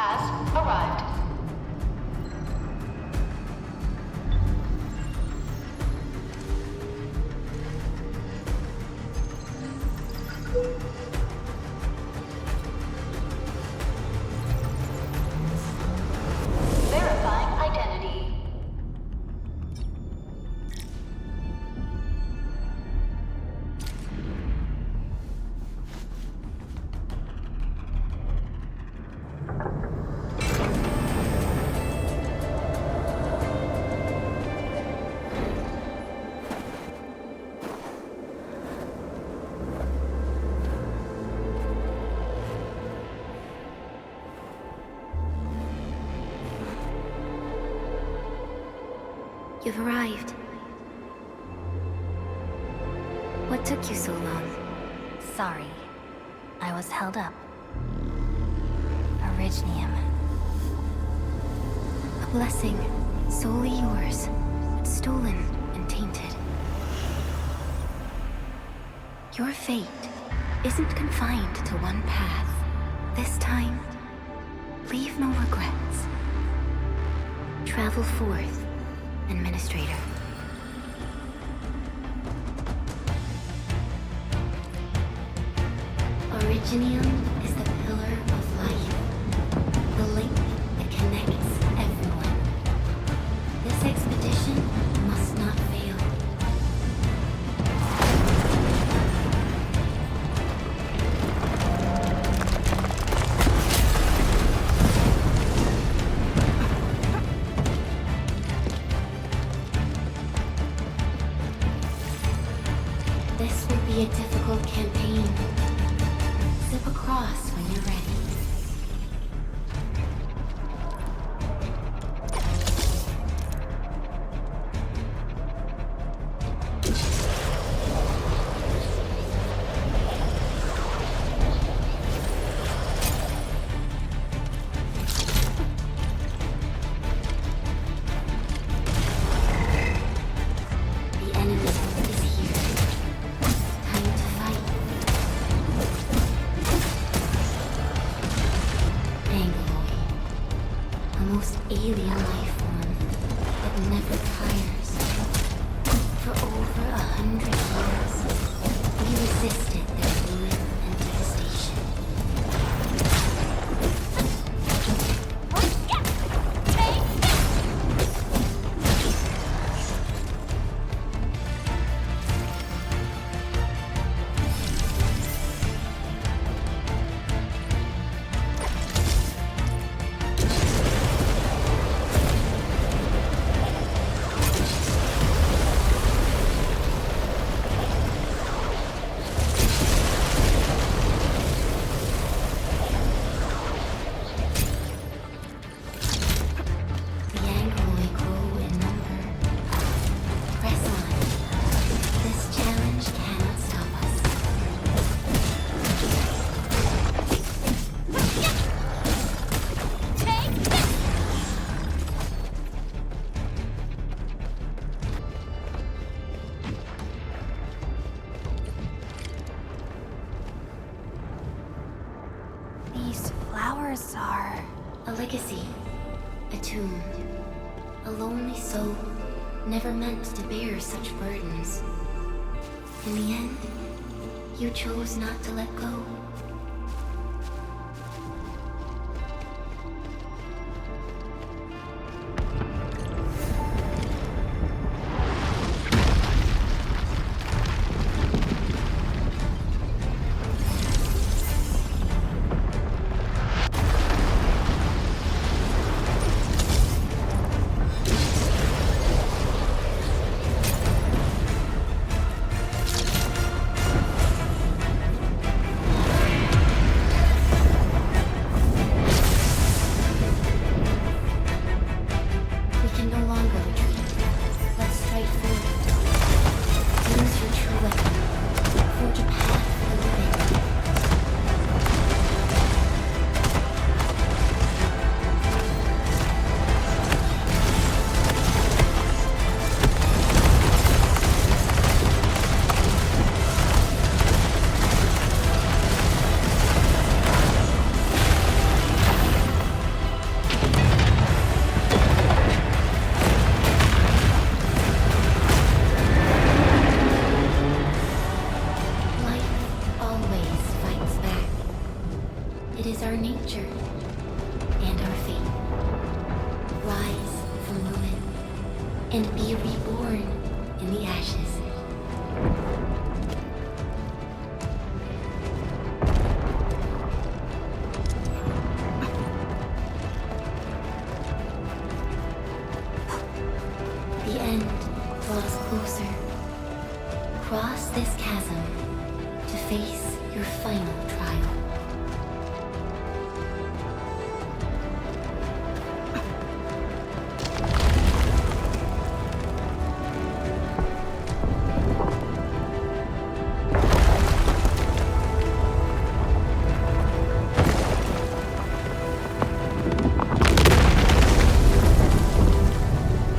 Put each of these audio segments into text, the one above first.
has arrived. Verifying identity. You've arrived. What took you so long? Sorry, I was held up. Originium. A blessing, solely yours, but stolen and tainted. Your fate isn't confined to one path. This time, leave no regrets. Travel forth, Administrator. Originium is the pillar of life, the link that connects everyone. This expedition must not fail. This will be a difficult campaign. Zip across when you're ready. The enemy is here. Time to fight. Angloid, a most alien life form that never tires. For over 100 years, we resisted their ruin and devastation. The Angloid grow in number. Press on. This challenge cannot stop us. These flowers are... A legacy. A tomb. A lonely soul, never meant to bear such burdens. In the end, you chose not to let go. our nature and our fate. Rise from ruin and be reborn in the ashes. The end draws closer. Cross this chasm to face your final trial.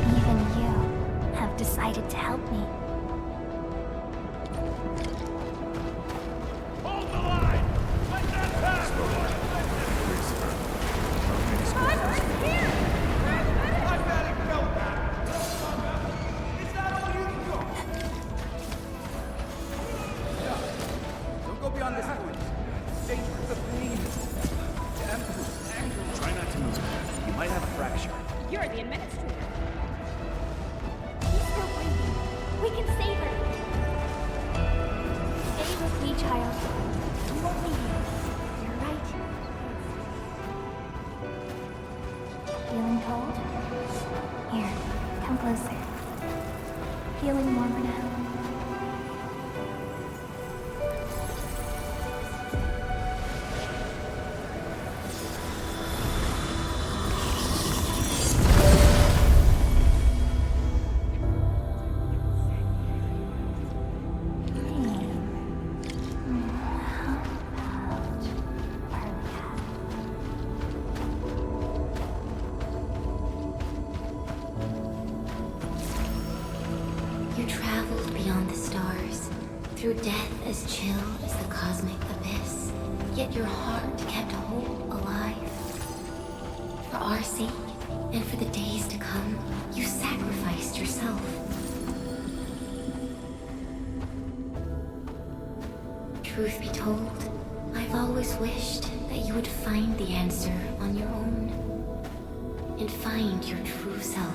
Even you have decided to help me. Hold the line! Let that pass! I've had it felt that! Is that all you can do? Don't go beyond this point. Stay with the pain. Try not to move. You might have a fracture. You're the administrator. She's still breathing. We can save her. Stay with me, child. We won't leave you. You're right. Feeling cold? Here, come closer. Feeling warmer now? You traveled beyond the stars, through death as chill as the cosmic abyss, yet your heart kept hope alive. For our sake, and for the days to come, you sacrificed yourself. Truth be told, I've always wished that you would find the answer on your own, and find your true self.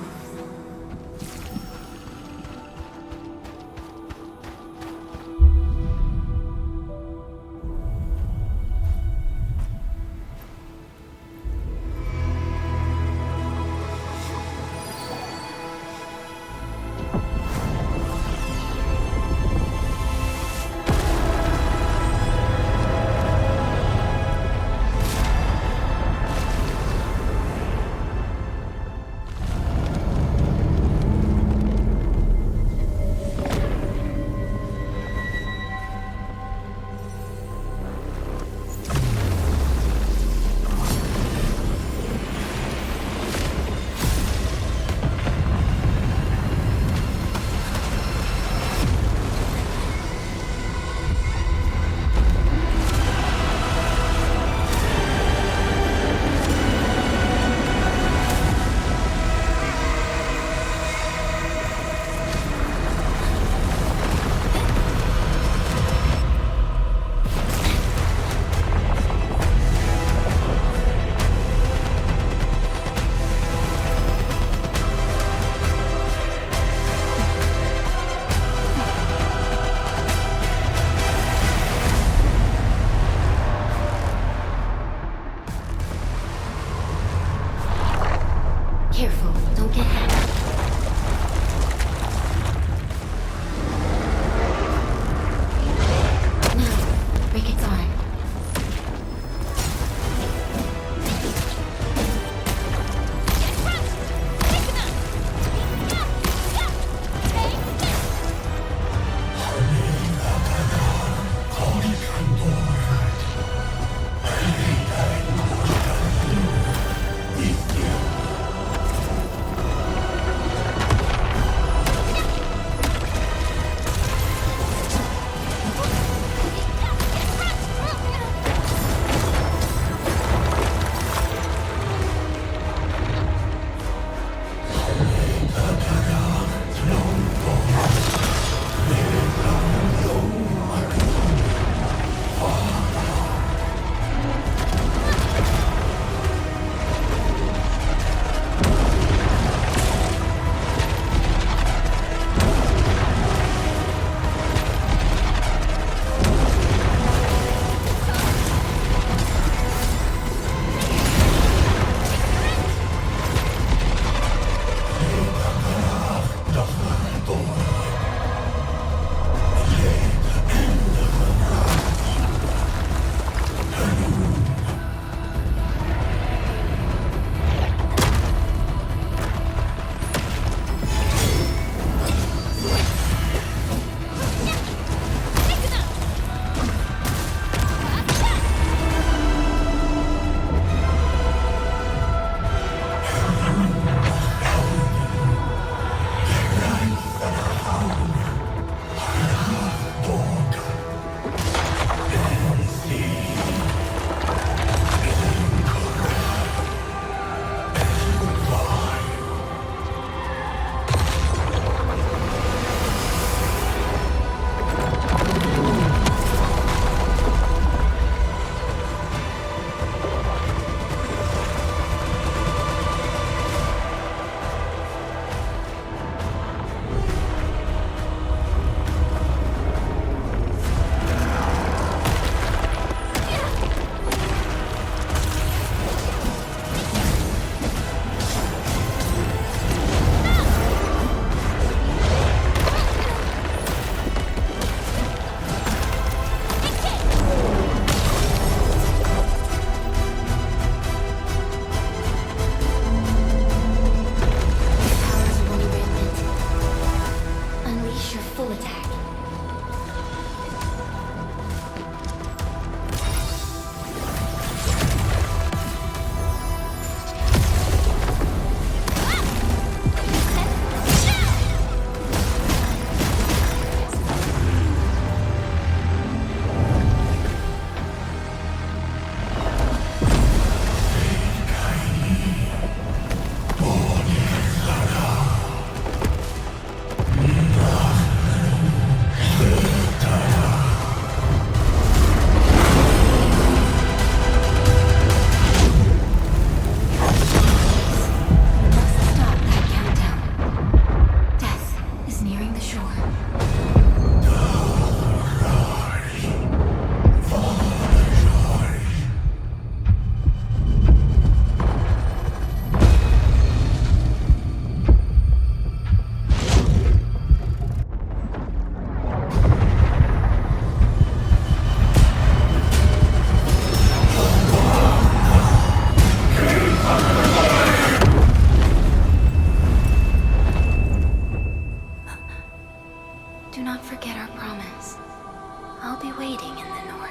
be waiting in the north.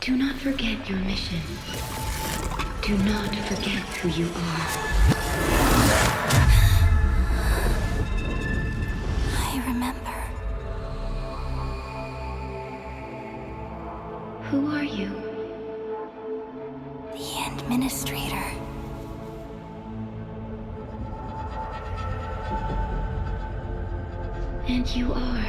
Do not forget your mission. Do not forget who you are. I remember. Who are you? The administrator. And you are.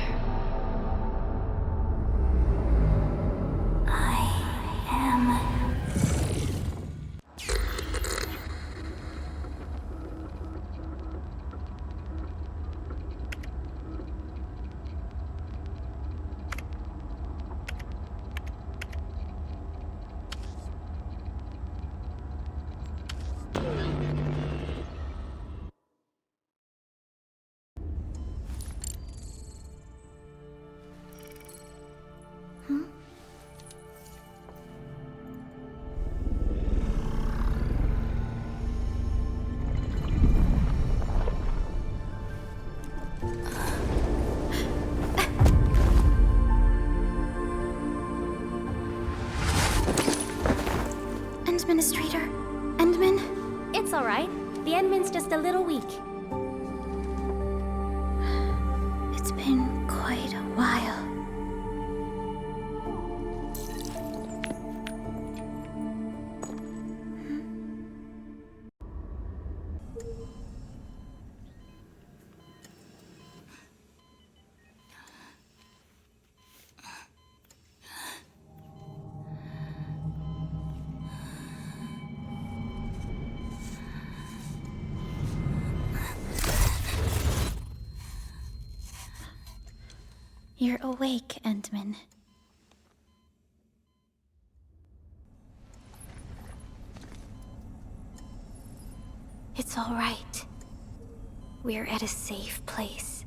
Administrator? Endman? It's alright. The Endman's just a little weak. It's been quite a while. You're awake, Endman. It's all right. We're at a safe place.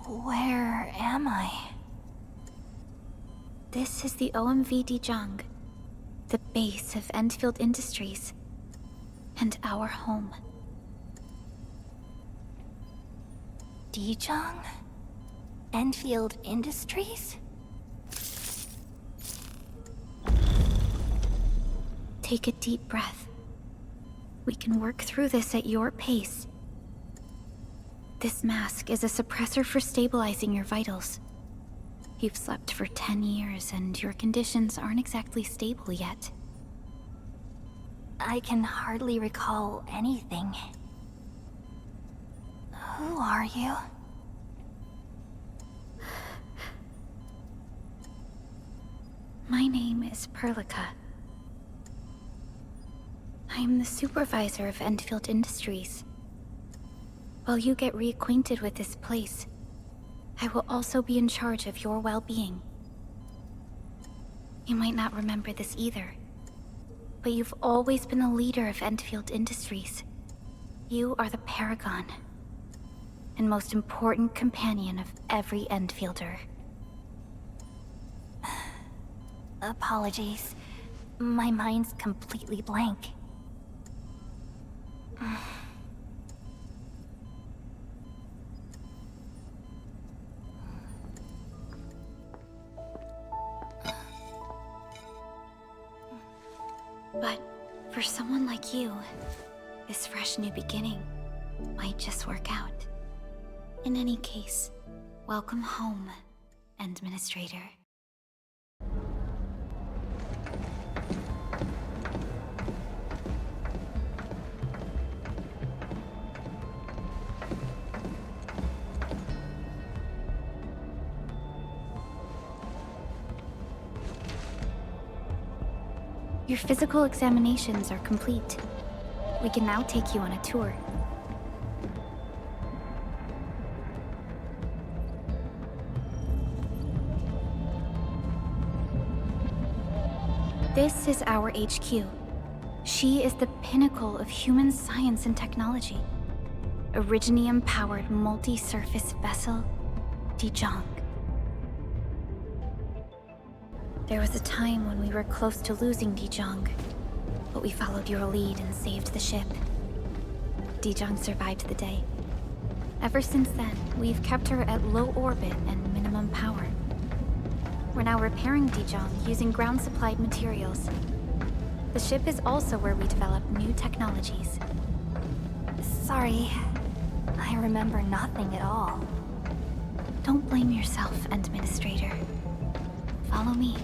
Where am I? This is the OMV Dijang, the base of Endfield Industries, and our home. Dijang? Endfield Industries? Take a deep breath. We can work through this at your pace. This mask is a suppressor for stabilizing your vitals. You've slept for 10 years and your conditions aren't exactly stable yet. I can hardly recall anything. Who are you? My name is Perlica. I am the supervisor of Endfield Industries. While you get reacquainted with this place, I will also be in charge of your well-being. You might not remember this either, but you've always been the leader of Endfield Industries. You are the paragon and most important companion of every Endfielder. Apologies. My mind's completely blank. But for someone like you, this fresh new beginning might just work out. In any case, welcome home, Administrator. Your physical examinations are complete. We can now take you on a tour. This is our HQ. She is the pinnacle of human science and technology. Originium-powered multi-surface vessel, Dijong. There was a time when we were close to losing Dijong, but we followed your lead and saved the ship. Dijong survived the day. Ever since then, we've kept her at low orbit and minimum power. We're now repairing Dijong using ground-supplied materials. The ship is also where we develop new technologies. Sorry, I remember nothing at all. Don't blame yourself, Administrator. Follow me.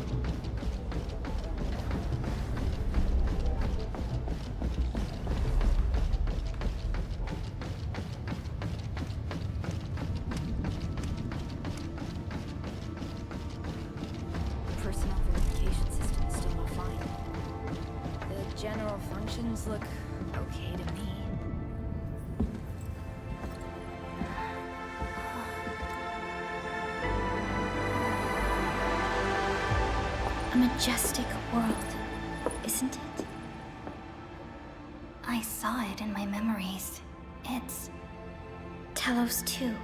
Personnel verification system is still offline. The general functions look okay to me. A majestic world, isn't it? I saw it in my memories. It's... Talos-II.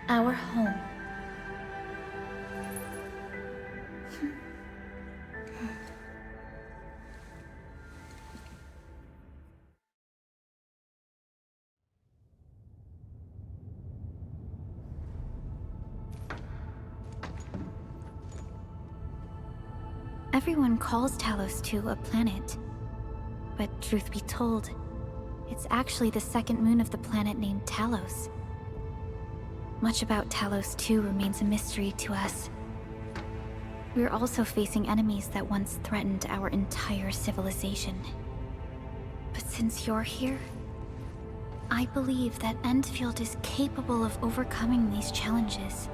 Our home. Everyone calls Talos-II a planet. But truth be told, it's actually the second moon of the planet named Talos. Much about Talos-II remains a mystery to us. We're also facing enemies that once threatened our entire civilization. But since you're here, I believe that Endfield is capable of overcoming these challenges.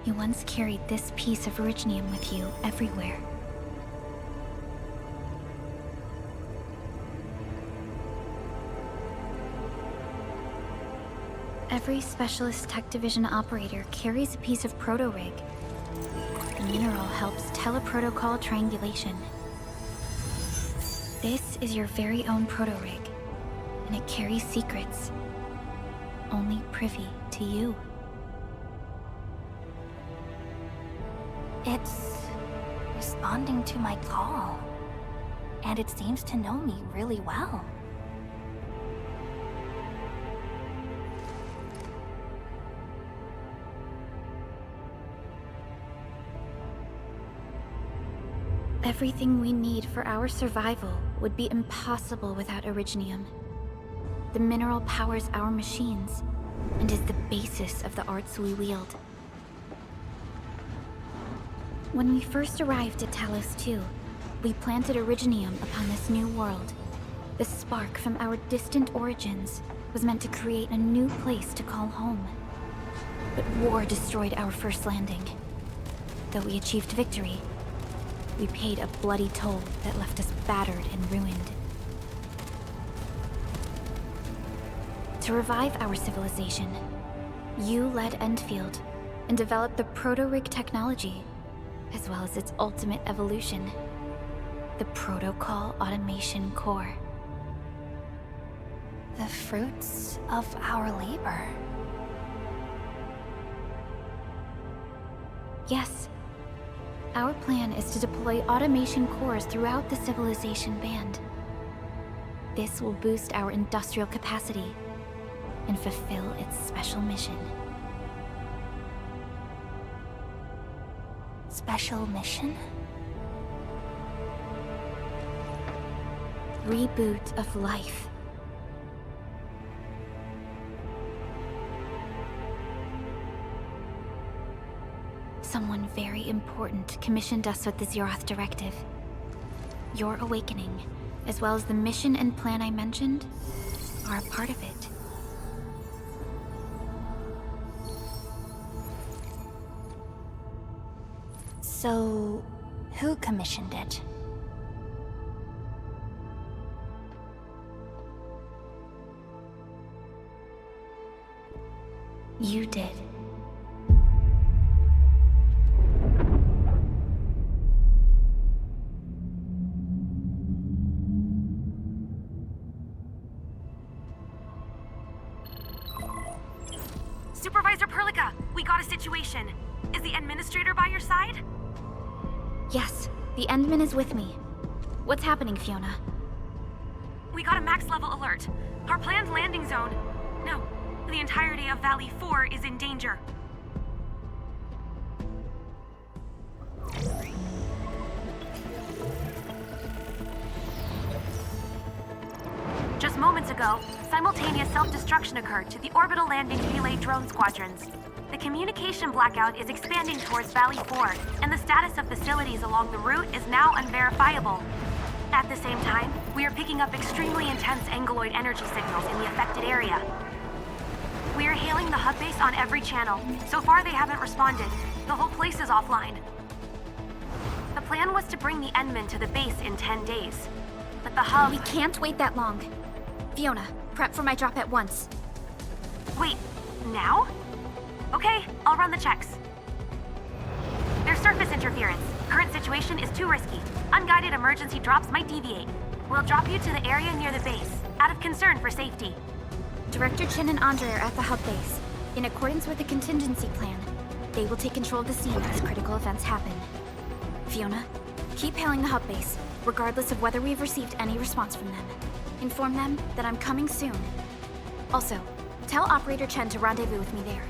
You once carried this piece of originium with you everywhere. Every Specialist Tech Division operator carries a piece of proto-rig. The mineral helps teleprotocol triangulation. This is your very own proto-rig, and it carries secrets, only privy to you. It's responding to my call. And it seems to know me really well. Everything we need for our survival would be impossible without originium. The mineral powers our machines, and is the basis of the arts we wield. When we first arrived at Talos-II, we planted originium upon this new world. The spark from our distant origins was meant to create a new place to call home. But war destroyed our first landing. Though we achieved victory, we paid a bloody toll that left us battered and ruined. to revive our civilization. You led Endfield and developed the proto-rig technology, as well as its ultimate evolution, the Protocol Automation Core. The fruits of our labor. Yes. Our plan is to deploy automation cores throughout the civilization band. This will boost our industrial capacity and fulfill its special mission. Special mission? Reboot of life. Someone very important commissioned us with the Zeroth Directive. Your awakening, as well as the mission and plan I mentioned, are a part of it. So, who commissioned it? You did. Supervisor Perlica, we got a situation. Is the administrator by your side? Yes, the Endman is with me. What's happening, Fiona? We got a max level alert. Our planned landing zone... No, the entirety of Valley 4 is in danger. Just moments ago, simultaneous self-destruction occurred to the orbital landing relay drone squadrons. The communication blackout is expanding towards Valley 4, and the status of facilities along the route is now unverifiable. At the same time, we are picking up extremely intense angeloid energy signals in the affected area. We are hailing the hub base on every channel. So far, they haven't responded. The whole place is offline. The plan was to bring the Endman to the base in 10 days. But the hub... We can't wait that long. Fiona, prep for my drop at once. Wait, now? Okay, I'll run the checks. There's surface interference. Current situation is too risky. Unguided emergency drops might deviate. We'll drop you to the area near the base, out of concern for safety. Director Chen and Andre are at the hub base. In accordance with the contingency plan, they will take control of the scene as critical events happen. Fiona, keep hailing the hub base, regardless of whether we've received any response from them. Inform them that I'm coming soon. Also, tell Operator Chen to rendezvous with me there.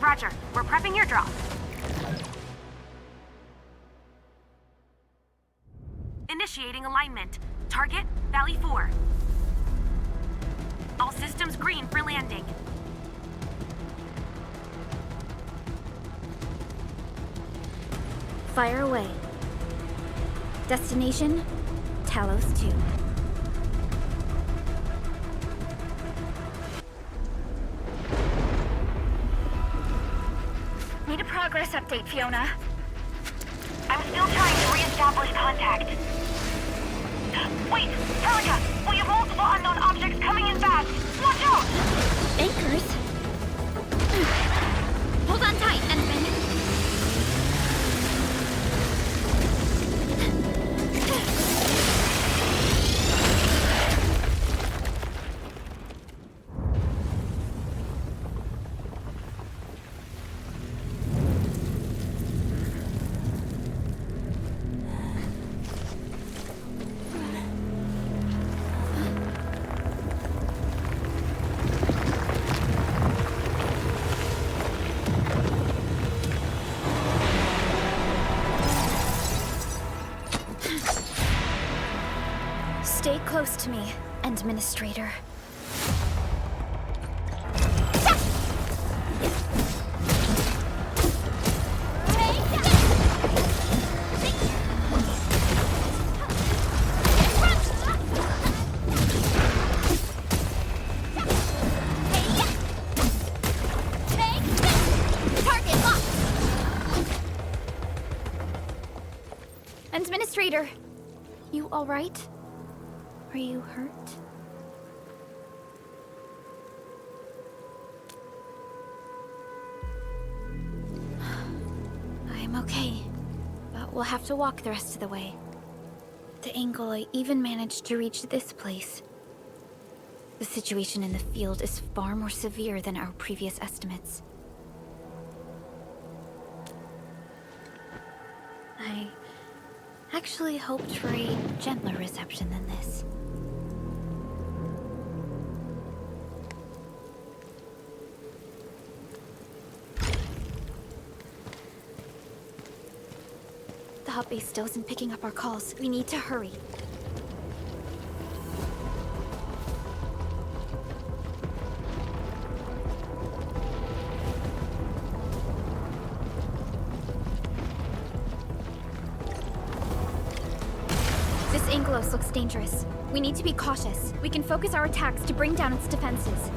Roger, we're prepping your drop. Initiating alignment. Target, Valley 4. All systems green for landing. Fire away. Destination, Talos-II. Need a progress update, Fiona. I'm still trying to re-establish contact. Wait, Perlica! We have multiple unknown objects coming in fast! Watch out! Anchors? Hold on tight, Endman. Stay close to me, Administrator. Administrator, you all right? Are you hurt? I'm okay, but we'll have to walk the rest of the way. The angle I even managed to reach this place. The situation in the field is far more severe than our previous estimates. I actually hoped for a gentler reception than this. The hub base still isn't picking up our calls. We need to hurry. This Angelos looks dangerous. We need to be cautious. We can focus our attacks to bring down its defenses.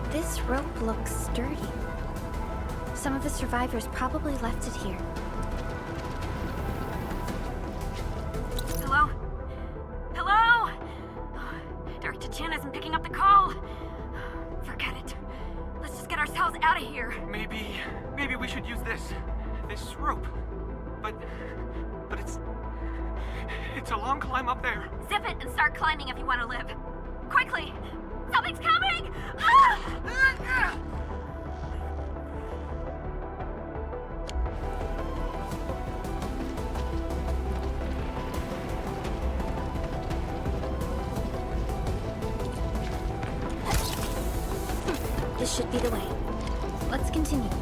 This rope looks sturdy. Some of the survivors probably left it here. Hello? Hello? Director Chan isn't picking up the call. Forget it. Let's just get ourselves out of here. Maybe we should use this rope. But it's a long climb up there. Zip it and start climbing if you want to live. Quickly! Something's coming! Ah! This should be the way. Let's continue then.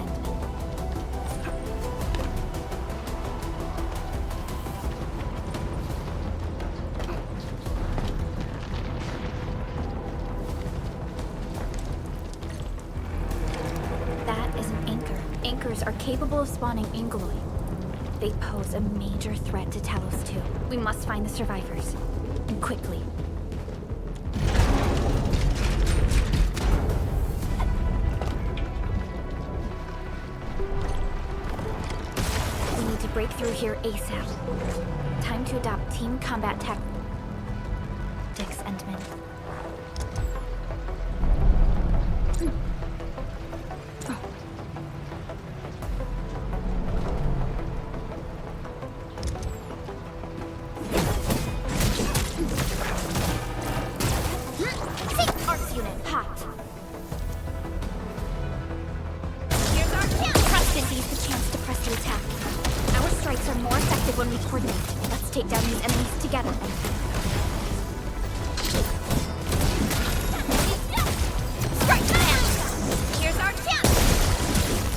That is an anchor. Anchors are capable of spawning Angeloi. They pose a major threat to Talos-II. We must find the survivors. And quickly. Break through here ASAP. Time to adopt team combat tactics, Endman. Arts unit, hot. Here's our chance. Preston sees the chance to press the attack. Our strikes are more effective when we coordinate. Let's take down these enemies together. Strike command! Here's our chance!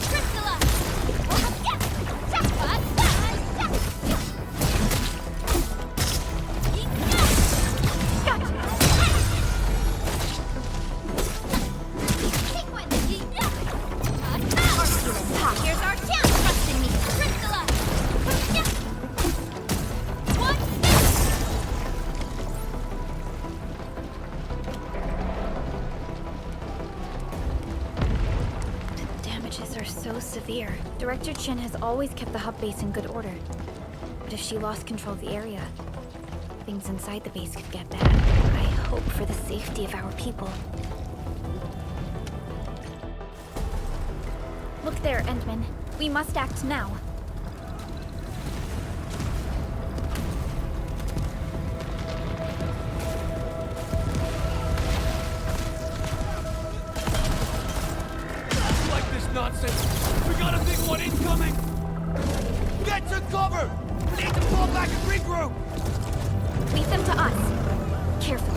Crystallize! Here's our chance! Trust in me! Crystallize! The damages are so severe. Director Chin has always kept the hub base in good order. But if she lost control of the area, things inside the base could get bad. I hope for the safety of our people. Look there, Endman. We must act now. Like this nonsense. We got a big one incoming. Get to cover. We need to fall back and regroup. Lead them to us. Carefully.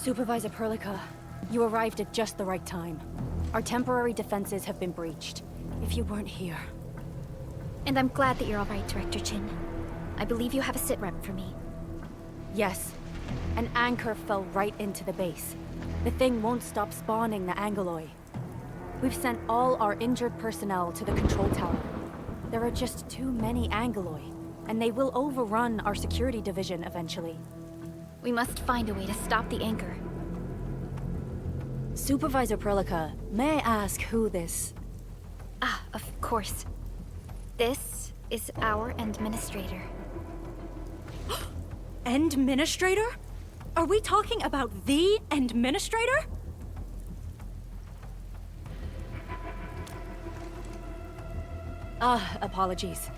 Supervisor Perlica, you arrived at just the right time. Our temporary defenses have been breached. If you weren't here... And I'm glad that you're all right, Director Chin. I believe you have a sit rep for me. Yes. An anchor fell right into the base. The thing won't stop spawning the Angoloi. We've sent all our injured personnel to the control tower. There are just too many Angoloi, and they will overrun our security division eventually. We must find a way to stop the anchor. Supervisor Perlica, may I ask who this... Ah, of course. This is our administrator. Administrator? Are we talking about the administrator? Apologies.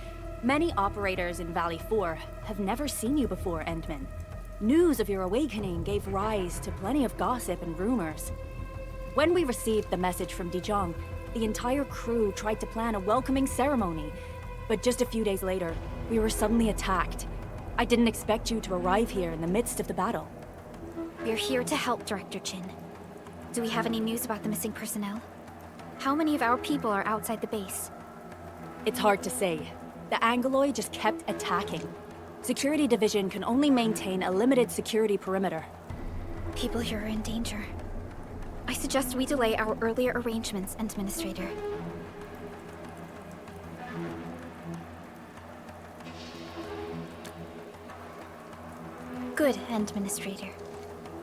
Many operators in Valley 4 have never seen you before, Endman. News of your awakening gave rise to plenty of gossip and rumors. When we received the message from Dijong, the entire crew tried to plan a welcoming ceremony, but just a few days later, we were suddenly attacked. I didn't expect you to arrive here in the midst of the battle. We're here to help, Director Chin. Do we have any news about the missing personnel? How many of our people are outside the base? It's hard to say. The Angoloi just kept attacking. Security Division can only maintain a limited security perimeter. People here are in danger. I suggest we delay our earlier arrangements, Administrator. Good, Administrator.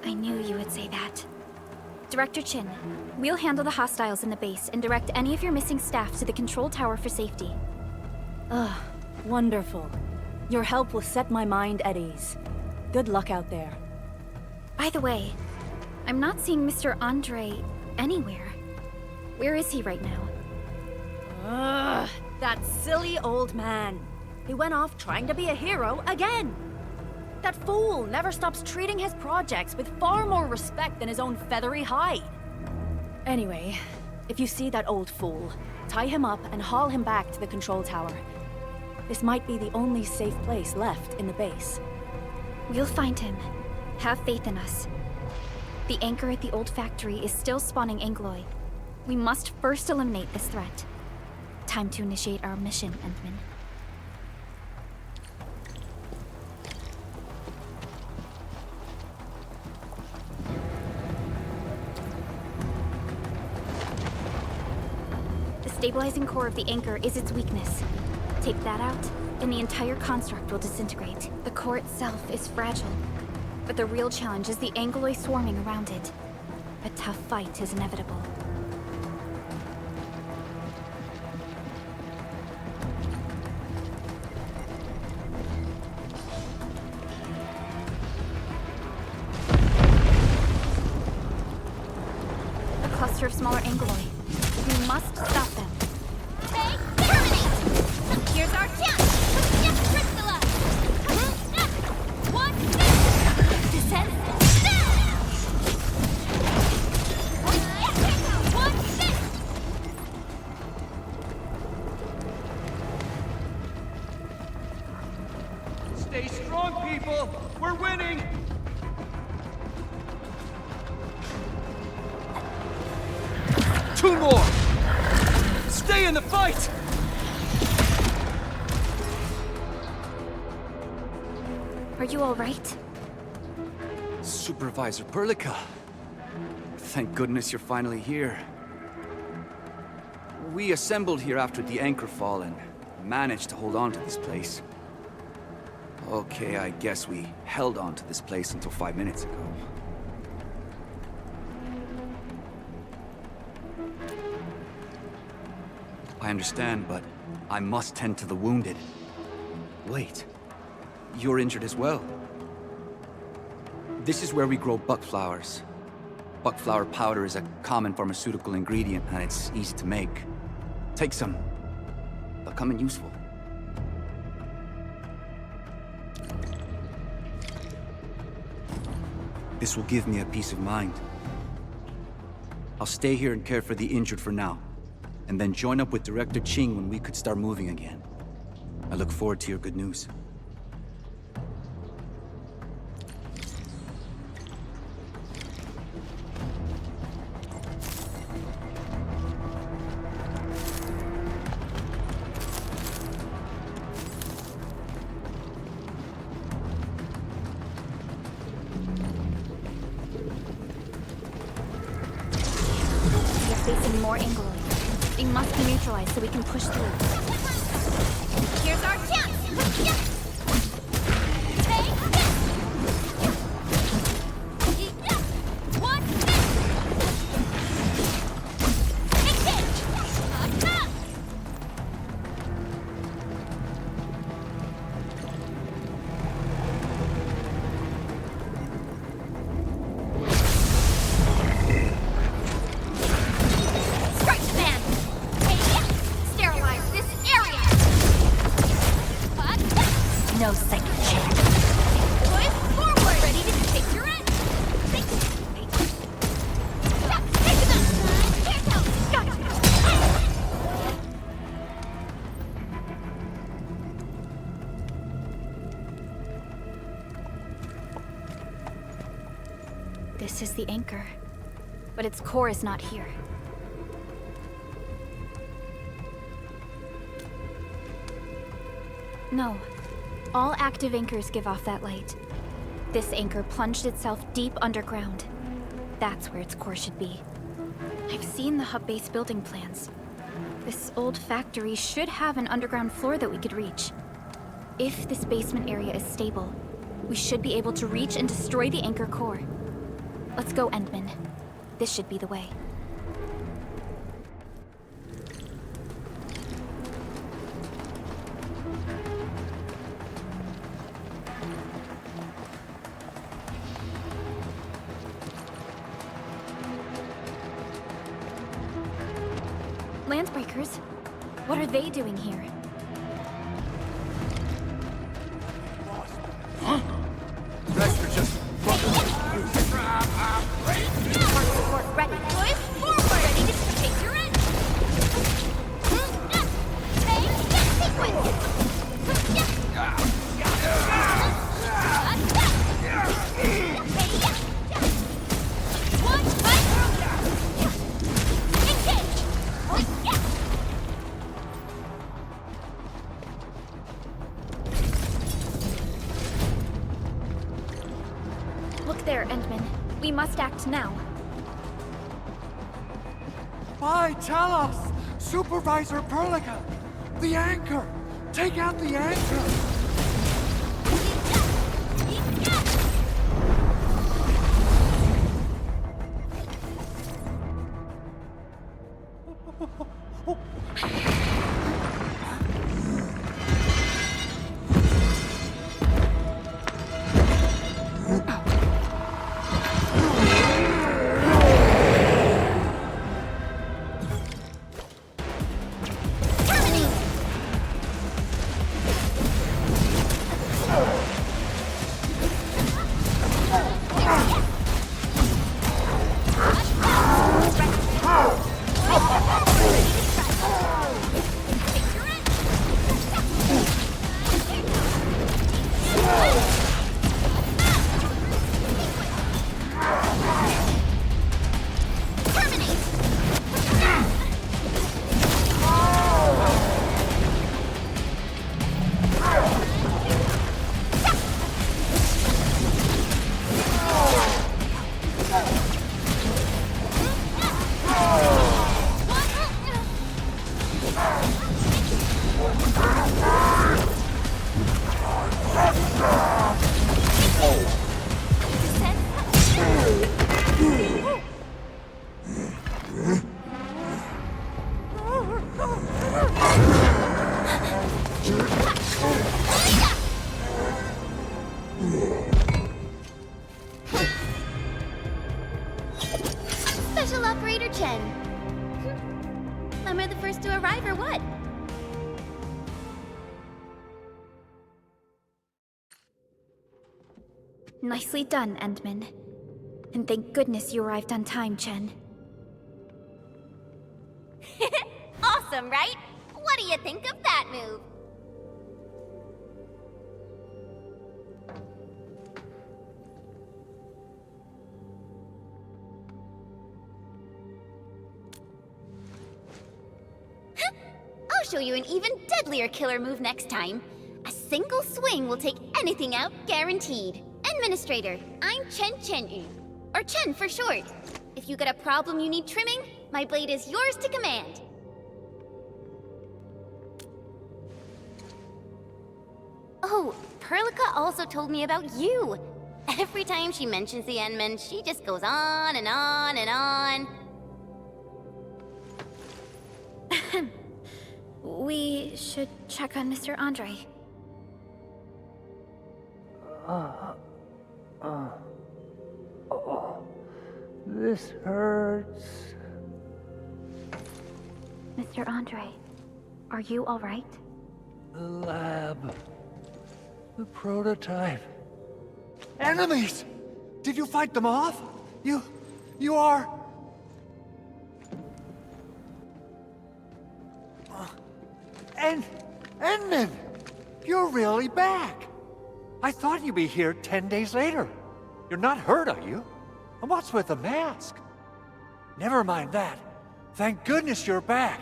I knew you would say that. Director Chin, we'll handle the hostiles in the base and direct any of your missing staff to the control tower for safety. Wonderful. Your help will set my mind at ease. Good luck out there. By the way, I'm not seeing Mr. Andre anywhere. Where is he right now? That silly old man. He went off trying to be a hero again. That fool never stops treating his projects with far more respect than his own feathery hide. Anyway, if you see that old fool, tie him up and haul him back to the control tower. This might be the only safe place left in the base. We'll find him. Have faith in us. The anchor at the old factory is still spawning Angoloi. We must first eliminate this threat. Time to initiate our mission, Endman. The stabilizing core of the anchor is its weakness. Take that out, and the entire construct will disintegrate. The core itself is fragile, but the real challenge is the Angoloi swarming around it. A tough fight is inevitable. A cluster of smaller Angoloi. We must stop them. Okay, terminate! Here's our chance! Let's crystallize! One, descend! One, Stay strong, people! We're winning! Two more! Stay in the fight! Are you all right? Supervisor Perlica. Thank goodness you're finally here. We assembled here after the anchor fall and managed to hold on to this place. Okay, I guess we held on to this place until 5 minutes ago. I understand, but I must tend to the wounded. Wait, you're injured as well. This is where we grow buckflowers. Buckflower powder is a common pharmaceutical ingredient, and it's easy to make. Take some. They'll come in useful. This will give me a peace of mind. I'll stay here and care for the injured for now, and then join up with Director Ching when we could start moving again. I look forward to your good news. more angling. They must be neutralized so we can push through. Here's our chance! No second chance. Push forward! Ready to take your end! This is the anchor, but its core is not here. No. All active anchors give off that light. This anchor plunged itself deep underground. That's where its core should be. I've seen the hub base building plans. This old factory should have an underground floor that we could reach. If this basement area is stable, we should be able to reach and destroy the anchor core. Let's go, Endman. This should be the way. Landbreakers? What are they doing here? Thanks for just Support ready. Push forward! Ready to take your end! Sequence! One, fight! Engage! Look there, Endman. We must act now. By Talos! Supervisor Perlica! The anchor! Take out the anchor! Special Operator Chen. Am I the first to arrive or what? Nicely done, Endman. And thank goodness you arrived on time, Chen. Awesome, right? What do you think of that move? I'll show you an even deadlier killer move next time. A single swing will take anything out, guaranteed. Administrator, I'm Chen Chen-yu, or Chen for short. If you got a problem you need trimming, My blade is yours to command. Oh, Perlica also told me about you. Every time she mentions the Endmen, she just goes on and on and on. We should check on Mr. Andre. This hurts. Mr. Andre, are you all right? The lab. The prototype. Enemies! Did you fight them off? You are... Endman! You're really back! I thought you'd be here 10 days later. You're not hurt, are you? And what's with the mask? Never mind that. Thank goodness you're back.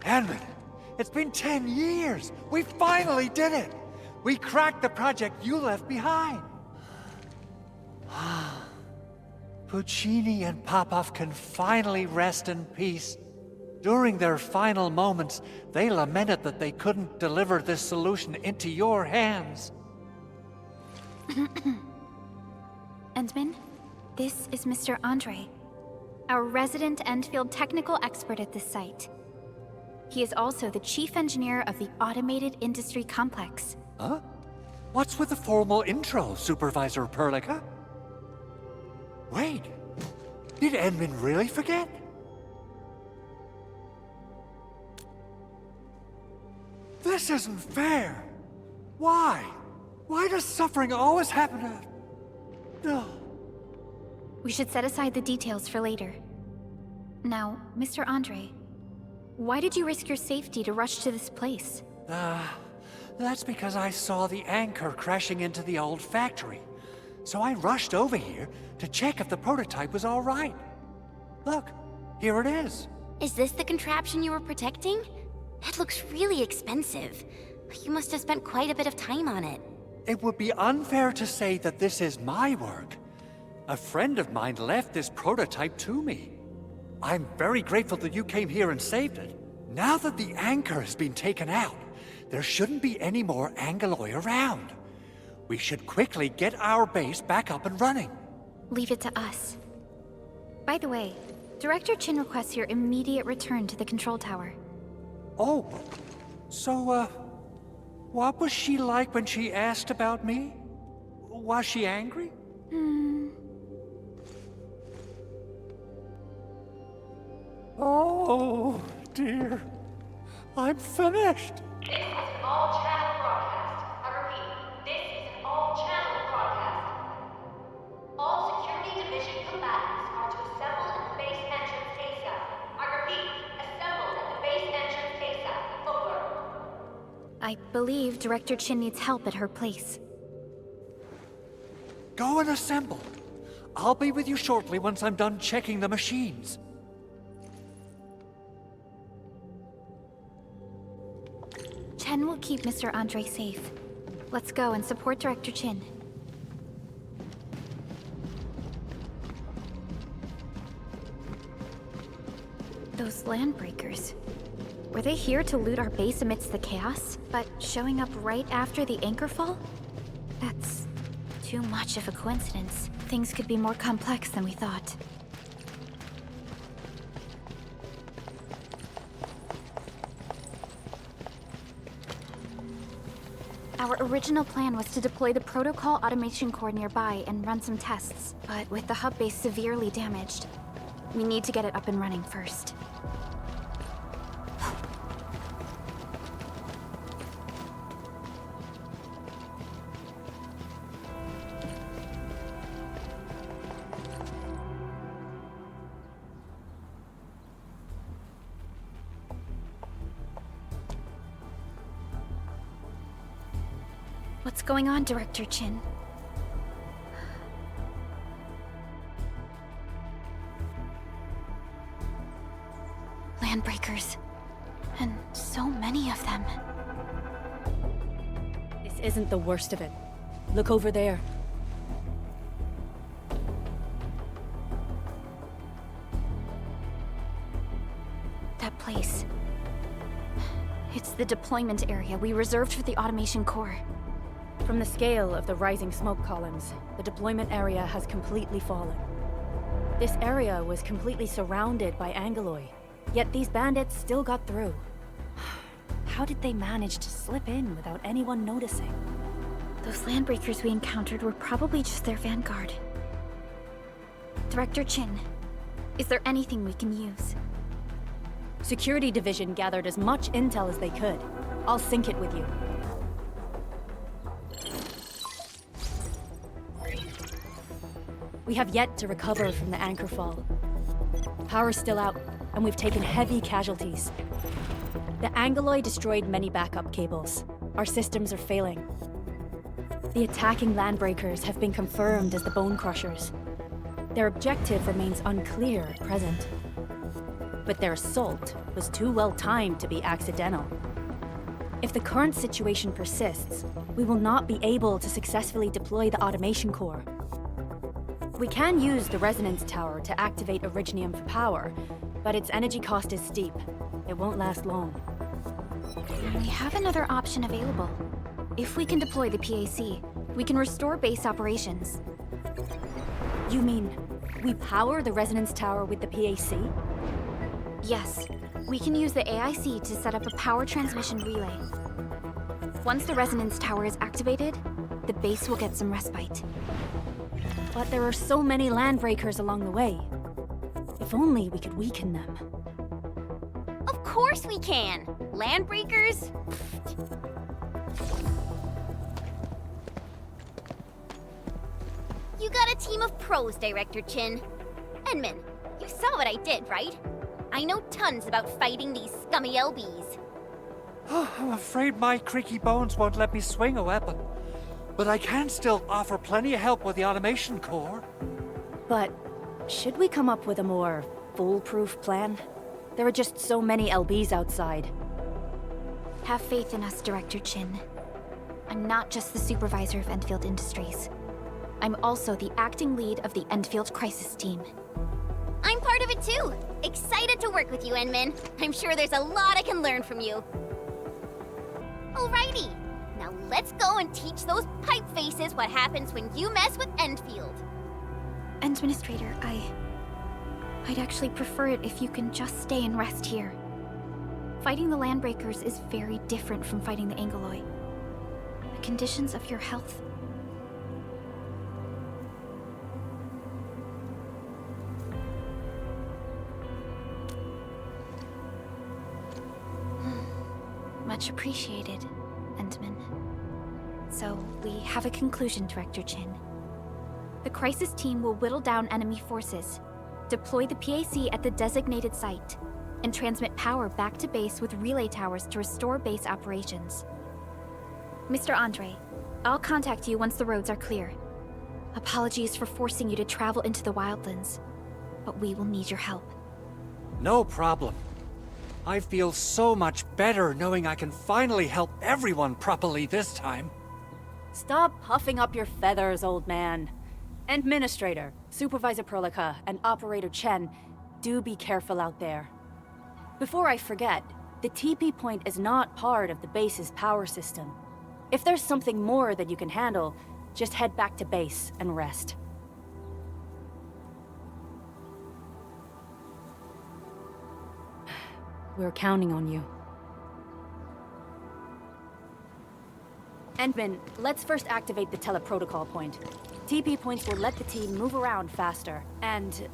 Endman, it's been 10 years. We finally did it. We cracked the project you left behind. Puccini and Popov can finally rest in peace. During their final moments, they lamented that they couldn't deliver this solution into your hands. Endman, this is Mr. Andre, our resident Endfield technical expert at this site. He is also the chief engineer of the automated industry complex. Huh? What's with the formal intro, Supervisor Perlica? Wait, did Endman really forget? This isn't fair. Why? Why does suffering always happen to... No. We should set aside the details for later. Now, Mr. Andre, why did you risk your safety to rush to this place? That's because I saw the anchor crashing into the old factory. So I rushed over here to check if the prototype was all right. Look, here it is. Is this the contraption you were protecting? It looks really expensive. You must have spent quite a bit of time on it. It would be unfair to say that this is my work. A friend of mine left this prototype to me. I'm very grateful that you came here and saved it. Now that the anchor has been taken out, there shouldn't be any more Angeloi around. We should quickly get our base back up and running. Leave it to us. By the way, Director Chin requests your immediate return to the control tower. Oh, so, what was she like when she asked about me? Was she angry? Oh, dear. I'm finished. This is an all-channel broadcast. I repeat, this is an all-channel broadcast. All Security Division combatants are to assemble at the base entrance ASAP. I repeat, assemble at the base entrance ASAP. Over. I believe Director Chin needs help at her place. Go and assemble. I'll be with you shortly once I'm done checking the machines. Chen will keep Mr. Andre safe. Let's go and support Director Chin. Those landbreakers. Were they here to loot our base amidst the chaos, but showing up right after the anchor fall? That's too much of a coincidence. Things could be more complex than we thought. Our original plan was to deploy the protocol automation core nearby and run some tests, but with the hub base severely damaged, we need to get it up and running first. What's going on, Director Chin? Landbreakers. And so many of them. This isn't the worst of it. Look over there. the deployment area we reserved for the automation core. From the scale of the rising smoke columns, the deployment area has completely fallen. This area was completely surrounded by Angeloi, yet these bandits still got through. How did they manage to slip in without anyone noticing? Those landbreakers we encountered were probably just their vanguard. Director Chin, is there anything we can use? Security Division gathered as much intel as they could. I'll sync it with you. We have yet to recover from the anchor fall. Power's still out, and we've taken heavy casualties. The Angeloi destroyed many backup cables. Our systems are failing. The attacking landbreakers have been confirmed as the Bone Crushers. Their objective remains unclear at present. But their assault was too well timed to be accidental. If the current situation persists, we will not be able to successfully deploy the automation core. We can use the resonance tower to activate Originium for power, but its energy cost is steep. It won't last long. We have another option available. If we can deploy the PAC, we can restore base operations. You mean, we power the resonance tower with the PAC? Yes, we can use the AIC to set up a power transmission relay. Once the resonance tower is activated, the base will get some respite. But there are so many landbreakers along the way. If only we could weaken them. Of course we can! Landbreakers? You got a team of pros, Director Chin. Edmund, you saw what I did, right? I know tons about fighting these scummy LBs. I'm afraid my creaky bones won't let me swing a weapon. But I can still offer plenty of help with the automation core. But should we come up with a more foolproof plan? There are just so many LBs outside. Have faith in us, Director Chin. I'm not just the supervisor of Endfield Industries. I'm also the acting lead of the Endfield Crisis Team. I'm part of it too! Excited to work with you, Enmin. I'm sure there's a lot I can learn from you. Alrighty, now let's go and teach those pipe faces what happens when you mess with Endfield. Administrator, I'd actually prefer it if you can just stay and rest here. Fighting the Landbreakers is very different from fighting the Angeloi. The conditions of your health... Much appreciated, Endman. So, we have a conclusion, Director Chin. The Crisis Team will whittle down enemy forces, deploy the PAC at the designated site, and transmit power back to base with relay towers to restore base operations. Mr. Andre, I'll contact you once the roads are clear. Apologies for forcing you to travel into the wildlands, but we will need your help. No problem. I feel so much better knowing I can finally help everyone properly this time. Stop puffing up your feathers, old man. Administrator, Supervisor Prolica, and Operator Chen, do be careful out there. Before I forget, the TP point is not part of the base's power system. If there's something more that you can handle, just head back to base and rest. We're counting on you. Endman, let's first activate the teleprotocol point. TP points will let the team move around faster, and...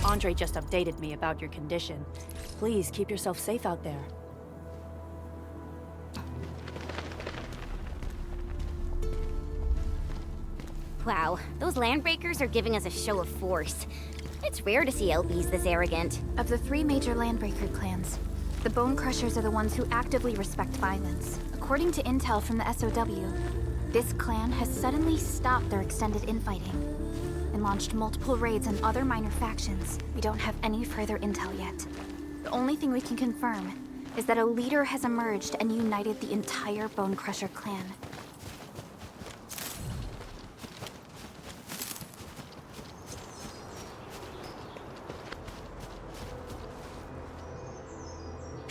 Andre just updated me about your condition. Please keep yourself safe out there. Wow, those Landbreakers are giving us a show of force. It's rare to see LBs this arrogant. Of the three major Landbreaker clans, the Bone Crushers are the ones who actively respect violence. According to intel from the SOW, this clan has suddenly stopped their extended infighting and launched multiple raids on other minor factions. We don't have any further intel yet. The only thing we can confirm is that a leader has emerged and united the entire Bone Crusher clan.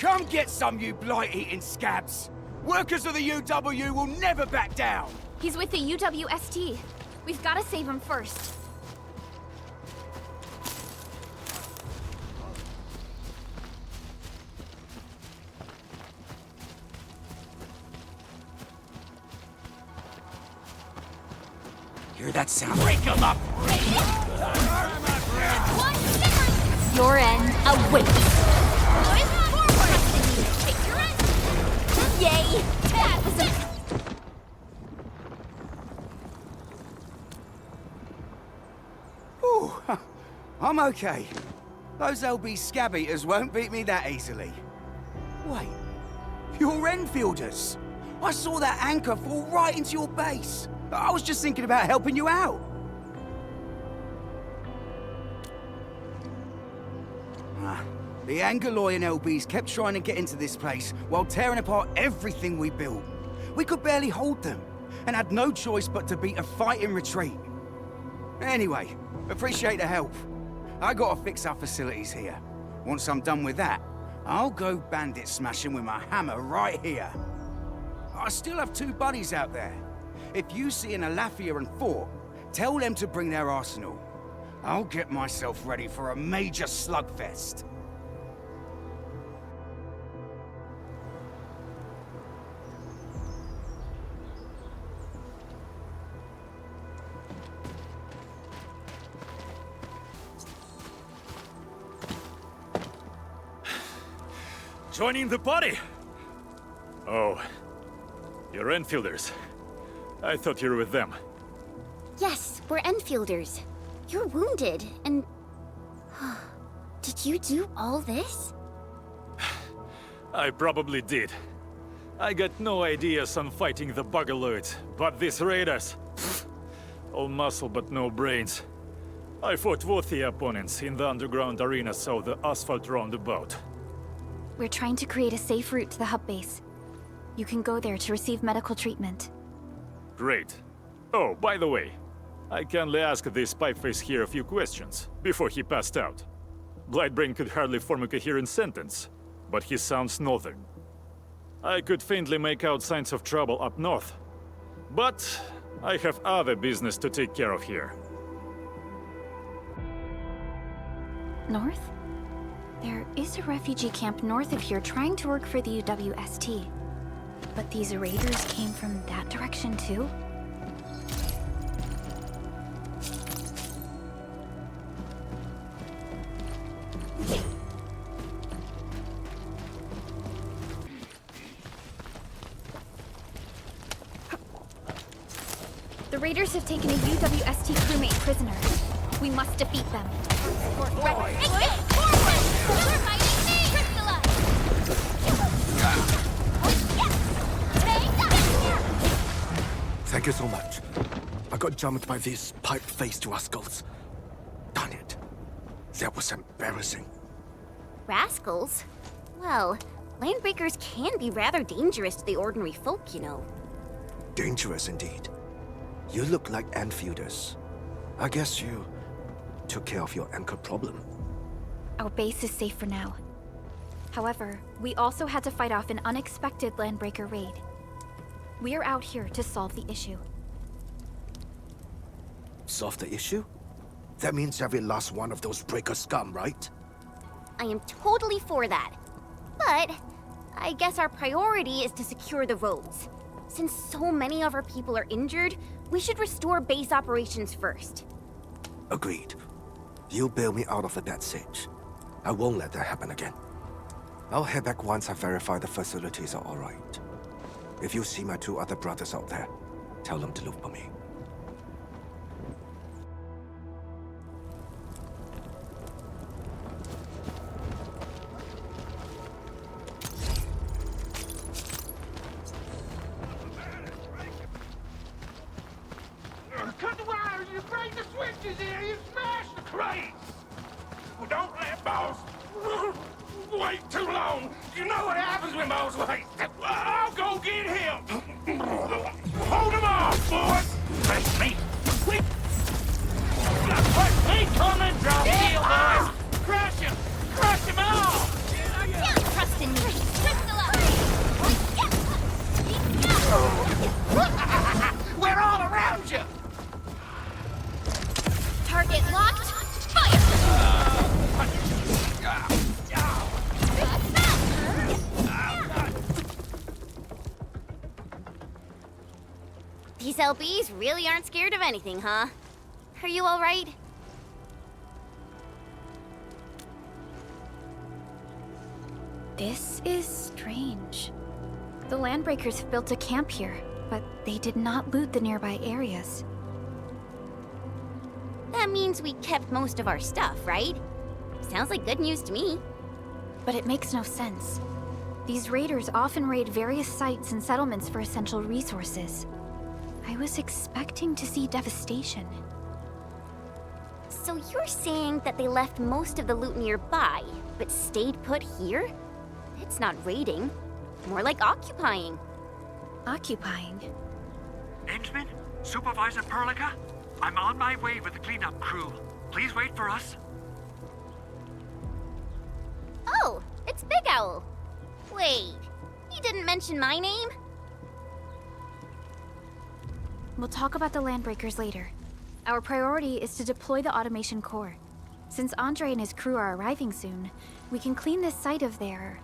Come get some, you blight-eating scabs! Workers of the UW will never back down! He's with the UWST. We've got to save him first. Hear that sound? Break them up! Your end awaits. Yay! That was a... Ooh, I'm okay. Those LB scab eaters won't beat me that easily. Wait, you're Enfielders. I saw that anchor fall right into your base. I was just thinking about helping you out. The Angaloy and LBs kept trying to get into this place while tearing apart everything we built. We could barely hold them, and had no choice but to beat a fight in retreat. Anyway, appreciate the help. I gotta fix our facilities here. Once I'm done with that, I'll go bandit smashing with my hammer right here. I still have 2 buddies out there. If you see an Alafia and Fort, tell them to bring their arsenal. I'll get myself ready for a major slugfest. Joining the party? Oh, you're Enfielders. I thought you were with them. Yes, we're Enfielders. You're wounded, and... Did you do all this? I probably did. I got no ideas on fighting the Bugaloids, but these raiders... all muscle but no brains. I fought worthy opponents in the underground arena, so the asphalt roundabout. We're trying to create a safe route to the hub base. You can go there to receive medical treatment. Great. Oh, by the way, I kindly asked this pipeface here a few questions before he passed out. Blightbrain could hardly form a coherent sentence, but he sounds northern. I could faintly make out signs of trouble up north, but I have other business to take care of here. North? There is a refugee camp north of here trying to work for the UWST. But these raiders came from that direction too? The raiders have taken a UWST crewmate prisoner. We must defeat them. Thank you so much. I got jumped by these pipe-faced rascals. Darn it. That was embarrassing. Rascals? Well, landbreakers can be rather dangerous to the ordinary folk, you know. Dangerous indeed. You look like Enfielders. I guess you took care of your anchor problem. Our base is safe for now. However, we also had to fight off an unexpected landbreaker raid. We are out here to solve the issue. Solve the issue? That means every last one of those breaker scum, right? I am totally for that. But I guess our priority is to secure the roads. Since so many of our people are injured, we should restore base operations first. Agreed. You bail me out of a bad sitch. I won't let that happen again. I'll head back once I verify the facilities are all right. If you see my 2 other brothers out there, tell them to look for me. Cut the wires, you break the switches here, you smash the crates! Well, don't let boss wait too long. You know what happens when boss waits. I'll go get him. Hold him off, boys. Face me. Let me come and drop you, boys. Crush him all. Can't trust in me. Crystal up! We're all around you! Target locked. Fire! These LBs really aren't scared of anything, huh? Are you all right? This is strange. The Landbreakers have built a camp here, but they did not loot the nearby areas. That means we kept most of our stuff, right? Sounds like good news to me. But it makes no sense. These raiders often raid various sites and settlements for essential resources. I was expecting to see devastation. So you're saying that they left most of the loot nearby, but stayed put here? It's not raiding. More like occupying. Occupying? Endman? Supervisor Perlica? I'm on my way with the cleanup crew. Please wait for us. Oh, it's Big Owl. Wait, he didn't mention my name? We'll talk about the Landbreakers later. Our priority is to deploy the automation core. Since Andre and his crew are arriving soon, we can clean this site of their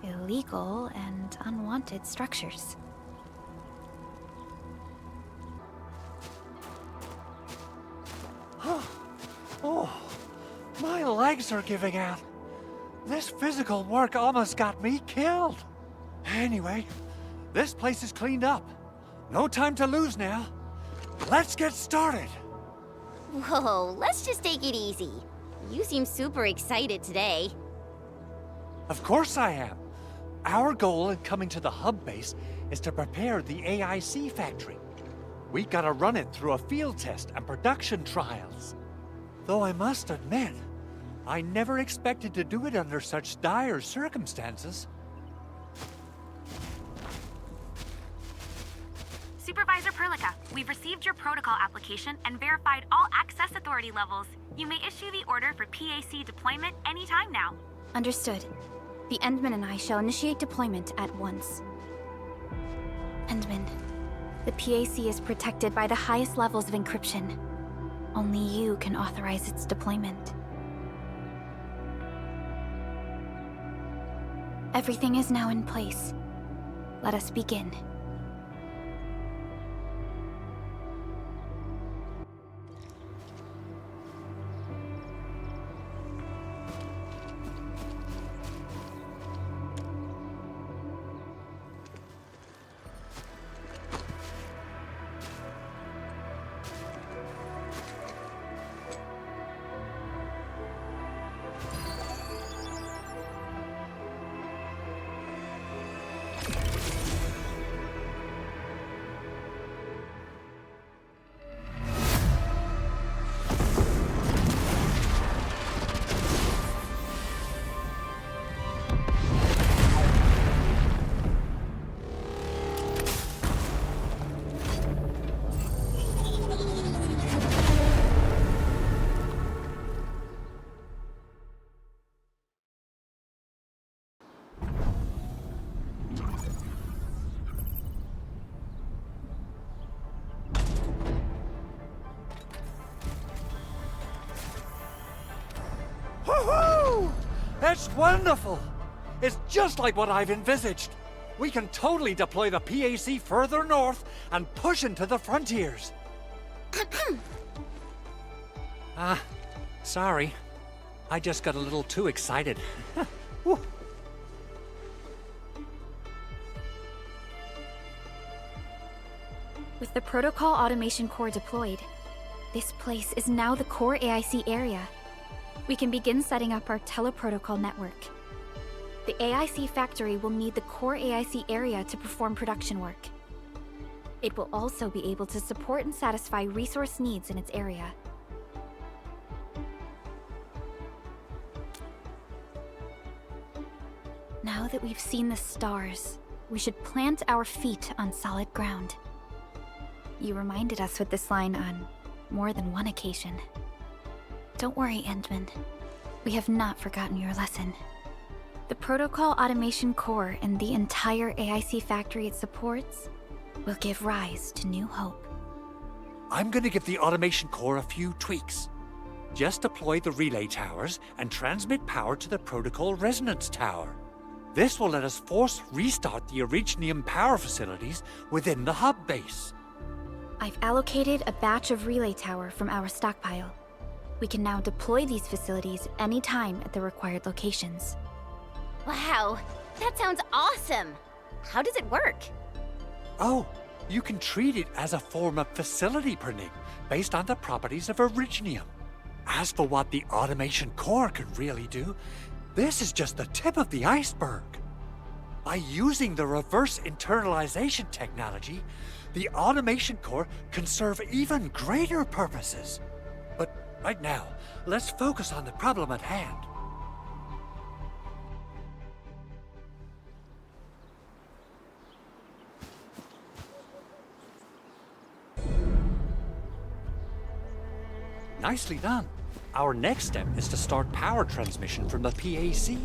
illegal and unwanted structures. Oh, my legs are giving out. This physical work almost got me killed. Anyway, this place is cleaned up. No time to lose now. Let's get started. Whoa, let's just take it easy. You seem super excited today. Of course I am. Our goal in coming to the hub base is to prepare the AIC factory. We gotta run it through a field test and production trials. Though I must admit, I never expected to do it under such dire circumstances. Supervisor Perlica, we've received your protocol application and verified all access authority levels. You may issue the order for PAC deployment anytime now. Understood. The Endman and I shall initiate deployment at once. Endman, the PAC is protected by the highest levels of encryption. Only you can authorize its deployment. Everything is now in place. Let us begin. Woohoo! That's wonderful! It's just like what I've envisaged. We can totally deploy the PAC further north and push into the frontiers. Sorry. I just got a little too excited. Whew. With the protocol automation core deployed, this place is now the core AIC area. We can begin setting up our teleprotocol network. The AIC factory will need the core AIC area to perform production work. It will also be able to support and satisfy resource needs in its area. Now that we've seen the stars, we should plant our feet on solid ground. You reminded us with this line on more than one occasion. Don't worry, Endman. We have not forgotten your lesson. The protocol automation core and the entire AIC factory it supports will give rise to new hope. I'm gonna give the automation core a few tweaks. Just deploy the relay towers and transmit power to the protocol resonance tower. This will let us force restart the Originium power facilities within the hub base. I've allocated a batch of relay tower from our stockpile. We can now deploy these facilities anytime at the required locations. Wow, that sounds awesome! How does it work? Oh, you can treat it as a form of facility printing based on the properties of Originium. As for what the automation core can really do, this is just the tip of the iceberg. By using the reverse internalization technology, the automation core can serve even greater purposes. But right now, let's focus on the problem at hand. Nicely done. Our next step is to start power transmission from the PAC.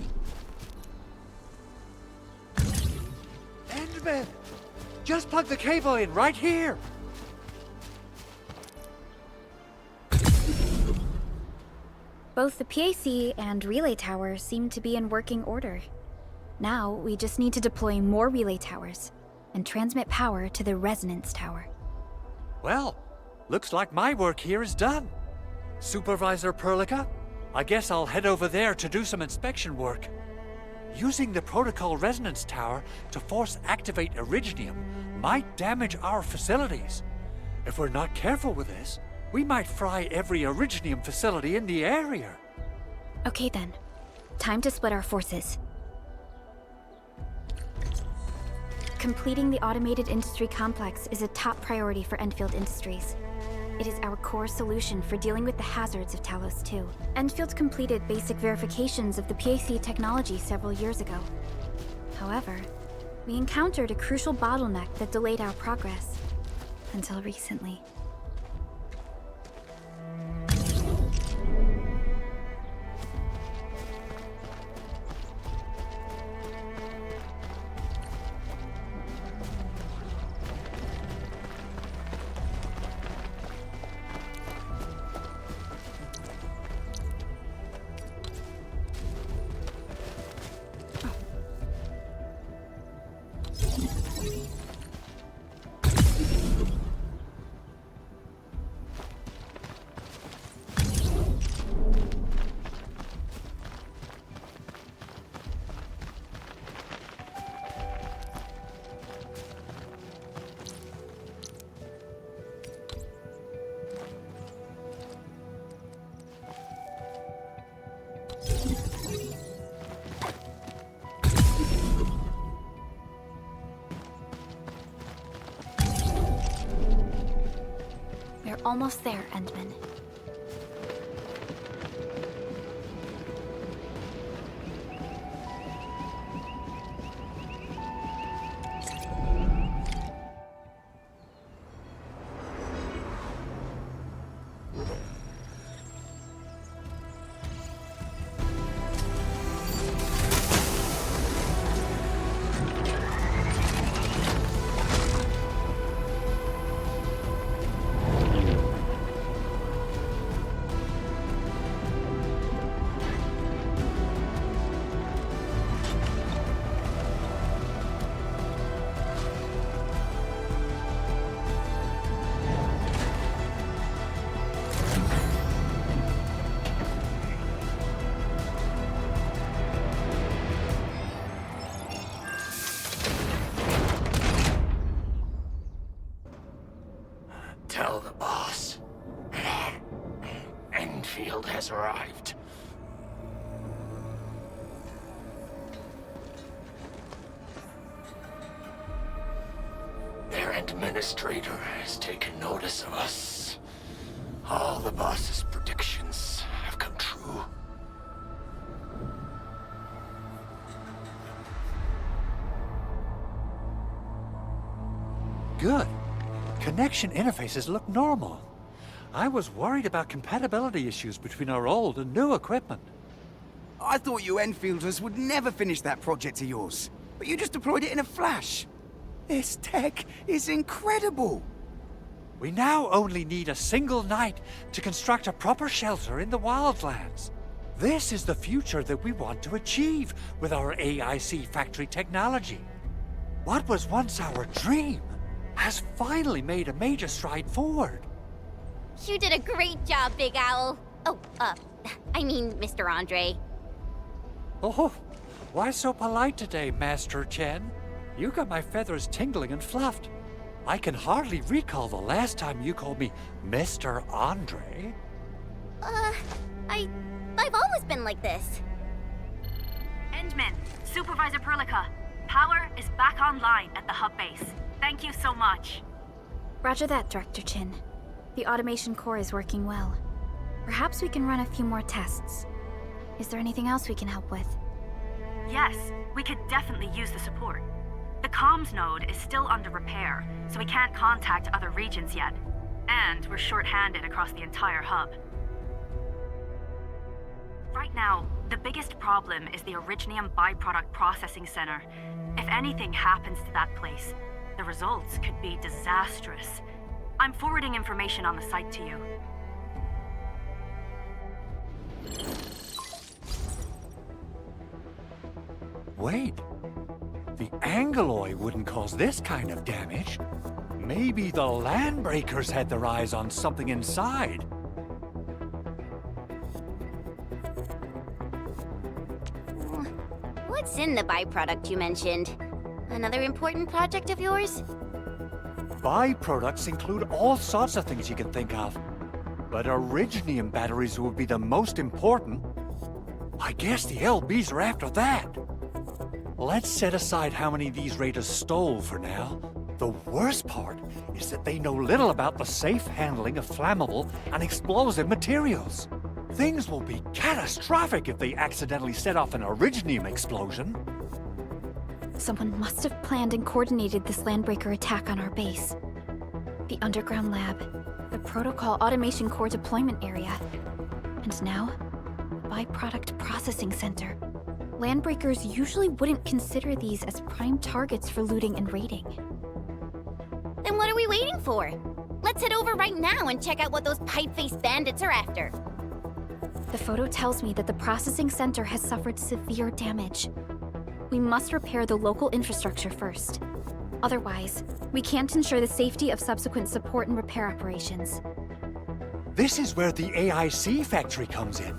Endman! Just plug the cable in right here! Both the PAC and relay tower seem to be in working order. Now, we just need to deploy more relay towers and transmit power to the resonance tower. Well, looks like my work here is done. Supervisor Perlica, I guess I'll head over there to do some inspection work. Using the protocol resonance tower to force activate Originium might damage our facilities. If we're not careful with this, we might fry every Originium facility in the area. Okay then, time to split our forces. Completing the automated industry complex is a top priority for Endfield Industries. It is our core solution for dealing with the hazards of Talos-II. Endfield completed basic verifications of the PAC technology several years ago. However, we encountered a crucial bottleneck that delayed our progress. Until recently. We're almost there, Endman. Tell the boss. Endfield has arrived. Their administrator has taken notice of us. All the boss's predictions have come true. Good. Connection interfaces look normal. I was worried about compatibility issues between our old and new equipment. I thought you Enfielders would never finish that project of yours. But you just deployed it in a flash. This tech is incredible. We now only need a single night to construct a proper shelter in the wildlands. This is the future that we want to achieve with our AIC factory technology. What was once our dream has finally made a major stride forward. You did a great job, Big Owl. Oh, I mean, Mr. Andre. Oh, why so polite today, Master Chen? You got my feathers tingling and fluffed. I can hardly recall the last time you called me Mr. Andre. I've always been like this. Endman, Supervisor Perlica, power is back online at the hub base. Thank you so much. Roger that, Director Chin. The automation core is working well. Perhaps we can run a few more tests. Is there anything else we can help with? Yes, we could definitely use the support. The comms node is still under repair, so we can't contact other regions yet. And we're short-handed across the entire hub. Right now, the biggest problem is the Originium byproduct processing center. If anything happens to that place, the results could be disastrous. I'm forwarding information on the site to you. Wait. The Angeloy wouldn't cause this kind of damage. Maybe the Landbreakers had their eyes on something inside. What's in the byproduct you mentioned? Another important project of yours? Byproducts include all sorts of things you can think of. But Originium batteries would be the most important. I guess the LBs are after that. Let's set aside how many these raiders stole for now. The worst part is that they know little about the safe handling of flammable and explosive materials. Things will be catastrophic if they accidentally set off an Originium explosion. Someone must have planned and coordinated this Landbreaker attack on our base. The underground lab, the protocol automation core deployment area, and now, the byproduct processing center. Landbreakers usually wouldn't consider these as prime targets for looting and raiding. Then what are we waiting for? Let's head over right now and check out what those pipe-faced bandits are after. The photo tells me that the processing center has suffered severe damage. We must repair the local infrastructure first. Otherwise, we can't ensure the safety of subsequent support and repair operations. This is where the AIC factory comes in.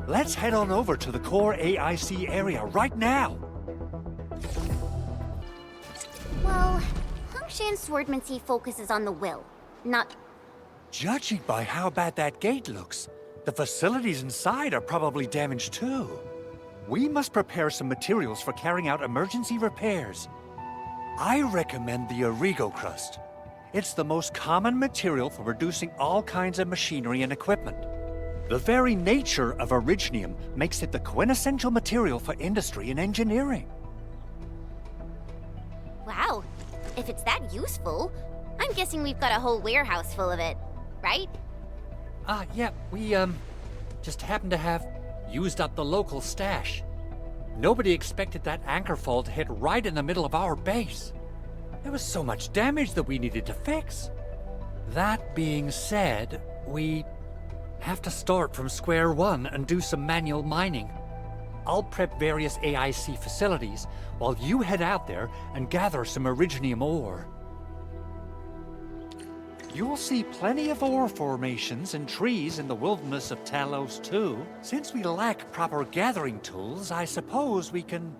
Let's head on over to the core AIC area right now. Well, Hongshan's swordmancy focuses on the will, not... Judging by how bad that gate looks, the facilities inside are probably damaged too. We must prepare some materials for carrying out emergency repairs. I recommend the Origo crust. It's the most common material for producing all kinds of machinery and equipment. The very nature of Originium makes it the quintessential material for industry and engineering. Wow, if it's that useful, I'm guessing we've got a whole warehouse full of it, right? Yeah, we, just happen to have used up the local stash. Nobody expected that anchor fall to hit right in the middle of our base. There was so much damage that we needed to fix. That being said, we have to start from square one and do some manual mining. I'll prep various AIC facilities while you head out there and gather some Originium ore. You'll see plenty of ore formations and trees in the wilderness of Talos-II. Since we lack proper gathering tools, I suppose we can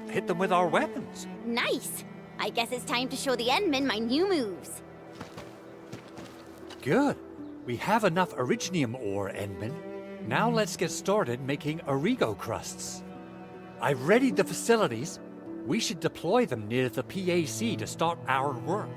hit them with our weapons. Nice! I guess it's time to show the Endmen my new moves. Good. We have enough Originium ore, Endman. Now let's get started making Origo crusts. I've readied the facilities. We should deploy them near the PAC to start our work.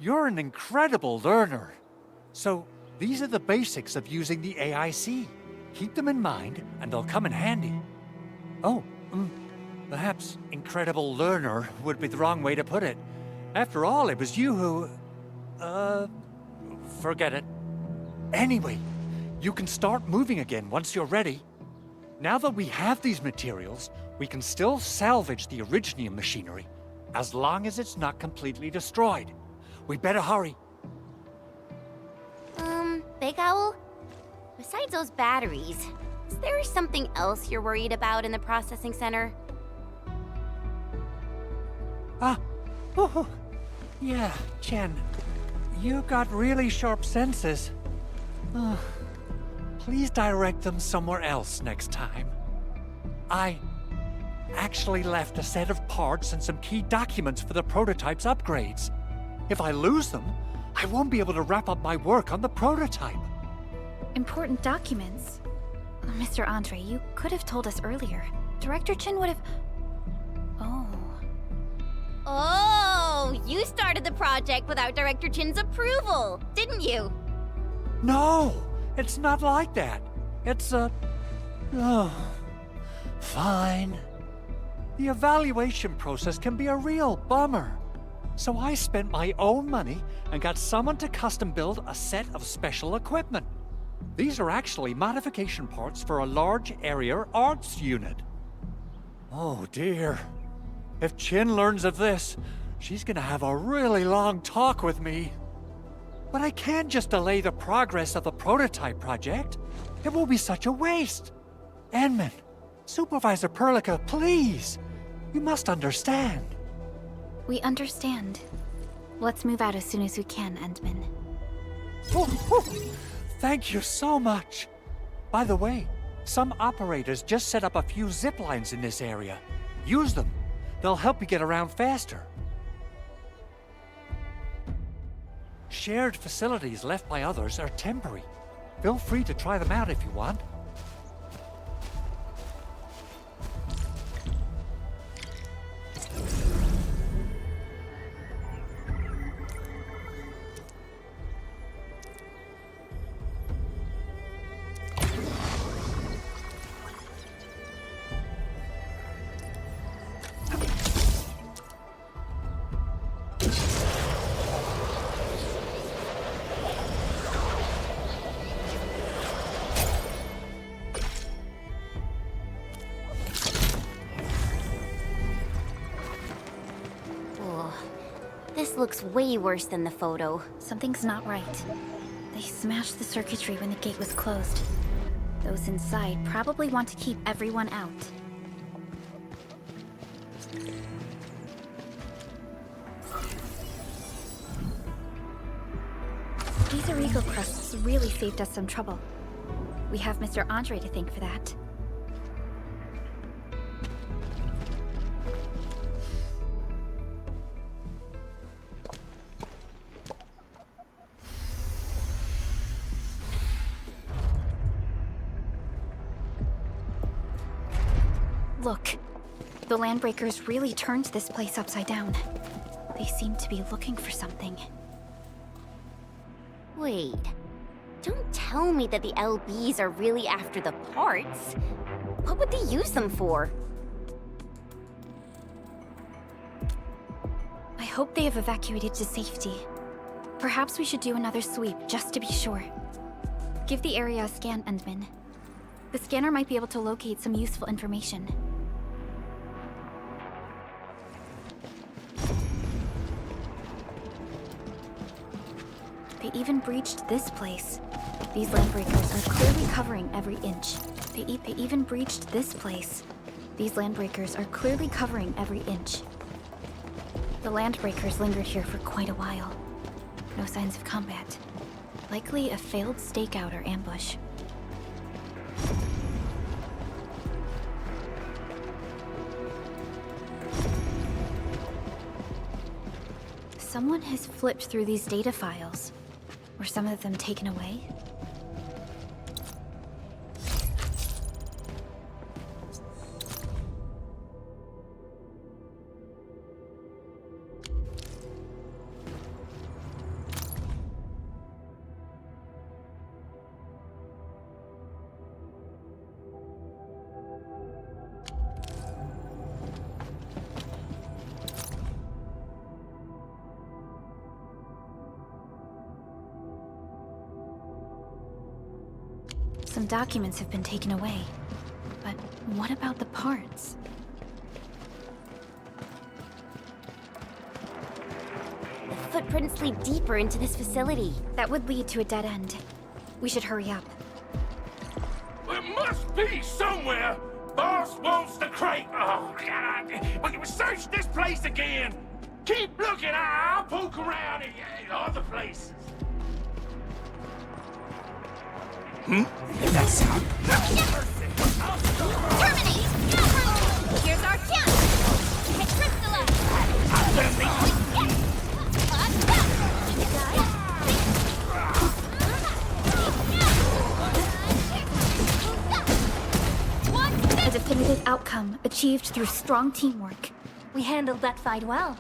You're an incredible learner. So, these are the basics of using the AIC. Keep them in mind, and they'll come in handy. Oh, perhaps incredible learner would be the wrong way to put it. After all, it was you who... forget it. Anyway, you can start moving again once you're ready. Now that we have these materials, we can still salvage the Originium machinery, as long as it's not completely destroyed. We better hurry. Big Owl? Besides those batteries, is there something else you're worried about in the processing center? Yeah, Chen. You got really sharp senses. Please direct them somewhere else next time. I actually left a set of parts and some key documents for the prototype's upgrades. If I lose them, I won't be able to wrap up my work on the prototype. Important documents? Mr. Andre, you could have told us earlier. Director Chin would have... Oh, you started the project without Director Chin's approval, didn't you? No, it's not like that. It's fine. The evaluation process can be a real bummer. So I spent my own money and got someone to custom build a set of special equipment. These are actually modification parts for a large area arts unit. Oh dear. If Chin learns of this, she's gonna have a really long talk with me. But I can't just delay the progress of the prototype project. It will be such a waste. Enman, Supervisor Perlica, please. You must understand. We understand. Let's move out as soon as we can, Endman. Thank you so much. By the way, some operators just set up a few zip lines in this area. Use them. They'll help you get around faster. Shared facilities left by others are temporary. Feel free to try them out if you want. This looks way worse than the photo. Something's not right. They smashed the circuitry when the gate was closed. Those inside probably want to keep everyone out. These illegal crusts really saved us some trouble. We have Mr. Andre to thank for that. Look, the Landbreakers really turned this place upside down. They seem to be looking for something. Wait, don't tell me that the LBs are really after the parts. What would they use them for? I hope they have evacuated to safety. Perhaps we should do another sweep, just to be sure. Give the area a scan, Endman. The scanner might be able to locate some useful information. They even breached this place. These Landbreakers are clearly covering every inch. They even breached this place. These Landbreakers are clearly covering every inch. The Landbreakers lingered here for quite a while. No signs of combat. Likely a failed stakeout or ambush. Someone has flipped through these data files. Were some of them taken away? Some documents have been taken away. But what about the parts? The footprints lead deeper into this facility. That would lead to a dead end. We should hurry up. There must be somewhere. Boss wants the crate. Oh, God. We can search this place again. Keep looking. I'll poke around in other places. That sound. Terminate! Here's our chance! Hit A definitive outcome achieved through strong teamwork. We handled that fight well.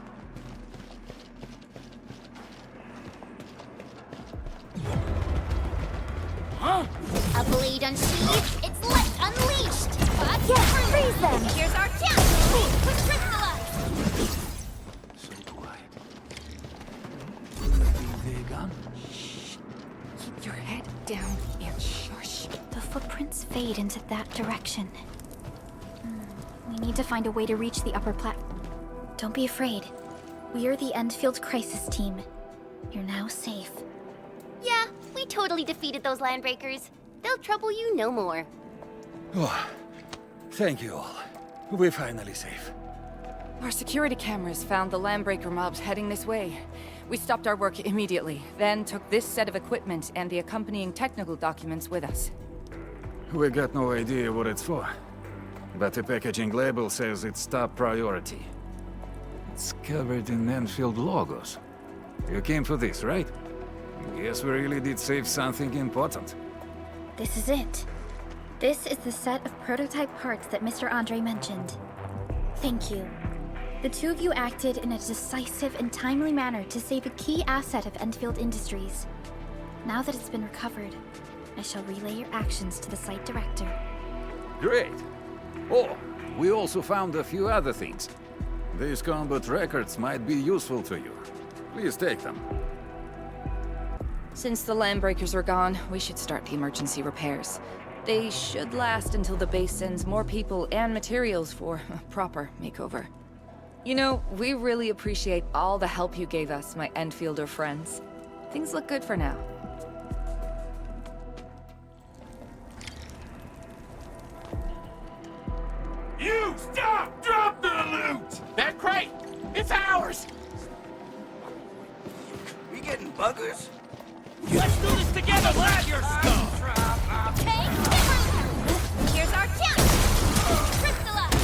Huh? A blade unsheathed, its left unleashed! Yes, freeze them! Here's our chance! Quick crystallize! So quiet. They gone? Keep your head down and shush. The footprints fade into that direction. We need to find a way to reach the upper platform. Don't be afraid. We are the Endfield crisis team. You're now safe. Yeah, we totally defeated those landbreakers. They'll trouble you no more. Oh, thank you all. We're finally safe. Our security cameras found the landbreaker mobs heading this way. We stopped our work immediately, then took this set of equipment and the accompanying technical documents with us. We got no idea what it's for, but the packaging label says it's top priority. It's covered in Endfield logos. You came for this, right? Guess we really did save something important. This is it. This is the set of prototype parts that Mr. Andre mentioned. Thank you. The two of you acted in a decisive and timely manner to save a key asset of Endfield Industries. Now that it's been recovered, I shall relay your actions to the site director. Great. Oh, we also found a few other things. These combat records might be useful to you. Please take them. Since the landbreakers are gone, we should start the emergency repairs. They should last until the base sends more people and materials for a proper makeover. You know, we really appreciate all the help you gave us, my Endfielder friends. Things look good for now. You stop! Drop the loot! That crate! It's ours! We getting buggers? Let's do this together, lad! Your stuff! Okay, here's our chance! Crystallize!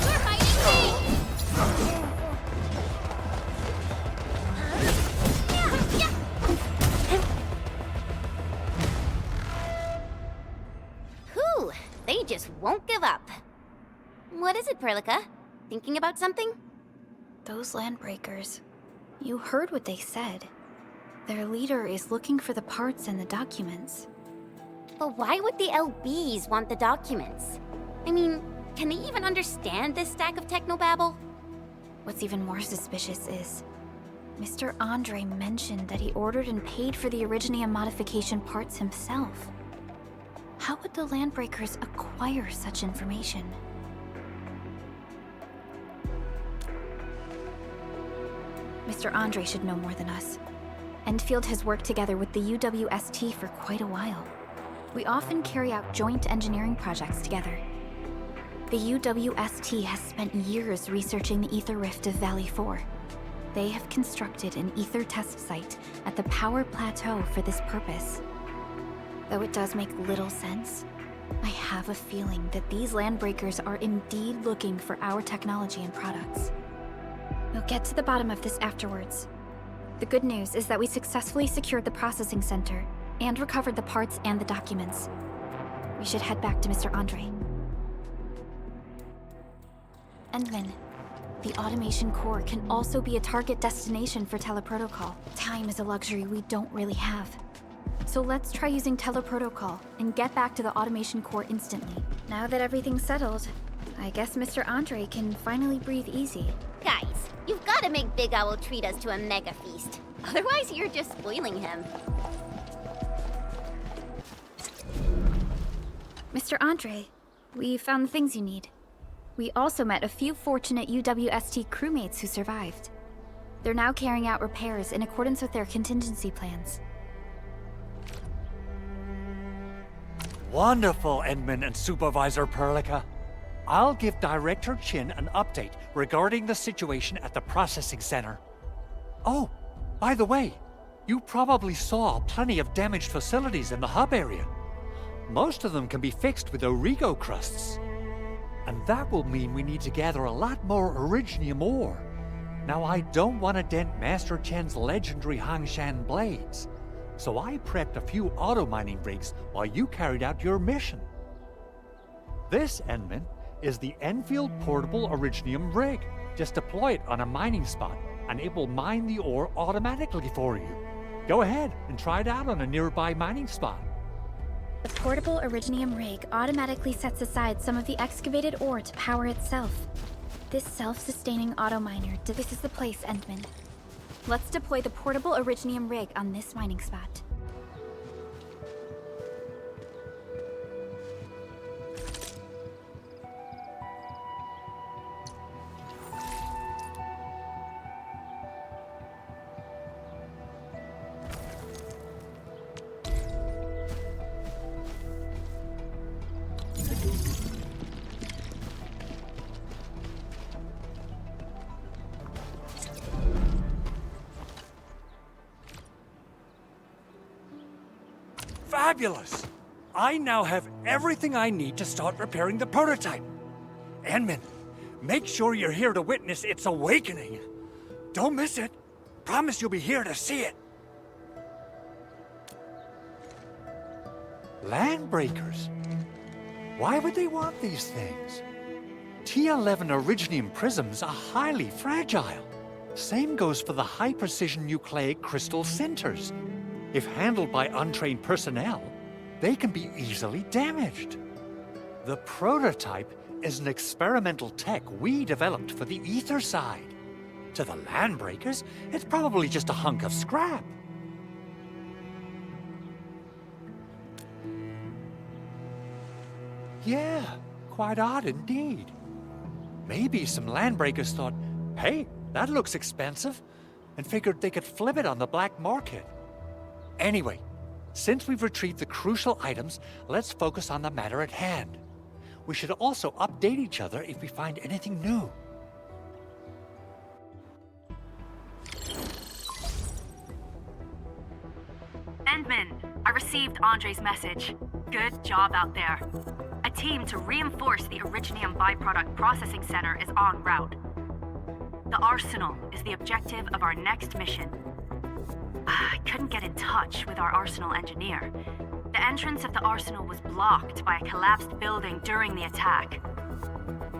We're fighting team! Whew, they just won't give up. What is it, Perlica? Thinking about something? Those landbreakers. You heard what they said. Their leader is looking for the parts and the documents. But why would the LBs want the documents? I mean, can they even understand this stack of technobabble? What's even more suspicious is Mr. Andre mentioned that he ordered and paid for the Originium modification parts himself. How would the landbreakers acquire such information? Mr. Andre should know more than us. Endfield has worked together with the UWST for quite a while. We often carry out joint engineering projects together. The UWST has spent years researching the ether rift of Valley 4. They have constructed an ether test site at the Power Plateau for this purpose. Though it does make little sense, I have a feeling that these landbreakers are indeed looking for our technology and products. We'll get to the bottom of this afterwards. The good news is that we successfully secured the processing center and recovered the parts and the documents. We should head back to Mr. Andre. Endman, the automation core can also be a target destination for teleprotocol. Time is a luxury we don't really have. So let's try using teleprotocol and get back to the automation core instantly. Now that everything's settled, I guess Mr. Andre can finally breathe easy. Guys, you've got gotta make Big Owl treat us to a mega feast. Otherwise, you're just spoiling him. Mr. Andre, we found the things you need. We also met a few fortunate UWST crewmates who survived. They're now carrying out repairs in accordance with their contingency plans. Wonderful, Endman and Supervisor Perlica. I'll give Director Chin an update regarding the situation at the processing center. Oh, by the way, you probably saw plenty of damaged facilities in the hub area. Most of them can be fixed with Origo crusts. And that will mean we need to gather a lot more Originium ore. Now, I don't want to dent Master Chen's legendary Hangshan blades, so I prepped a few auto mining rigs while you carried out your mission. This, Endman, is the Enfield Portable Originium rig. Just deploy it on a mining spot, and it will mine the ore automatically for you. Go ahead and try it out on a nearby mining spot. The portable Originium rig automatically sets aside some of the excavated ore to power itself. This self-sustaining auto miner, this is the place, Endman. Let's deploy the portable Originium rig on this mining spot. Fabulous! I now have everything I need to start repairing the prototype. Endman, make sure you're here to witness its awakening. Don't miss it. Promise you'll be here to see it. Landbreakers? Why would they want these things? T11 Originium prisms are highly fragile. Same goes for the high-precision nucleic crystal centers. If handled by untrained personnel, they can be easily damaged. The prototype is an experimental tech we developed for the ether side. To the Landbreakers, it's probably just a hunk of scrap. Yeah, quite odd indeed. Maybe some Landbreakers thought, hey, that looks expensive, and figured they could flip it on the black market. Anyway, since we've retrieved the crucial items, let's focus on the matter at hand. We should also update each other if we find anything new. Endman, I received Andre's message. Good job out there. A team to reinforce the Originium byproduct processing center is en route. The arsenal is the objective of our next mission. I couldn't get in touch with our arsenal engineer. The entrance of the arsenal was blocked by a collapsed building during the attack.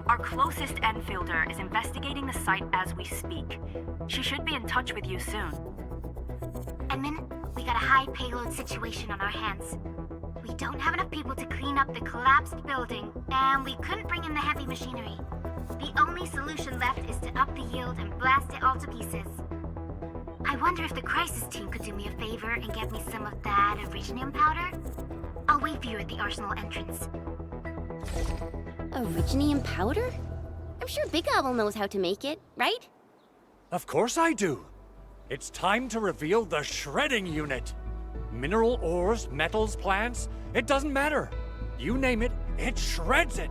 Our closest Enfielder is investigating the site as we speak. She should be in touch with you soon. Endman, we got a high payload situation on our hands. We don't have enough people to clean up the collapsed building, and we couldn't bring in the heavy machinery. The only solution left is to up the yield and blast it all to pieces. I wonder if the crisis team could do me a favor and get me some of that Originium powder? I'll wait for you at the arsenal entrance. Originium powder? I'm sure Big Owl knows how to make it, right? Of course I do. It's time to reveal the shredding unit. Mineral ores, metals, plants, it doesn't matter. You name it, it shreds it.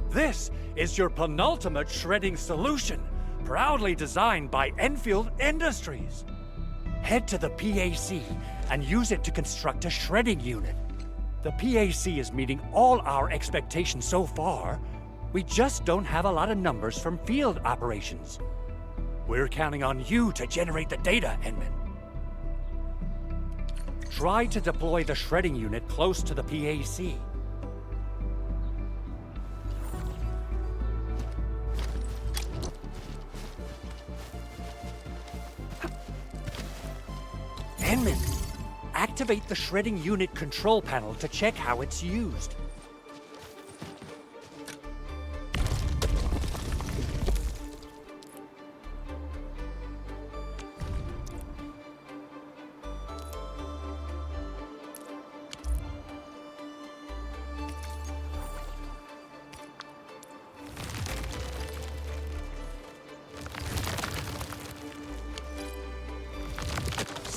This is your penultimate shredding solution, proudly designed by Endfield Industries. Head to the PAC and use it to construct a shredding unit. The PAC is meeting all our expectations so far. We just don't have a lot of numbers from field operations. We're counting on you to generate the data, Endman. Try to deploy the shredding unit close to the PAC. Endman, activate the shredding unit control panel to check how it's used.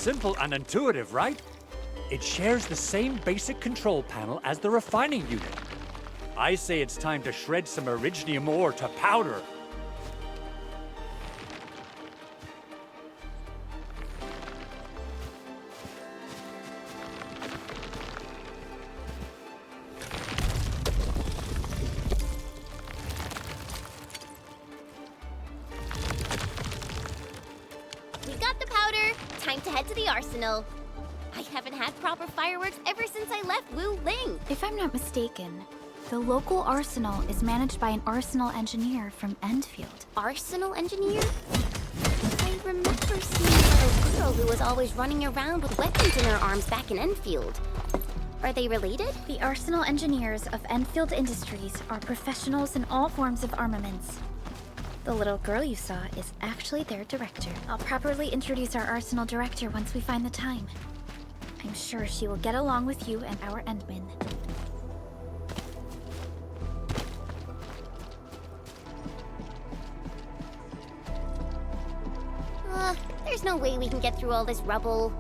simple and intuitive, right? It shares the same basic control panel as the refining unit. I say it's time to shred some originium ore to powder. We got the powder. Time to head to the arsenal. I haven't had proper fireworks ever since I left Wu Ling. If I'm not mistaken, the local arsenal is managed by an arsenal engineer from Endfield. Arsenal engineer? I remember seeing a little girl who was always running around with weapons in her arms back in Endfield. Are they related? The arsenal engineers of Endfield Industries are professionals in all forms of armaments. The little girl you saw is actually their director. I'll properly introduce our arsenal director once we find the time. I'm sure she will get along with you and our Endmen. There's no way we can get through all this rubble.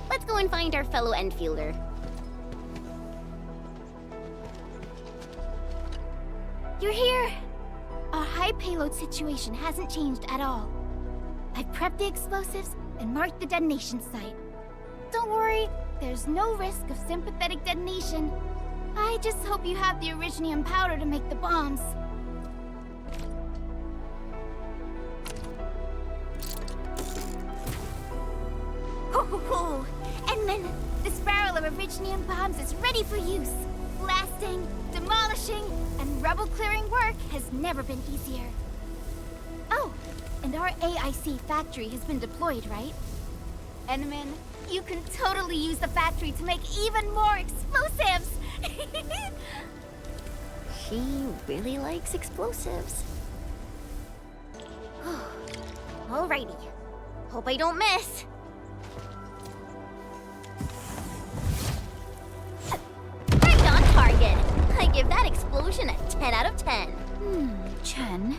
Let's go and find our fellow Endfielder. You're here! Our high payload situation hasn't changed at all. I've prepped the explosives and marked the detonation site. Don't worry, there's no risk of sympathetic detonation. I just hope you have the originium powder to make the bombs. Ho! Endman, this barrel of originium bombs is ready for use. Blasting, demolishing, and rubble-clearing work has never been easier. Oh, and our AIC factory has been deployed, right? Endman, you can totally use the factory to make even more explosives! She really likes explosives. Alrighty. Hope I don't miss. Right on target. I give that explosion a 10 out of 10. Chen,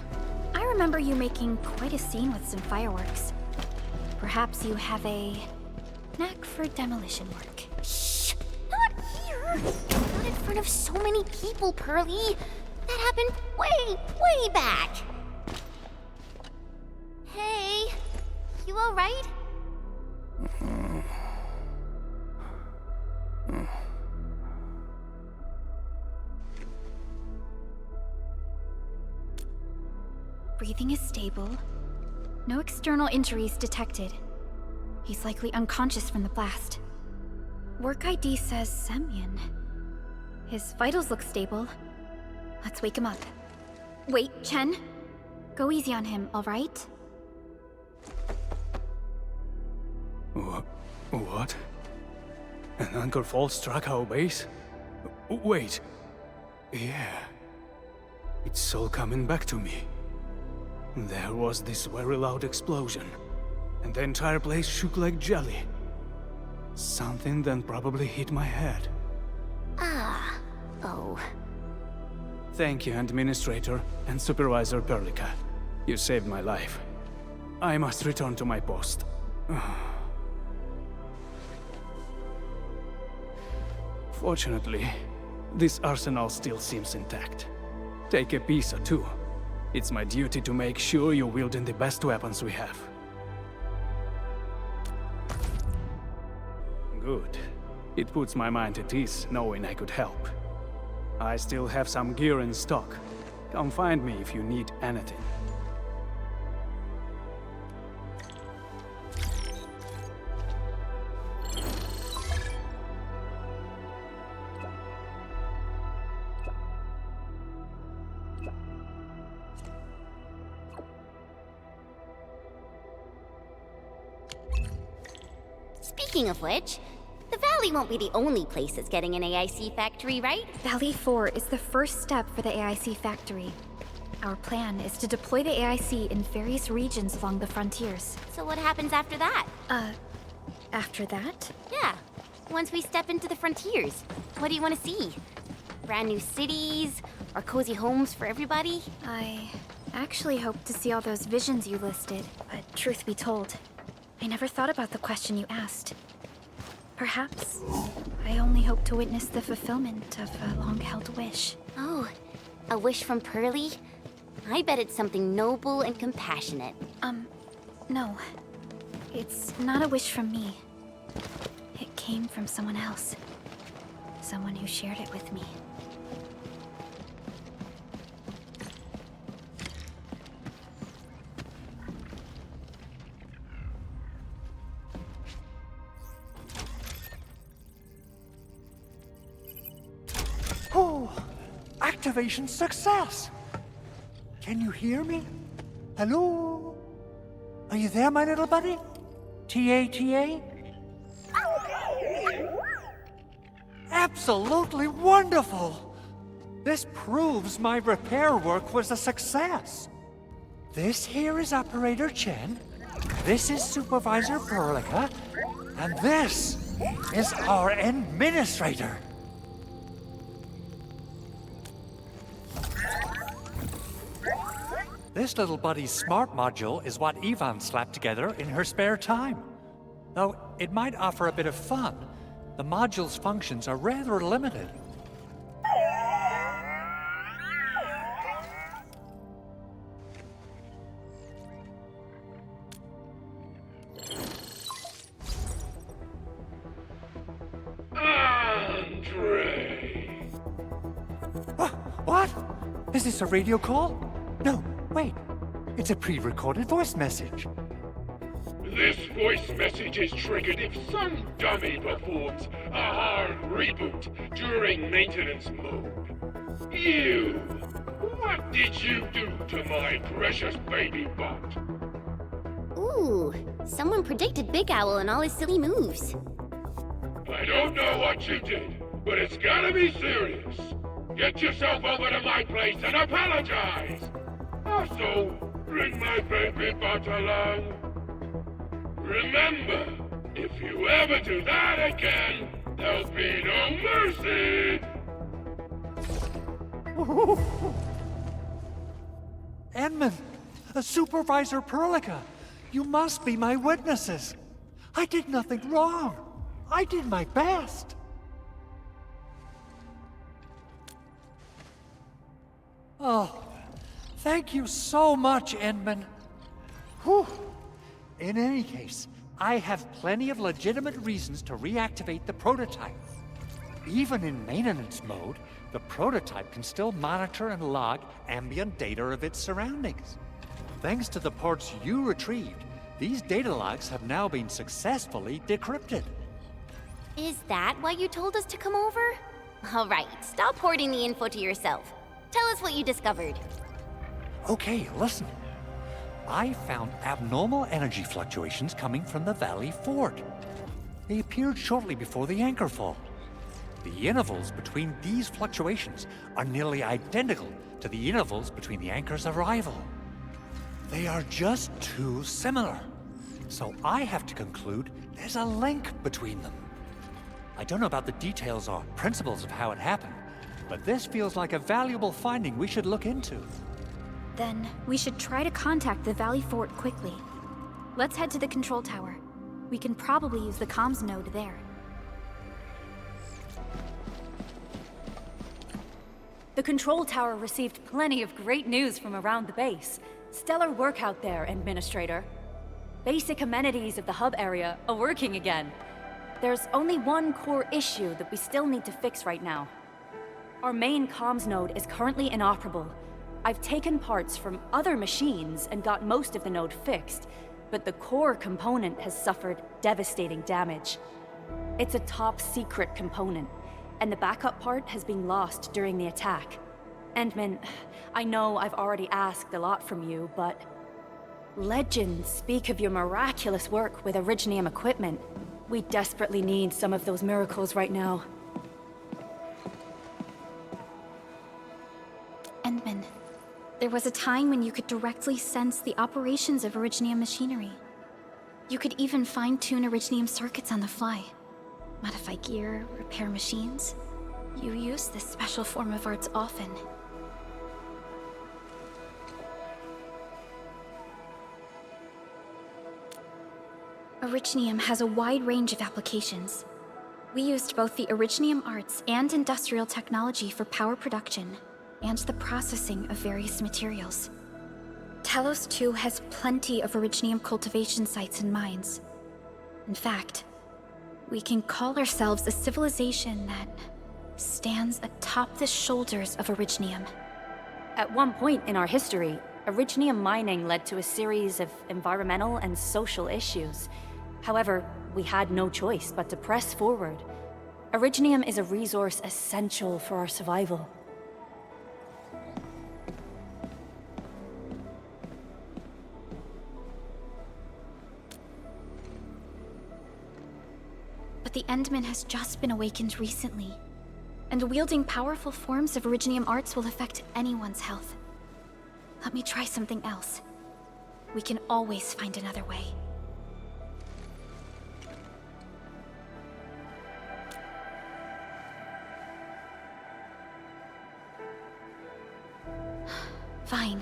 I remember you making quite a scene with some fireworks. Perhaps you have a knack for demolition work. Shh! Not here! Not in front of so many people, Pearly. That happened way back. Hey, you alright? Breathing is stable. No external injuries detected. He's likely unconscious from the blast. Work ID says Semyon. His vitals look stable. Let's wake him up. Wait, Chen. Go easy on him, all right? What? An anchor fault struck our base? Wait. Yeah. It's all coming back to me. There was this very loud explosion, and the entire place shook like jelly. Something then probably hit my head. Oh. Thank you, Administrator and Supervisor Perlica. You saved my life. I must return to my post. Fortunately, this arsenal still seems intact. Take a piece or two. It's my duty to make sure you're wielding the best weapons we have. Good. It puts my mind at ease knowing I could help. I still have some gear in stock. Come find me if you need anything. Speaking of which, the Valley won't be the only place that's getting an AIC factory, right? Valley 4 is the first step for the AIC factory. Our plan is to deploy the AIC in various regions along the frontiers. So what happens after that? After that? Yeah. Once we step into the frontiers, what do you want to see? Brand new cities? Or cozy homes for everybody? I actually hope to see all those visions you listed, but truth be told, I never thought about the question you asked. Perhaps I only hope to witness the fulfillment of a long-held wish. Oh, a wish from Pearly? I bet it's something noble and compassionate. No. It's not a wish from me. It came from someone else. Someone who shared it with me. Oh, activation success! Can you hear me? Hello? Are you there, my little buddy? T-A-T-A? Absolutely wonderful! This proves my repair work was a success. This here is Operator Chen, this is Supervisor Perlica, and this is our Administrator. This little buddy's smart module is what Ivan slapped together in her spare time. Though it might offer a bit of fun, the module's functions are rather limited. Andre! What? Is this a radio call? No, wait. It's a pre-recorded voice message. This voice message is triggered if some dummy performs a hard reboot during maintenance mode. You! What did you do to my precious baby bot? Ooh, someone predicted Big Owl and all his silly moves. I don't know what you did, but it's gotta be serious. Get yourself over to my place and apologize! Also, bring my baby bot along. Remember, if you ever do that again, there'll be no mercy! Edmund, Supervisor Perlica, you must be my witnesses. I did nothing wrong. I did my best. Oh, thank you so much, Edmund. Whew. In any case, I have plenty of legitimate reasons to reactivate the prototype. Even in maintenance mode, the prototype can still monitor and log ambient data of its surroundings. Thanks to the parts you retrieved, these data logs have now been successfully decrypted. Is that why you told us to come over? All right, stop hoarding the info to yourself. Tell us what you discovered. Okay, listen. I found abnormal energy fluctuations coming from the Valley Fort. They appeared shortly before the anchor fall. The intervals between these fluctuations are nearly identical to the intervals between the anchor's arrival. They are just too similar. So I have to conclude there's a link between them. I don't know about the details or principles of how it happened, but this feels like a valuable finding we should look into. Then we should try to contact the Valley Fort quickly. Let's head to the control tower. We can probably use the comms node there. The control tower received plenty of great news from around the base. Stellar work out there, Administrator. Basic amenities of the hub area are working again. There's only one core issue that we still need to fix right now. Our main comms node is currently inoperable. I've taken parts from other machines and got most of the node fixed, but the core component has suffered devastating damage. It's a top-secret component, and the backup part has been lost during the attack. Endman, I know I've already asked a lot from you, but legends speak of your miraculous work with Originium equipment. We desperately need some of those miracles right now. Endman, there was a time when you could directly sense the operations of Originium machinery. You could even fine-tune Originium circuits on the fly. Modify gear, repair machines. You use this special form of arts often. Originium has a wide range of applications. We used both the Originium arts and industrial technology for power production and the processing of various materials. Talos-II has plenty of Originium cultivation sites and mines. In fact, we can call ourselves a civilization that stands atop the shoulders of Originium. At one point in our history, Originium mining led to a series of environmental and social issues. However, we had no choice but to press forward. Originium is a resource essential for our survival. But the Endman has just been awakened recently, and wielding powerful forms of Originium arts will affect anyone's health. Let me try something else. We can always find another way. Fine.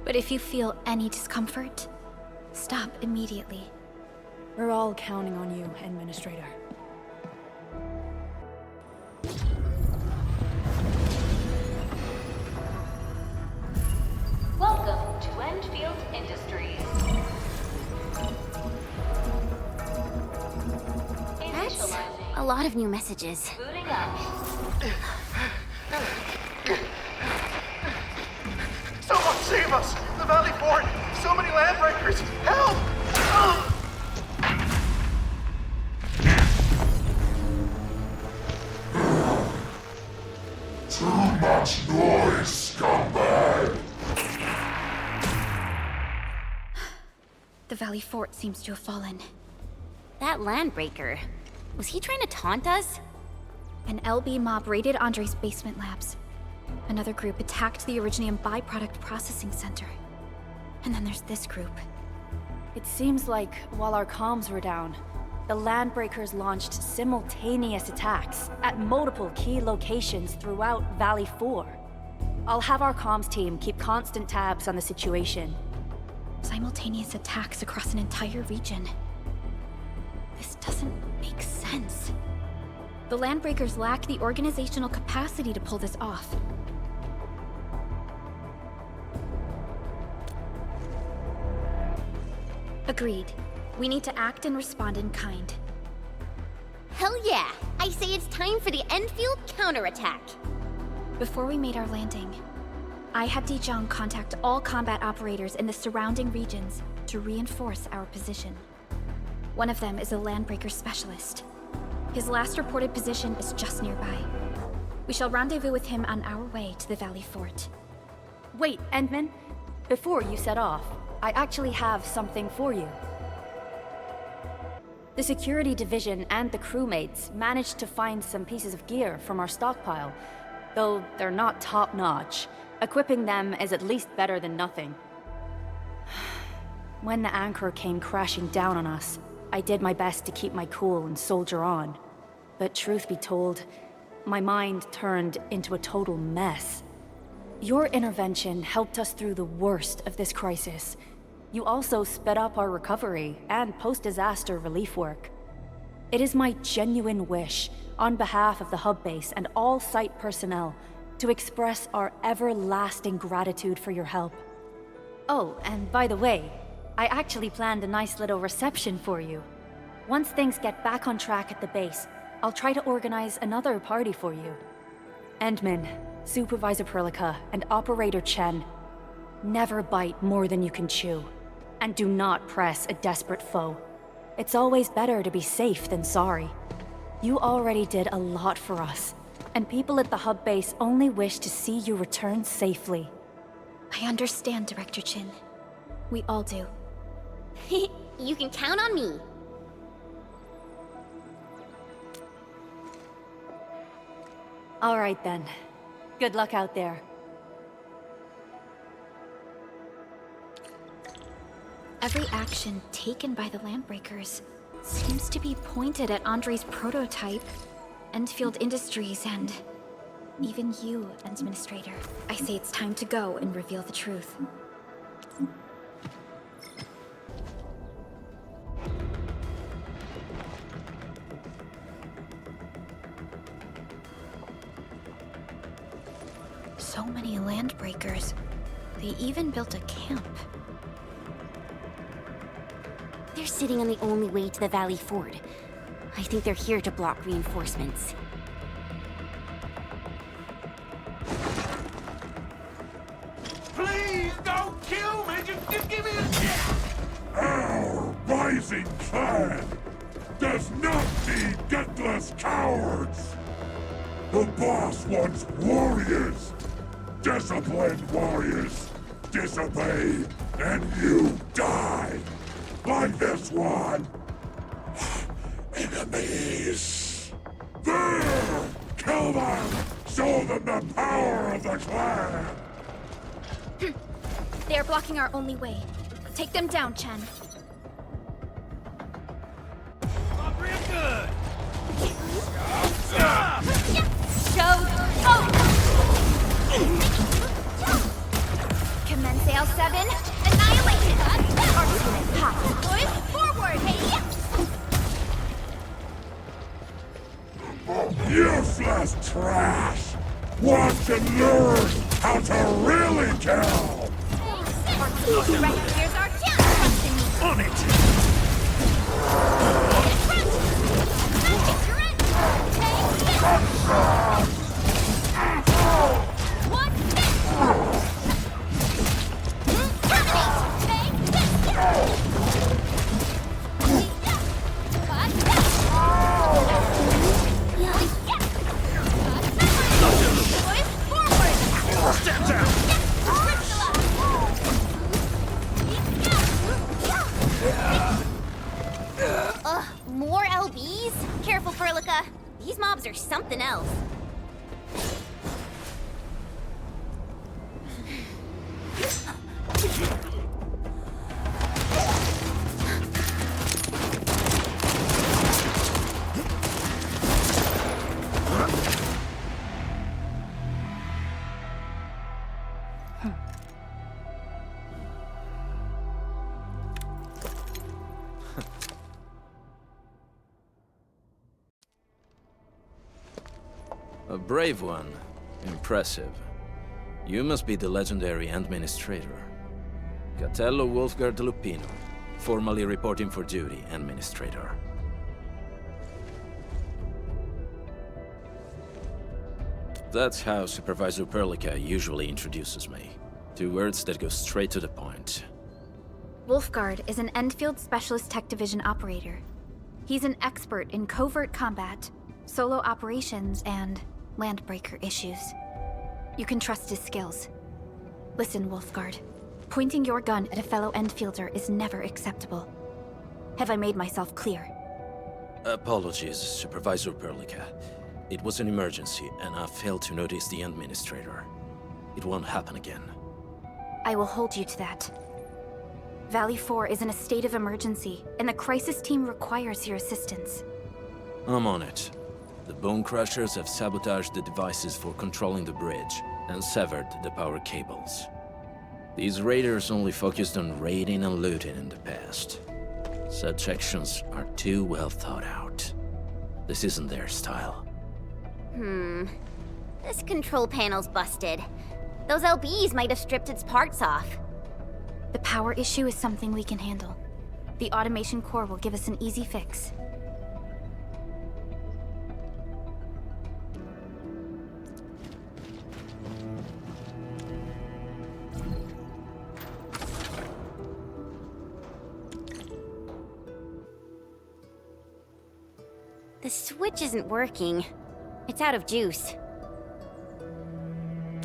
But if you feel any discomfort, stop immediately. We're all counting on you, Administrator. Welcome to Endfield Industries. That's a lot of new messages. Booting up. Someone save us! The Valley Fort! So many landbreakers! Help! Too much noise, scumbag! The Valley Fort seems to have fallen. That landbreaker, was he trying to taunt us? An LB mob raided Andre's basement labs. Another group attacked the Originium byproduct processing center. And then there's this group. It seems like while our comms were down, the Landbreakers launched simultaneous attacks at multiple key locations throughout Valley 4. I'll have our comms team keep constant tabs on the situation. Simultaneous attacks across an entire region. This doesn't make sense. The Landbreakers lack the organizational capacity to pull this off. Agreed. We need to act and respond in kind. Hell yeah! I say it's time for the Endfield counterattack. Before we made our landing, I had Dijon contact all combat operators in the surrounding regions to reinforce our position. One of them is a Landbreaker specialist. His last reported position is just nearby. We shall rendezvous with him on our way to the Valley Fort. Wait, Endman. Before you set off, I actually have something for you. The security division and the crewmates managed to find some pieces of gear from our stockpile. Though they're not top-notch, equipping them is at least better than nothing. When the anchor came crashing down on us, I did my best to keep my cool and soldier on. But truth be told, my mind turned into a total mess. Your intervention helped us through the worst of this crisis. You also sped up our recovery and post-disaster relief work. It is my genuine wish, on behalf of the hub base and all site personnel, to express our everlasting gratitude for your help. Oh, and by the way, I actually planned a nice little reception for you. Once things get back on track at the base, I'll try to organize another party for you. Endman, Supervisor Perlica, and Operator Chen, never bite more than you can chew. And do not press a desperate foe. It's always better to be safe than sorry. You already did a lot for us, and people at the hub base only wish to see you return safely. I understand, Director Chin. We all do. You can count on me. All right then. Good luck out there. Every action taken by the Landbreakers seems to be pointed at Andre's prototype, Endfield Industries, and even you, Administrator. I say it's time to go and reveal the truth. So many landbreakers. They even built a camp. They're sitting on the only way to the Valley Ford. I think they're here to block reinforcements. Please don't kill me! Just give me a chance! Our rising clan does not need gutless cowards! The boss wants warriors! Disciplined warriors! Disobey, and you die! Like this one! Enemies! There! Kill them! Show them the power of the clan! They are blocking our only way. Take them down, Chen. Real good! Commence L7. Annihilation! Arsenal pop. Push forward, hey! Useless trash! Want and learn how to really kill! Here's our chance! Trust in me. On it! Step down! More LBs? Careful, Furlica. These mobs are something else. A brave one. Impressive. You must be the legendary administrator. Catello Wolfgard Lupino, formally reporting for duty, administrator. That's how Supervisor Perlica usually introduces me. 2 words that go straight to the point. Wolfgard is an Endfield Specialist Tech Division operator. He's an expert in covert combat, solo operations, and landbreaker issues. You can trust his skills. Listen, Wolfgard. Pointing your gun at a fellow Endfielder is never acceptable. Have I made myself clear? Apologies, Supervisor Perlica. It was an emergency, and I failed to notice the administrator. It won't happen again. I will hold you to that. Valley 4 is in a state of emergency, and the crisis team requires your assistance. I'm on it. The Bone Crushers have sabotaged the devices for controlling the bridge, and severed the power cables. These raiders only focused on raiding and looting in the past. Such actions are too well thought out. This isn't their style. This control panel's busted. Those LBs might have stripped its parts off. The power issue is something we can handle. The automation core will give us an easy fix. The switch isn't working. It's out of juice.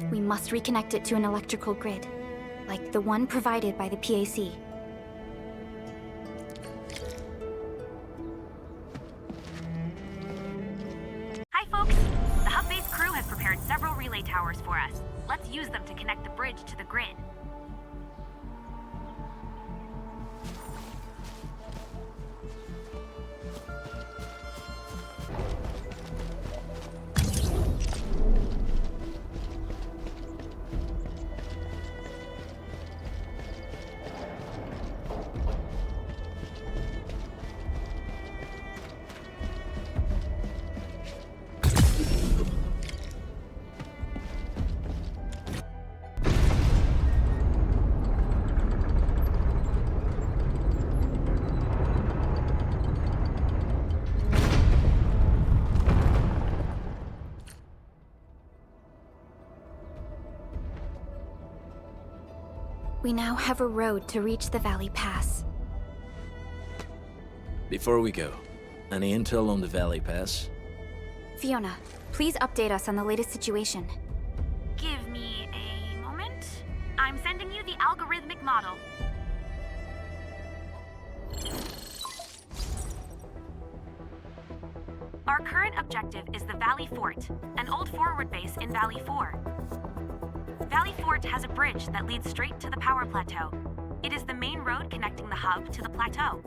We must reconnect it to an electrical grid, like the one provided by the PAC. Hi, folks. The hub base crew has prepared several relay towers for us. Let's use them to connect the bridge to the grid. We now have a road to reach the Valley Pass. Before we go, any intel on the Valley Pass? Fiona, please update us on the latest situation. Give me a moment. I'm sending you the algorithmic model. Our current objective is the Valley Fort, an old forward base in Valley 4. Valley Fort has a bridge that leads straight to the power plateau. It is the main road connecting the hub to the plateau.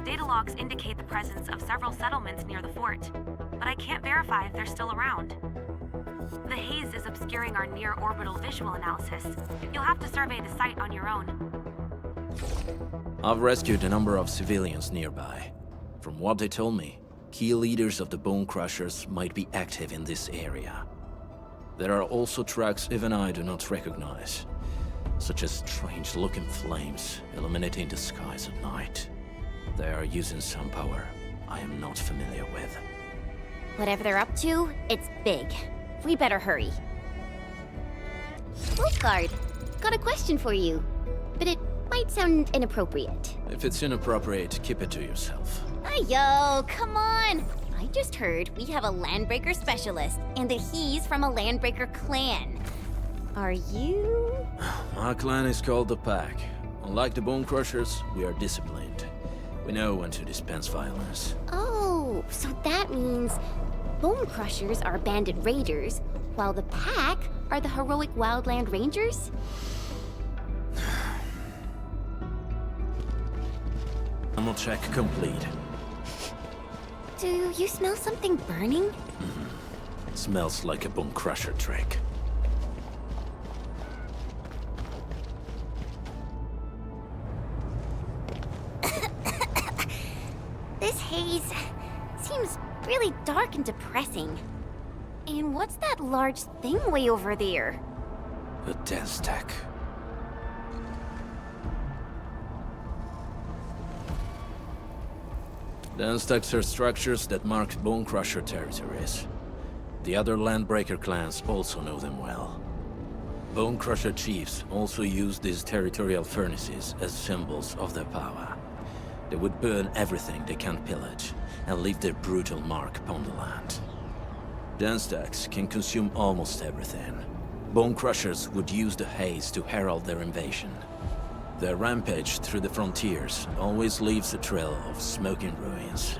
Data logs indicate the presence of several settlements near the fort, but I can't verify if they're still around. The haze is obscuring our near-orbital visual analysis. You'll have to survey the site on your own. I've rescued a number of civilians nearby. From what they told me, key leaders of the Bone Crushers might be active in this area. There are also tracks even I do not recognize, such as strange-looking flames illuminating the skies at night. They are using some power I am not familiar with. Whatever they're up to, it's big. We better hurry. Wolfguard, got a question for you, but it might sound inappropriate. If it's inappropriate, keep it to yourself. Yo, come on! I just heard we have a Landbreaker specialist, and that he's from a Landbreaker clan. Are you? My clan is called the Pack. Unlike the Bone Crushers, we are disciplined. We know when to dispense violence. Oh, so that means Bone Crushers are bandit raiders, while the Pack are the heroic Wildland Rangers? Ammo check complete. Do you smell something burning? Smells like a Bone Crusher trick. This haze seems really dark and depressing. And what's that large thing way over there? A dense stack. Dense stacks are structures that mark Bone Crusher territories. The other Landbreaker clans also know them well. Bone Crusher chiefs also use these territorial furnaces as symbols of their power. They would burn everything they can't pillage, and leave their brutal mark upon the land. Dense stacks can consume almost everything. Bone Crushers would use the haze to herald their invasion. Their rampage through the frontiers always leaves a trail of smoking ruins.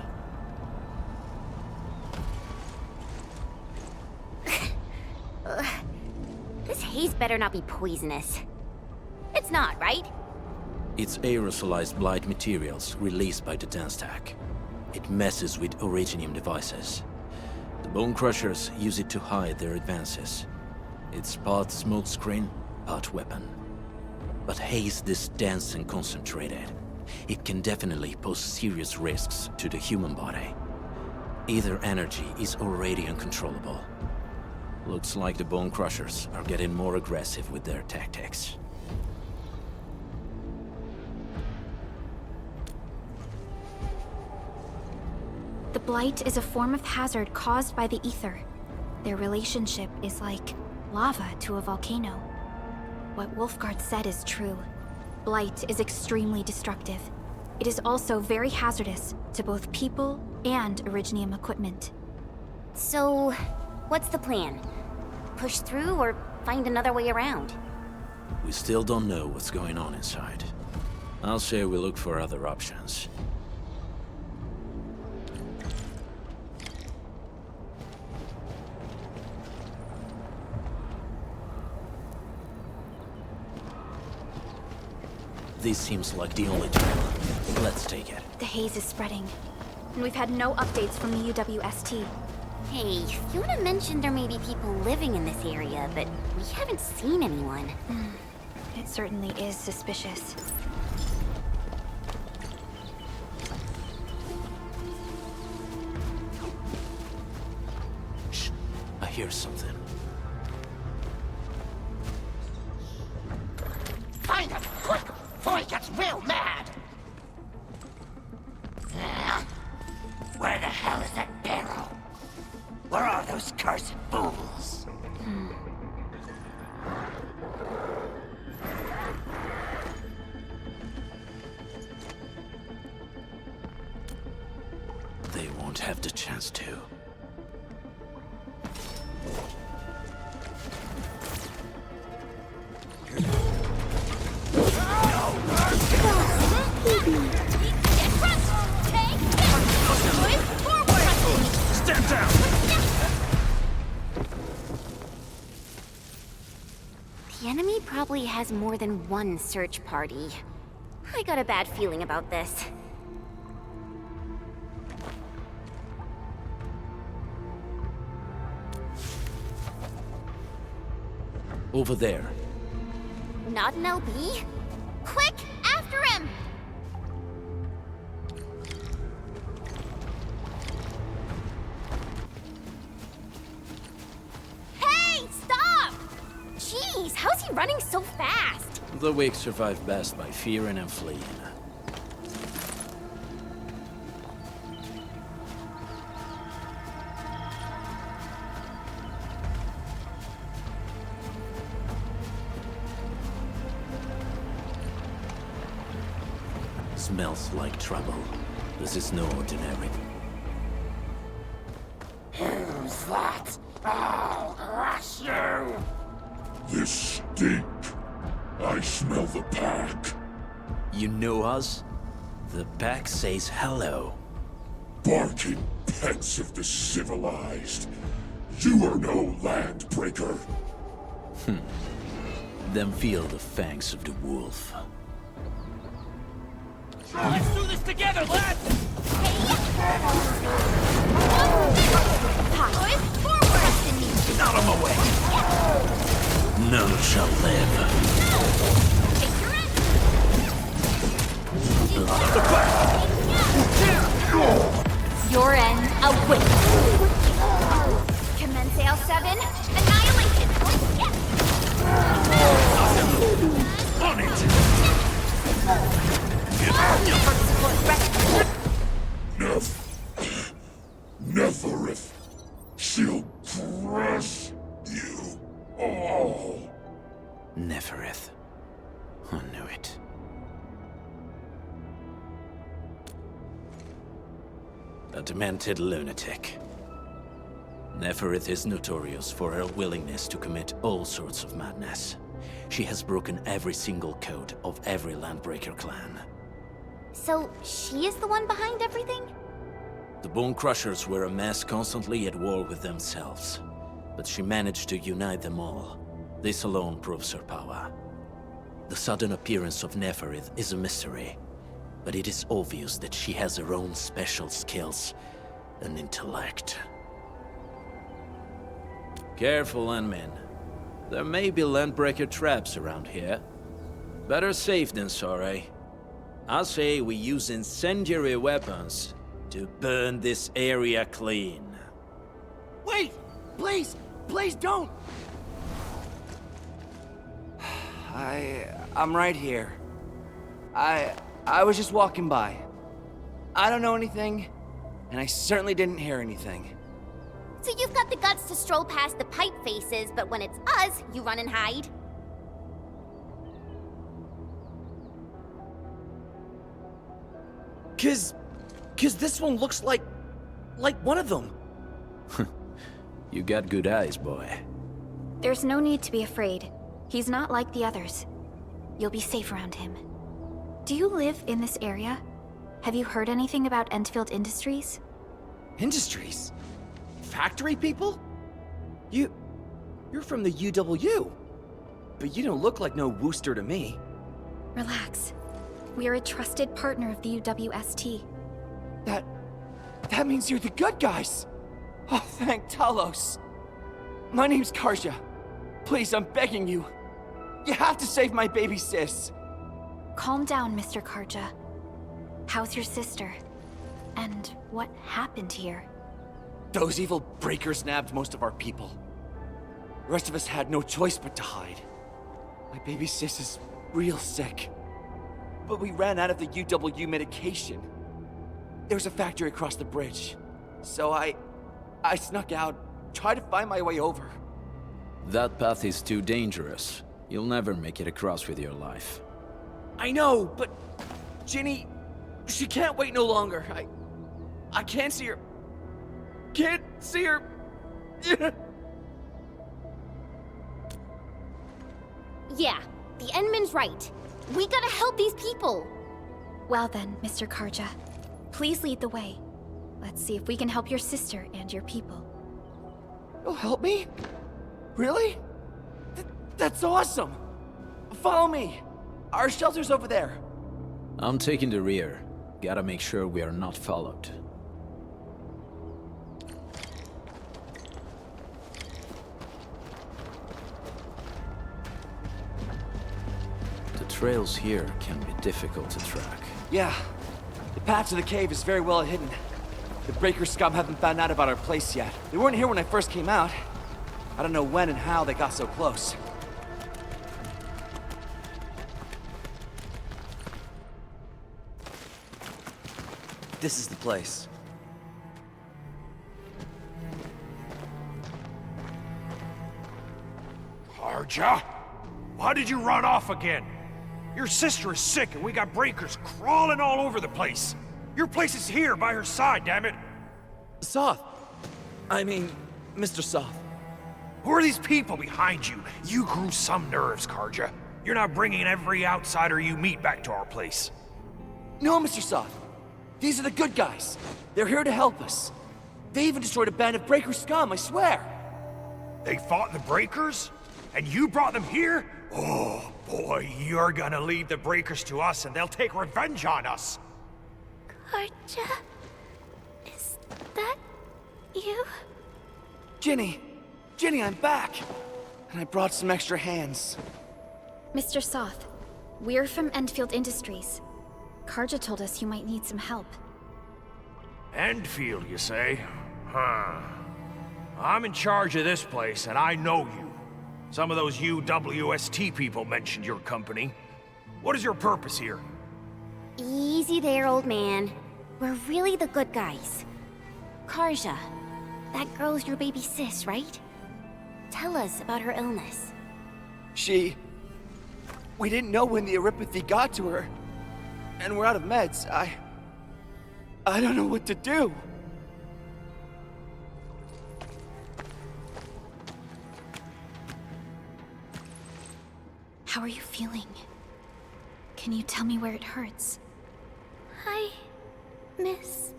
This haze better not be poisonous. It's not, right? It's aerosolized blight materials released by the dense stack. It messes with Originium devices. The Bone Crushers use it to hide their advances. It's part smokescreen, part weapon. But haze this dense and concentrated. It can definitely pose serious risks to the human body. Either energy is already uncontrollable. Looks like the Bone Crushers are getting more aggressive with their tactics. The blight is a form of hazard caused by the ether. Their relationship is like lava to a volcano. What Wolfguard said is true. Blight is extremely destructive. It is also very hazardous to both people and Originium equipment. So, what's the plan? Push through or find another way around? We still don't know what's going on inside. I'll say we look for other options. This seems like the only trail. Let's take it. The haze is spreading, and we've had no updates from the UWST. Hey, Fiona mentioned there may be people living in this area, but we haven't seen anyone. It certainly is suspicious. Shh, I hear something. Find him, quick, before he gets real mad! Where the hell is that barrel? Where are those cursed fools? won't have the chance to. Stand down! The enemy probably has more than one search party. I got a bad feeling about this. Over there. Not an LB? Quick, after him! Hey, stop! Jeez, how's he running so fast? The weak survive best by fearing and fleeing. Smells like trouble. This is no ordinary. Who's that? I'll crush you! This stink. I smell the pack. You know us? The pack says hello. Barking pets of the civilized. You are no landbreaker. Then feel the fangs of the wolf. Let's do this together, lads! Out of my way! None shall live. Your end awaits. Commence AL7. Annihilation. On it! Neferith. She'll crush you all. Neferith. I knew it. A demented lunatic. Neferith is notorious for her willingness to commit all sorts of madness. She has broken every single code of every Landbreaker clan. So, she is the one behind everything? The Bone Crushers were a mess constantly at war with themselves. But she managed to unite them all. This alone proves her power. The sudden appearance of Neferith is a mystery. But it is obvious that she has her own special skills and intellect. Careful, Landmen. There may be Landbreaker traps around here. Better safe than sorry. I say we use incendiary weapons to burn this area clean. Wait! Please! Please don't! I'm right here. I was just walking by. I don't know anything, and I certainly didn't hear anything. So you've got the guts to stroll past the pipe faces, but when it's us, you run and hide? Cause this one looks like one of them. You got good eyes, boy. There's no need to be afraid. He's not like the others. You'll be safe around him. Do you live in this area? Have you heard anything about Endfield Industries? Industries? Factory people? You're from the UW. But you don't look like no Wooster to me. Relax. We are a trusted partner of the UWST. That means you're the good guys! Oh, thank Talos! My name's Karja. Please, I'm begging you. You have to save my baby sis. Calm down, Mr. Karja. How's your sister? And what happened here? Those evil breakers nabbed most of our people. The rest of us had no choice but to hide. My baby sis is real sick. But we ran out of the UW medication. There was a factory across the bridge. So I snuck out, tried to find my way over. That path is too dangerous. You'll never make it across with your life. I know, but Ginny, she can't wait no longer. I can't see her can't see her. Yeah, the Endman's right. We gotta help these people. Well then, Mr. Karja, please lead the way. Let's see if we can help your sister and your people. You'll help me? Really? That's awesome! Follow me! Our shelter's over there. I'm taking the rear. Gotta make sure we are not followed. The trails here can be difficult to track. Yeah. The path to the cave is very well hidden. The Breaker scum haven't found out about our place yet. They weren't here when I first came out. I don't know when and how they got so close. This is the place. Karja? Why did you run off again? Your sister is sick and we got breakers crawling all over the place. Your place is here by her side, damn it. Soth. I mean, Mr. Soth. Who are these people behind you? You grew some nerves, Karja. You're not bringing every outsider you meet back to our place. No, Mr. Soth. These are the good guys. They're here to help us. They even destroyed a band of Breaker scum, I swear. They fought the Breakers? And you brought them here? Oh, boy, you're gonna leave the Breakers to us and they'll take revenge on us. Karja? Is that you? Ginny! Ginny, I'm back! And I brought some extra hands. Mr. Soth, we're from Endfield Industries. Karja told us you might need some help. Endfield, you say? Huh. I'm in charge of this place, and I know you. Some of those UWST people mentioned your company. What is your purpose here? Easy there, old man. We're really the good guys. Karja, that girl's your baby sis, right? Tell us about her illness. We didn't know when the erypathy got to her. And we're out of meds. I don't know what to do. How are you feeling? Can you tell me where it hurts? Hi, miss.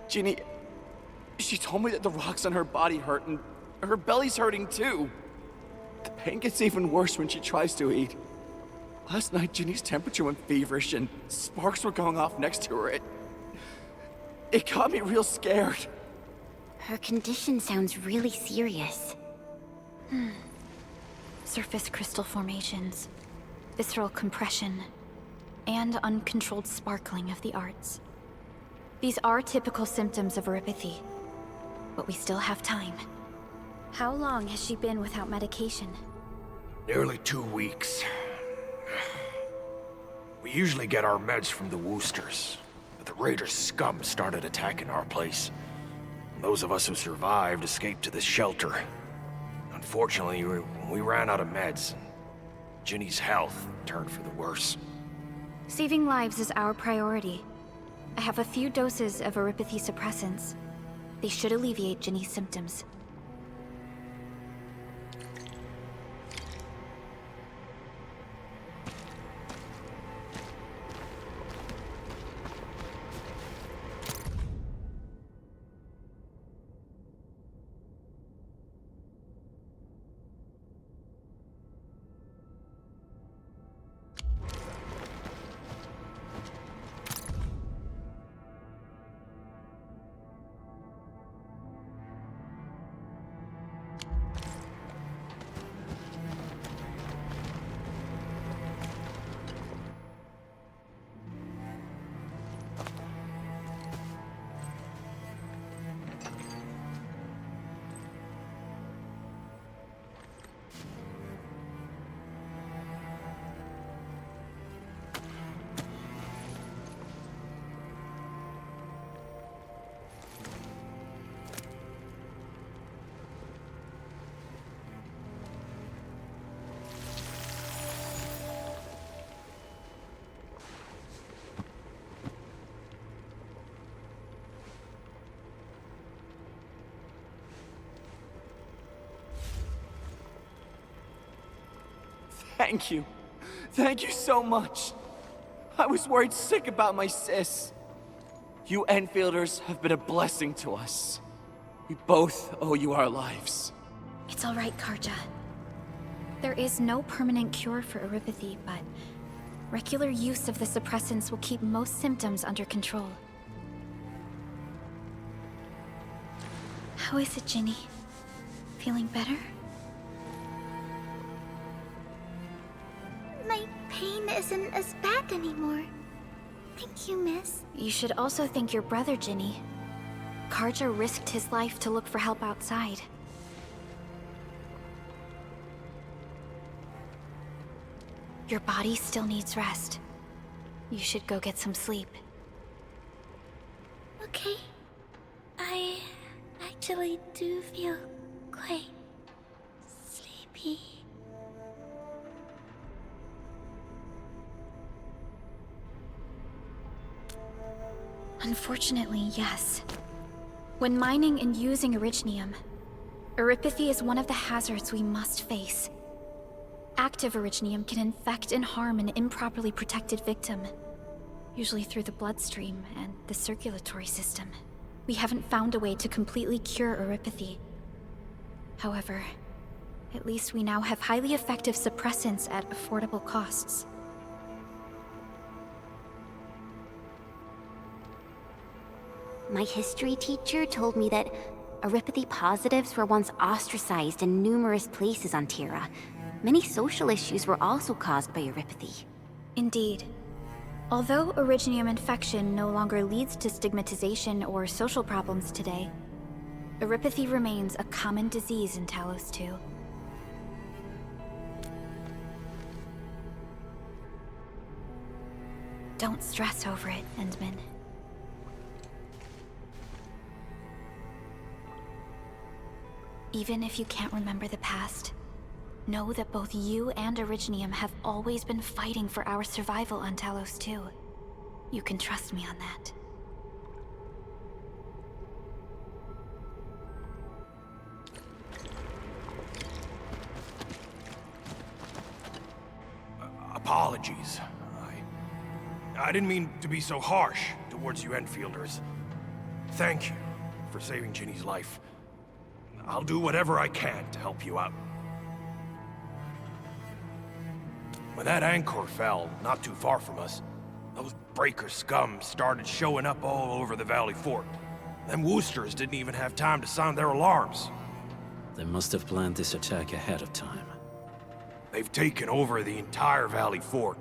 Ginny, she told me that the rocks on her body hurt and her belly's hurting too. The pain gets even worse when she tries to eat. Last night, Ginny's temperature went feverish and sparks were going off next to her. It got me real scared. Her condition sounds really serious. Surface crystal formations, visceral compression, and uncontrolled sparkling of the arts. These are typical symptoms of erypathy, but we still have time. How long has she been without medication? Nearly 2 weeks. We usually get our meds from the Woosters, but the Raiders' scum started attacking our place. Those of us who survived escaped to this shelter. Unfortunately, we ran out of meds. Ginny's health turned for the worse. Saving lives is our priority. I have a few doses of erypathy suppressants. They should alleviate Ginny's symptoms. Thank you. Thank you so much. I was worried sick about my sis. You Enfielders have been a blessing to us. We both owe you our lives. It's all right, Karja. There is no permanent cure for erypathy, but regular use of the suppressants will keep most symptoms under control. How is it, Ginny? Feeling better? My pain isn't as bad anymore. Thank you, miss. You should also thank your brother, Ginny. Karja risked his life to look for help outside. Your body still needs rest. You should go get some sleep. Okay. I actually do feel quite sleepy. Unfortunately, yes. When mining and using Originium, erypathy is one of the hazards we must face. Active Originium can infect and harm an improperly protected victim, usually through the bloodstream and the circulatory system. We haven't found a way to completely cure erypathy. However, at least we now have highly effective suppressants at affordable costs. My history teacher told me that erypathy positives were once ostracized in numerous places on Terra. Many social issues were also caused by erypathy. Indeed. Although Originium infection no longer leads to stigmatization or social problems today, erypathy remains a common disease in Talos-II. Don't stress over it, Endman. Even if you can't remember the past, know that both you and Originium have always been fighting for our survival on Talos-II. You can trust me on that. Apologies. I didn't mean to be so harsh towards you Enfielders. Thank you for saving Ginny's life. I'll do whatever I can to help you out. When that anchor fell, not too far from us, those breaker scum started showing up all over the Valley Fort. Them Woosters didn't even have time to sound their alarms. They must have planned this attack ahead of time. They've taken over the entire Valley Fort.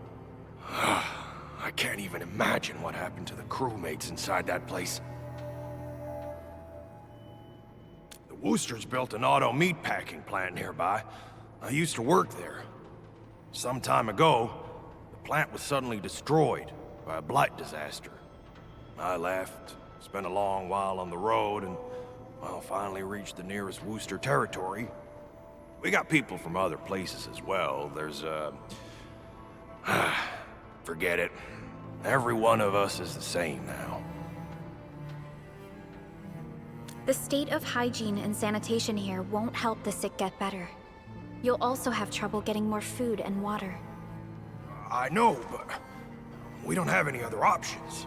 I can't even imagine what happened to the crewmates inside that place. The Woosters built an auto meatpacking plant nearby. I used to work there. Some time ago, the plant was suddenly destroyed by a blight disaster. I left, spent a long while on the road, and, well, finally reached the nearest Wooster territory. We got people from other places as well. There's, forget it. Every one of us is the same now. The state of hygiene and sanitation here won't help the sick get better. You'll also have trouble getting more food and water. I know, but we don't have any other options.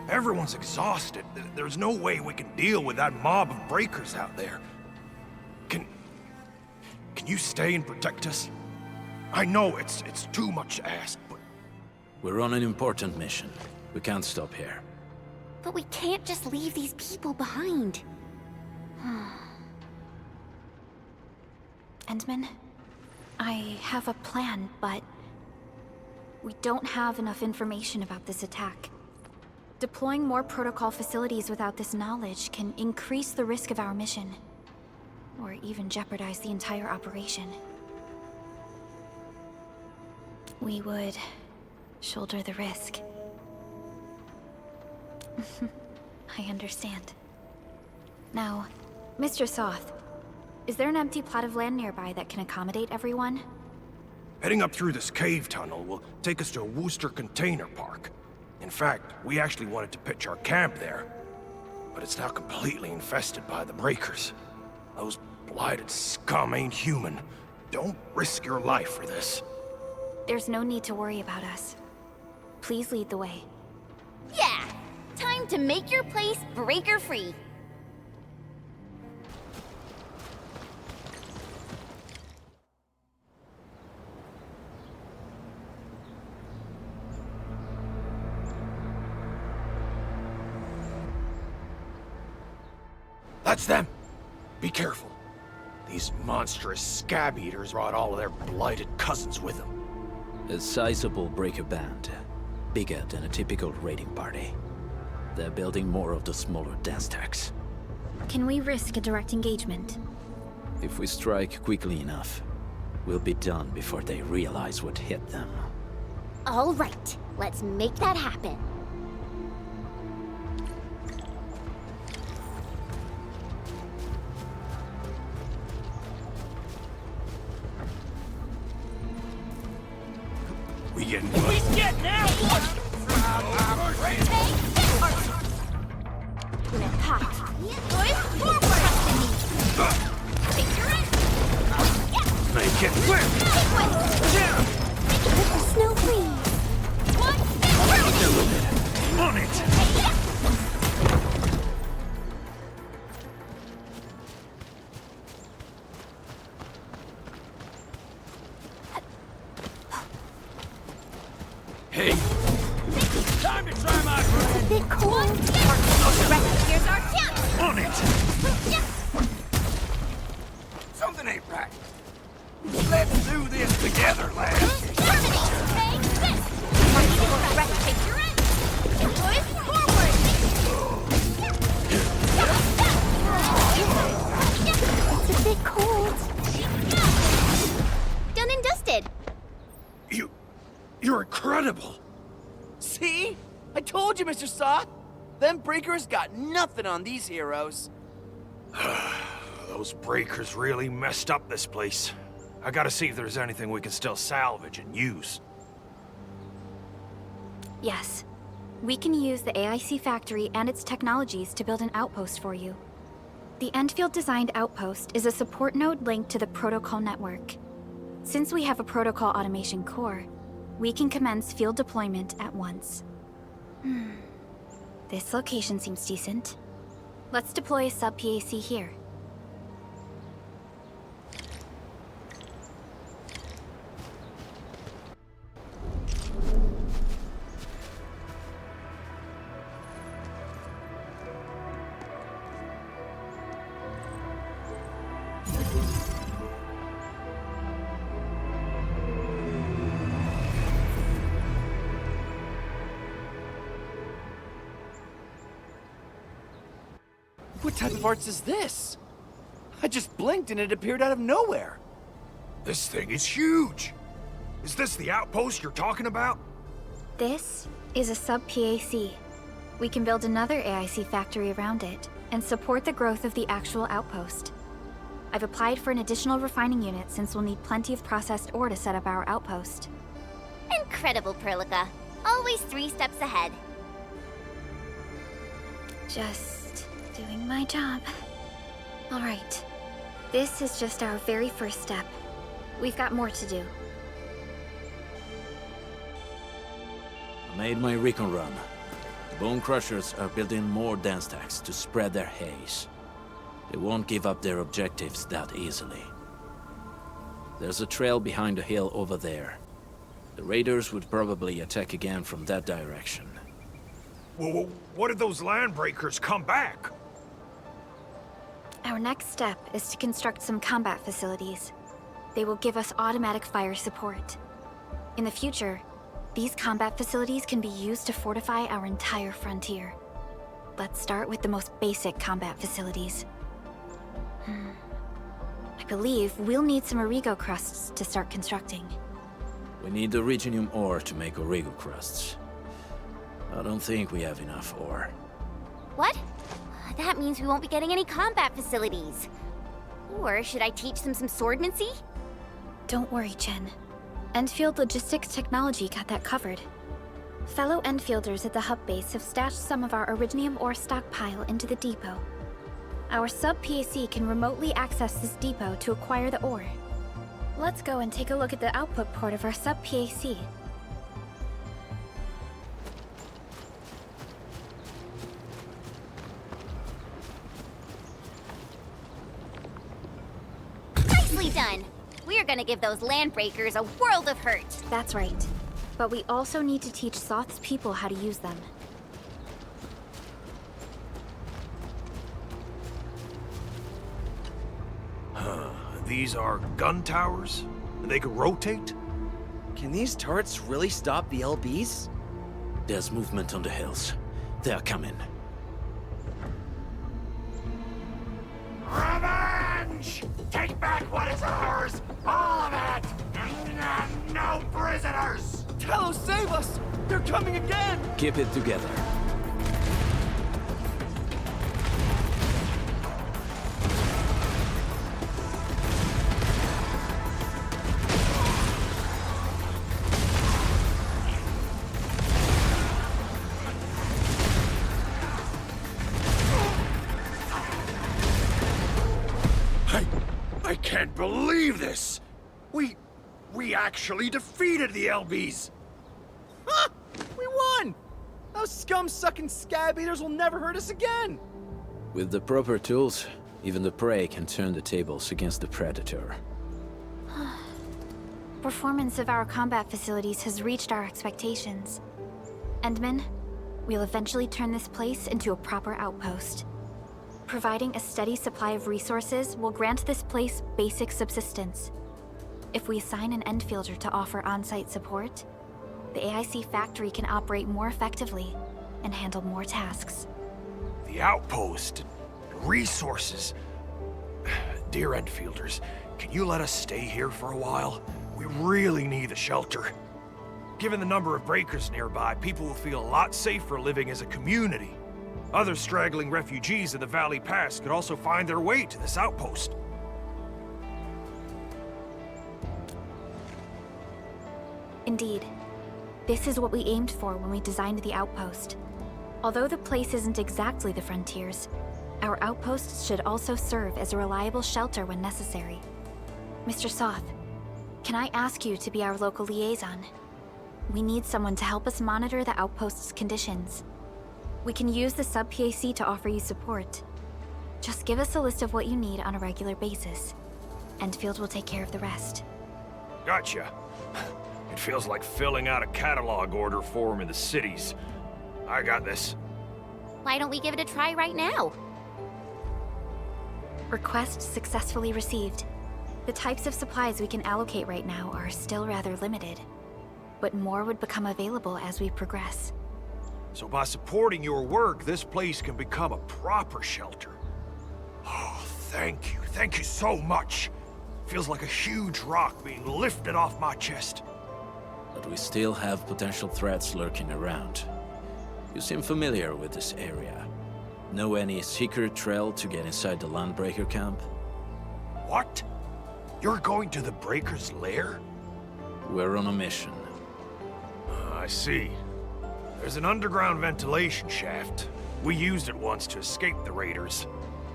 Everyone's exhausted. There's no way we can deal with that mob of breakers out there. Can you stay and protect us? I know it's too much to ask, but... We're on an important mission. We can't stop here. But we can't just leave these people behind. Endman, I have a plan, but we don't have enough information about this attack. Deploying more protocol facilities without this knowledge can increase the risk of our mission, or even jeopardize the entire operation. We would shoulder the risk. I understand. Now, Mr. Soth, is there an empty plot of land nearby that can accommodate everyone? Heading up through this cave tunnel will take us to a Wooster container park. In fact, we actually wanted to pitch our camp there, but it's now completely infested by the breakers. Those blighted scum ain't human. Don't risk your life for this. There's no need to worry about us. Please lead the way. Yeah! Time to make your place breaker-free. That's them! Be careful. These monstrous scab eaters brought all of their blighted cousins with them. A sizable breaker band. Bigger than a typical raiding party. They're building more of the smaller dance tags. Can we risk a direct engagement? If we strike quickly enough, we'll be done before they realize what hit them. All right, let's make that happen. We getting close. He's getting out! Make it quick! Snow freeze! On it! Hey! Time to try my It's a bit cold. Here's our chance! On it! Something ain't right. Let's do this together, lads. Take this! Take your end! Push forward! It's a bit cold. Done and dusted. You're incredible! See? I told you, Mr. Soth! Them breakers got nothing on these heroes. Those breakers really messed up this place. I gotta see if there's anything we can still salvage and use. Yes. We can use the AIC factory and its technologies to build an outpost for you. The Endfield designed outpost is a support node linked to the protocol network. Since we have a protocol automation core, we can commence field deployment at once. This location seems decent. Let's deploy a sub-PAC here. What type of arts is this? I just blinked and it appeared out of nowhere. This thing is huge! Is this the outpost you're talking about? This is a sub-PAC. We can build another AIC factory around it and support the growth of the actual outpost. I've applied for an additional refining unit since we'll need plenty of processed ore to set up our outpost. Incredible, Perlica. Always 3 steps ahead. Just doing my job. All right. This is just our very first step. We've got more to do. I made my recon run. The Bone Crushers are building more dance tags to spread their haze. They won't give up their objectives that easily. There's a trail behind the hill over there. The raiders would probably attack again from that direction. Well, what if those land breakers come back? Our next step is to construct some combat facilities. They will give us automatic fire support. In the future, these combat facilities can be used to fortify our entire frontier. Let's start with the most basic combat facilities. I believe we'll need some Origo crusts to start constructing. We need the Originium ore to make Origo crusts. I don't think we have enough ore. What? That means we won't be getting any combat facilities. Or should I teach them some swordmancy? Don't worry, Chen. Endfield Logistics Technology got that covered. Fellow Endfielders at the hub base have stashed some of our Originium ore stockpile into the depot. Our sub-PAC can remotely access this depot to acquire the ore. Let's go and take a look at the output port of our sub-PAC. Nicely done! We're gonna give those landbreakers a world of hurt. That's right. But we also need to teach Soth's people how to use them. These are gun towers? They could rotate? Can these turrets really stop the LBs? There's movement on the hills. They are coming. Revenge! Take back what is ours! All of it! And no prisoners! Talos, save us! They're coming again! Keep it together. I can't believe this! We actually defeated the LBs! Huh! We won! Those scum-sucking scab eaters will never hurt us again! With the proper tools, even the prey can turn the tables against the predator. Performance of our combat facilities has reached our expectations. Endman, we'll eventually turn this place into a proper outpost. Providing a steady supply of resources will grant this place basic subsistence. If we assign an Endfielder to offer on-site support, the AIC factory can operate more effectively and handle more tasks. The outpost, resources. Dear Endfielders, can you let us stay here for a while? We really need a shelter. Given the number of breakers nearby, people will feel a lot safer living as a community. Other straggling refugees in the Valley Pass could also find their way to this outpost. Indeed. This is what we aimed for when we designed the outpost. Although the place isn't exactly the frontiers, our outposts should also serve as a reliable shelter when necessary. Mr. Soth, can I ask you to be our local liaison? We need someone to help us monitor the outpost's conditions. We can use the sub-PAC to offer you support. Just give us a list of what you need on a regular basis. Endfield will take care of the rest. Gotcha. It feels like filling out a catalog order form in the cities. I got this. Why don't we give it a try right now? Request successfully received. The types of supplies we can allocate right now are still rather limited, but more would become available as we progress. So by supporting your work, this place can become a proper shelter. Oh, thank you. Thank you so much. Feels like a huge rock being lifted off my chest. But we still have potential threats lurking around. You seem familiar with this area. Know any secret trail to get inside the Landbreaker camp? What? You're going to the Breaker's lair? We're on a mission. I see. There's an underground ventilation shaft. We used it once to escape the raiders.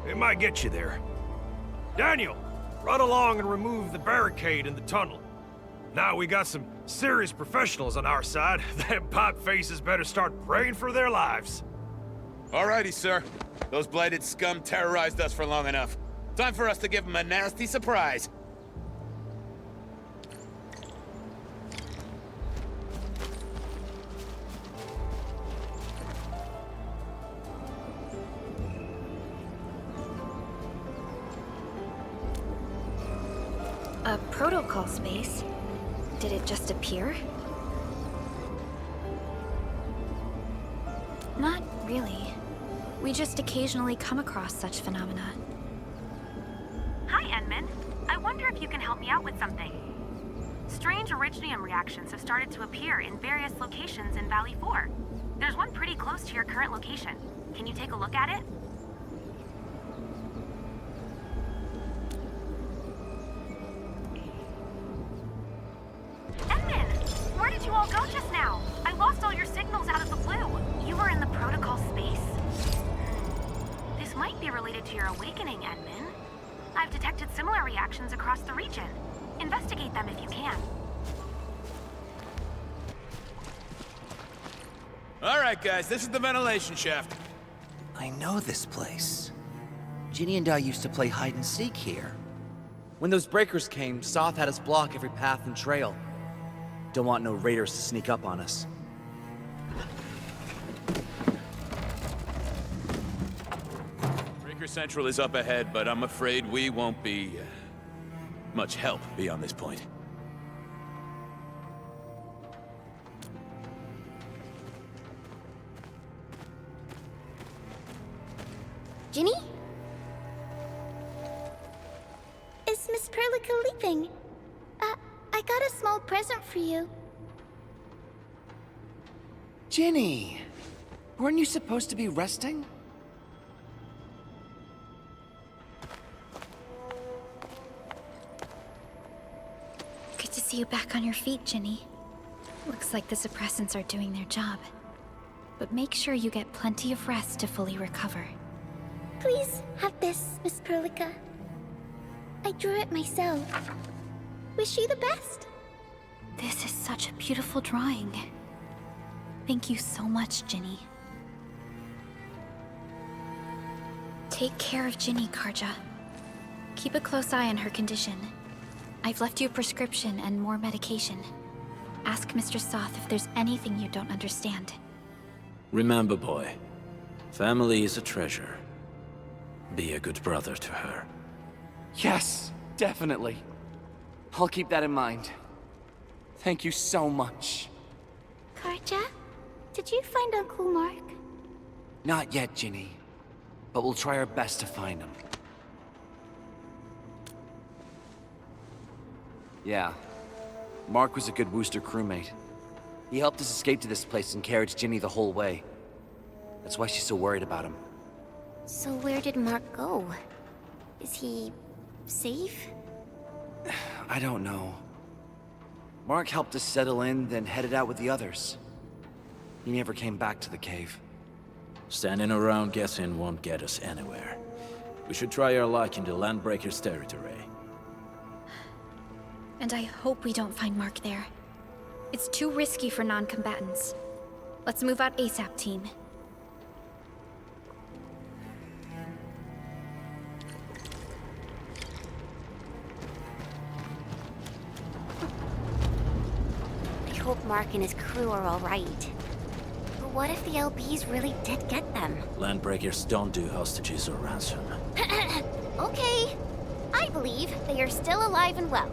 It might get you there. Daniel, run along and remove the barricade in the tunnel. Now we got some serious professionals on our side. Them pipe faces better start praying for their lives. Alrighty, sir. Those blighted scum terrorized us for long enough. Time for us to give them a nasty surprise. A protocol space? Did it just appear? Not really. We just occasionally come across such phenomena. Hi, Endman. I wonder if you can help me out with something. Strange originium reactions have started to appear in various locations in Valley 4. There's one pretty close to your current location. Can you take a look at it? Endman! Where did you all go just now? I lost all your signals out of the blue. You were in the protocol space? This might be related to your awakening, Endman. I've detected similar reactions across the region. Investigate them if you can. All right, guys, this is the ventilation shaft. I know this place. Ginny and I used to play hide and seek here. When those breakers came, Soth had us block every path and trail. Don't want no raiders to sneak up on us. Breaker Central is up ahead, but I'm afraid we won't be much help beyond this point. Ginny? Is Miss Perlica leaving? I got a small present for you. Ginny! Weren't you supposed to be resting? Good to see you back on your feet, Ginny. Looks like the suppressants are doing their job. But make sure you get plenty of rest to fully recover. Please have this, Miss Perlica. I drew it myself. Wish you the best. This is such a beautiful drawing. Thank you so much, Ginny. Take care of Ginny, Karja. Keep a close eye on her condition. I've left you a prescription and more medication. Ask Mr. Soth if there's anything you don't understand. Remember, boy, family is a treasure. Be a good brother to her. Yes, definitely. I'll keep that in mind. Thank you so much. Karja, did you find Uncle Mark? Not yet, Ginny. But we'll try our best to find him. Yeah. Mark was a good Wooster crewmate. He helped us escape to this place and carried Ginny the whole way. That's why she's so worried about him. So where did Mark go? Is he safe? I don't know. Mark helped us settle in, then headed out with the others. He never came back to the cave. Standing around guessing won't get us anywhere. We should try our luck in the Landbreakers' territory. And I hope we don't find Mark there. It's too risky for non-combatants. Let's move out ASAP, team. I hope Mark and his crew are all right. But what if the LBs really did get them? Landbreakers don't do hostages or ransom. Okay. I believe they are still alive and well.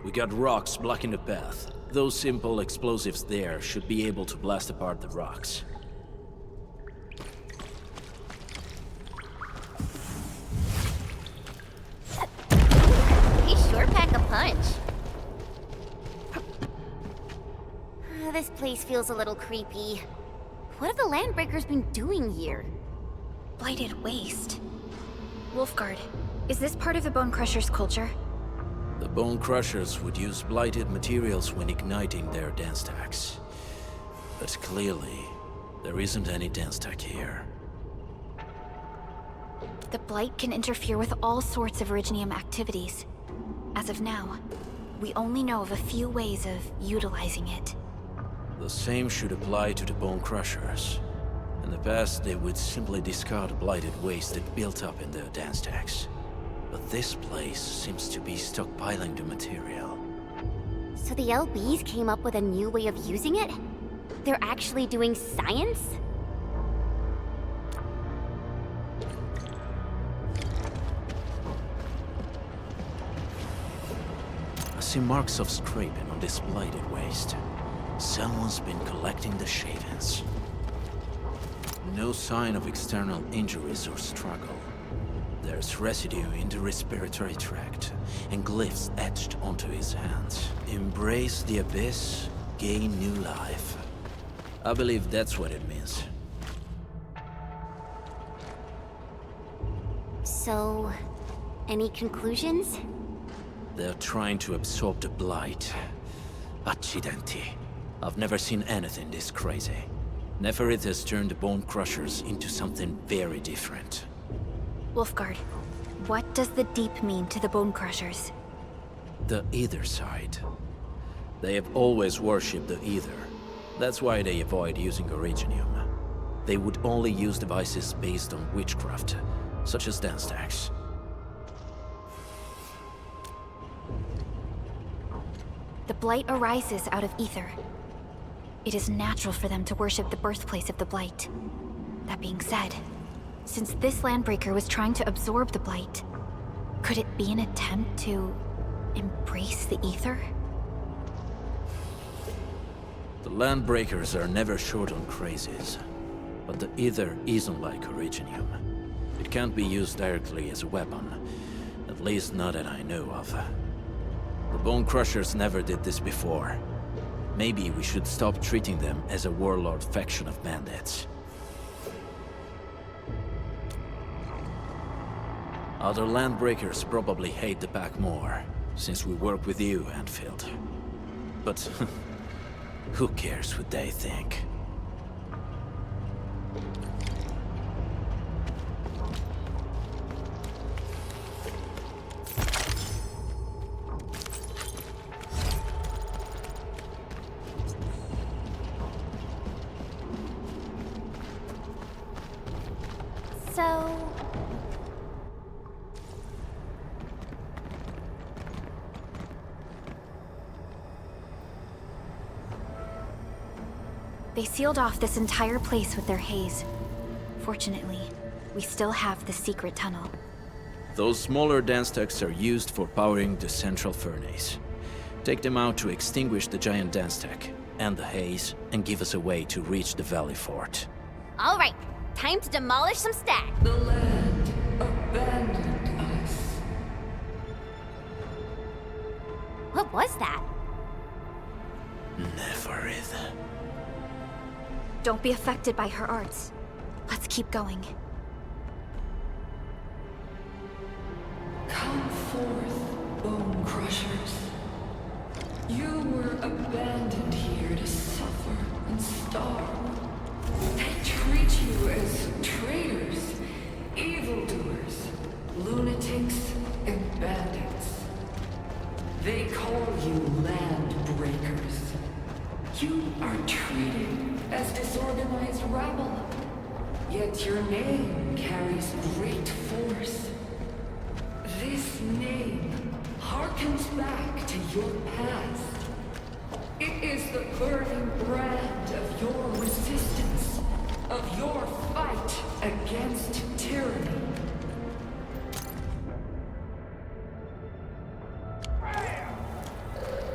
We got rocks blocking the path. Those simple explosives there should be able to blast apart the rocks. He sure pack a punch. This place feels a little creepy. What have the Landbreakers been doing here? Blighted waste. Wolfguard, is this part of the Bone Crusher's culture? The Bone Crushers would use blighted materials when igniting their dance stacks. But clearly, there isn't any dance stack here. The Blight can interfere with all sorts of Originium activities. As of now, we only know of a few ways of utilizing it. The same should apply to the Bone Crushers. In the past, they would simply discard blighted waste that built up in their dance stacks. But this place seems to be stockpiling the material. So the LBs came up with a new way of using it? They're actually doing science? I see marks of scraping on this blighted waste. Someone's been collecting the shavings. No sign of external injuries or struggle. There's residue in the respiratory tract, and glyphs etched onto his hands. Embrace the abyss, gain new life. I believe that's what it means. So, any conclusions? They're trying to absorb the blight. Accidenti. I've never seen anything this crazy. Neferith has turned the Bone Crushers into something very different. Wolfguard, what does the Deep mean to the Bone Crushers? The Ether side. They have always worshipped the Ether. That's why they avoid using Originium. They would only use devices based on witchcraft, such as dance stacks. The Blight arises out of Ether. It is natural for them to worship the birthplace of the Blight. That being said, since this Landbreaker was trying to absorb the Blight, could it be an attempt to embrace the Ether? The Landbreakers are never short on crazes, but the Ether isn't like Originium. It can't be used directly as a weapon, at least not that I know of. The Bone Crushers never did this before. Maybe we should stop treating them as a warlord faction of bandits. Other Landbreakers probably hate the pack more, since we work with you, Endfield. But who cares what they think? They sealed off this entire place with their haze. Fortunately, we still have the secret tunnel. Those smaller dance stacks are used for powering the central furnace. Take them out to extinguish the giant dance stack and the haze, and give us a way to reach the Valley Fort. All right, time to demolish some stacks. The land abandoned us. What was that? Neferith. Don't be affected by her arts. Let's keep going. Come forth, Bone Crushers. You were abandoned here to suffer and starve. They treat you as traitors, evildoers, lunatics, and bandits. They call you Landbreakers. You are treated as disorganized rabble. Yet your name carries great force. This name harkens back to your past. It is the burning brand of your resistance, of your fight against tyranny.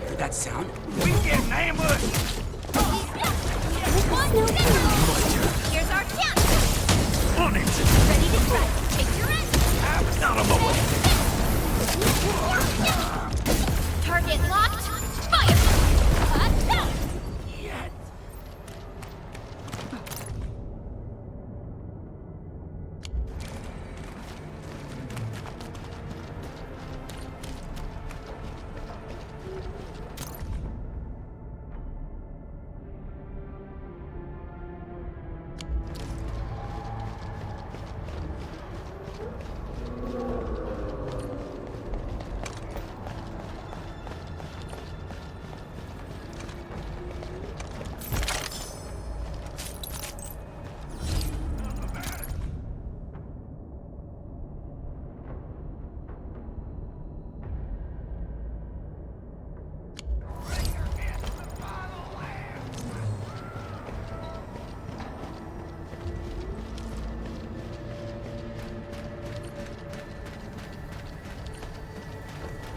Hear that sound? We getting ambushed! Here's our chance! On it! Ready to strike. Take your end! Out of my way! Target locked. Fire! No!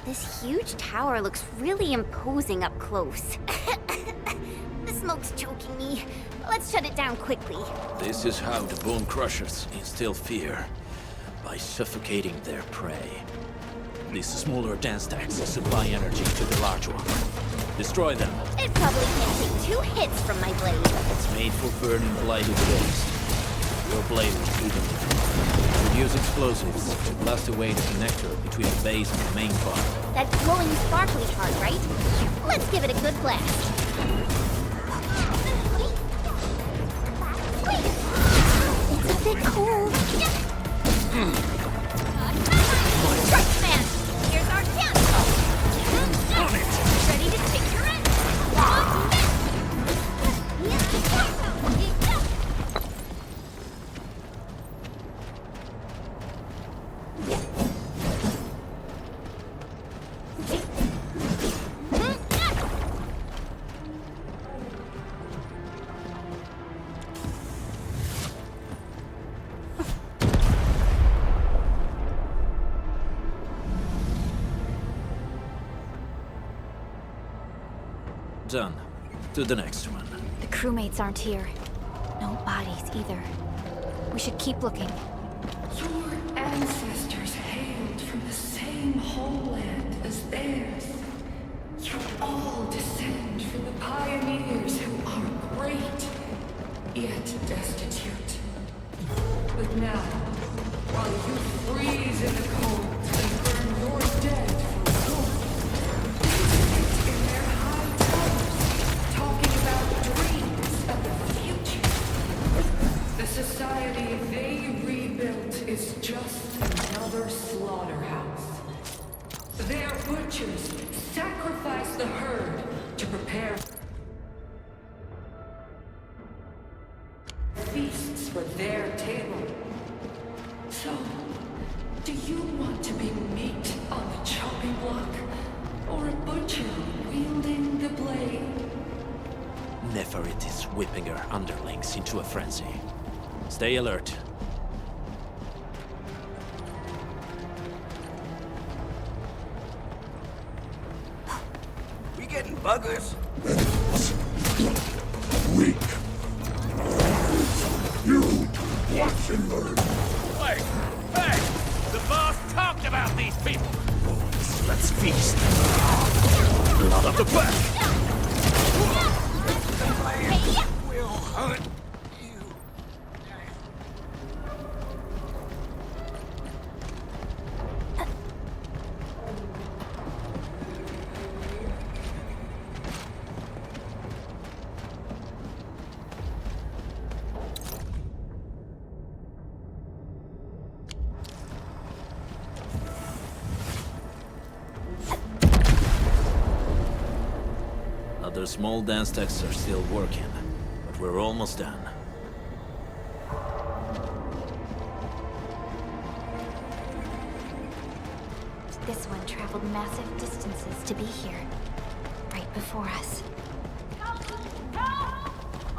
This huge tower looks really imposing up close. The smoke's choking me. Let's shut it down quickly. This is how the Bone Crushers instill fear, by suffocating their prey. These smaller dance stacks supply energy to the large one. Destroy them. It probably can't take 2 hits from my blade. It's made for burning blighted waste. Your blade will do them. Use explosives to blast away the connector between the base and the main part. That glowing sparkly part, right? Let's give it a good blast. It's a bit cold. Right, man! Here's our chance! On it! Ready to take your end! Done. To the next one. The crewmates aren't here. No bodies either. We should keep looking. Your ancestors hailed from the same homeland as theirs. You all descend from the pioneers who are great, yet destitute. But now, while you freeze in the cold and burn your dead for good, they sit in their high towers, talking about dreams of the future. The society they rebuilt is just another slaughterhouse. Their butchers sacrifice the herd to prepare feasts for their table. So, do you want to be meat on the chopping block, or a butcher wielding the blade? Neferit is whipping her underlings into a frenzy. Stay alert. We getting buggers? Weak. You watch and learn. Wait! Hey! The boss talked about these people! Let's feast. Blood of the back! We'll hunt you. Other small dance techs are still working, but we're almost done. This one traveled massive distances to be here, right before us. Help!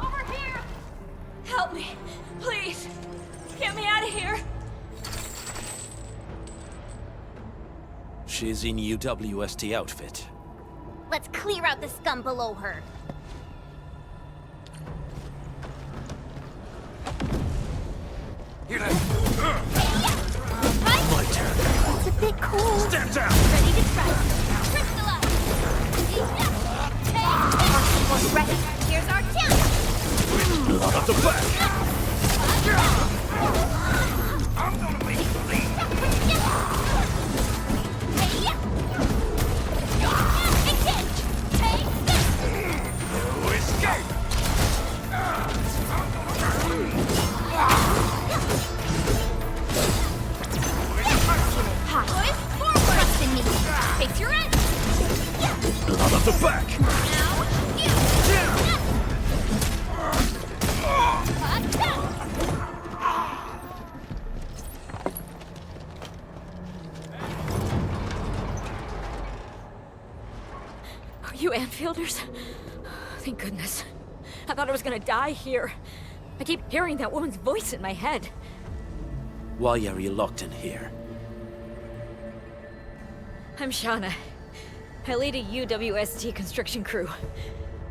Over here! Help me, please. Get me out of here. She's in UWST outfit. Let's clear out the scum below her. Here, My turn. It's a bit cold. Stand down! Ready to strike. Crystallize! Arsenal's ready. Here's our chance! Blood of the back! I'm gonna make you bleed. No escape! Trust in me. Face your end. Blood of the back! Now, you. Are you Anfielders? Thank goodness. I thought I was gonna die here. I keep hearing that woman's voice in my head. Why are you locked in here? I'm Shauna. I lead a UWST construction crew.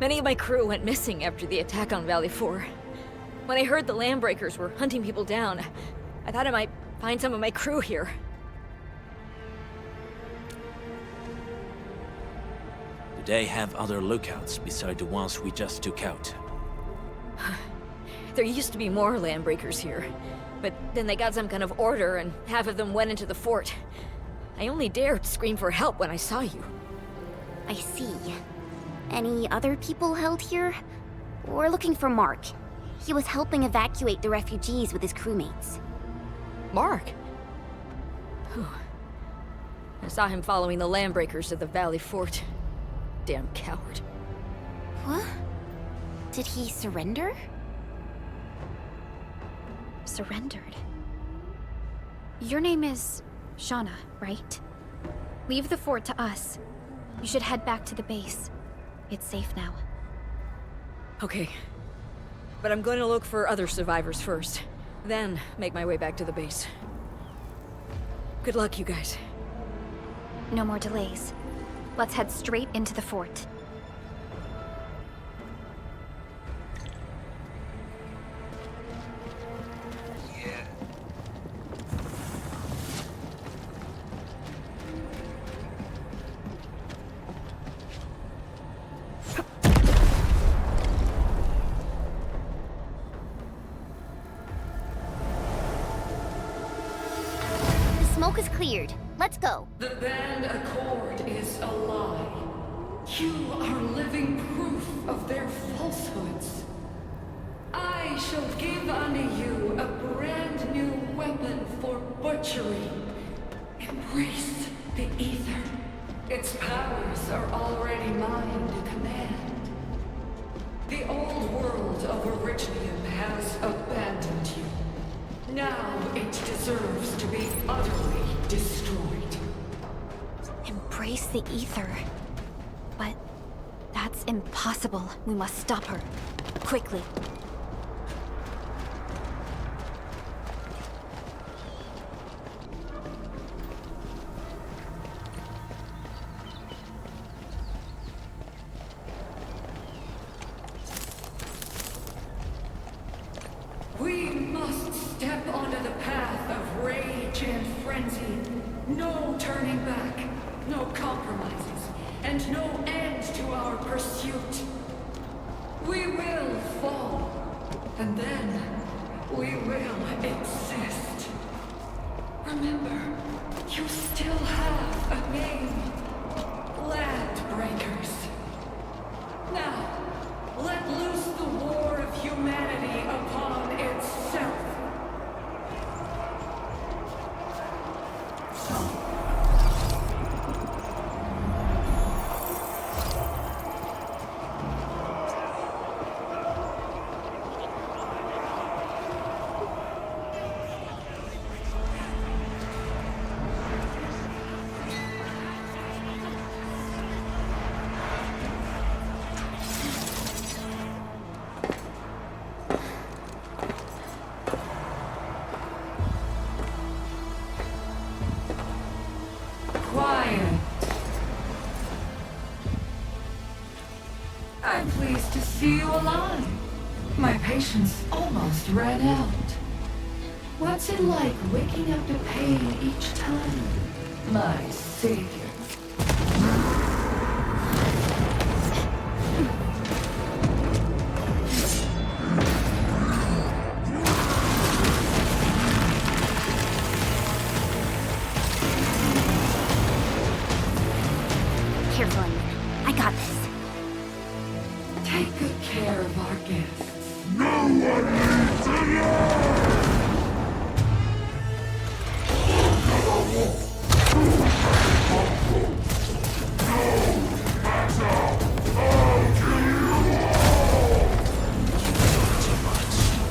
Many of my crew went missing after the attack on Valley 4. When I heard the Landbreakers were hunting people down, I thought I might find some of my crew here. Did they have other lookouts beside the ones we just took out? There used to be more landbreakers here, but then they got some kind of order and half of them went into the fort. I only dared scream for help when I saw you. I see. Any other people held here? We're looking for Mark. He was helping evacuate the refugees with his crewmates. Mark? Whew. I saw him following the landbreakers to the Valley Fort. Damn coward. What? Did he surrender? Surrendered? Your name is Shauna, right? Leave the fort to us. You should head back to the base. It's safe now. Okay. But I'm going to look for other survivors first. Then make my way back to the base. Good luck, you guys. No more delays. Let's head straight into the fort. Smoke is cleared. Let's go. The band accord is a lie. You are living proof of their falsehoods. I shall give unto you a brand new weapon for butchery. Embrace the ether. Its powers are already mine to command. The old world of Originium has abandoned you. Now it deserves to be utterly destroyed. Embrace the ether. But that's impossible. We must stop her. Quickly. We must step onto the path of rage and frenzy. No turning back, no compromises, and no end to our pursuit. We will fall, and then we will exist. Remember, you still have a name. Landbreakers. Now, let loose the war of humanity upon itself. Quiet. I'm pleased to see you alive. My patience almost ran out. What's it like waking up to pain each time? My savior. Careful, I got this. Take good care of our guests. No one needs to know!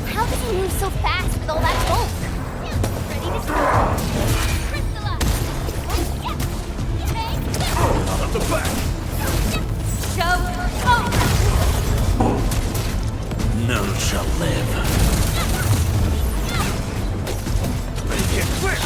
How did he move so fast with all that smoke? Ready to crystallize. Out of the back! None shall live. Ready, get clear!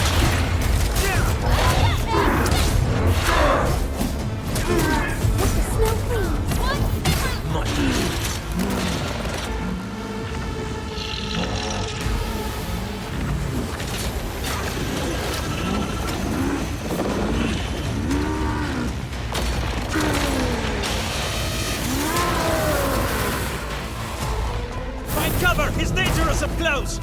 shadows!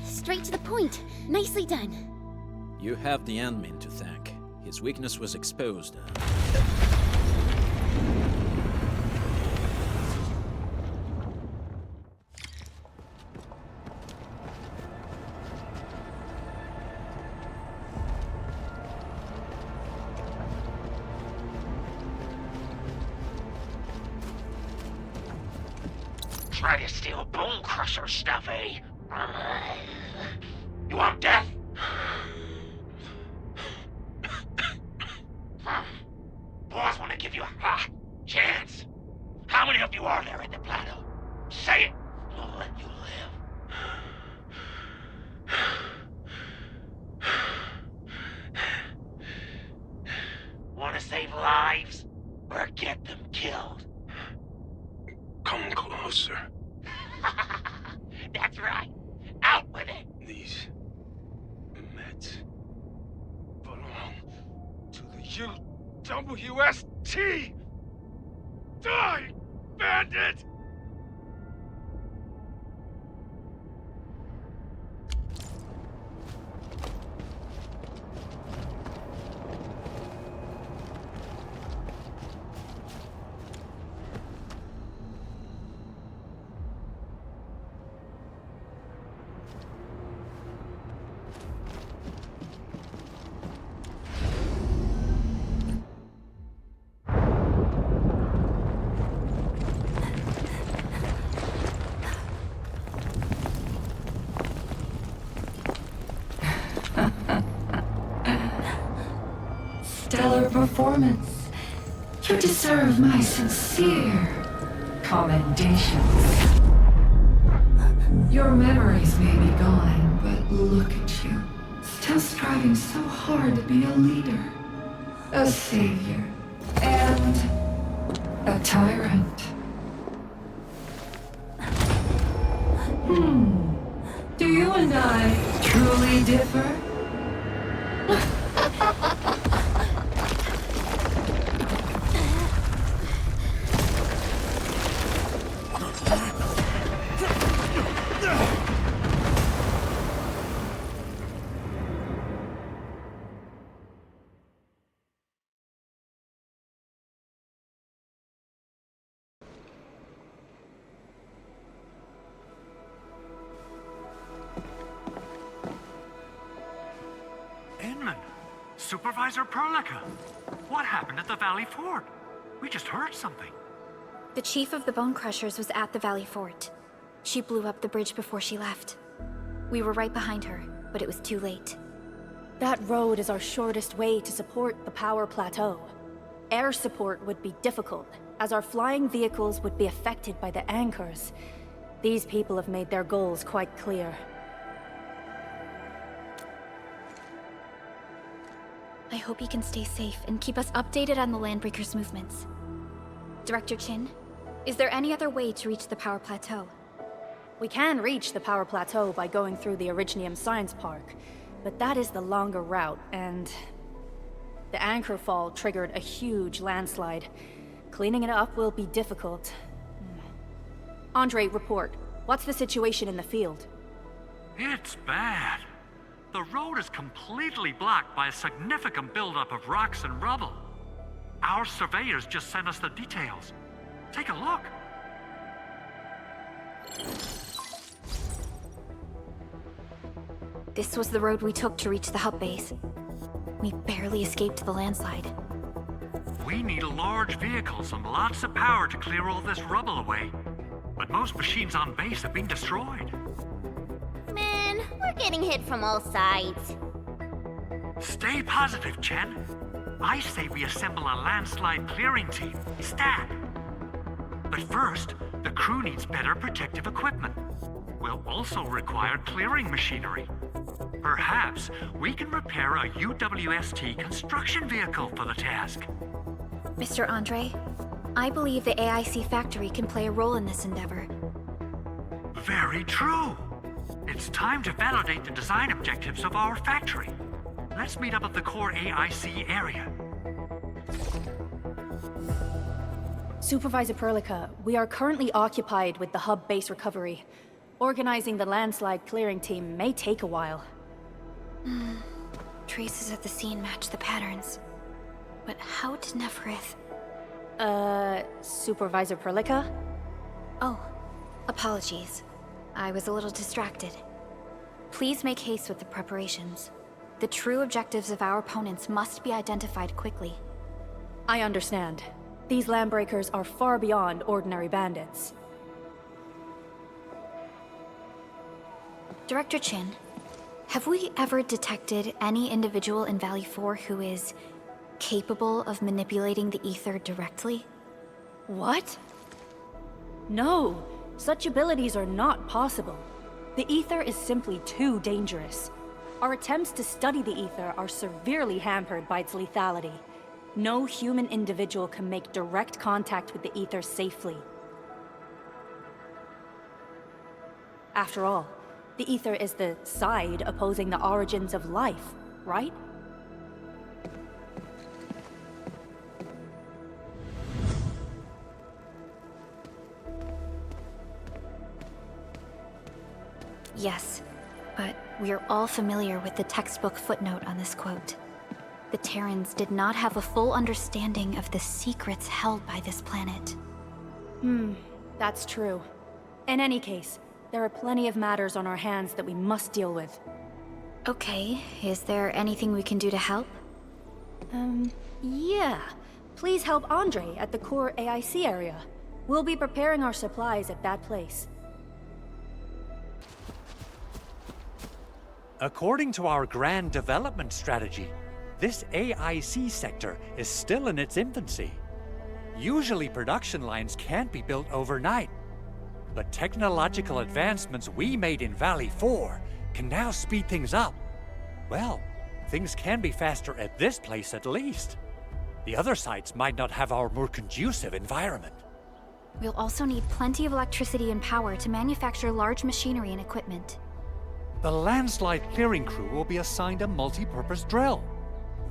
Straight to the point. Nicely done. You have the admin to thank. His weakness was exposed. Try to steal Bone Crusher stuff, eh? You want death? Boss want to give you a chance. How many of you are there in the plateau? Say it. We'll let you live. Want to save lives? Or get them killed? Come closer. That's right. Out with it. These meds belong to the UWST. Die, bandit! Stellar performance. You deserve my sincere commendations. Your memories may be gone, but look at you. Still striving so hard to be a leader, a savior, and a tyrant. Do you and I truly differ? Supervisor Perlica, what happened at the Valley Fort? We just heard something. The chief of the Bone Crushers was at the Valley Fort. She blew up the bridge before she left. We were right behind her, but it was too late. That road is our shortest way to support the power plateau. Air support would be difficult, as our flying vehicles would be affected by the anchors. These people have made their goals quite clear. hope you can stay safe and keep us updated on the Landbreakers' movements. Director Chin, is there any other way to reach the Power Plateau? We can reach the Power Plateau by going through the Originium Science Park, but that is the longer route, and the anchor fall triggered a huge landslide. Cleaning it up will be difficult. Andre, report. What's the situation in the field? It's bad. The road is completely blocked by a significant buildup of rocks and rubble. Our surveyors just sent us the details. Take a look. This was the road we took to reach the hub base. We barely escaped the landslide. We need large vehicles and lots of power to clear all this rubble away. But most machines on base have been destroyed. Man, we're getting hit from all sides. Stay positive, Chen. I say we assemble a landslide clearing team, stat. But first, the crew needs better protective equipment. We'll also require clearing machinery. Perhaps we can repair a UWST construction vehicle for the task. Mr. Andre, I believe the AIC factory can play a role in this endeavor. Very true. It's time to validate the design objectives of our factory. Let's meet up at the core AIC area. Supervisor Perlica, we are currently occupied with the hub base recovery. Organizing the landslide clearing team may take a while. Traces at the scene match the patterns. But how did Neferith... Supervisor Perlica? Oh, apologies. I was a little distracted. Please make haste with the preparations. The true objectives of our opponents must be identified quickly. I understand. These Landbreakers are far beyond ordinary bandits. Director Chin, have we ever detected any individual in Valley 4 who is capable of manipulating the ether directly? What? No, such abilities are not possible. The ether is simply too dangerous. Our attempts to study the ether are severely hampered by its lethality. No human individual can make direct contact with the ether safely. After all, the ether is the side opposing the origins of life, right? Yes, but we are all familiar with the textbook footnote on this quote. The Terrans did not have a full understanding of the secrets held by this planet. That's true. In any case, there are plenty of matters on our hands that we must deal with. Okay, is there anything we can do to help? Yeah. Please help Andre at the core AIC area. We'll be preparing our supplies at that place. According to our grand development strategy, this AIC sector is still in its infancy. Usually production lines can't be built overnight, but technological advancements we made in Valley 4 can now speed things up. Well, things can be faster at this place at least. The other sites might not have our more conducive environment. We'll also need plenty of electricity and power to manufacture large machinery and equipment. The landslide clearing crew will be assigned a multi-purpose drill.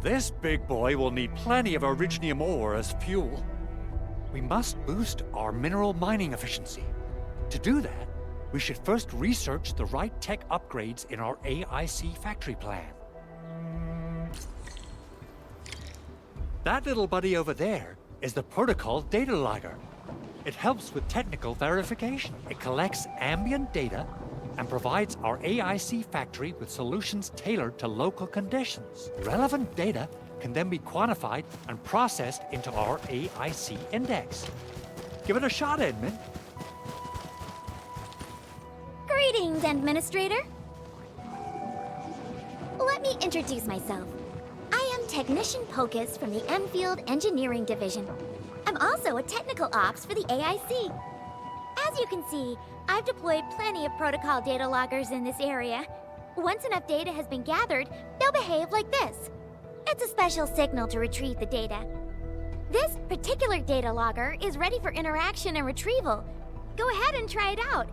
This big boy will need plenty of Originium ore as fuel. We must boost our mineral mining efficiency. To do that, we should first research the right tech upgrades in our AIC factory plan. That little buddy over there is the protocol data logger. It helps with technical verification. It collects ambient data and provides our AIC factory with solutions tailored to local conditions. Relevant data can then be quantified and processed into our AIC index. Give it a shot, Edmund. Greetings, Administrator. Let me introduce myself. I am Technician Pocus from the Endfield Engineering Division. I'm also a technical ops for the AIC. As you can see, I've deployed plenty of protocol data loggers in this area. Once enough data has been gathered, they'll behave like this. It's a special signal to retrieve the data. This particular data logger is ready for interaction and retrieval. Go ahead and try it out.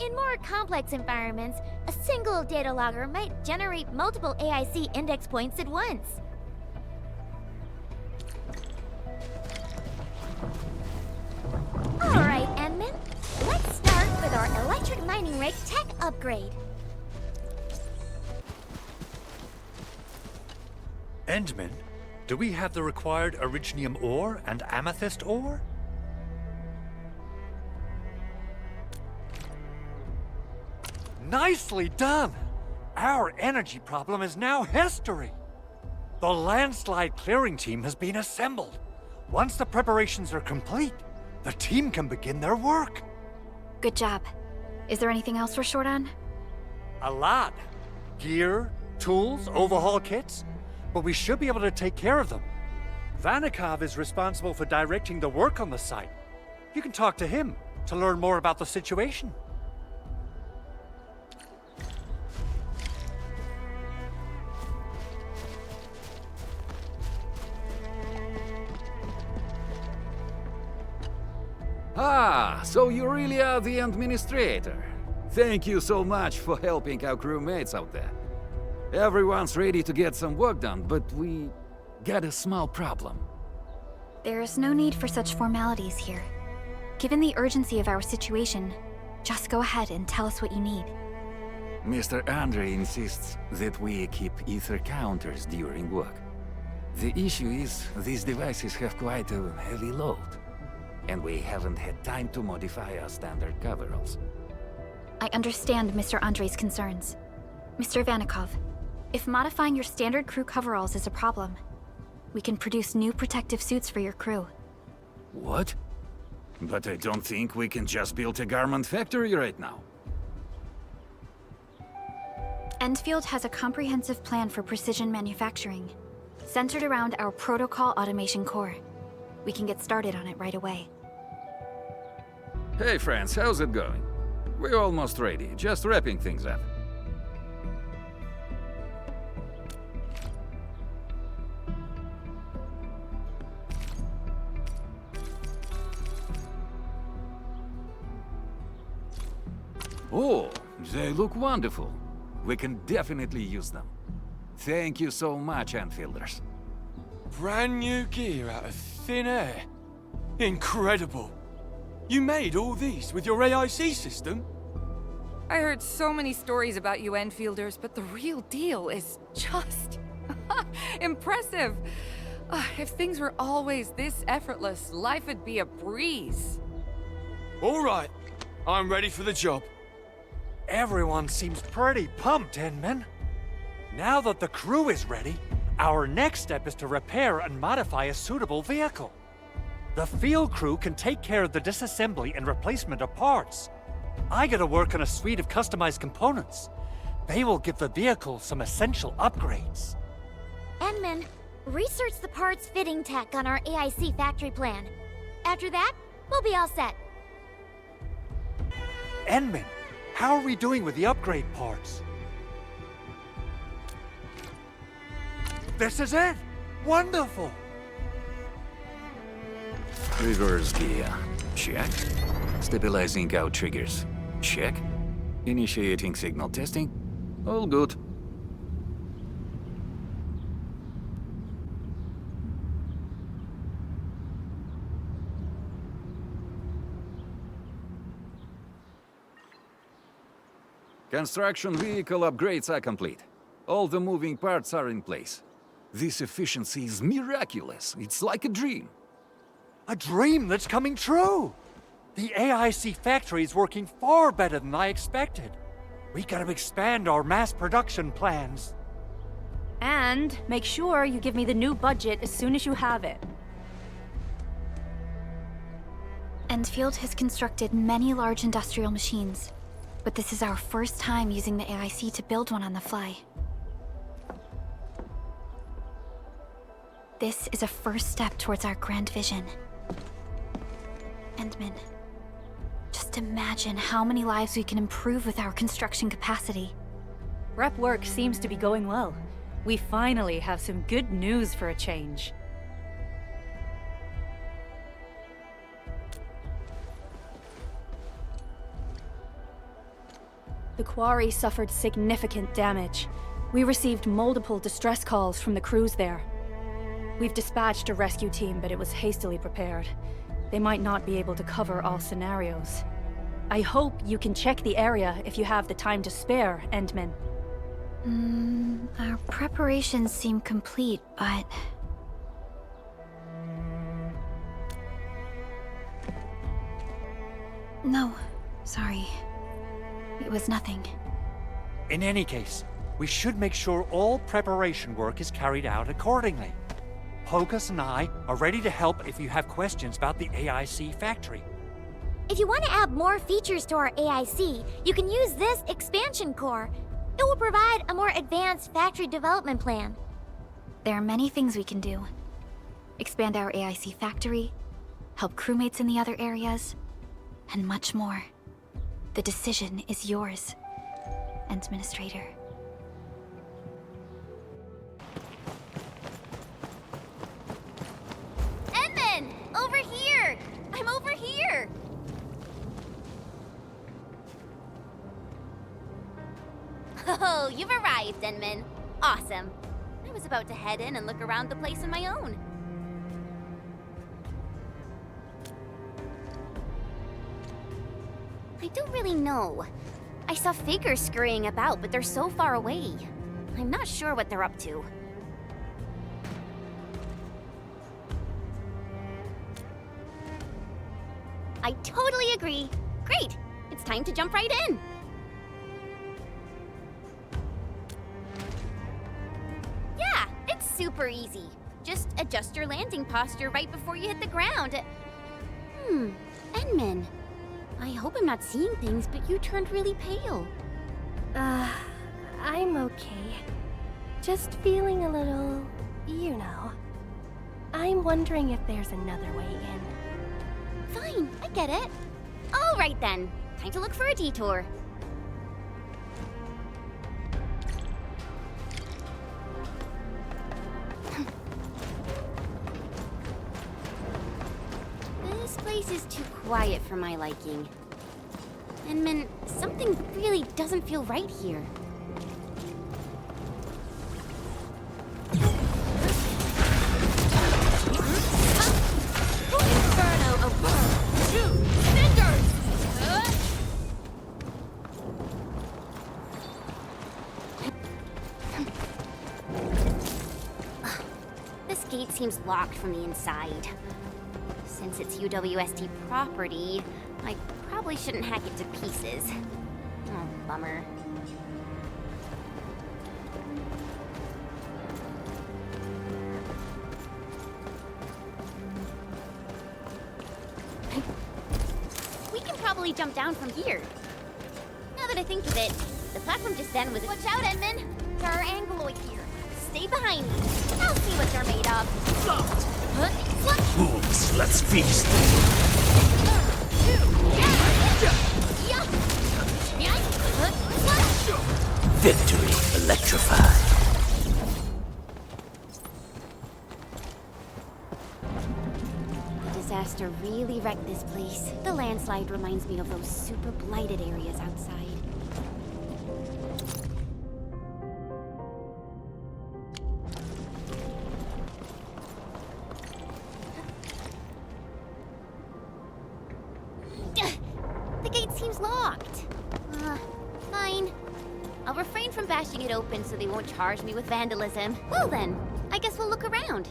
In more complex environments, a single data logger might generate multiple AIC index points at once. Alright, Endman. Let's start with our electric mining rig tech upgrade. Endman, do we have the required originium ore and amethyst ore? Nicely done! Our energy problem is now history. The landslide clearing team has been assembled. Once the preparations are complete, the team can begin their work. Good job. Is there anything else we're short on? A lot. Gear, tools, overhaul kits. But we should be able to take care of them. Vanikov is responsible for directing the work on the site. You can talk to him to learn more about the situation. Ah, so you really are the administrator. Thank you so much for helping our crewmates out there. Everyone's ready to get some work done, but we got a small problem. There's no need for such formalities here. Given the urgency of our situation, just go ahead and tell us what you need. Mr. Andre insists that we keep ether counters during work. The issue is, these devices have quite a heavy load, and we haven't had time to modify our standard coveralls. I understand Mr. Andre's concerns. Mr. Vanikov, if modifying your standard crew coveralls is a problem, we can produce new protective suits for your crew. What? But I don't think we can just build a garment factory right now. Endfield has a comprehensive plan for precision manufacturing, centered around our protocol automation core. We can get started on it right away. Hey friends, how's it going? We're almost ready, just wrapping things up. Oh, they look wonderful. We can definitely use them. Thank you so much, Enfielders. Brand new gear out of thin air. Incredible. You made all these with your AIC system? I heard so many stories about you Enfielders, but the real deal is just impressive. If things were always this effortless, life would be a breeze. All right, I'm ready for the job. Everyone seems pretty pumped, Endman. Now that the crew is ready, our next step is to repair and modify a suitable vehicle. The field crew can take care of the disassembly and replacement of parts. I gotta work on a suite of customized components. They will give the vehicle some essential upgrades. Endman, research the parts fitting tech on our AIC factory plan. After that, we'll be all set. Endman, how are we doing with the upgrade parts? This is it! Wonderful! Reverse gear. Check. Stabilizing out triggers. Check. Initiating signal testing. All good. Construction vehicle upgrades are complete. All the moving parts are in place. This efficiency is miraculous. It's like a dream. A dream that's coming true! The AIC factory is working far better than I expected. We gotta expand our mass production plans. And make sure you give me the new budget as soon as you have it. Endfield has constructed many large industrial machines, but this is our first time using the AIC to build one on the fly. This is a first step towards our grand vision. Endman, just imagine how many lives we can improve with our construction capacity. Rep work seems to be going well. We finally have some good news for a change. The quarry suffered significant damage. We received multiple distress calls from the crews there. We've dispatched a rescue team, but it was hastily prepared. They might not be able to cover all scenarios. I hope you can check the area if you have the time to spare, Endman. Our preparations seem complete, but... No, sorry. It was nothing. In any case, we should make sure all preparation work is carried out accordingly. Pogus and I are ready to help if you have questions about the AIC factory. If you want to add more features to our AIC, you can use this expansion core. It will provide a more advanced factory development plan. There are many things we can do. Expand our AIC factory, help crewmates in the other areas, and much more. The decision is yours, Administrator. Edmund! Over here! I'm over here! Oh, you've arrived, Edmund. Awesome. I was about to head in and look around the place on my own. I don't really know. I saw figures scurrying about, but they're so far away. I'm not sure what they're up to. I totally agree. Great! It's time to jump right in. Yeah, it's super easy. Just adjust your landing posture right before you hit the ground. Enman. I hope I'm not seeing things, but you turned really pale. I'm okay. Just feeling a little, you know. I'm wondering if there's another way in. Fine, I get it. All right then, time to look for a detour. This place is too quiet for my liking. And something really doesn't feel right here. Inferno of burn! Shoot! Cinders! This gate seems locked from the inside. Since it's UWST property, I probably shouldn't hack it to pieces. Oh, bummer. We can probably jump down from here. Now that I think of it, the platform just then was— Watch out, Edmund! There are Angeloid here. Stay behind me. I'll see what they're made of. Fools, let's feast. Victory electrified. The disaster really wrecked this place. The landslide reminds me of those super blighted areas outside. The gate seems locked. Fine. I'll refrain from bashing it open so they won't charge me with vandalism. Well then, I guess we'll look around.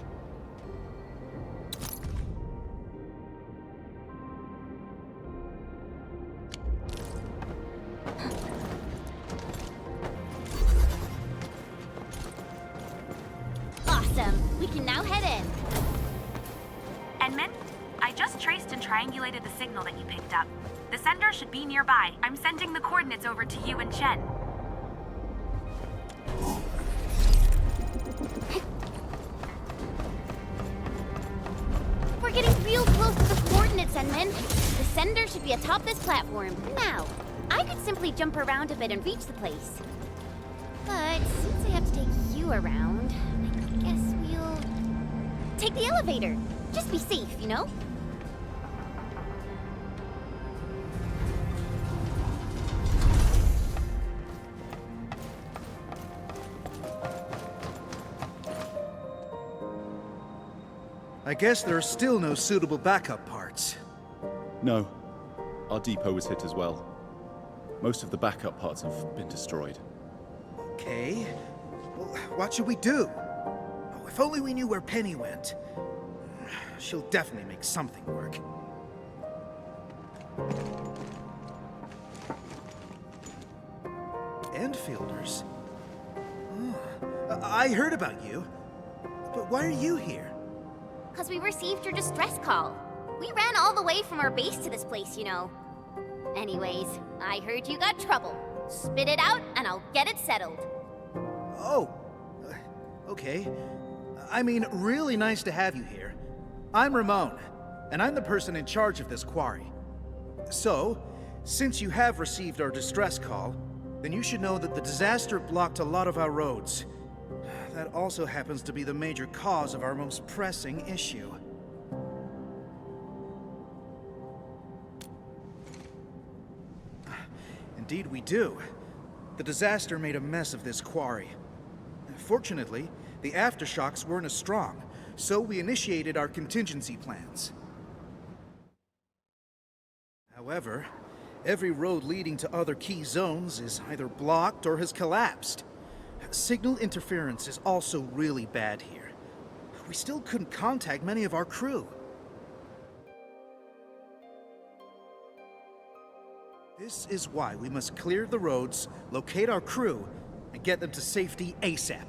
Awesome. We can now head in. Edmund, I just traced and triangulated the signal that you picked up. The sender should be nearby. I'm sending the coordinates over to you and Chen. We're getting real close to the coordinates, Edmund. The sender should be atop this platform. Now, I could simply jump around a bit and reach the place. But since I have to take you you around, I guess we'll take the elevator. Just be safe, you know? I guess there are still no suitable backup parts. No. Our depot was hit as well. Most of the backup parts have been destroyed. Okay. Well, what should we do? Oh, if only we knew where Penny went. She'll definitely make something work. Endfielders? I heard about you. But why are you here? Because we received your distress call. We ran all the way from our base to this place, you know. Anyways, I heard you got trouble. Spit it out, and I'll get it settled. Oh, okay. I mean, really nice to have you here. I'm Ramon, and I'm the person in charge of this quarry. So, since you have received our distress call, then you should know that the disaster blocked a lot of our roads. That also happens to be the major cause of our most pressing issue. Indeed we do. The disaster made a mess of this quarry. Fortunately, the aftershocks weren't as strong, so we initiated our contingency plans. However, every road leading to other key zones is either blocked or has collapsed. Signal interference is also really bad here. We still couldn't contact many of our crew. This is why we must clear the roads, locate our crew, and get them to safety ASAP.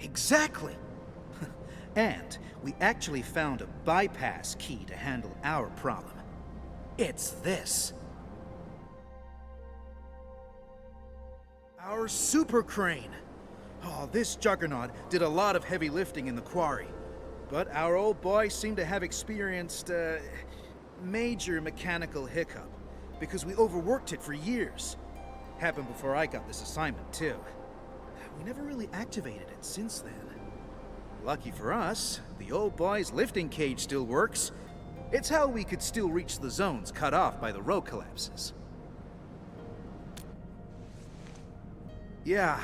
Exactly! And we actually found a bypass key to handle our problem. It's this. Our super crane. Oh, this juggernaut did a lot of heavy lifting in the quarry. But our old boy seemed to have experienced a major mechanical hiccup because we overworked it for years. Happened before I got this assignment, too. We never really activated it since then. Lucky for us, the old boy's lifting cage still works. It's how we could still reach the zones cut off by the road collapses. Yeah,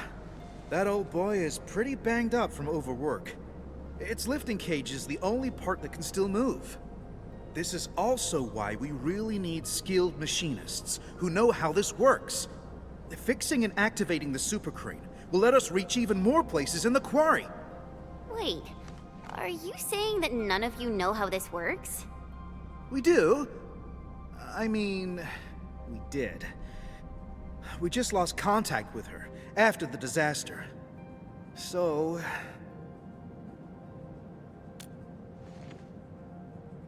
that old boy is pretty banged up from overwork. Its lifting cage is the only part that can still move. This is also why we really need skilled machinists who know how this works. Fixing and activating the super crane will let us reach even more places in the quarry. Wait, are you saying that none of you know how this works? We do. I mean, we did. We just lost contact with her after the disaster. So...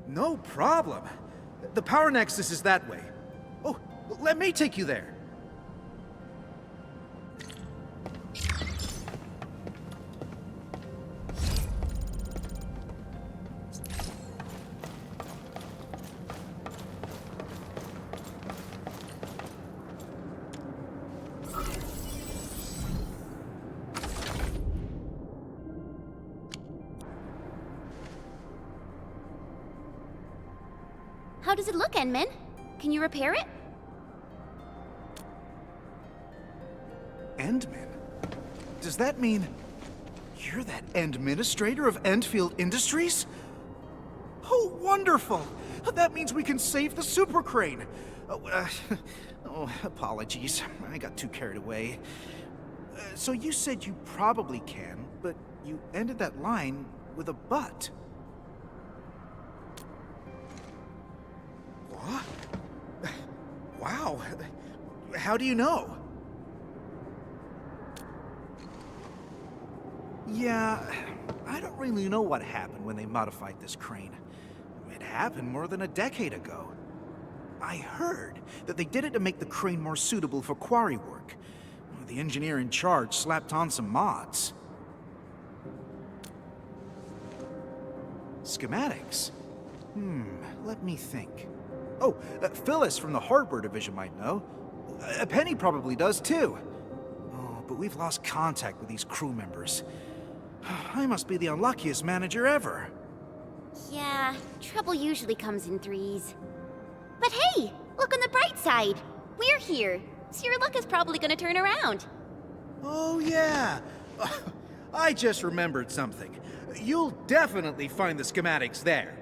no problem. The power nexus is that way. Oh, let me take you there. How does it look, Enman? Can you repair it? Endman? Does that mean you're that administrator of Endfield Industries? Oh, wonderful! That means we can save the super crane. Oh, apologies. I got too carried away. So you said you probably can, but you ended that line with a but. What? Wow. How do you know? Yeah, I don't really know what happened when they modified this crane. It happened more than a decade ago. I heard that they did it to make the crane more suitable for quarry work. The engineer in charge slapped on some mods. Schematics? Let me think. Oh, Phyllis from the hardware division might know. Penny probably does too. Oh, but we've lost contact with these crew members. I must be the unluckiest manager ever. Yeah, trouble usually comes in threes. But hey, look on the bright side. We're here, so your luck is probably gonna turn around. Oh yeah. I just remembered something. You'll definitely find the schematics there.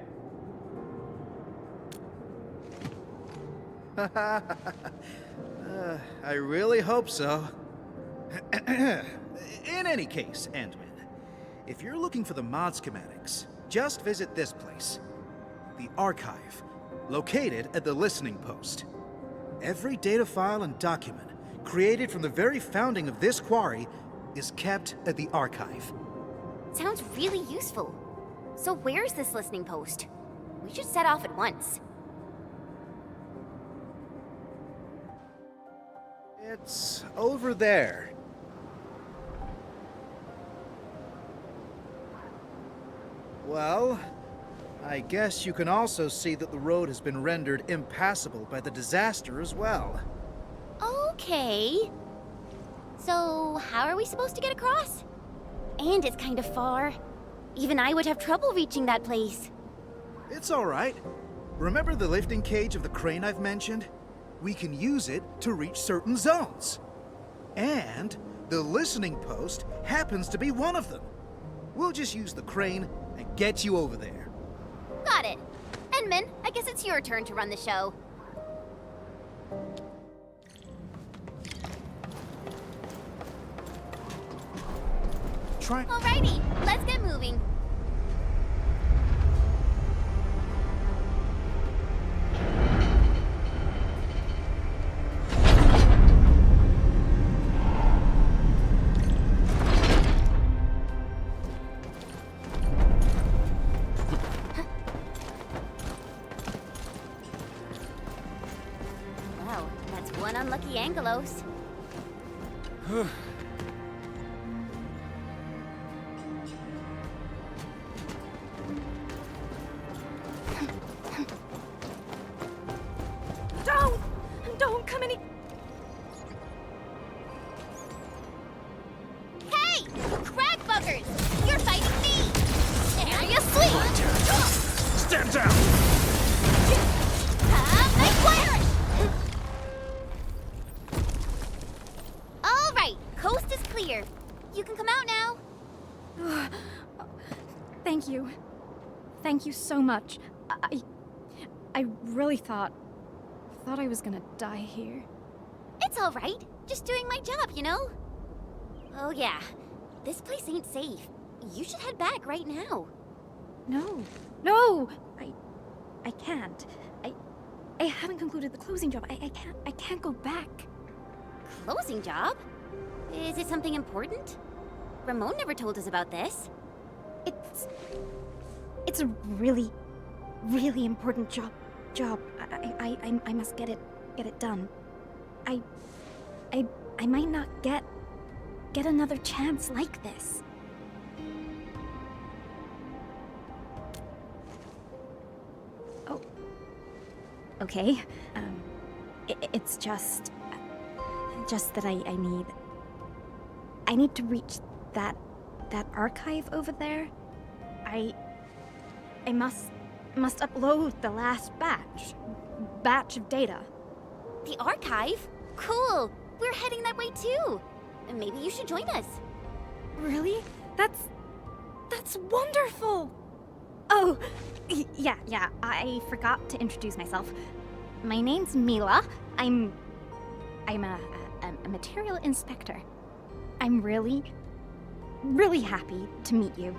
I really hope so. In any case, Endman, if you're looking for the mod schematics, just visit this place. The Archive, located at the Listening Post. Every data file and document created from the very founding of this quarry is kept at the Archive. Sounds really useful. So where's this listening post? We should set off at once. It's over there. Well, I guess you can also see that the road has been rendered impassable by the disaster as well. Okay. So, how are we supposed to get across? And it's kind of far. Even I would have trouble reaching that place. It's all right. Remember the lifting cage of the crane I've mentioned? We can use it to reach certain zones. And the listening post happens to be one of them. We'll just use the crane and get you over there. Got it. Endman, I guess it's your turn to run the show. Alrighty, let's get moving. Well, that's one unlucky Angelos. Don't come any... Hey! Crack buggers! You're fighting me! Seriously? Stand down! Nice fire! All right, coast is clear. You can come out now. Thank you. Thank you so much. I really thought I was gonna die here. It's all right. Just doing my job, you know? Oh yeah, this place ain't safe. You should head back right now. No! I can't. I haven't concluded the closing job. I can't go back. Closing job? Is it something important? Ramon never told us about this. It's a really, really important job. I must get it done. I might not get another chance like this. Oh. Okay. It's just that I need to reach that archive over there. I must upload the last batch of data. The archive? Cool! We're heading that way too. Maybe you should join us. Really? That's wonderful! Oh, yeah, I forgot to introduce myself. My name's Mila. I'm a material inspector. I'm really, really happy to meet you.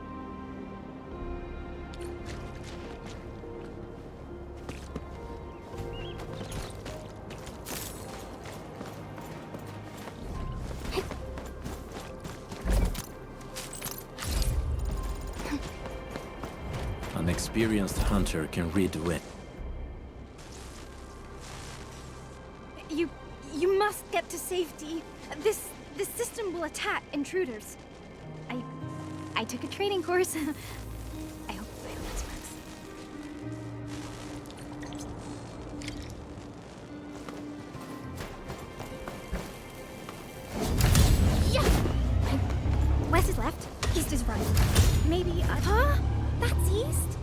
An experienced hunter can read the wind. You must get to safety. This system will attack intruders. I took a training course. I hope this works. waste?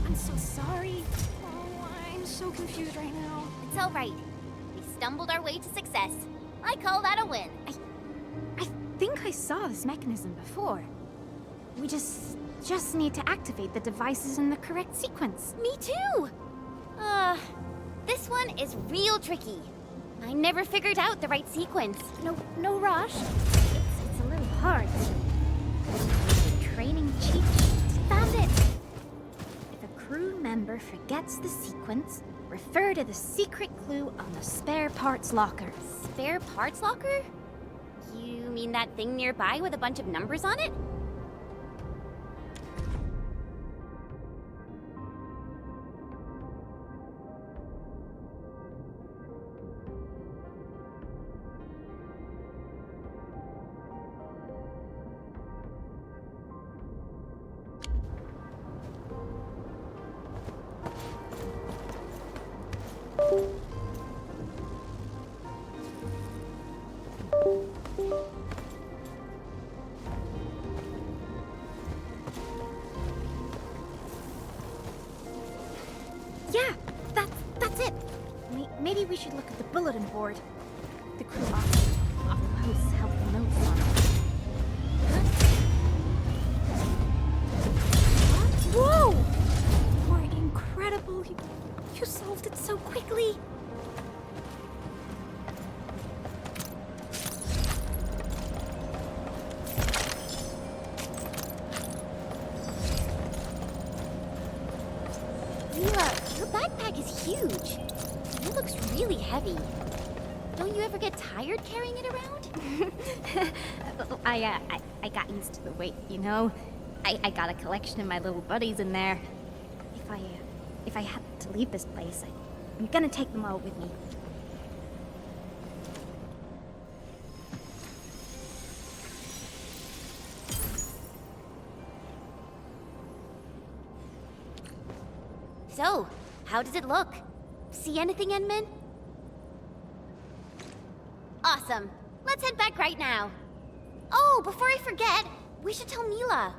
I'm so sorry. Oh, I'm so confused right now. It's all right. We stumbled our way to success. I call that a win. I think I saw this mechanism before. We just need to activate the devices in the correct sequence. Me too! This one is real tricky. I never figured out the right sequence. No rush. It's a little hard. The training cheat sheet. Found it! If a crew member forgets the sequence, refer to the secret clue on the spare parts locker. Spare parts locker? You mean that thing nearby with a bunch of numbers on it? Yeah, that's it. Maybe we should look at the bulletin board. The crew often posts helpful notes on it. Whoa! You're incredible. You solved it so quickly. Your backpack is huge. It looks really heavy. Don't you ever get tired carrying it around? I got used to the weight, you know? I got a collection of my little buddies in there. If I had to leave this place, I'm gonna take them all with me. So, how does it look? See anything, Endman? Awesome. Let's head back right now. Oh, before I forget, we should tell Mila.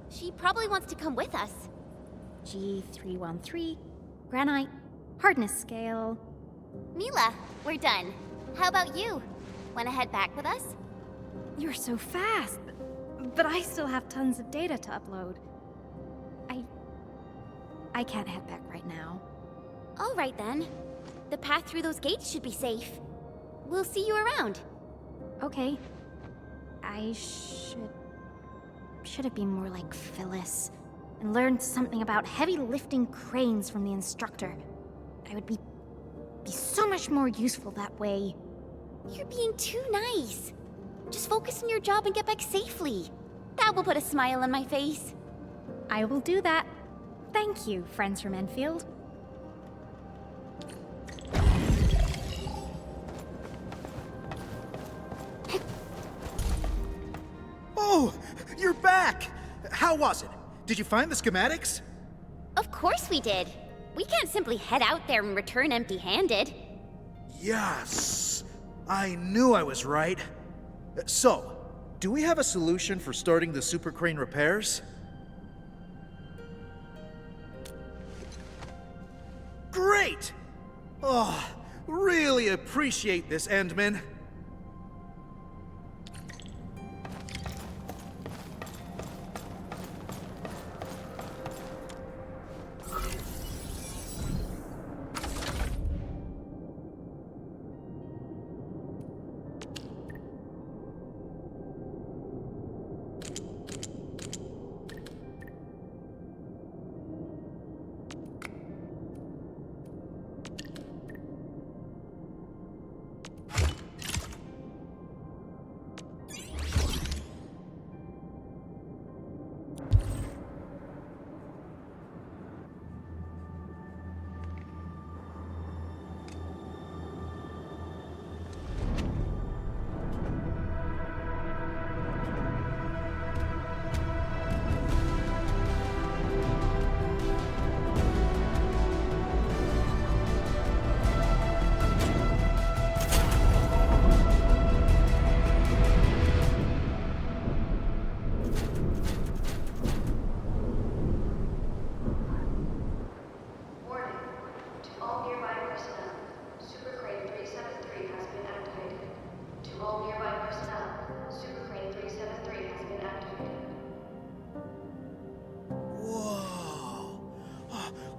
She probably wants to come with us. G313, granite, hardness scale. Mila, we're done. How about you? Wanna head back with us? You're so fast, but I still have tons of data to upload. I can't head back right now. All right then. The path through those gates should be safe. We'll see you around. Okay. I should have been more like Phyllis and learned something about heavy lifting cranes from the instructor. I would be so much more useful that way. You're being too nice. Just focus on your job and get back safely. That will put a smile on my face. I will do that. Thank you, friends from Endfield. Oh, you're back! How was it? Did you find the schematics? Of course we did. We can't simply head out there and return empty-handed. Yes! I knew I was right. So, do we have a solution for starting the super crane repairs? Great! Oh, really appreciate this, Endman.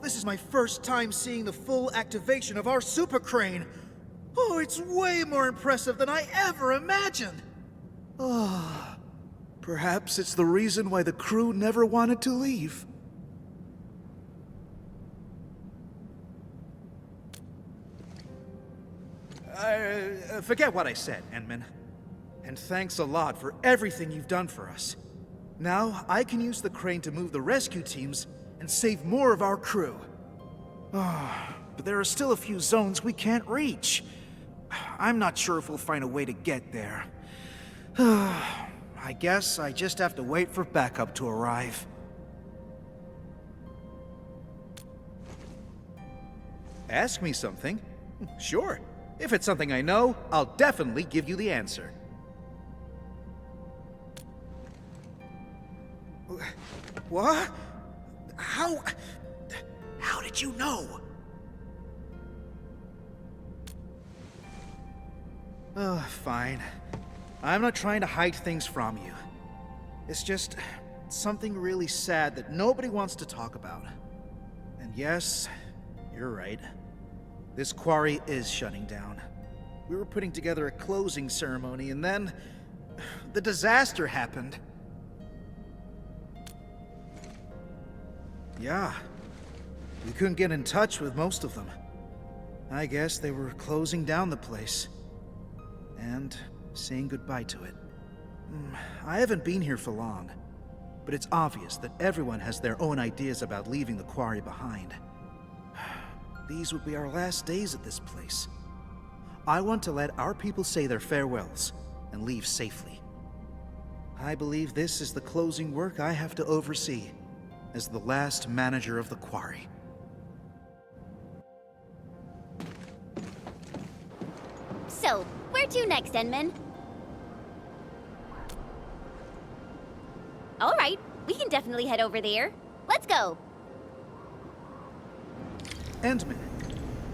This is my first time seeing the full activation of our super crane. Oh, it's way more impressive than I ever imagined. Oh, perhaps it's the reason why the crew never wanted to leave. Forget what I said, Endman. And thanks a lot for everything you've done for us. Now, I can use the crane to move the rescue teams and save more of our crew. But there are still a few zones we can't reach. I'm not sure if we'll find a way to get there. I guess I just have to wait for backup to arrive. Ask me something? Sure. If it's something I know, I'll definitely give you the answer. What? How did you know? Oh, fine. I'm not trying to hide things from you. It's just something really sad that nobody wants to talk about. And yes, you're right. This quarry is shutting down. We were putting together a closing ceremony, and then the disaster happened. Yeah, we couldn't get in touch with most of them. I guess they were closing down the place and saying goodbye to it. I haven't been here for long, but it's obvious that everyone has their own ideas about leaving the quarry behind. These would be our last days at this place. I want to let our people say their farewells and leave safely. I believe this is the closing work I have to oversee as the last manager of the quarry. So, where to next, Endman? All right, we can definitely head over there. Let's go. Endman,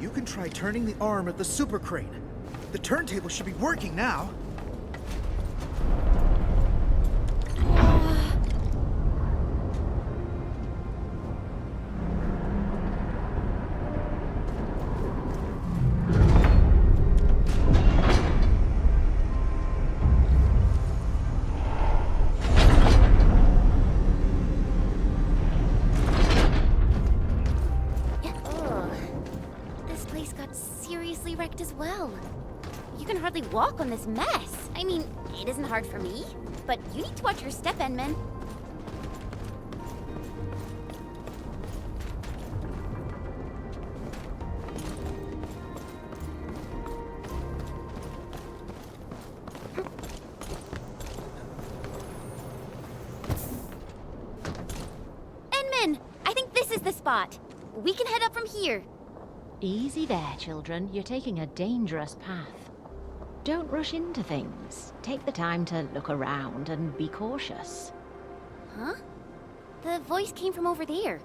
you can try turning the arm of the super crane. The turntable should be working now. As well. You can hardly walk on this mess. I mean, it isn't hard for me, but you need to watch your step, Endman. Endman, I think this is the spot. We can head up from here. Easy there, children. You're taking a dangerous path. Don't rush into things. Take the time to look around and be cautious. Huh? The voice came from over there.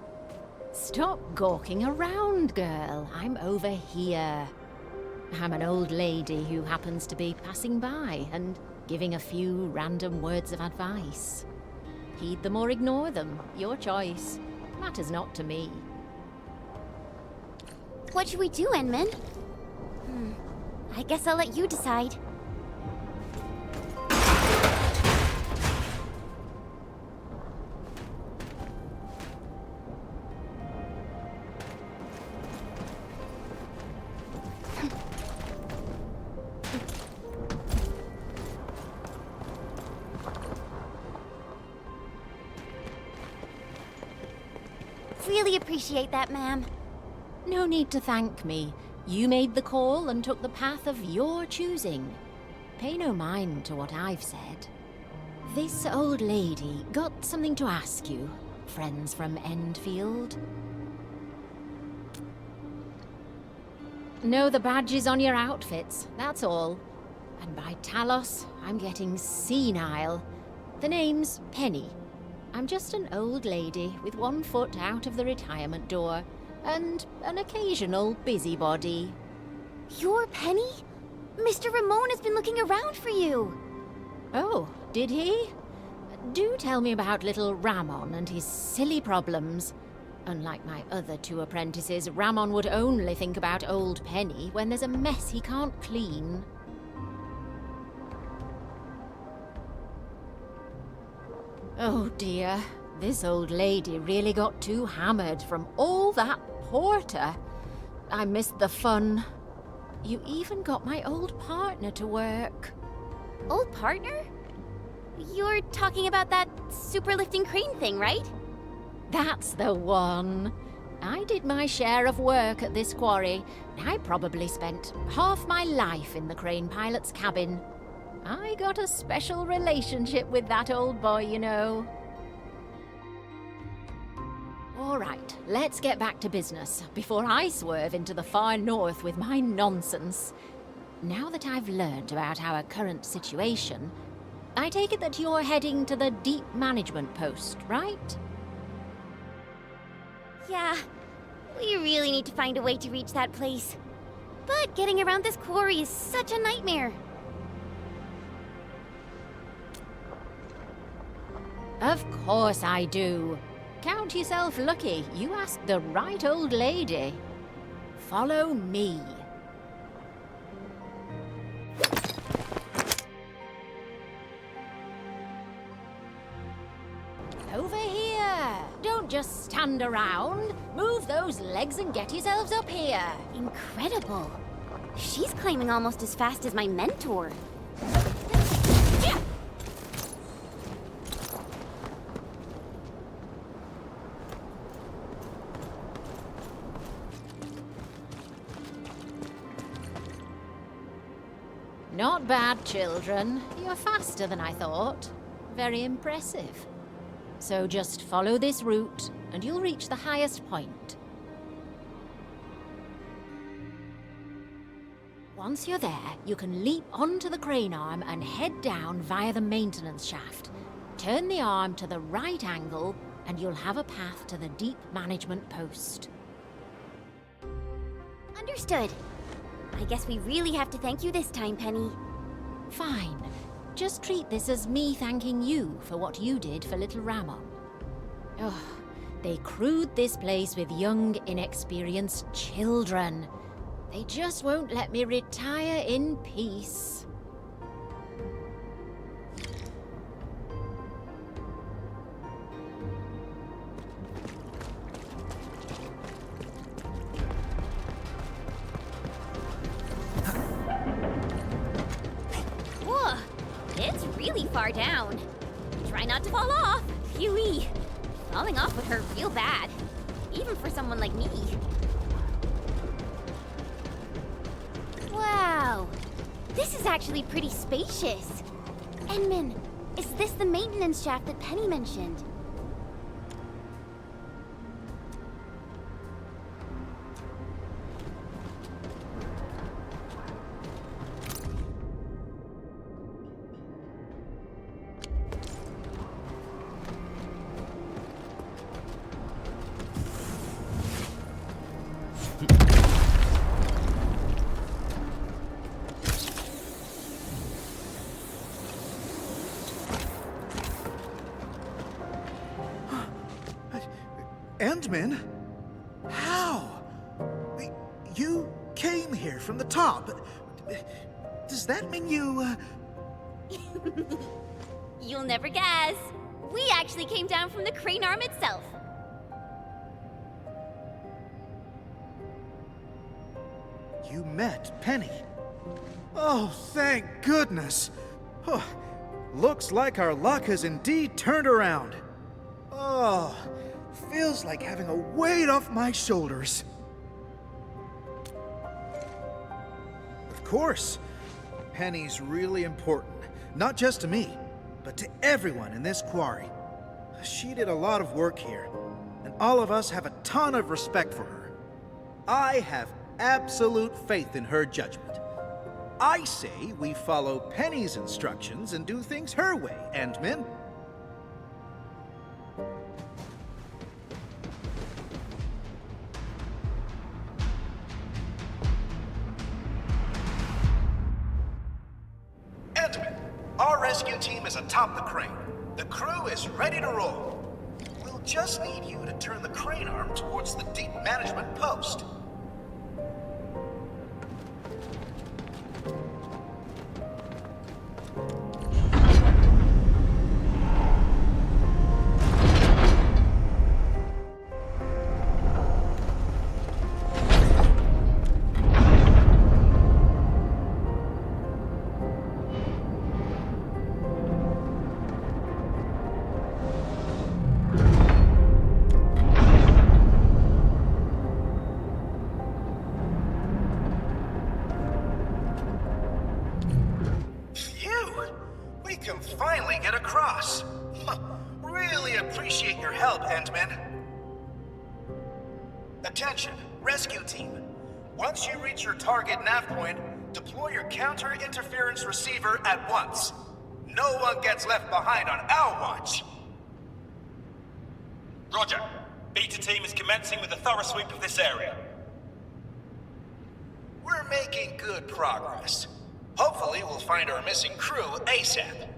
Stop gawking around, girl. I'm over here. I'm an old lady who happens to be passing by and giving a few random words of advice. Heed them or ignore them. Your choice. Matters not to me. What should we do, Endman? I guess I'll let you decide. Really appreciate that, ma'am. No need to thank me. You made the call and took the path of your choosing. Pay no mind to what I've said. This old lady got something to ask you, friends from Endfield. Know the badges on your outfits, that's all. And by Talos, I'm getting senile. The name's Penny. I'm just an old lady with one foot out of the retirement door. And an occasional busybody. You're Penny? Mr. Ramon has been looking around for you. Oh, did he? Do tell me about little Ramon and his silly problems. Unlike my other 2 apprentices, Ramon would only think about old Penny when there's a mess he can't clean. Oh dear, this old lady really got too hammered from all that porter. I missed the fun. You even got my old partner to work. Old partner? You're talking about that super lifting crane thing, right? That's the one. I did my share of work at this quarry. I probably spent half my life in the crane pilot's cabin. I got a special relationship with that old boy, you know. All right, let's get back to business before I swerve into the far north with my nonsense. Now that I've learned about our current situation, I take it that you're heading to the deep management post, right? Yeah, we really need to find a way to reach that place. But getting around this quarry is such a nightmare. Of course I do. Count yourself lucky. You asked the right old lady. Follow me. Over here. Don't just stand around. Move those legs and get yourselves up here. Incredible. She's climbing almost as fast as my mentor. Not bad, children. You're faster than I thought. Very impressive. So just follow this route, and you'll reach the highest point. Once you're there, you can leap onto the crane arm and head down via the maintenance shaft. Turn the arm to the right angle, and you'll have a path to the deep management post. Understood. I guess we really have to thank you this time, Penny. Fine. Just treat this as me thanking you for what you did for little Ramon. Oh, they crewed this place with young, inexperienced children. They just won't let me retire in peace. Whoa, it's really far down. Try not to fall off. Phew-wee. Falling off would hurt real bad, even for someone like me. Wow, this is actually pretty spacious. Edmund, is this the maintenance shaft that Penny mentioned? Endman? How? You came here from the top. Does that mean you, You'll never guess. We actually came down from the crane arm itself. You met Penny? Oh, thank goodness. Oh, looks like our luck has indeed turned around. Oh, feels like having a weight off my shoulders. Of course, Penny's really important, not just to me, but to everyone in this quarry. She did a lot of work here, and all of us have a ton of respect for her. I have absolute faith in her judgment. I say we follow Penny's instructions and do things her way, Endman. Endman, our rescue team is atop the crane. The crew is ready to roll. We'll Just need you to turn the crane arm towards the deep management post. Finally get across. Really appreciate your help, Endman. Attention, rescue team. Once you reach your target nav point, deploy your counter-interference receiver at once. No one gets left behind on our watch. Roger. Beta team is commencing with a thorough sweep of this area. We're making good progress. Hopefully we'll find our missing crew ASAP.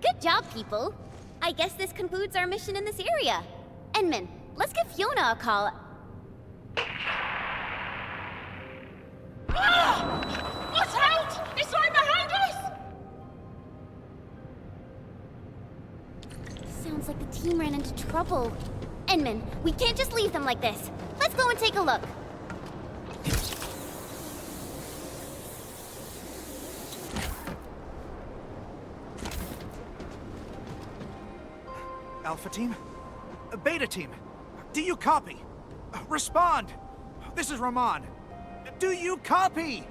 Good job, people. I guess this concludes our mission in this area. Endman, let's give Fiona a call. Ah! Watch out! It's right behind us! Sounds like the team ran into trouble. Endman, we can't just leave them like this. Let's go and take a look. Alpha team? Beta team? Do you copy? Respond! This is Rahman. Do you copy?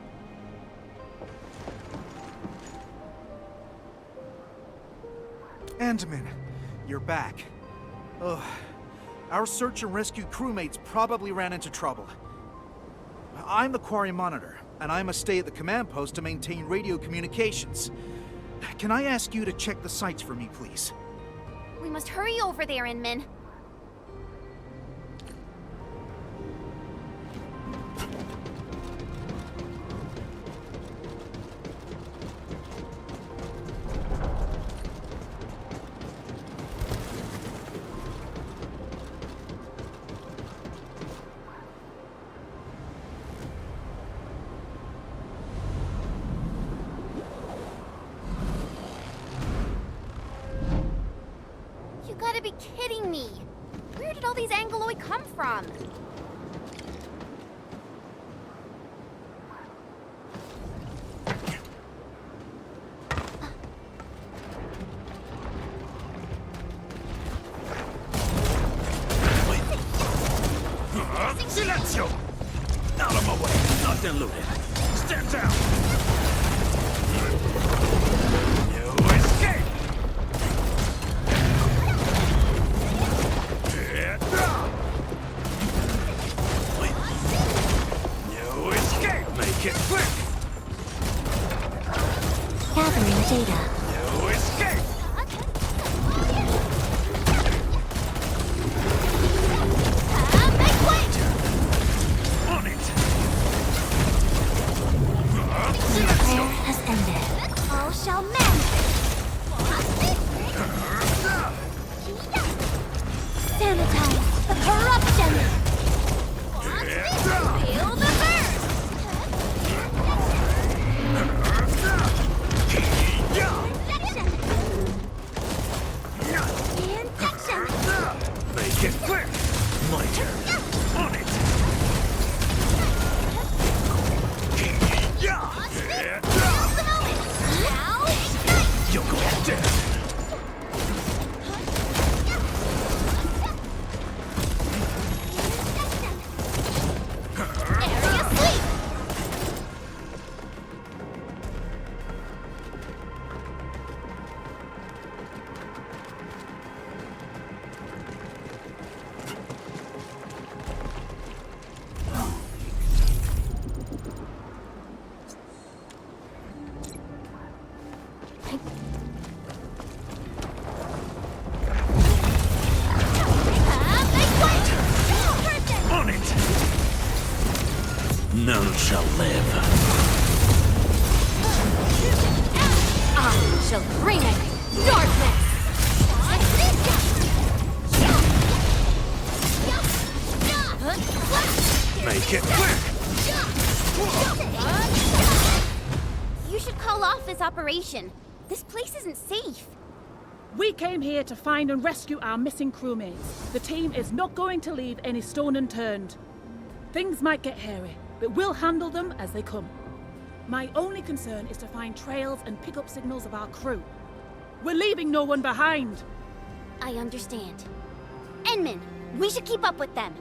Endman, you're back. Ugh. Our search and rescue crewmates probably ran into trouble. I'm the quarry monitor, and I must stay at the command post to maintain radio communications. Can I ask you to check the sites for me, please? We must hurry over there, Inman. You gotta be kidding me! Where did all these Angoloi come from? Silenzio! Out of my way! Locked and loaded. Stand down! You escape! You escape! Make it quick! Gathering data. You escape! On it! Repair has ended. All shall mend! Sanitize the corruption! Feel the burn! Injection! Make it quick! My turn! On it! Now's the moment! Now, ignite! You're going down! Area sweep! On it! None shall live. I shall bring it darkness! Take it! You should call off this operation. This place isn't safe. We came here to find and rescue our missing crewmates. The team is not going to leave any stone unturned. Things might get hairy, but we'll handle them as they come. My only concern is to find trails and pick up signals of our crew. We're leaving no one behind. I understand. Enman, we should keep up with them.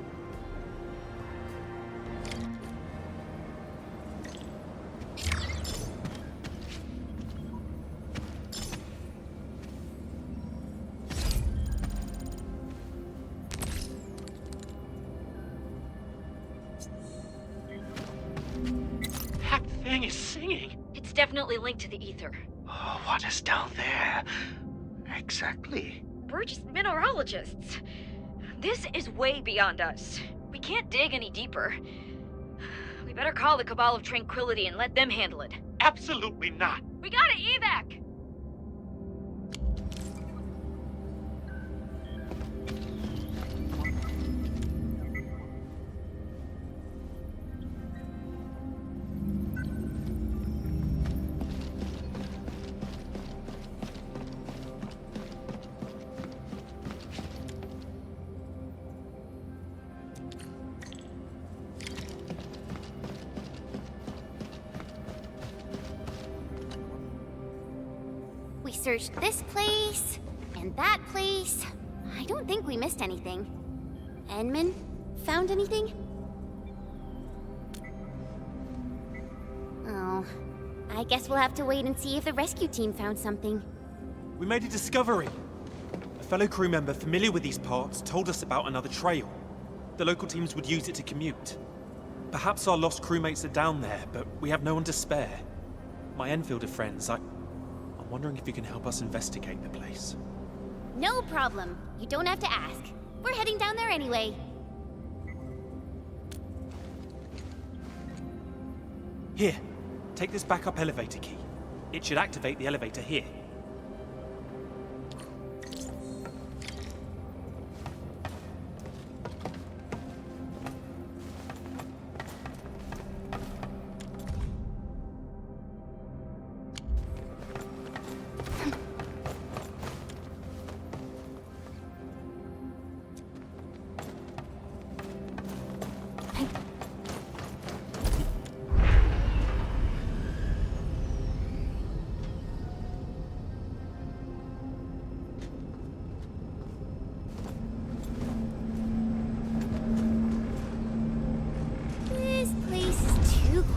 That thing is singing. It's definitely linked to the ether. Oh, what is down there? Exactly. We're just mineralogists. This is way beyond us. We can't dig any deeper. We better call the Cabal of Tranquility and let them handle it. Absolutely not. We gotta evac! We searched this place, and that place. I don't think we missed anything. Enman, found anything? Oh, I guess we'll have to wait and see if the rescue team found something. We made a discovery. A fellow crew member familiar with these parts told us about another trail. The local teams would use it to commute. Perhaps our lost crewmates are down there, but we have no one to spare. My Enfielder friends, I'm wondering if you can help us investigate the place. No problem. You don't have to ask. We're heading down there anyway. Here, take this backup elevator key. It should activate the elevator here.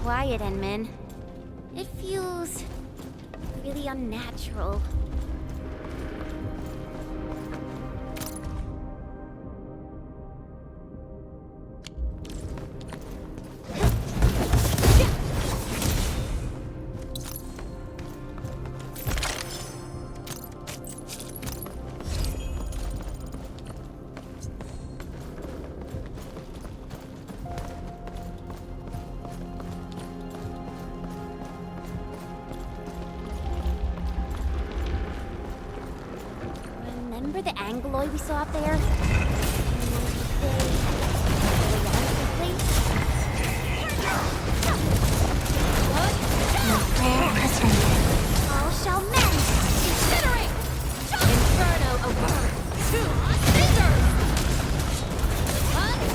Quiet, Enman. It feels really unnatural. Remember the Angloid we saw up there? All shall mend! Incinerate! Inferno avert! Two scissors! Flash!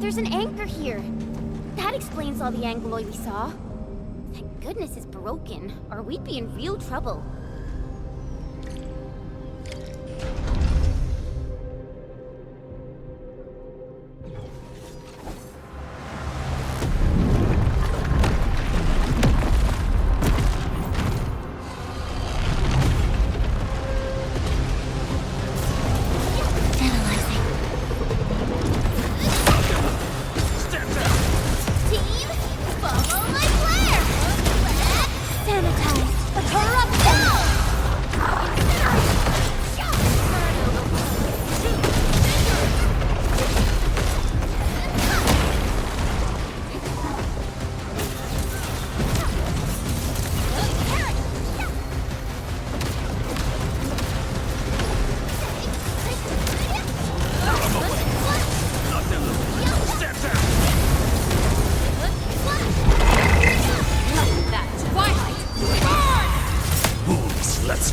There's an anchor here. That explains all the Angloid we saw. Thank goodness it's broken, or we'd be in real trouble. Sanitized.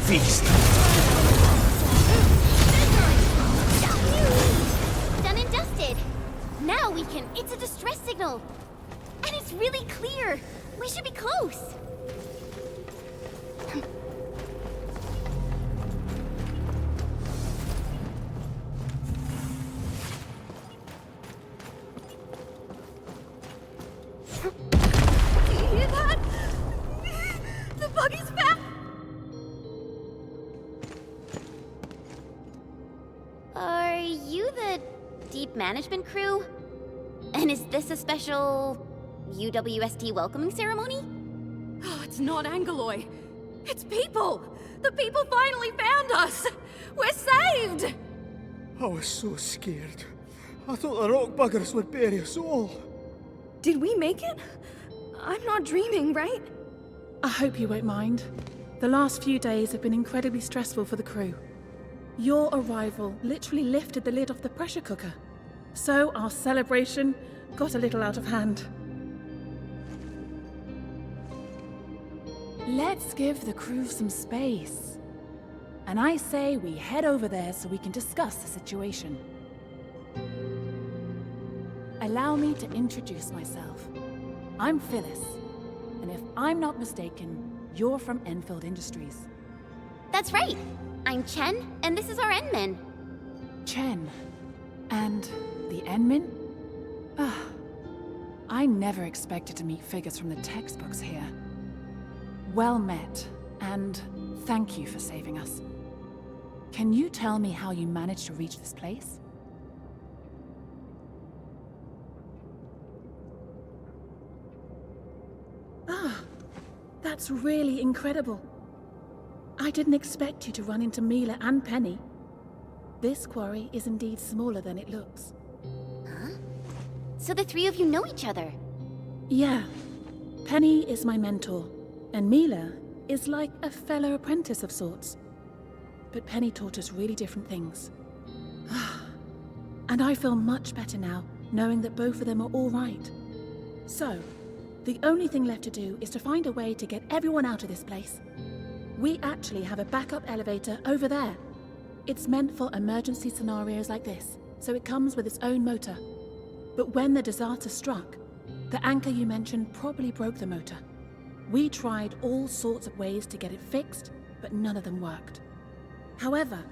feast. Done and dusted. Now we can... It's a distress signal. And it's really clear. We should be close. Do you hear that? The buggy's back! Are you the deep management crew? And is this a special UWST welcoming ceremony? Oh, it's not Angaloy. It's people! The people finally found us! We're saved! I was so scared. I thought the rock buggers would bury us all. Did we make it? I'm not dreaming, right? I hope you won't mind. The last few days have been incredibly stressful for the crew. Your arrival literally lifted the lid off the pressure cooker. So our celebration got a little out of hand. Let's give the crew some space. And I say we head over there so we can discuss the situation. Allow me to introduce myself. I'm Phyllis, and if I'm not mistaken, you're from Endfield Industries. That's right. I'm Chen, and this is our Endman. Chen. And the Endman? Ah, I never expected to meet figures from the textbooks here. Well met, and thank you for saving us. Can you tell me how you managed to reach this place? Ah, that's really incredible. I didn't expect you to run into Mila and Penny. This quarry is indeed smaller than it looks. Huh? So the three of you know each other? Yeah. Penny is my mentor, and Mila is like a fellow apprentice of sorts. But Penny taught us really different things. And I feel much better now, knowing that both of them are all right. So, the only thing left to do is to find a way to get everyone out of this place. We actually have a backup elevator over there. It's meant for emergency scenarios like this, so it comes with its own motor. But when the disaster struck, the anchor you mentioned probably broke the motor. We tried all sorts of ways to get it fixed, but none of them worked. However,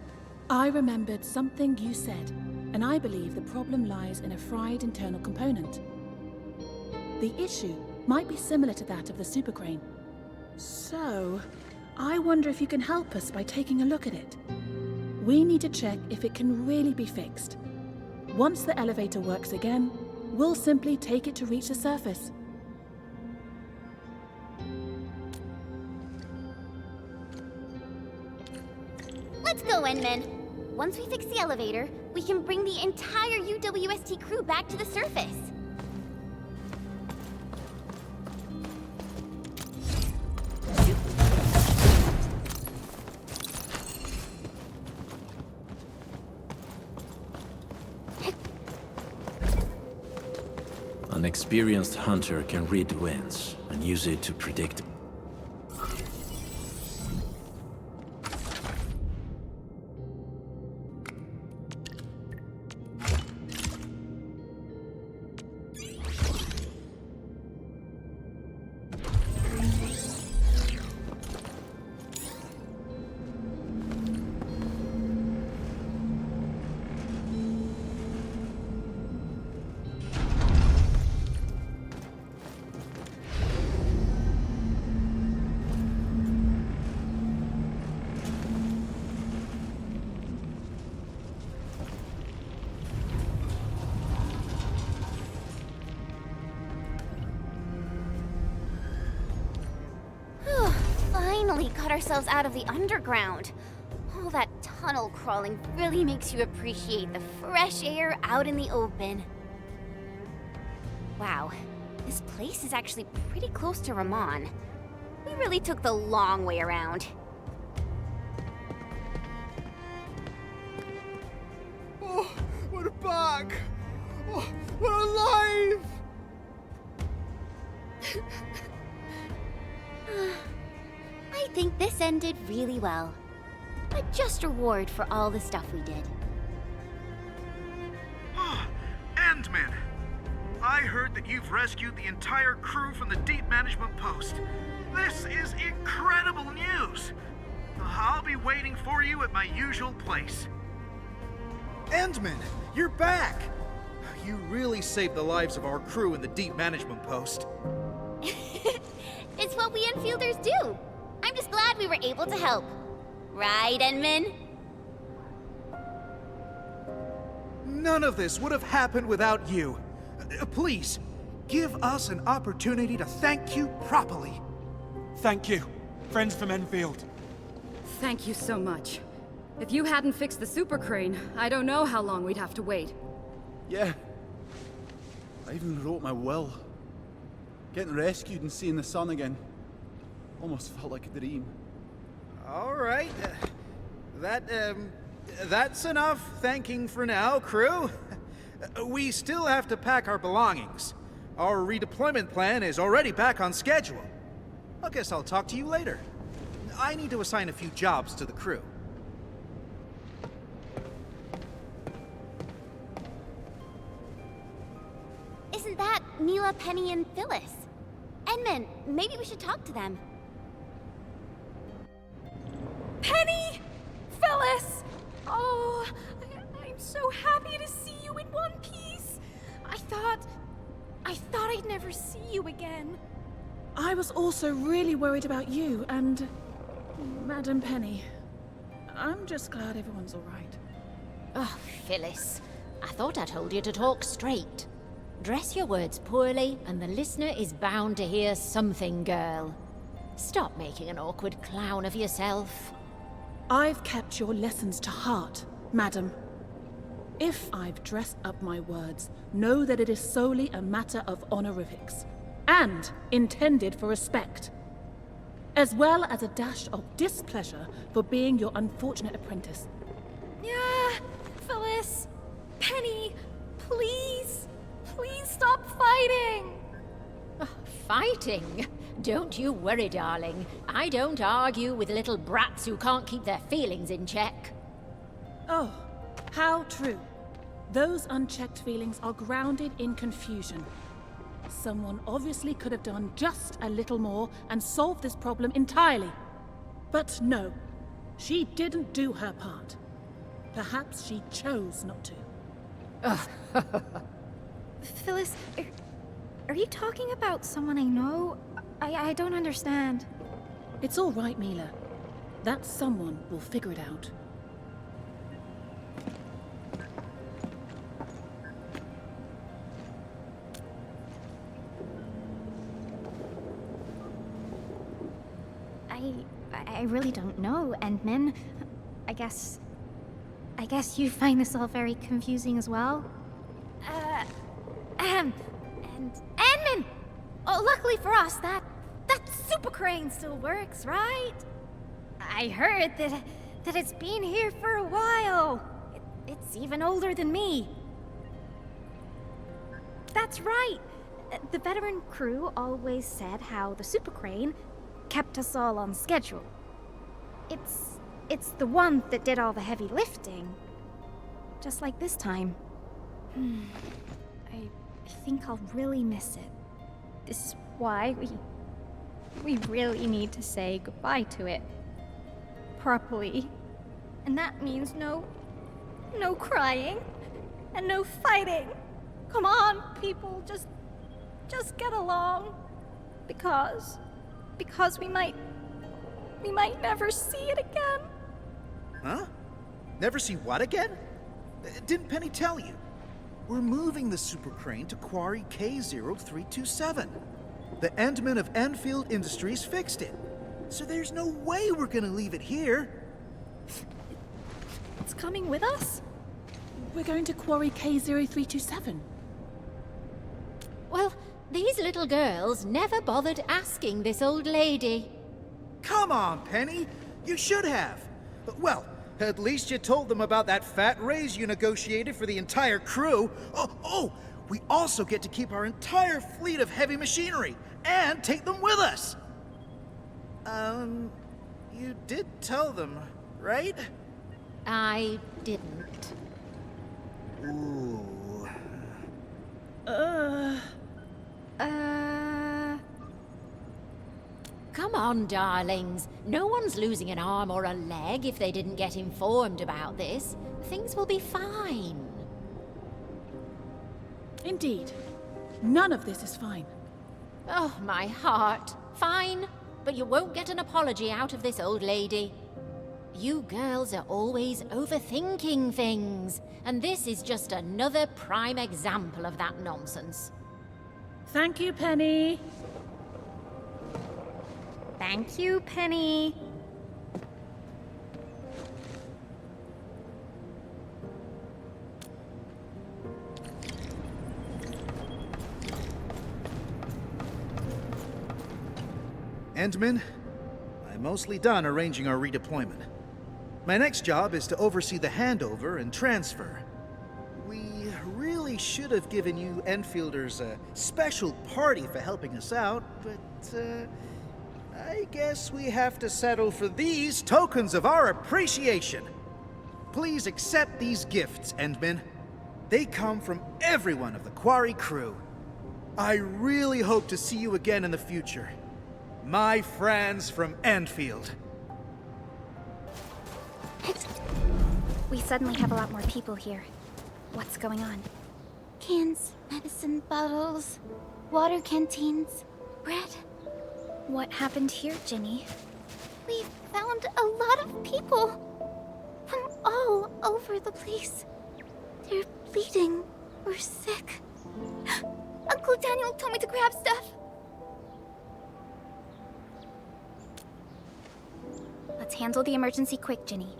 I remembered something you said, and I believe the problem lies in a fried internal component. The issue might be similar to that of the super crane. So, I wonder if you can help us by taking a look at it. We need to check if it can really be fixed. Once the elevator works again, we'll simply take it to reach the surface. Let's go, Endman. Once we fix the elevator, we can bring the entire UWST crew back to the surface. An experienced hunter can read the winds and use it to predict. Finally got ourselves out of the underground. All that tunnel crawling really makes you appreciate the fresh air out in the open. Wow, this place is actually pretty close to Ramon. We really took the long way around. Oh, we're back! Oh, we're alive! I think this ended really well. A just reward for all the stuff we did. Endman! I heard that you've rescued the entire crew from the deep management post. This is incredible news! I'll be waiting for you at my usual place. Endman, you're back! You really saved the lives of our crew in the deep management post. It's what we Enfielders do. I'm just glad we were able to help. Right, Endman? None of this would have happened without you. Please, give us an opportunity to thank you properly. Thank you, friends from Enfield. Thank you so much. If you hadn't fixed the super crane, I don't know how long we'd have to wait. Yeah. I even wrote my will. Getting rescued and seeing the sun again almost felt like a dream. All right. That's enough thanking for now, crew. We still have to pack our belongings. Our redeployment plan is already back on schedule. I guess I'll talk to you later. I need to assign a few jobs to the crew. Isn't that Mila, Penny, and Phyllis? Endman, maybe we should talk to them. Penny! Phyllis! Oh, I'm so happy to see you in one piece. I thought I'd never see you again. I was also really worried about you and Madam Penny. I'm just glad everyone's all right. Oh, Phyllis, I thought I told you to talk straight. Dress your words poorly, and the listener is bound to hear something, girl. Stop making an awkward clown of yourself. I've kept your lessons to heart, madam. If I've dressed up my words, know that it is solely a matter of honorifics, and intended for respect, as well as a dash of displeasure for being your unfortunate apprentice. Yeah, Phyllis, Penny, please stop fighting! Fighting? Don't you worry, darling. I don't argue with little brats who can't keep their feelings in check. Oh, how true. Those unchecked feelings are grounded in confusion. Someone obviously could have done just a little more and solved this problem entirely. But no, she didn't do her part. Perhaps she chose not to. Phyllis, are you talking about someone I know? I don't understand. It's all right, Mila. That someone will figure it out. I really don't know, Endman. I guess you find this all very confusing as well? And Endman! Oh, luckily for us, that super crane still works, right? I heard that it's been here for a while. It's even older than me. That's right. The veteran crew always said how the super crane kept us all on schedule. It's the one that did all the heavy lifting. Just like this time. I think I'll really miss it. This is why we really need to say goodbye to it. Properly. And that means no crying and no fighting. Come on, people, just get along. Because we might never see it again. Huh? Never see what again? Didn't Penny tell you? We're moving the super crane to Quarry K0327. The Endmen of Endfield Industries fixed it. So there's no way we're gonna leave it here. It's coming with us? We're going to Quarry K0327. Well, these little girls never bothered asking this old lady. Come on, Penny. You should have. Well, at least you told them about that fat raise you negotiated for the entire crew. Oh, we also get to keep our entire fleet of heavy machinery and take them with us. You did tell them, right? I didn't. Ooh. Come on, darlings. No one's losing an arm or a leg if they didn't get informed about this. Things will be fine. Indeed. None of this is fine. Oh, my heart. Fine, but you won't get an apology out of this old lady. You girls are always overthinking things, and this is just another prime example of that nonsense. Thank you, Penny. Thank you, Penny. Endman, I'm mostly done arranging our redeployment. My next job is to oversee the handover and transfer. We really should have given you Enfielders a special party for helping us out, but I guess we have to settle for these tokens of our appreciation. Please accept these gifts, Endman. They come from everyone of the Quarry crew. I really hope to see you again in the future. My friends from Endfield. We suddenly have a lot more people here. What's going on? Cans, medicine bottles, water canteens, bread. What happened here, Ginny? We found a lot of people from all over the place. They're bleeding or sick. Uncle Daniel told me to grab stuff. Let's handle the emergency quick, Ginny.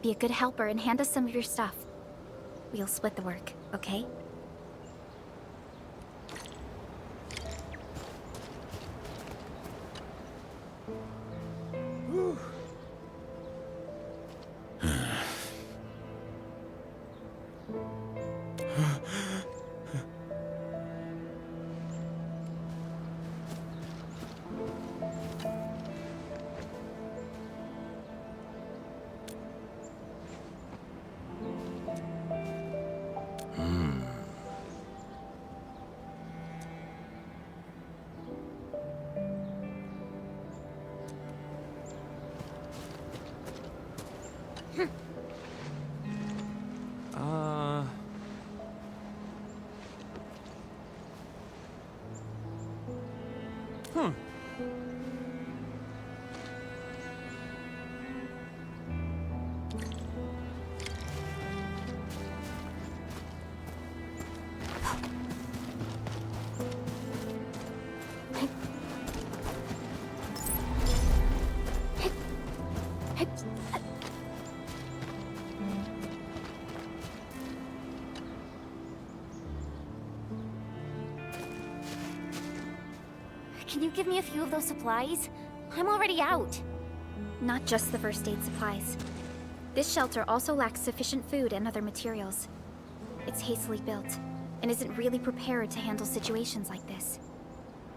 Be a good helper and hand us some of your stuff. We'll split the work, okay? Can you give me a few of those supplies? I'm already out. Not just the first aid supplies. This shelter also lacks sufficient food and other materials. It's hastily built, and isn't really prepared to handle situations like this.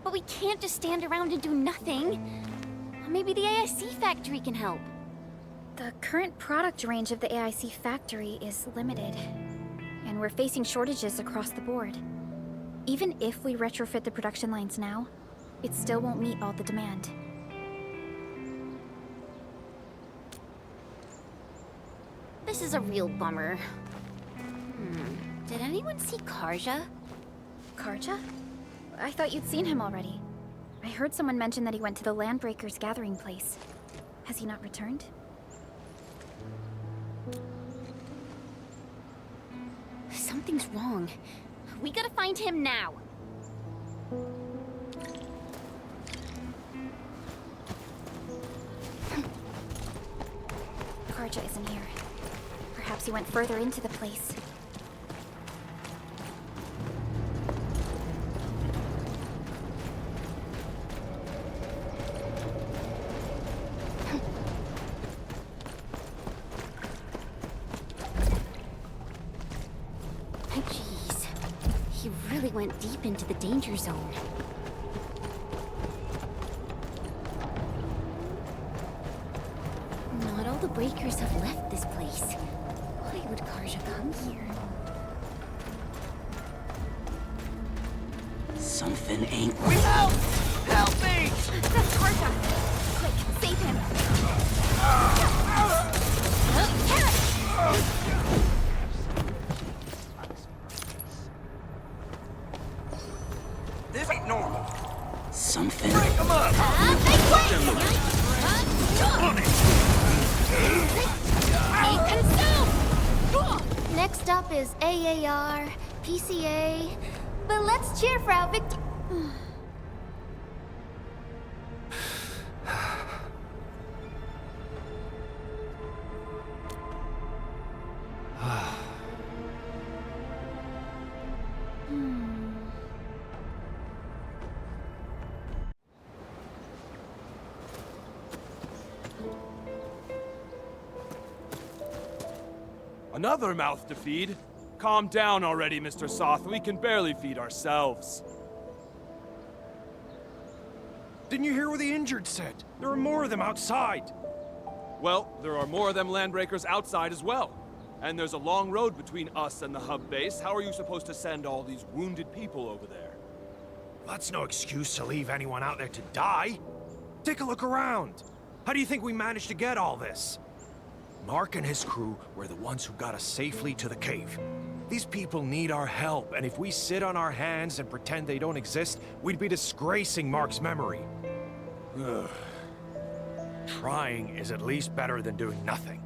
But we can't just stand around and do nothing. Maybe the AIC factory can help. The current product range of the AIC factory is limited, and we're facing shortages across the board. Even if we retrofit the production lines now, it still won't meet all the demand. This is a real bummer. Did anyone see Karja? Karja? I thought you'd seen him already. I heard someone mention that he went to the Landbreakers gathering place. Has he not returned? Something's wrong. We gotta find him now. Karja isn't here. Perhaps he went further into the place. Jeez. He really went deep into the danger zone. Not all the breakers have left this place. Why would Karja come here? Something ain't... Help! Help me! That's Karja! Quick, save him! This ain't normal. Something... Break him up! Next up is AAR, PCA, but let's cheer for our victor. Another mouth to feed? Calm down already, Mr. Soth. We can barely feed ourselves. Didn't you hear what the injured said? There are more of them outside. Well, there are more of them landbreakers outside as well. And there's a long road between us and the hub base. How are you supposed to send all these wounded people over there? That's no excuse to leave anyone out there to die. Take a look around. How do you think we managed to get all this? Mark and his crew were the ones who got us safely to the cave. These people need our help, and if we sit on our hands and pretend they don't exist, we'd be disgracing Mark's memory. Ugh. Trying is at least better than doing nothing.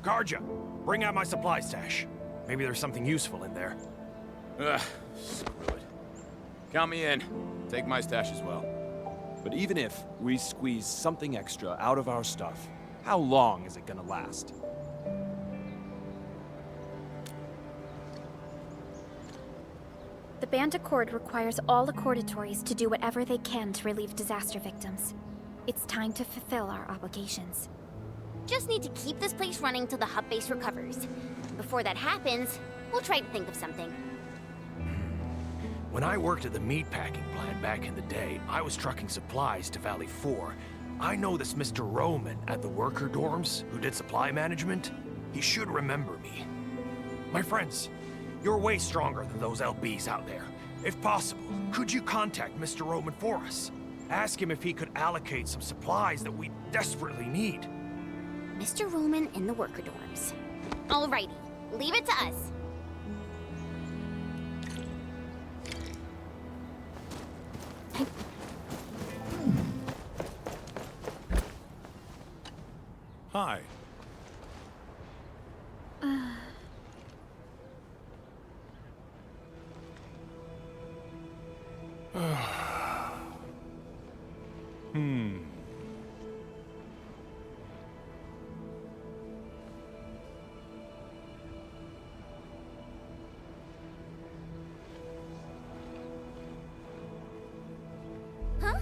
Karja, bring out my supply stash. Maybe there's something useful in there. Ugh, screw it. Count me in. Take my stash as well. But even if we squeeze something extra out of our stuff, how long is it gonna last? The Band Accord requires all Accordatories to do whatever they can to relieve disaster victims. It's time to fulfill our obligations. Just need to keep this place running till the hub base recovers. Before that happens, we'll try to think of something. When I worked at the meatpacking plant back in the day, I was trucking supplies to Valley 4. I know this Mr. Roman at the worker dorms who did supply management. He should remember me. My friends, you're way stronger than those LBs out there. If possible, could you contact Mr. Roman for us? Ask him if he could allocate some supplies that we desperately need. Mr. Roman in the worker dorms. Alrighty, leave it to us. Hi. Huh?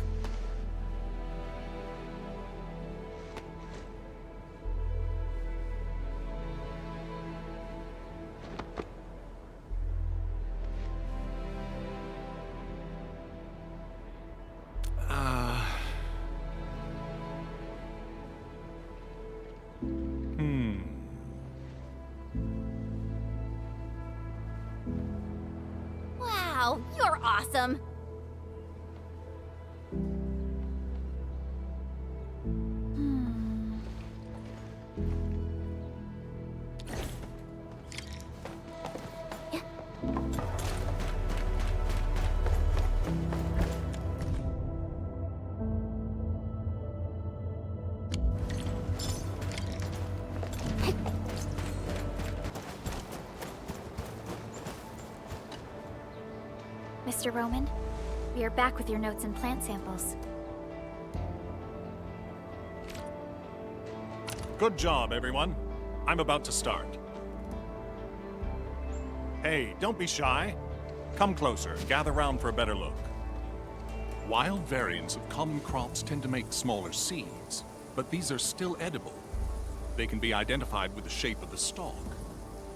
Wow, you're awesome. Mr. Roman, we are back with your notes and plant samples. Good job, everyone. I'm about to start. Hey, don't be shy. Come closer, gather round for a better look. Wild variants of common crops tend to make smaller seeds, but these are still edible. They can be identified with the shape of the stalk.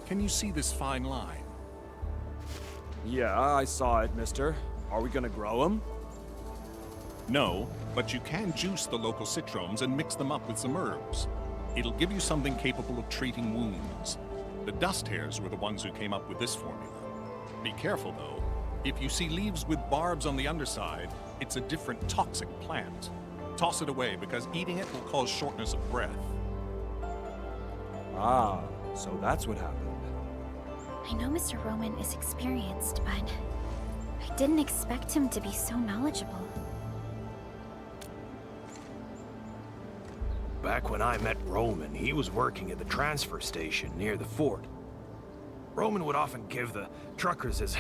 Can you see this fine line? Yeah, I saw it, mister. Are we gonna grow them? No, but you can juice the local citromes and mix them up with some herbs. It'll give you something capable of treating wounds. The dust hairs were the ones who came up with this formula. Be careful, though. If you see leaves with barbs on the underside, it's a different toxic plant. Toss it away, because eating it will cause shortness of breath. Ah, so that's what happened. I know Mr. Roman is experienced, but I didn't expect him to be so knowledgeable. Back when I met Roman, he was working at the transfer station near the fort. Roman would often give the truckers his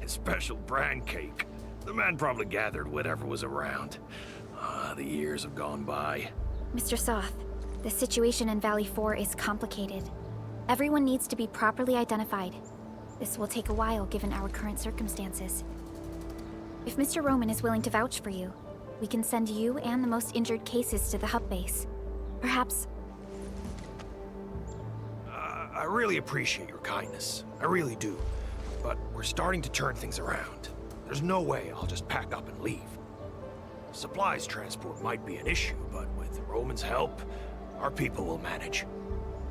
special bran cake. The man probably gathered whatever was around. The years have gone by. Mr. Soth, the situation in Valley 4 is complicated. Everyone needs to be properly identified. This will take a while given our current circumstances. If Mr. Roman is willing to vouch for you, we can send you and the most injured cases to the hub base. Perhaps... I really appreciate your kindness. I really do. But we're starting to turn things around. There's no way I'll just pack up and leave. Supplies transport might be an issue, but with Roman's help, our people will manage.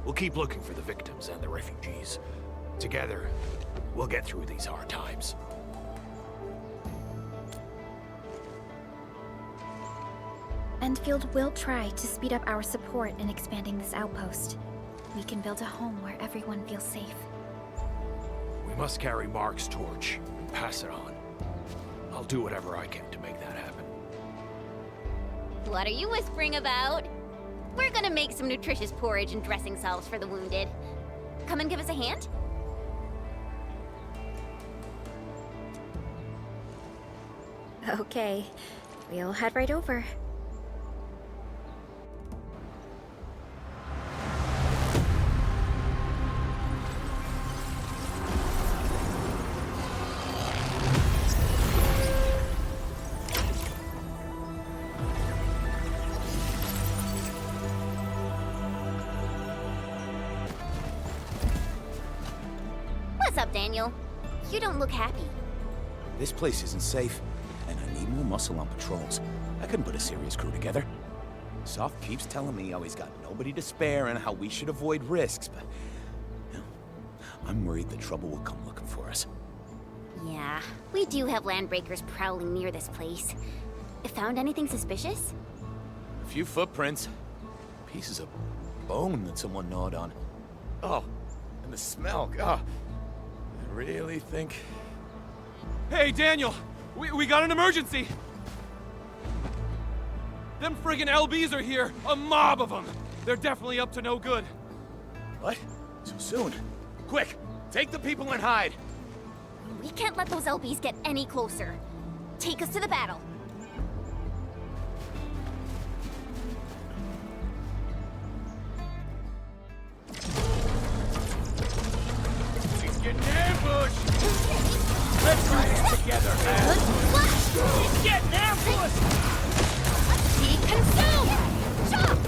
We'll keep looking for the victims and the refugees. Together, we'll get through these hard times. Endfield will try to speed up our support in expanding this outpost. We can build a home where everyone feels safe. We must carry Mark's torch and pass it on. I'll do whatever I can to make that happen. What are you whispering about? We're gonna make some nutritious porridge and dressing salves for the wounded. Come and give us a hand? Okay, we'll head right over. What's up, Daniel? You don't look happy. This place isn't safe, and I need more muscle on patrols. I couldn't put a serious crew together. Soft keeps telling me how he's got nobody to spare and how we should avoid risks, but... you know, I'm worried the trouble will come looking for us. Yeah, we do have landbreakers prowling near this place. Found anything suspicious? A few footprints. Pieces of bone that someone gnawed on. Oh, and the smell, God. I really think... Hey, Daniel! We got an emergency! Them friggin' LBs are here! A mob of them! They're definitely up to no good. What? So soon? Quick! Take the people and hide! We can't let those LBs get any closer. Take us to the battle. He's getting ambushed! Let's try this together, man! He's getting ambushed! Be consumed! Chop!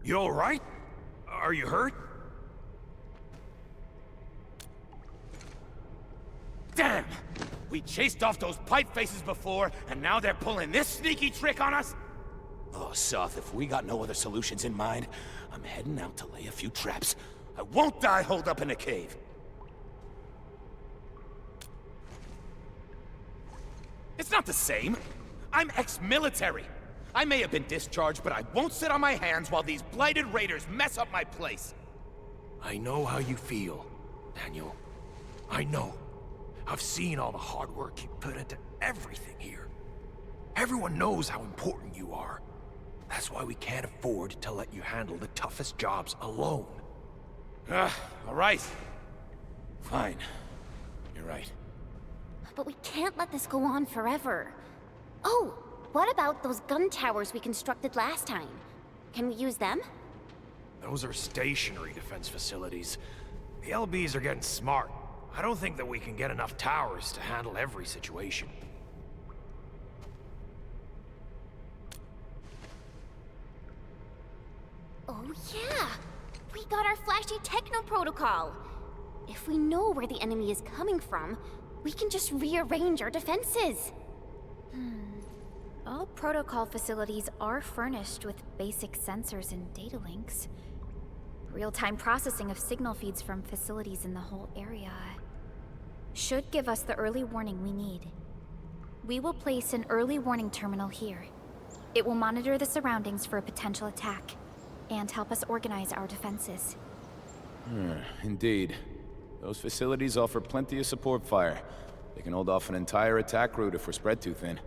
You all right? Are you hurt? Damn! We chased off those pipe faces before, and now they're pulling this sneaky trick on us? Oh, Soth, if we got no other solutions in mind, I'm heading out to lay a few traps. I won't die holed up in a cave. It's not the same. I'm ex-military. I may have been discharged, but I won't sit on my hands while these blighted raiders mess up my place. I know how you feel, Daniel. I know. I've seen all the hard work you put into everything here. Everyone knows how important you are. That's why we can't afford to let you handle the toughest jobs alone. All right. Fine. You're right. But we can't let this go on forever. Oh, what about those gun towers we constructed last time? Can we use them? Those are stationary defense facilities. The LBs are getting smart. I don't think that we can get enough towers to handle every situation. Oh yeah! We got our flashy techno protocol! If we know where the enemy is coming from, we can just rearrange our defenses. All protocol facilities are furnished with basic sensors and data links. Real-time processing of signal feeds from facilities in the whole area should give us the early warning we need. We will place an early warning terminal here. It will monitor the surroundings for a potential attack and help us organize our defenses. Indeed. Those facilities offer plenty of support fire. They can hold off an entire attack route if we're spread too thin.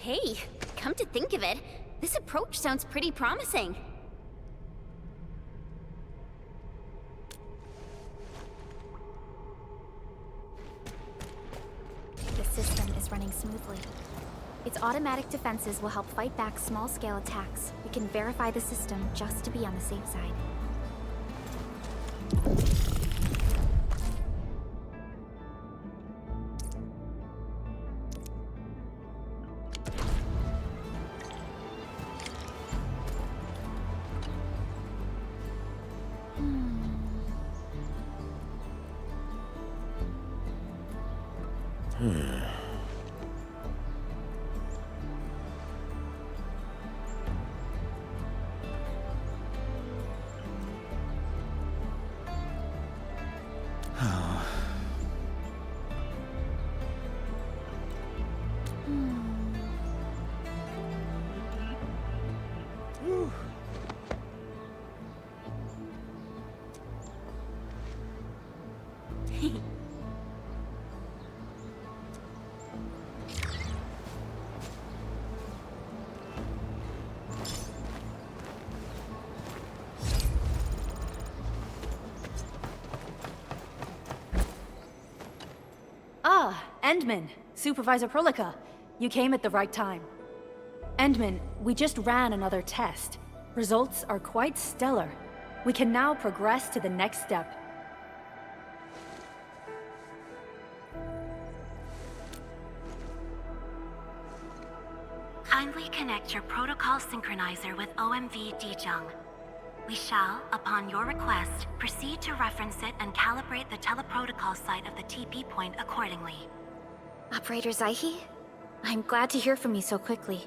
Hey, come to think of it, this approach sounds pretty promising. The system is running smoothly. Its automatic defenses will help fight back small-scale attacks. We can verify the system just to be on the safe side. Ah, Endman, Supervisor Prolica. You came at the right time. Endman, we just ran another test. Results are quite stellar. We can now progress to the next step. Kindly connect your protocol synchronizer with OMV Dijong. We shall, upon your request, proceed to reference it and calibrate the teleprotocol site of the TP point accordingly. Operator Zaihi? I'm glad to hear from you so quickly.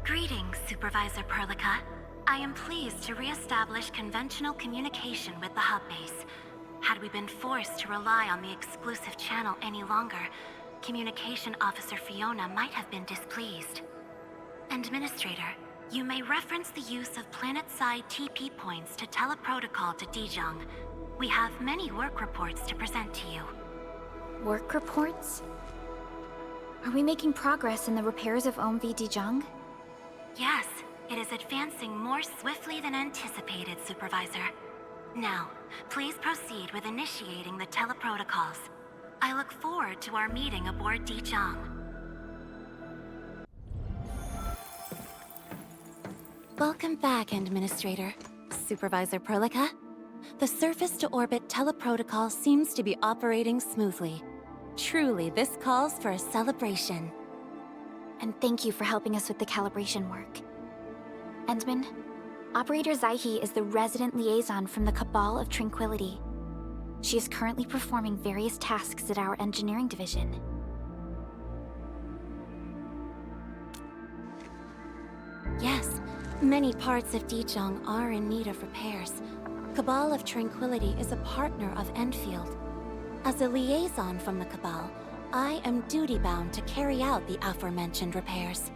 Greetings, Supervisor Prolica. I am pleased to re-establish conventional communication with the hub base. Had we been forced to rely on the exclusive channel any longer, Communication Officer Fiona might have been displeased. Administrator, you may reference the use of planet-side TP points to teleprotocol to Dijong. We have many work reports to present to you. Work reports? Are we making progress in the repairs of OMV Dijong? Yes, it is advancing more swiftly than anticipated, Supervisor. Now, please proceed with initiating the teleprotocols. I look forward to our meeting aboard Dijong. Welcome back, Administrator. Supervisor Prolica. The surface-to-orbit teleprotocol seems to be operating smoothly. Truly, this calls for a celebration. And thank you for helping us with the calibration work. Endman, Operator Zaihi is the resident liaison from the Cabal of Tranquility. She is currently performing various tasks at our engineering division. Yes, many parts of Dijong are in need of repairs. Cabal of Tranquility is a partner of Endfield. As a liaison from the Cabal, I am duty-bound to carry out the aforementioned repairs.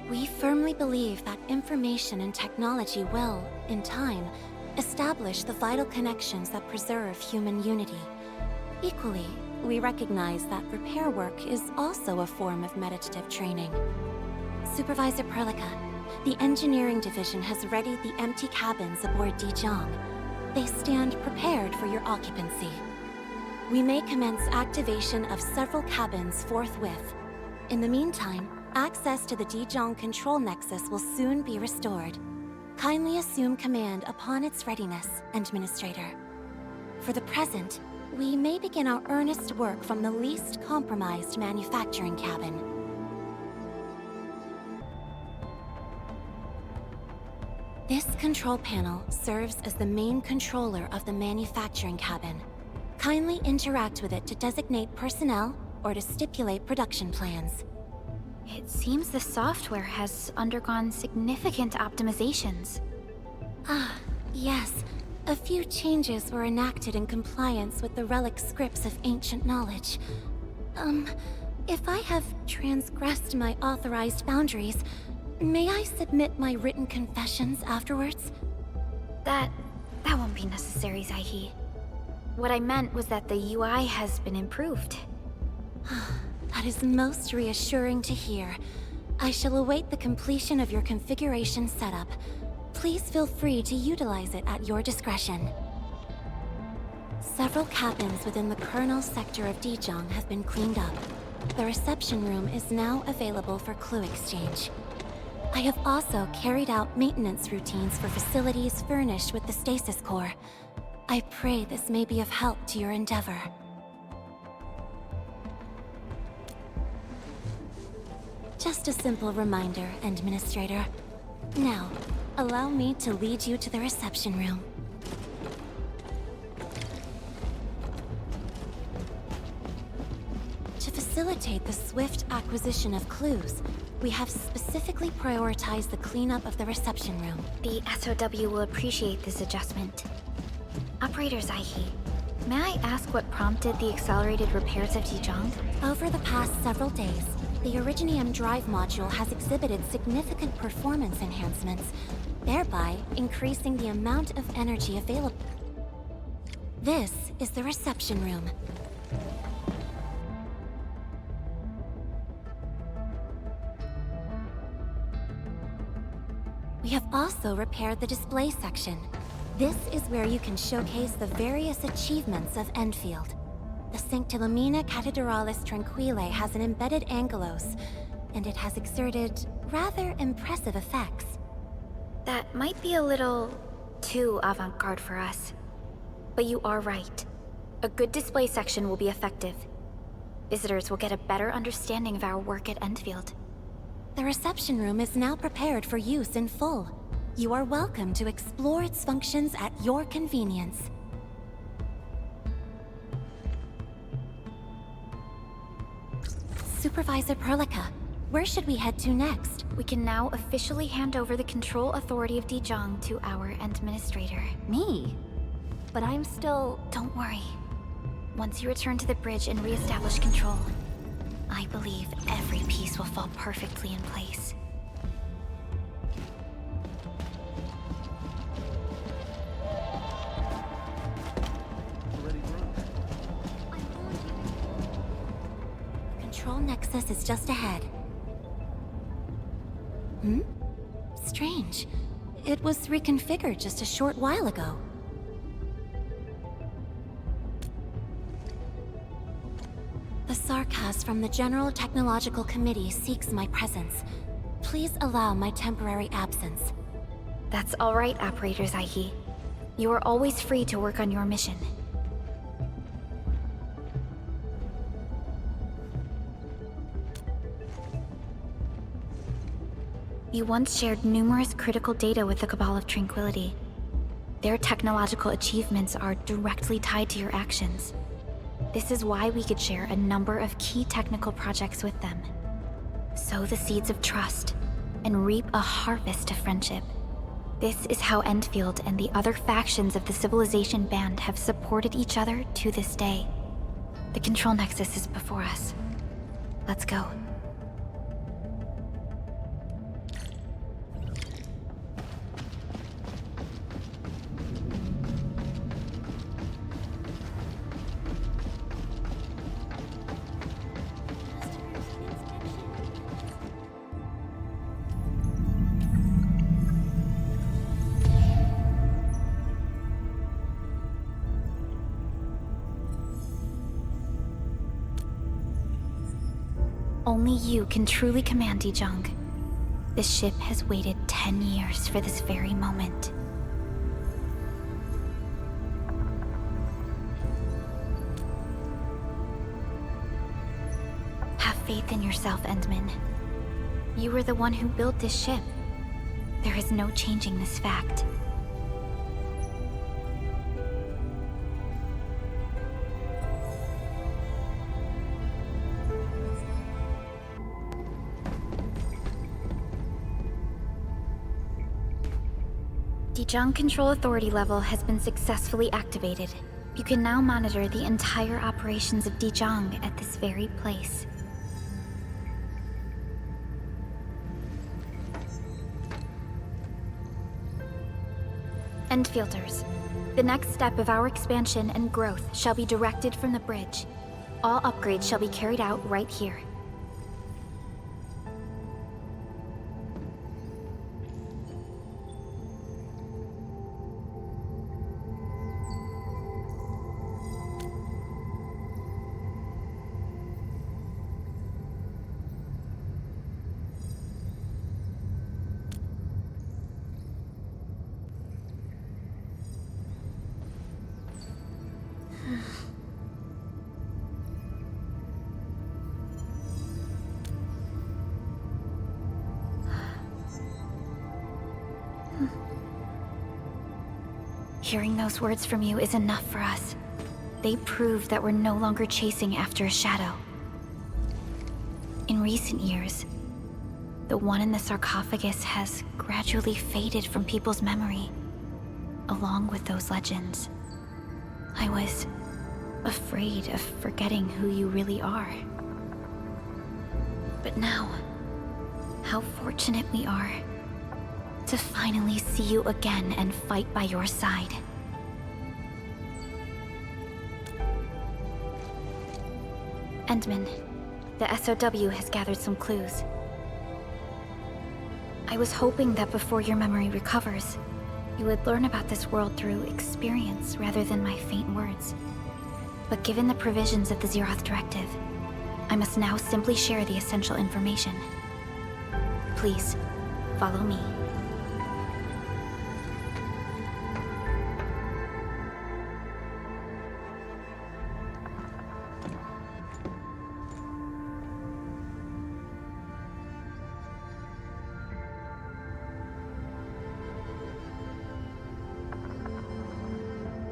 We firmly believe that information and technology will, in time, establish the vital connections that preserve human unity. Equally, we recognize that repair work is also a form of meditative training. Supervisor Prolica, the engineering division has readied the empty cabins aboard Dijong. They stand prepared for your occupancy. We may commence activation of several cabins forthwith. In the meantime, access to the Dijong control nexus will soon be restored. Kindly assume command upon its readiness, Administrator. For the present, we may begin our earnest work from the least compromised manufacturing cabin. This control panel serves as the main controller of the manufacturing cabin. Kindly interact with it to designate personnel or to stipulate production plans. It seems the software has undergone significant optimizations. Ah, yes. A few changes were enacted in compliance with the relic scripts of ancient knowledge. If I have transgressed my authorized boundaries, may I submit my written confessions afterwards? That won't be necessary, Zaihi. What I meant was that the UI has been improved. That is most reassuring to hear. I shall await the completion of your configuration setup. Please feel free to utilize it at your discretion. Several cabins within the kernel sector of Dijong have been cleaned up. The reception room is now available for clue exchange. I have also carried out maintenance routines for facilities furnished with the stasis core. I pray this may be of help to your endeavor. Just a simple reminder, Administrator. Now, allow me to lead you to the reception room. To facilitate the swift acquisition of clues, we have specifically prioritized the cleanup of the reception room. The SOW will appreciate this adjustment. Operator Zaihi, may I ask what prompted the accelerated repairs of Dijong? Over the past several days, the Originium drive module has exhibited significant performance enhancements, thereby increasing the amount of energy available. This is the reception room. We have also repaired the display section. This is where you can showcase the various achievements of Endfield. The Sanctilumina Cathedralis Tranquille has an embedded angelos, and it has exerted rather impressive effects. That might be a little too avant-garde for us. But you are right. A good display section will be effective. Visitors will get a better understanding of our work at Endfield. The reception room is now prepared for use in full. You are welcome to explore its functions at your convenience. Supervisor Perlica, where should we head to next? We can now officially hand over the control authority of Dijong to our administrator. Me? But I'm still... Don't worry. Once you return to the bridge and re-establish control, I believe every piece will fall perfectly in place. Control Nexus is just ahead. Strange. It was reconfigured just a short while ago. The Sarkas from the General Technological Committee seeks my presence. Please allow my temporary absence. That's all right, Operator Zaihi. You are always free to work on your mission. You once shared numerous critical data with the Cabal of Tranquility. Their technological achievements are directly tied to your actions. This is why we could share a number of key technical projects with them. Sow the seeds of trust, and reap a harvest of friendship. This is how Endfield and the other factions of the Civilization Band have supported each other to this day. The Control Nexus is before us. Let's go. Only you can truly command Dijong. This ship has waited 10 years for this very moment. Have faith in yourself, Endman. You were the one who built this ship. There is no changing this fact. Dejong Control Authority level has been successfully activated. You can now monitor the entire operations of Dejong at this very place. Endfielders, the next step of our expansion and growth shall be directed from the bridge. All upgrades shall be carried out right here. Hearing those words from you is enough for us. They prove that we're no longer chasing after a shadow. In recent years, the one in the sarcophagus has gradually faded from people's memory, along with those legends. I was afraid of forgetting who you really are. But now, how fortunate we are to finally see you again and fight by your side. Endman, the SOW has gathered some clues. I was hoping that before your memory recovers, you would learn about this world through experience rather than my faint words. But given the provisions of the Zeroth Directive, I must now simply share the essential information. Please, follow me.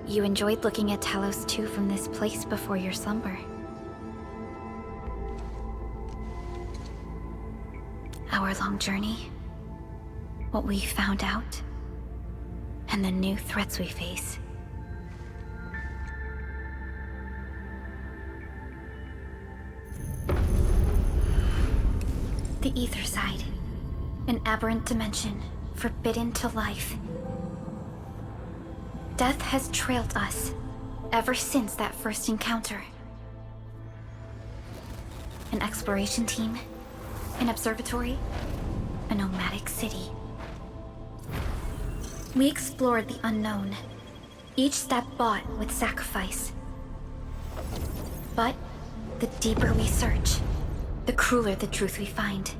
You enjoyed looking at Talos-II from this place before your slumber. Our long journey, what we found out, and the new threats we face. The Ether Side, an aberrant dimension forbidden to life. Death has trailed us ever since that first encounter. An exploration team, an observatory, a nomadic city. We explored the unknown, each step bought with sacrifice. But the deeper we search, the crueler the truth we find.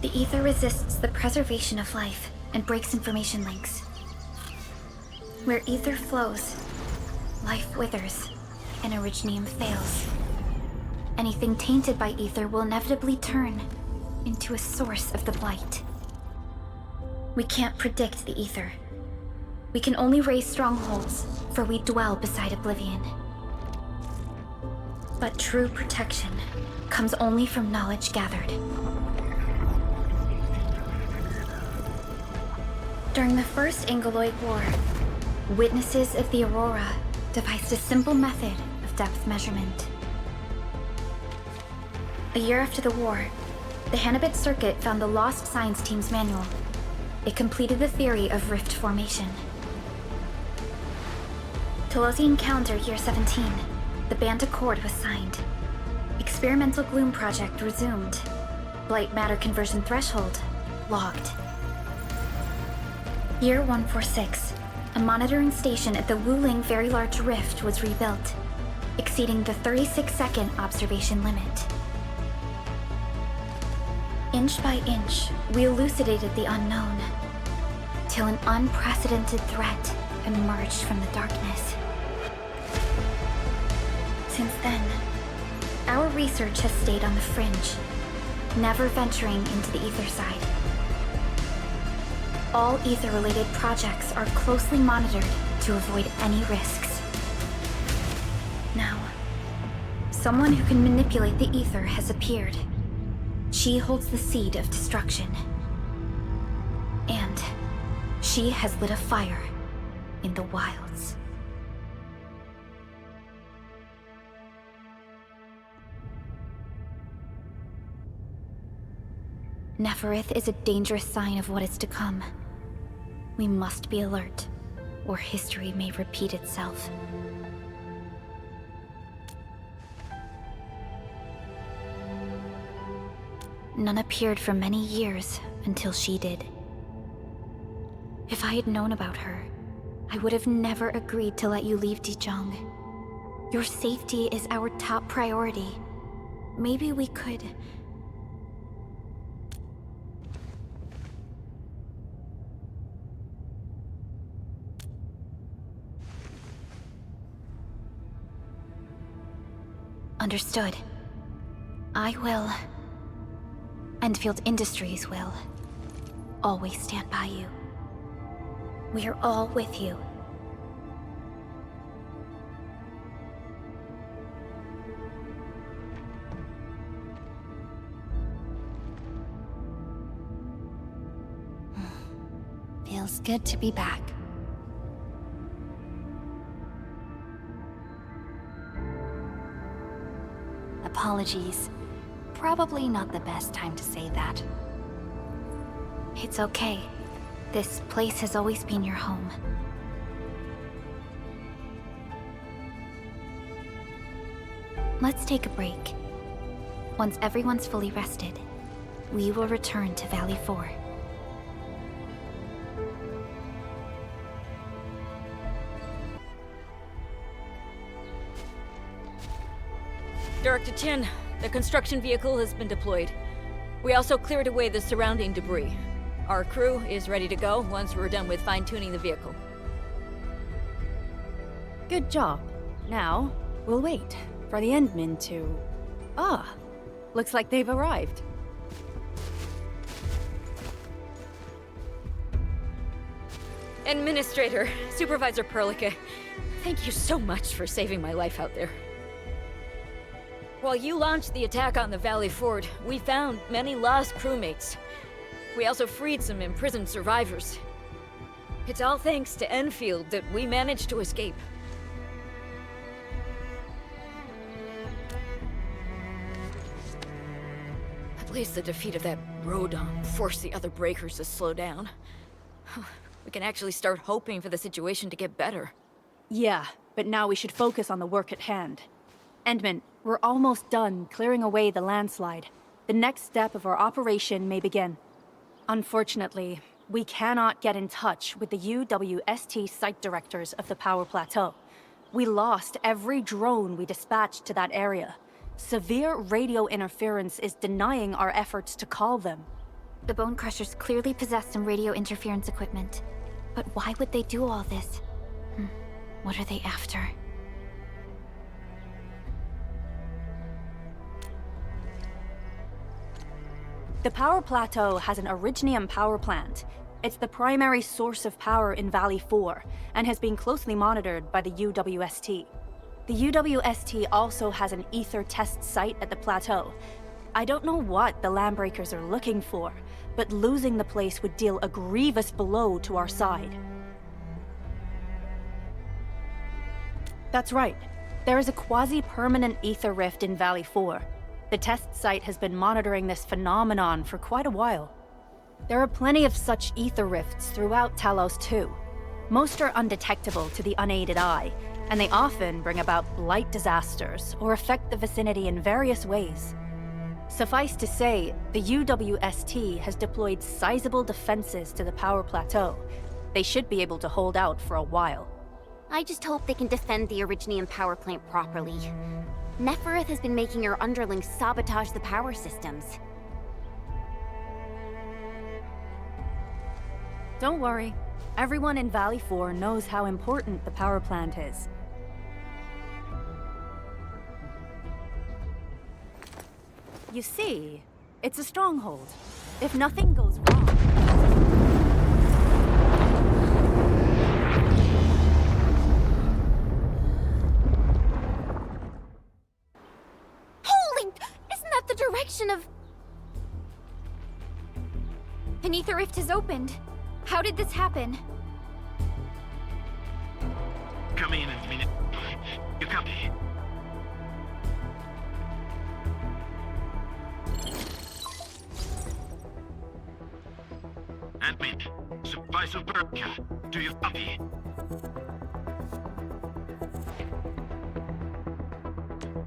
The Ether resists the preservation of life and breaks information links. Where Ether flows, life withers, and Originium fails. Anything tainted by Ether will inevitably turn into a source of the Blight. We can't predict the Ether. We can only raise strongholds, for we dwell beside Oblivion. But true protection comes only from knowledge gathered. During the First Angoloid War, witnesses of the Aurora devised a simple method of depth measurement. A year after the war, the Hannibit Circuit found the Lost Science Team's manual. It completed the theory of rift formation. Telosian calendar year 17, the Band Accord was signed. Experimental Gloom project resumed. Blight matter conversion threshold logged. Year 146. A monitoring station at the Wuling Very Large Rift was rebuilt, exceeding the 36-second observation limit. Inch by inch, we elucidated the unknown, till an unprecedented threat emerged from the darkness. Since then, our research has stayed on the fringe, never venturing into the Ether Side. All Ether-related projects are closely monitored to avoid any risks. Now, someone who can manipulate the Ether has appeared. She holds the seed of destruction. And She has lit a fire in the wilds. Neferith is a dangerous sign of what is to come. We must be alert, or history may repeat itself. None appeared for many years until she did. If I had known about her, I would have never agreed to let you leave Dijon. Your safety is our top priority. Maybe we could... Understood. I will. Endfield Industries will. Always stand by you. We are all with you. Feels good to be back. Apologies. Probably not the best time to say that. It's okay. This place has always been your home. Let's take a break. Once everyone's fully rested, we will return to Valley 4. Director Chen, the construction vehicle has been deployed. We also cleared away the surrounding debris. Our crew is ready to go once we're done with fine-tuning the vehicle. Good job. Now, we'll wait for the Endmen to... Ah, looks like they've arrived. Administrator, Supervisor Perlica, thank you so much for saving my life out there. While you launched the attack on the Valley Ford, we found many lost crewmates. We also freed some imprisoned survivors. It's all thanks to Endfield that we managed to escape. At least the defeat of that Rodon forced the other breakers to slow down. We can actually start hoping for the situation to get better. Yeah, but now we should focus on the work at hand. Endman, we're almost done clearing away the landslide. The next step of our operation may begin. Unfortunately, we cannot get in touch with the UWST site directors of the Power Plateau. We lost every drone we dispatched to that area. Severe radio interference is denying our efforts to call them. The Bone Crushers clearly possess some radio interference equipment. But why would they do all this? What are they after? The Power Plateau has an Originium power plant. It's the primary source of power in Valley 4, and has been closely monitored by the UWST. The UWST also has an ether test site at the plateau. I don't know what the Landbreakers are looking for, but losing the place would deal a grievous blow to our side. That's right. There is a quasi-permanent ether rift in Valley 4. The test site has been monitoring this phenomenon for quite a while. There are plenty of such ether rifts throughout Talos-II. Most are undetectable to the unaided eye, and they often bring about blight disasters or affect the vicinity in various ways. Suffice to say, the UWST has deployed sizable defenses to the Power Plateau. They should be able to hold out for a while. I just hope they can defend the Originium power plant properly. Neferith has been making her underlings sabotage the power systems. Don't worry. Everyone in Valley 4 knows how important the power plant is. You see, it's a stronghold. If nothing goes wrong... Direction of... An ether rift has opened. How did this happen? Come in a minute. You copy? Admin, Supervisor Burka, do you copy?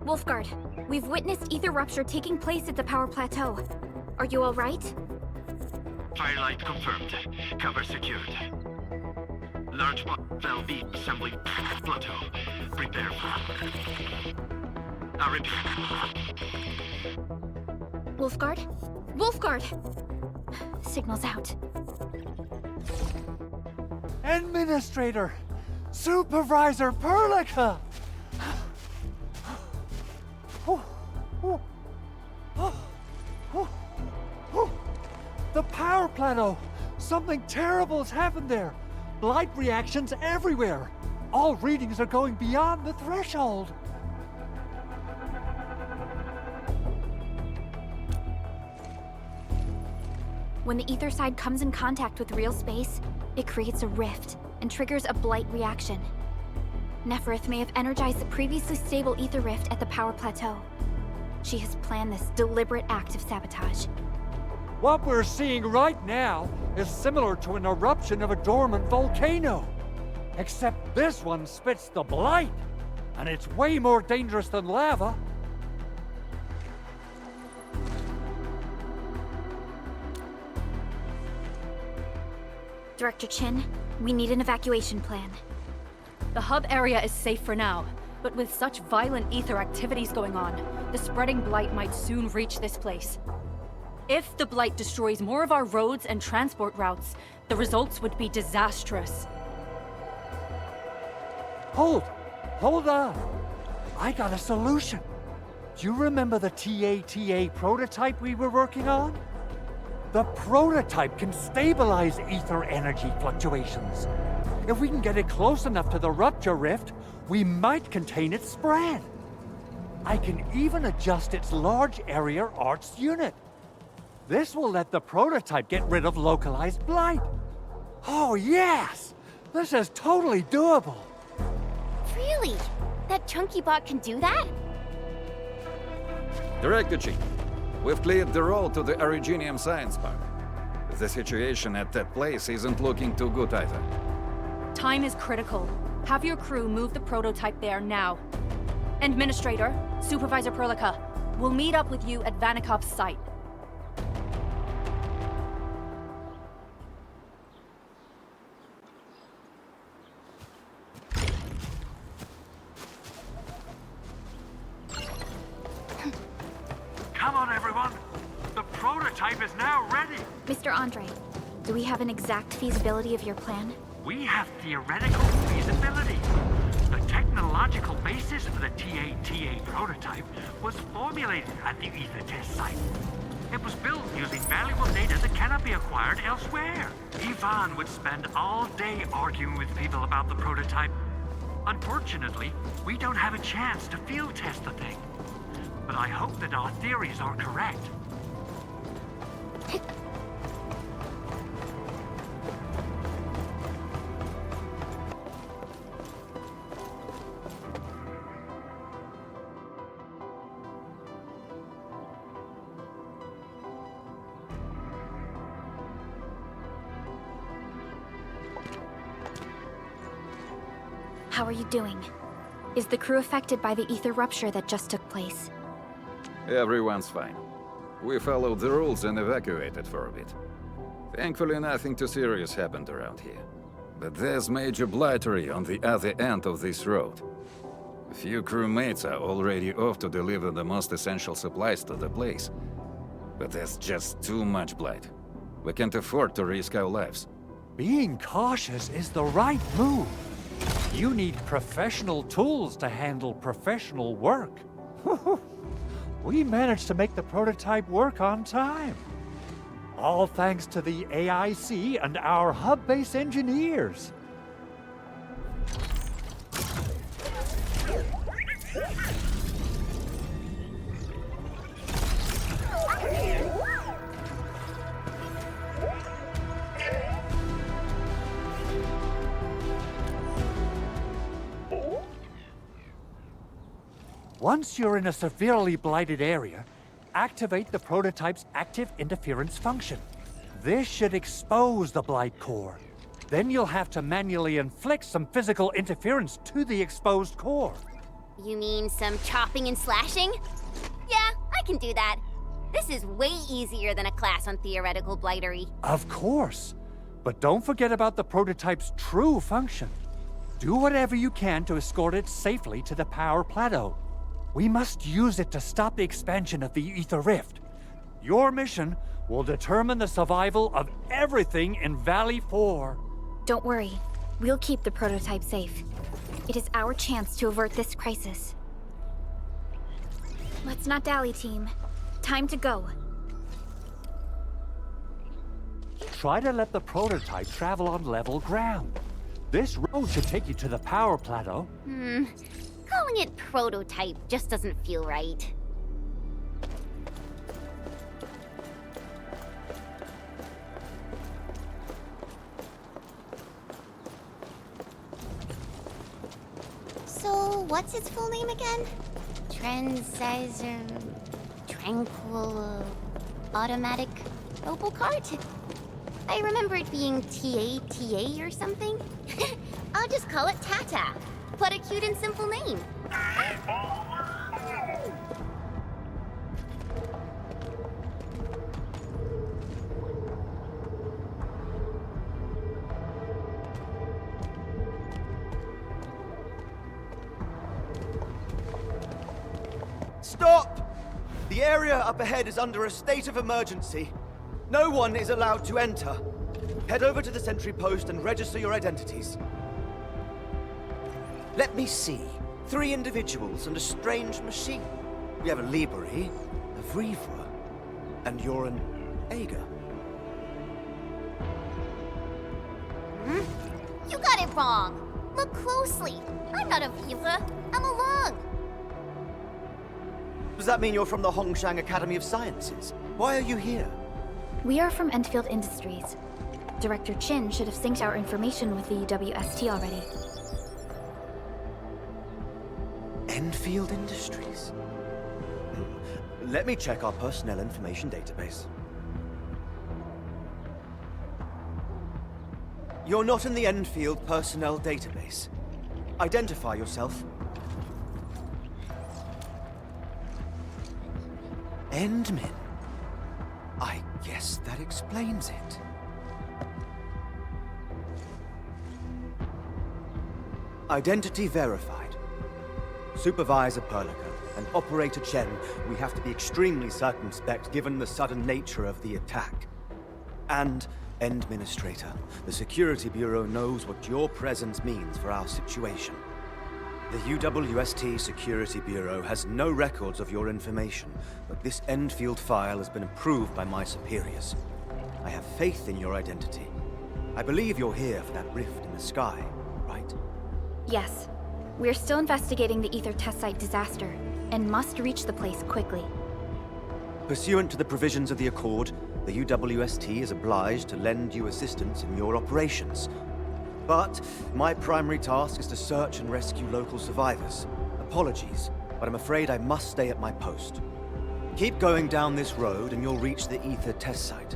Wolfguard, we've witnessed ether rupture taking place at the power plateau. Are you all right? Firelight confirmed. Cover secured. Large cell beam assembly plateau. Prepare for. I repeat. Wolfguard? Wolfguard! Signal's out. Administrator! Supervisor Perlica! The power plateau! Something terrible's happened there! Blight reactions everywhere! All readings are going beyond the threshold! When the ether side comes in contact with real space, it creates a rift and triggers a blight reaction. Neferith may have energized the previously stable ether rift at the power plateau. She has planned this deliberate act of sabotage. What we're seeing right now is similar to an eruption of a dormant volcano. Except this one spits the blight, and it's way more dangerous than lava. Director Chin, we need an evacuation plan. The hub area is safe for now, but with such violent ether activities going on, the spreading blight might soon reach this place. If the blight destroys more of our roads and transport routes, the results would be disastrous. Hold on. I got a solution. Do you remember the TATA prototype we were working on? The prototype can stabilize ether energy fluctuations. If we can get it close enough to the rupture rift, we might contain its spread. I can even adjust its large area arts unit. This will let the prototype get rid of localized blight. Oh yes! This is totally doable. Really? That chunky bot can do that? Director Chief, we've cleared the road to the Originium Science Park. The situation at that place isn't looking too good either. Time is critical. Have your crew move the prototype there now. Administrator, Supervisor Perlica, we'll meet up with you at Vanikov's site. Come on, everyone! The prototype is now ready! Mr. Andre, do we have an exact feasibility of your plan? We have theoretical feasibility. The technological basis for the TATA prototype was formulated at the Ether test site. It was built using valuable data that cannot be acquired elsewhere. Ivan would spend all day arguing with people about the prototype. Unfortunately, we don't have a chance to field test the thing. But I hope that our theories are correct. How are you doing? Is the crew affected by the ether rupture that just took place? Everyone's fine. We followed the rules and evacuated for a bit. Thankfully, nothing too serious happened around here. But there's major blightery on the other end of this road. A few crewmates are already off to deliver the most essential supplies to the place. But there's just too much blight. We can't afford to risk our lives. Being cautious is the right move. You need professional tools to handle professional work. We managed to make the prototype work on time. All thanks to the AIC and our hub-base engineers. Once you're in a severely blighted area, activate the prototype's active interference function. This should expose the blight core. Then you'll have to manually inflict some physical interference to the exposed core. You mean some chopping and slashing? Yeah, I can do that. This is way easier than a class on theoretical blightery. Of course. But don't forget about the prototype's true function. Do whatever you can to escort it safely to the power plateau. We must use it to stop the expansion of the Ether Rift. Your mission will determine the survival of everything in Valley 4. Don't worry. We'll keep the prototype safe. It is our chance to avert this crisis. Let's not dally, team. Time to go. Try to let the prototype travel on level ground. This road should take you to the power plateau. Calling it prototype just doesn't feel right. So, what's its full name again? Tranquil... Automatic... Mobile Cart? I remember it being TATA or something. I'll just call it Tata. What a cute and simple name. Stop! The area up ahead is under a state of emergency. No one is allowed to enter. Head over to the sentry post and register your identities. Let me see. 3 individuals and a strange machine. We have a Libri, a Vivra, and you're an Aga. You got it wrong. Look closely. I'm not a Vivra. I'm a Lung. Does that mean you're from the Hongshang Academy of Sciences? Why are you here? We are from Endfield Industries. Director Chin should have synced our information with the WST already. Endfield Industries? Let me check our personnel information database. You're not in the Endfield personnel database. Identify yourself. Endmin. I guess that explains it. Identity verified. Supervisor Perlica and Operator Chen, we have to be extremely circumspect given the sudden nature of the attack. And Administrator, the Security Bureau knows what your presence means for our situation. The UWST Security Bureau has no records of your information, but this Endfield file has been approved by my superiors. I have faith in your identity. I believe you're here for that rift in the sky, right? Yes. We're still investigating the Ether test site disaster, and must reach the place quickly. Pursuant to the provisions of the Accord, the UWST is obliged to lend you assistance in your operations. But my primary task is to search and rescue local survivors. Apologies, but I'm afraid I must stay at my post. Keep going down this road and you'll reach the Ether test site.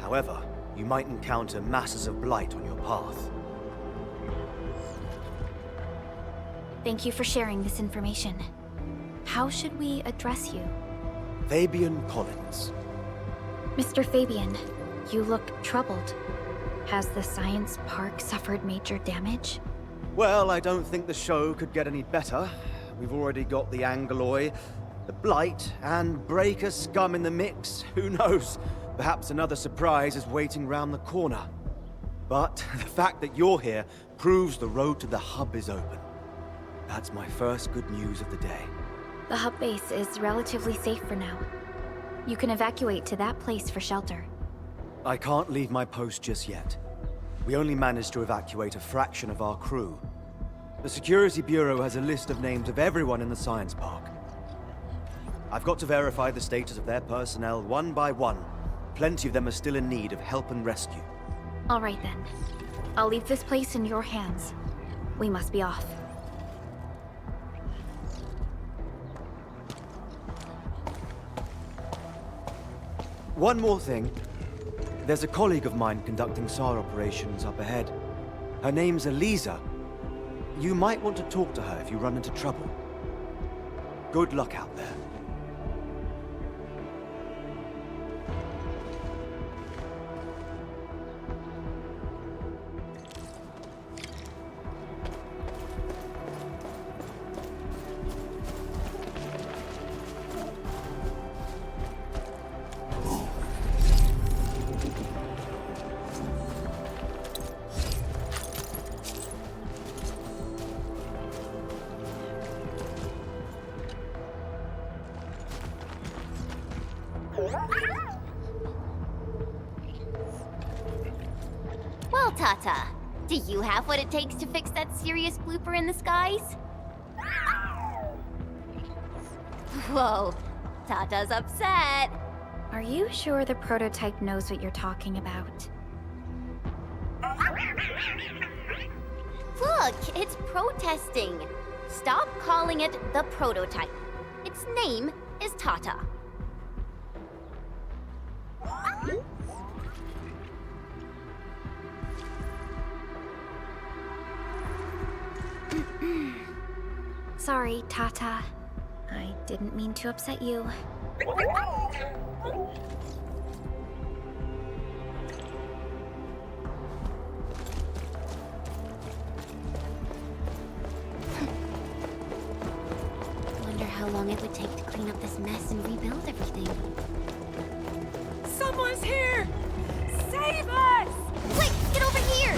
However, you might encounter masses of blight on your path. Thank you for sharing this information. How should we address you? Fabian Collins. Mr. Fabian, you look troubled. Has the science park suffered major damage? Well, I don't think the show could get any better. We've already got the Angeloy, the Blight, and Breaker scum in the mix. Who knows? Perhaps another surprise is waiting round the corner. But the fact that you're here proves the road to the hub is open. That's my first good news of the day. The hub base is relatively safe for now. You can evacuate to that place for shelter. I can't leave my post just yet. We only managed to evacuate a fraction of our crew. The Security Bureau has a list of names of everyone in the science park. I've got to verify the status of their personnel one by one. Plenty of them are still in need of help and rescue. All right then. I'll leave this place in your hands. We must be off. One more thing. There's a colleague of mine conducting SAR operations up ahead. Her name's Eliza. You might want to talk to her if you run into trouble. Good luck out there. Well, Tata, do you have what it takes to fix that serious blooper in the skies? Whoa, Tata's upset. Are you sure the prototype knows what you're talking about? Look, it's protesting. Stop calling it the prototype. Its name is Tata. Sorry, Tata. I didn't mean to upset you. Wonder how long it would take to clean up this mess and rebuild everything. Someone's here! Save us! Quick, get over here!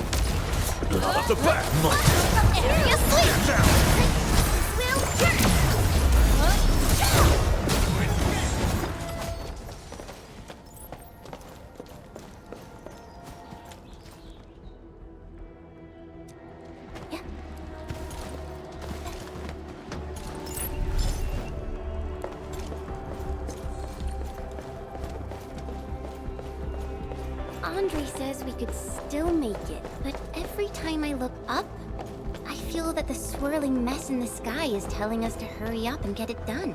Out the back, Seriously! Andre says we could still make it, but every time I look up, I feel that the swirling mess in the sky is telling us to hurry up and get it done.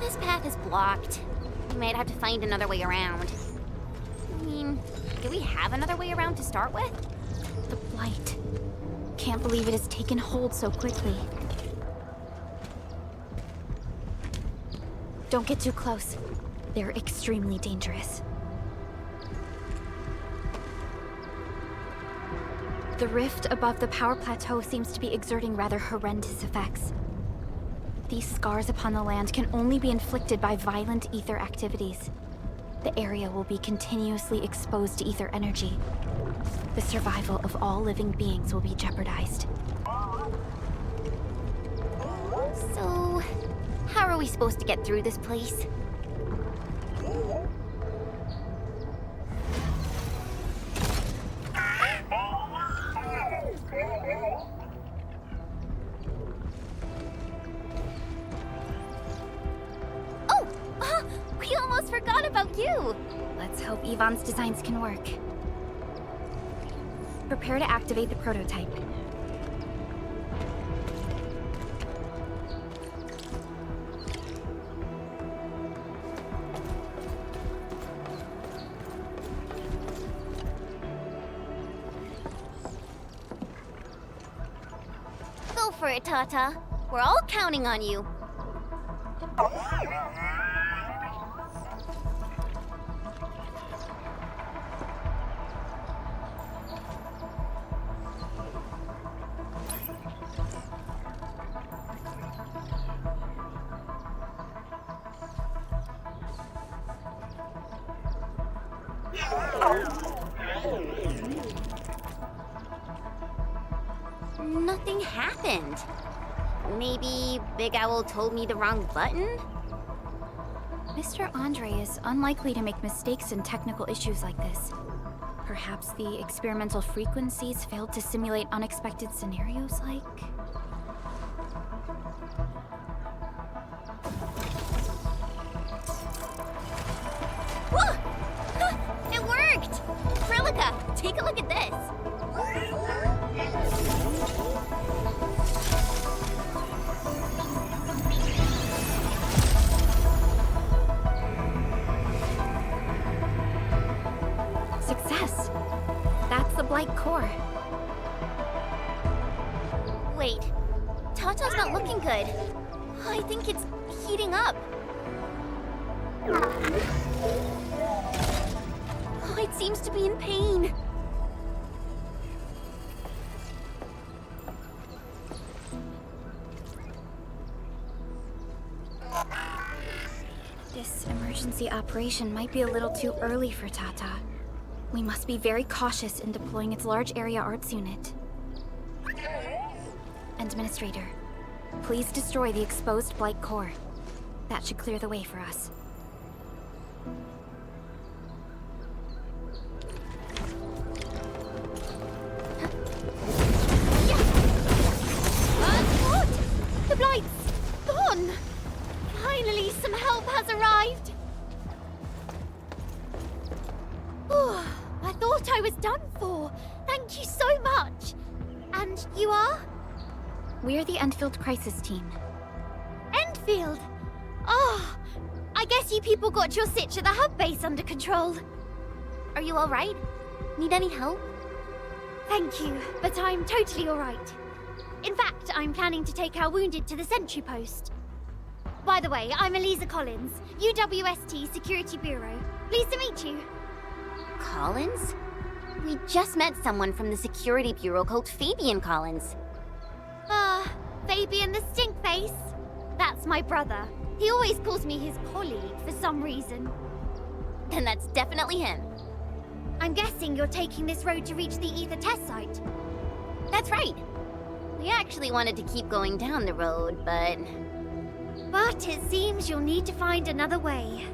This path is blocked. We might have to find another way around. I mean, do we have another way around to start with? The blight. Can't believe it has taken hold so quickly. Don't get too close. They're extremely dangerous. The rift above the power plateau seems to be exerting rather horrendous effects. These scars upon the land can only be inflicted by violent ether activities. The area will be continuously exposed to ether energy. The survival of all living beings will be jeopardized. So, how are we supposed to get through this place? Oh! We almost forgot about you! Let's hope Yvonne's designs can work. Prepare to activate the prototype. Go for it, Tata. We're all counting on you. Nothing happened. Maybe Big Owl told me the wrong button? Mr. Andre is unlikely to make mistakes in technical issues like this. Perhaps the experimental frequencies failed to simulate unexpected scenarios like... It worked! Prilica, take a look at this. core. Wait, Tata's not looking good. I think it's heating up. Oh, it seems to be in pain. This emergency operation might be a little too early for Tata. We must be very cautious in deploying its large area arts unit. Administrator, please destroy the exposed Blight core. That should clear the way for us. What? The Blight's gone! Finally, some help has arrived! Oh, I thought I was done for. Thank you so much. And you are? We're the Endfield Crisis Team. Endfield? Oh, I guess you people got your sitch at the hub base under control. Are you alright? Need any help? Thank you, but I'm totally alright. In fact, I'm planning to take our wounded to the sentry post. By the way, I'm Eliza Collins, UWST Security Bureau. Pleased to meet you. Collins? We just met someone from the Security Bureau called Fabian Collins. Fabian the Stinkface? That's my brother. He always calls me his colleague for some reason. Then that's definitely him. I'm guessing you're taking this road to reach the Ether test site. That's right. We actually wanted to keep going down the road, but... But it seems you'll need to find another way.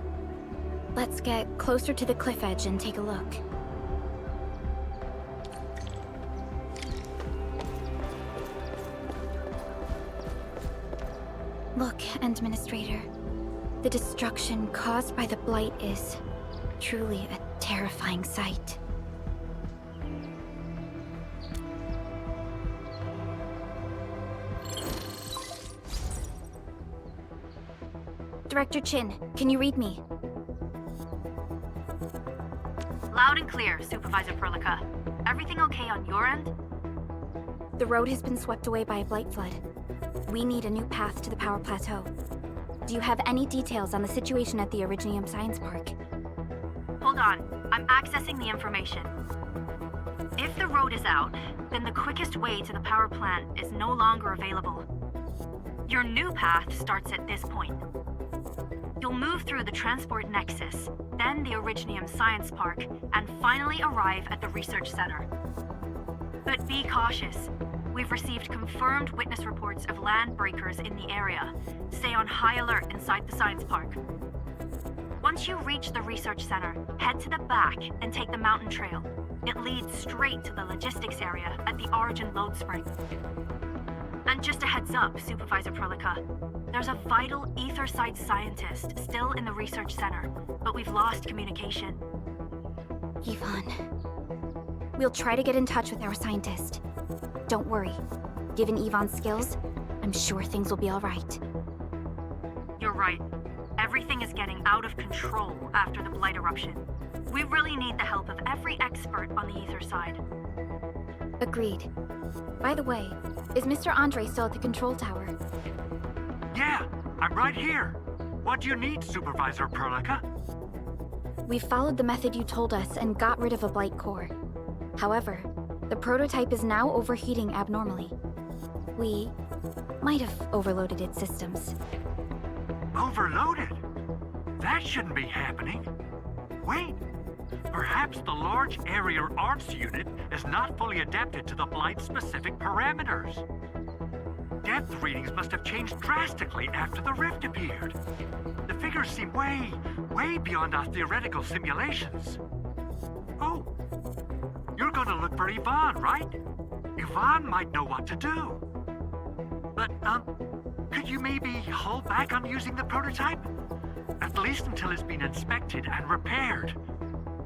Let's get closer to the cliff edge and take a look. Look, Administrator. The destruction caused by the Blight is truly a terrifying sight. Director Chin, can you read me? Loud and clear, Supervisor Perlica. Everything okay on your end? The road has been swept away by a Blight flood. We need a new path to the power plateau. Do you have any details on the situation at the Originium Science Park? Hold on, I'm accessing the information. If the road is out, then the quickest way to the power plant is no longer available. Your new path starts at this point. You'll move through the Transport Nexus, then the Originium Science Park, and finally arrive at the Research Center. But be cautious. We've received confirmed witness reports of land breakers in the area. Stay on high alert inside the Science Park. Once you reach the Research Center, head to the back and take the mountain trail. It leads straight to the logistics area at the Origin Load Spring. And just a heads up, Supervisor Perlica. There's a vital ether-side scientist still in the Research Center, but we've lost communication. Yvonne. We'll try to get in touch with our scientist. Don't worry. Given Yvonne's skills, I'm sure things will be all right. You're right. Everything is getting out of control after the Blight eruption. We really need the help of every expert on the ether side. Agreed. By the way, is Mr. Andre still at the control tower? Yeah, I'm right here. What do you need, Supervisor Perlica? We followed the method you told us and got rid of a Blight core. However, the prototype is now overheating abnormally. We might have overloaded its systems. Overloaded? That shouldn't be happening. Wait, perhaps the large area arts unit is not fully adapted to the Blight-specific parameters. Depth readings must have changed drastically after the rift appeared. The figures seem way beyond our theoretical simulations. Oh, you're gonna look for Yvonne, right? Yvonne might know what to do. But, could you maybe hold back on using the prototype? At least until it's been inspected and repaired.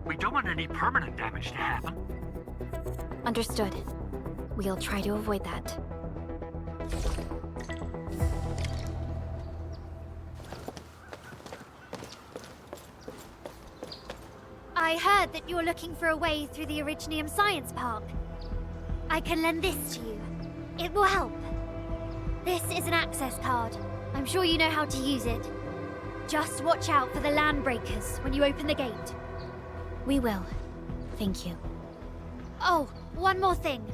We don't want any permanent damage to happen. Understood. We'll try to avoid that. I heard that you're looking for a way through the Originium Science Park. I can lend this to you. It will help. This is an access card. I'm sure you know how to use it. Just watch out for the landbreakers when you open the gate. We will. Thank you. Oh, one more thing.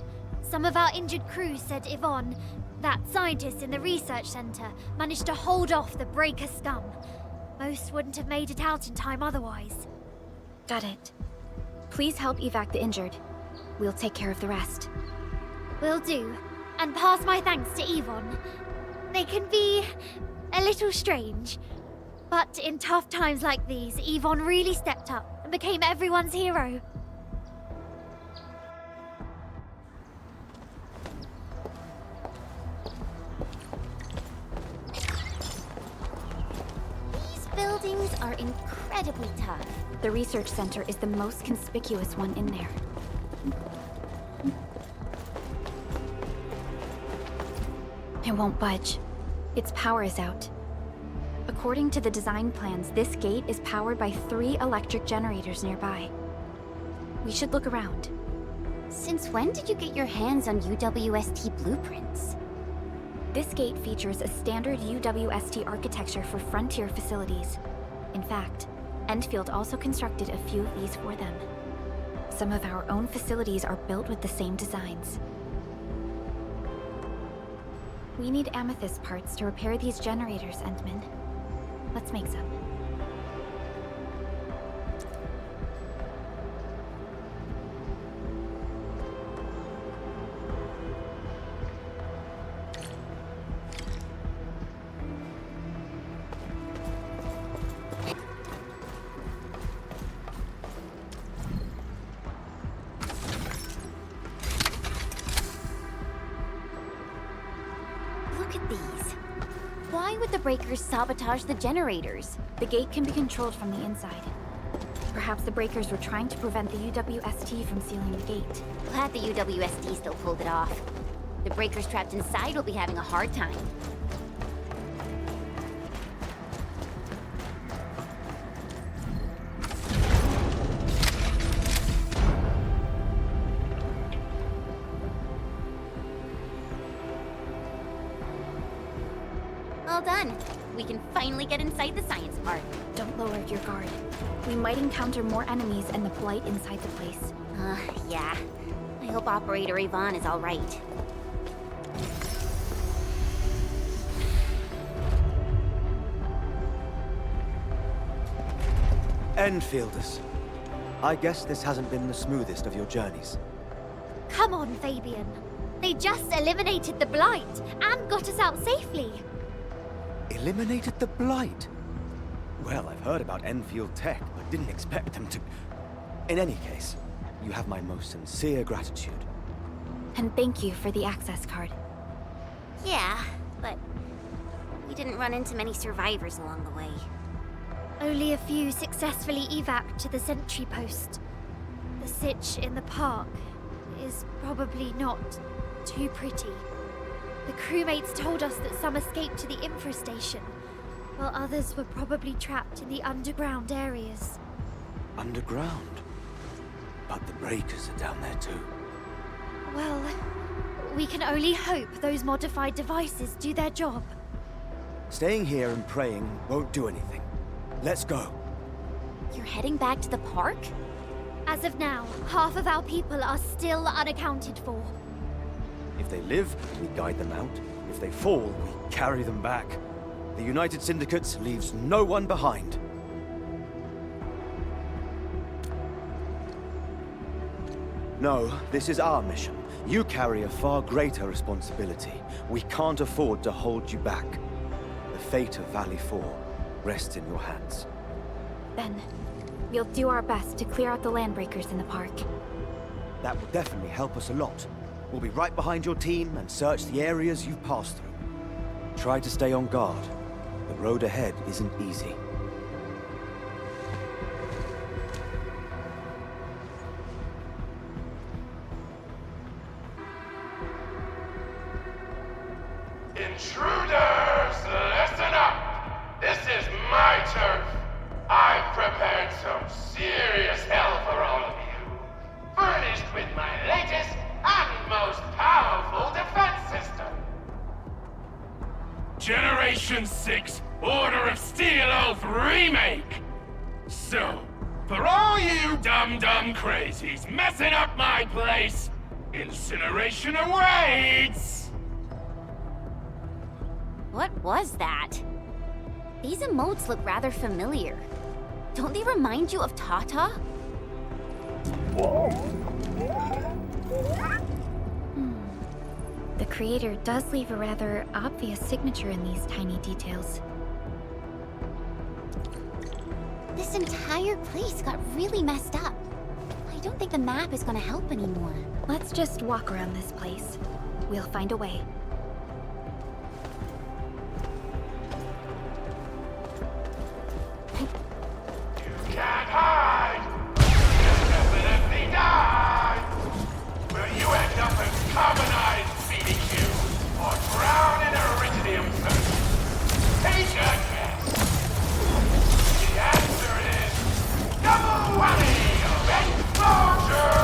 Some of our injured crew said Yvonne, that scientist in the research center, managed to hold off the breaker scum. Most wouldn't have made it out in time otherwise. Got it. Please help evac the injured. We'll take care of the rest. Will do. And pass my thanks to Yvonne. They can be a little strange. But in tough times like these, Yvonne really stepped up and became everyone's hero. These buildings are incredibly tough. The research center is the most conspicuous one in there. It won't budge. Its power is out. According to the design plans, this gate is powered by 3 electric generators nearby. We should look around. Since when did you get your hands on UWST blueprints? This gate features a standard UWST architecture for frontier facilities. In fact, Endfield also constructed a few of these for them. Some of our own facilities are built with the same designs. We need amethyst parts to repair these generators, Endman. Let's make some. Look at these. Why would the breakers sabotage the generators? The gate can be controlled from the inside. Perhaps the breakers were trying to prevent the UWST from sealing the gate. Glad the UWST still pulled it off. The breakers trapped inside will be having a hard time. All done. We can finally get inside the science park. Don't lower your guard. We might encounter more enemies and the blight inside the place. Yeah. I hope Operator Yvonne is all right. Enfielders. I guess this hasn't been the smoothest of your journeys. Come on, Fabian. They just eliminated the blight and got us out safely. Eliminated the blight? Well, I've heard about Enfield tech, but didn't expect them to... In any case, you have my most sincere gratitude. And thank you for the access card. Yeah, but we didn't run into many survivors along the way. Only a few successfully evac'd to the sentry post. The sitch in the park is probably not too pretty. The crewmates told us that some escaped to the infrastation, while others were probably trapped in the underground areas. Underground? But the breakers are down there too. Well, we can only hope those modified devices do their job. Staying here and praying won't do anything. Let's go. You're heading back to the park? As of now, half of our people are still unaccounted for. If they live, we guide them out. If they fall, we carry them back. The United Syndicate leaves no one behind. No, this is our mission. You carry a far greater responsibility. We can't afford to hold you back. The fate of Valley 4 rests in your hands. Then, we'll do our best to clear out the landbreakers in the park. That will definitely help us a lot. We'll be right behind your team and search the areas you've passed through. Try to stay on guard. The road ahead isn't easy. Intruders, listen up! This is my turf. I've prepared some serious hell for all of you. Furnished with my latest and most Generation 6 Order of Steel Oath Remake! So, for all you dumb crazies messing up my place, incineration awaits! What was that? These emotes look rather familiar. Don't they remind you of Tata? The creator does leave a rather obvious signature in these tiny details. This entire place got really messed up. I don't think the map is gonna help anymore. Let's just walk around this place. We'll find a way. You can't hide! You'll definitely die! Will you end up as carbonized BBQ or drown in iridium first? Take a guess! The answer is double whammy of exposure!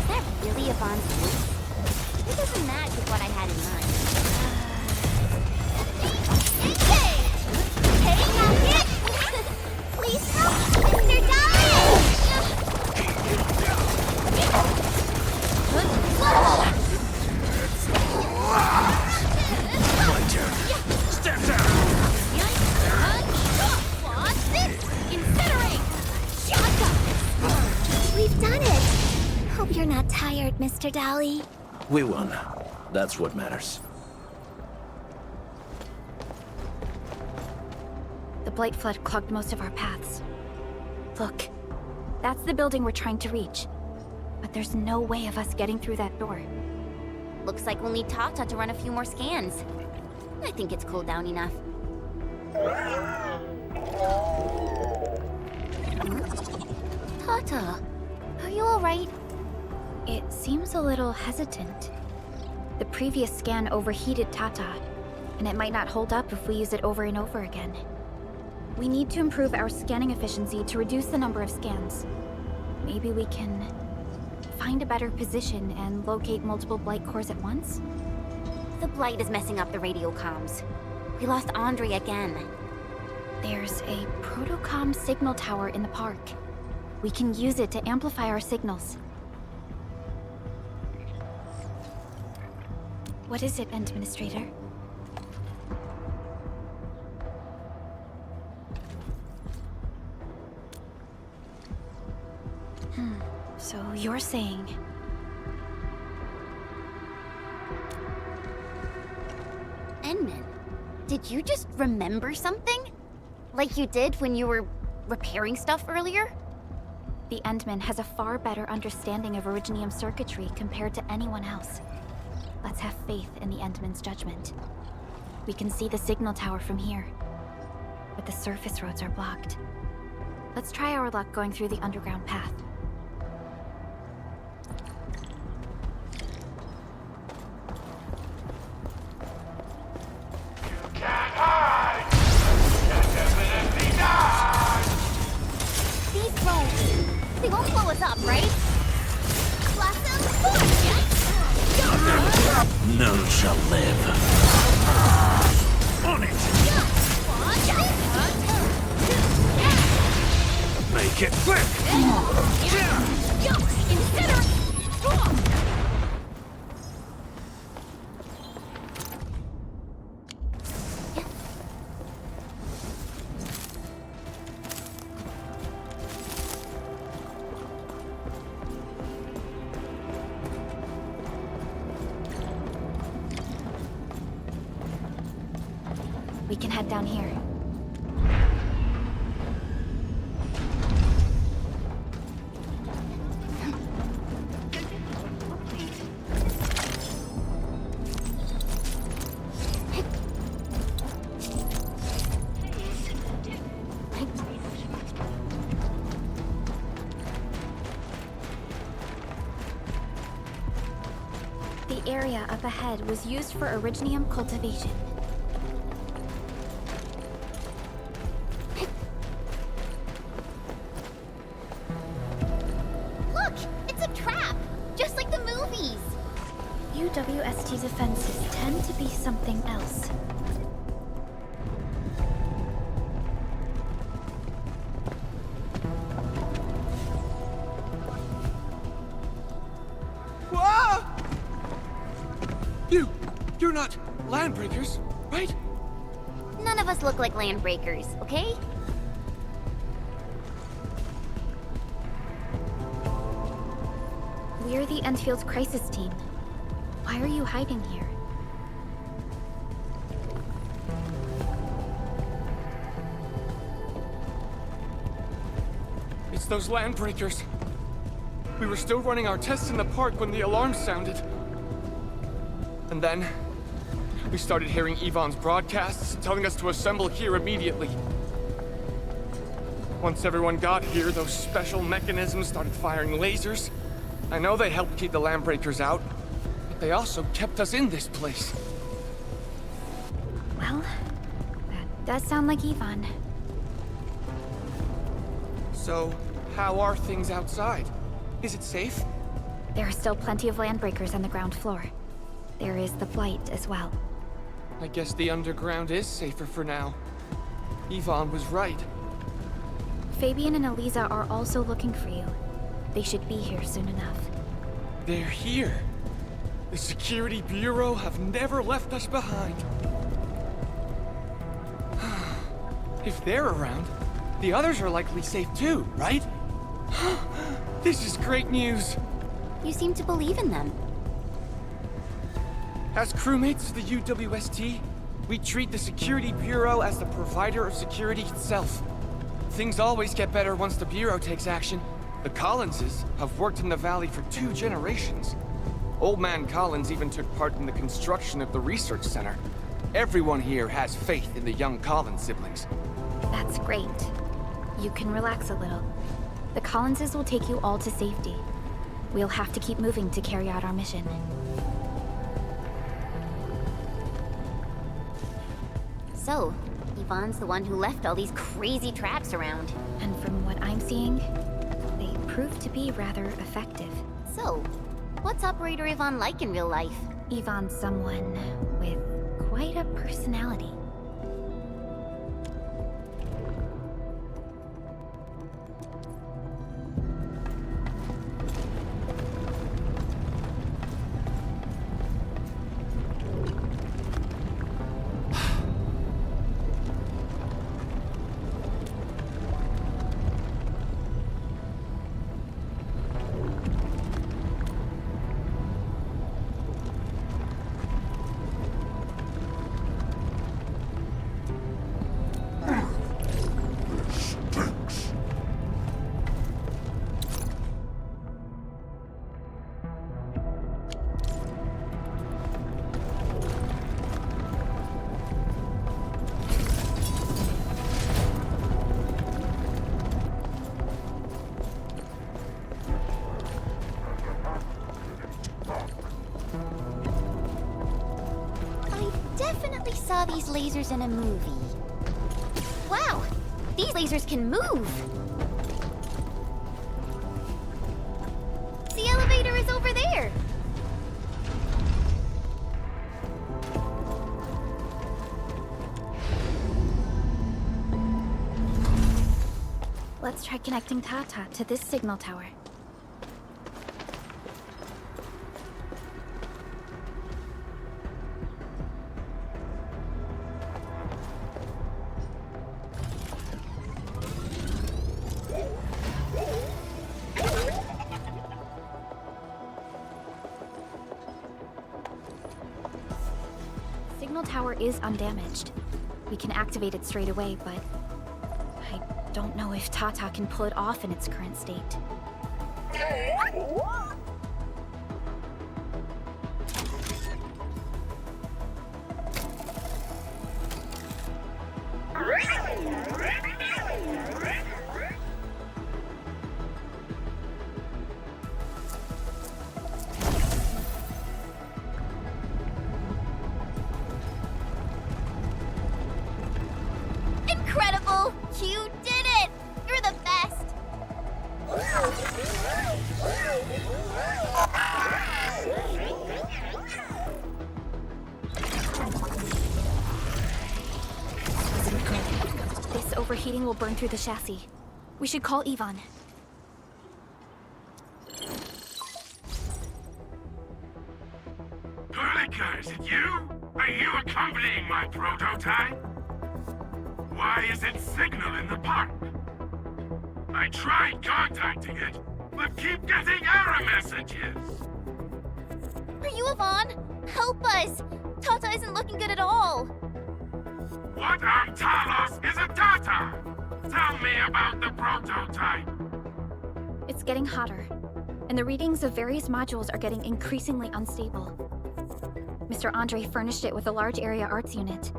Is that really Yvonne's voice? It doesn't match with what I had in mind. Please help, Mr. Dallas! My turn. Step down! Watch this! Incinerate! Shotgun! We've done it! Hope you're not tired, Mr. Dally. We won. That's what matters. The Blight Flood clogged most of our paths. Look, that's the building we're trying to reach. But there's no way of us getting through that door. Looks like we'll need Tata to run a few more scans. I think it's cooled down enough. Tata, are you alright? It seems a little hesitant. The previous scan overheated Tata, and it might not hold up if we use it over and over again. We need to improve our scanning efficiency to reduce the number of scans. Maybe we can find a better position and locate multiple Blight cores at once? The Blight is messing up the radio comms. We lost Andre again. There's a protocom signal tower in the park. We can use it to amplify our signals. What is it, Administrator? So you're saying... Enman, did you just remember something? Like you did when you were repairing stuff earlier? The Endman has a far better understanding of Originium circuitry compared to anyone else. Let's have faith in the Endman's judgment. We can see the signal tower from here, but the surface roads are blocked. Let's try our luck going through the underground path. They won't blow us up, right? Blossom, None shall live. On it! Make it quick! We can head down here. The area up ahead was used for Originium cultivation. Look! It's a trap! Just like the movies! UWST defenders be something else. Whoa! You're not landbreakers, right? None of us look like landbreakers, okay? We're the Endfield's crisis team. Why are you hiding here? It's those landbreakers. We were still running our tests in the park when the alarm sounded. And then, we started hearing Ivan's broadcasts telling us to assemble here immediately. Once everyone got here, those special mechanisms started firing lasers. I know they helped keep the landbreakers out, but they also kept us in this place. Well, that does sound like Ivan. So, how are things outside? Is it safe? There are still plenty of landbreakers on the ground floor. There is the Blight as well. I guess the underground is safer for now. Ivan was right. Fabian and Eliza are also looking for you. They should be here soon enough. They're here. The Security Bureau have never left us behind. If they're around, the others are likely safe too, right? This is great news. You seem to believe in them. As crewmates of the UWST, we treat the Security Bureau as the provider of security itself. Things always get better once the Bureau takes action. The Collinses have worked in the Valley for 2 generations. Old Man Collins even took part in the construction of the research center. Everyone here has faith in the young Collins siblings. That's great. You can relax a little. The Collinses will take you all to safety. We'll have to keep moving to carry out our mission. So, Ivan's the one who left all these crazy traps around. And from what I'm seeing, they proved to be rather effective. So, what's Operator Ivan like in real life? Ivan's someone with quite a personality. Saw these lasers in a movie. Wow! These lasers can move! The elevator is over there! Let's try connecting Tata to this signal tower. Tower is undamaged. We can activate it straight away, but I don't know if Tata can pull it off in its current state. Incredible! You did it! You're the best! overheating will burn through the chassis. We should call Ivan. Perlica, is it you? Are you accompanying my prototype? Why is it signal in the park? I tried contacting it, but keep getting error messages. Are you Ivan? Help us! Tata isn't looking good at all. What on Talos is a data? Tell me about the prototype. It's getting hotter, and the readings of various modules are getting increasingly unstable. Mr. Andre furnished it with a large area arts unit.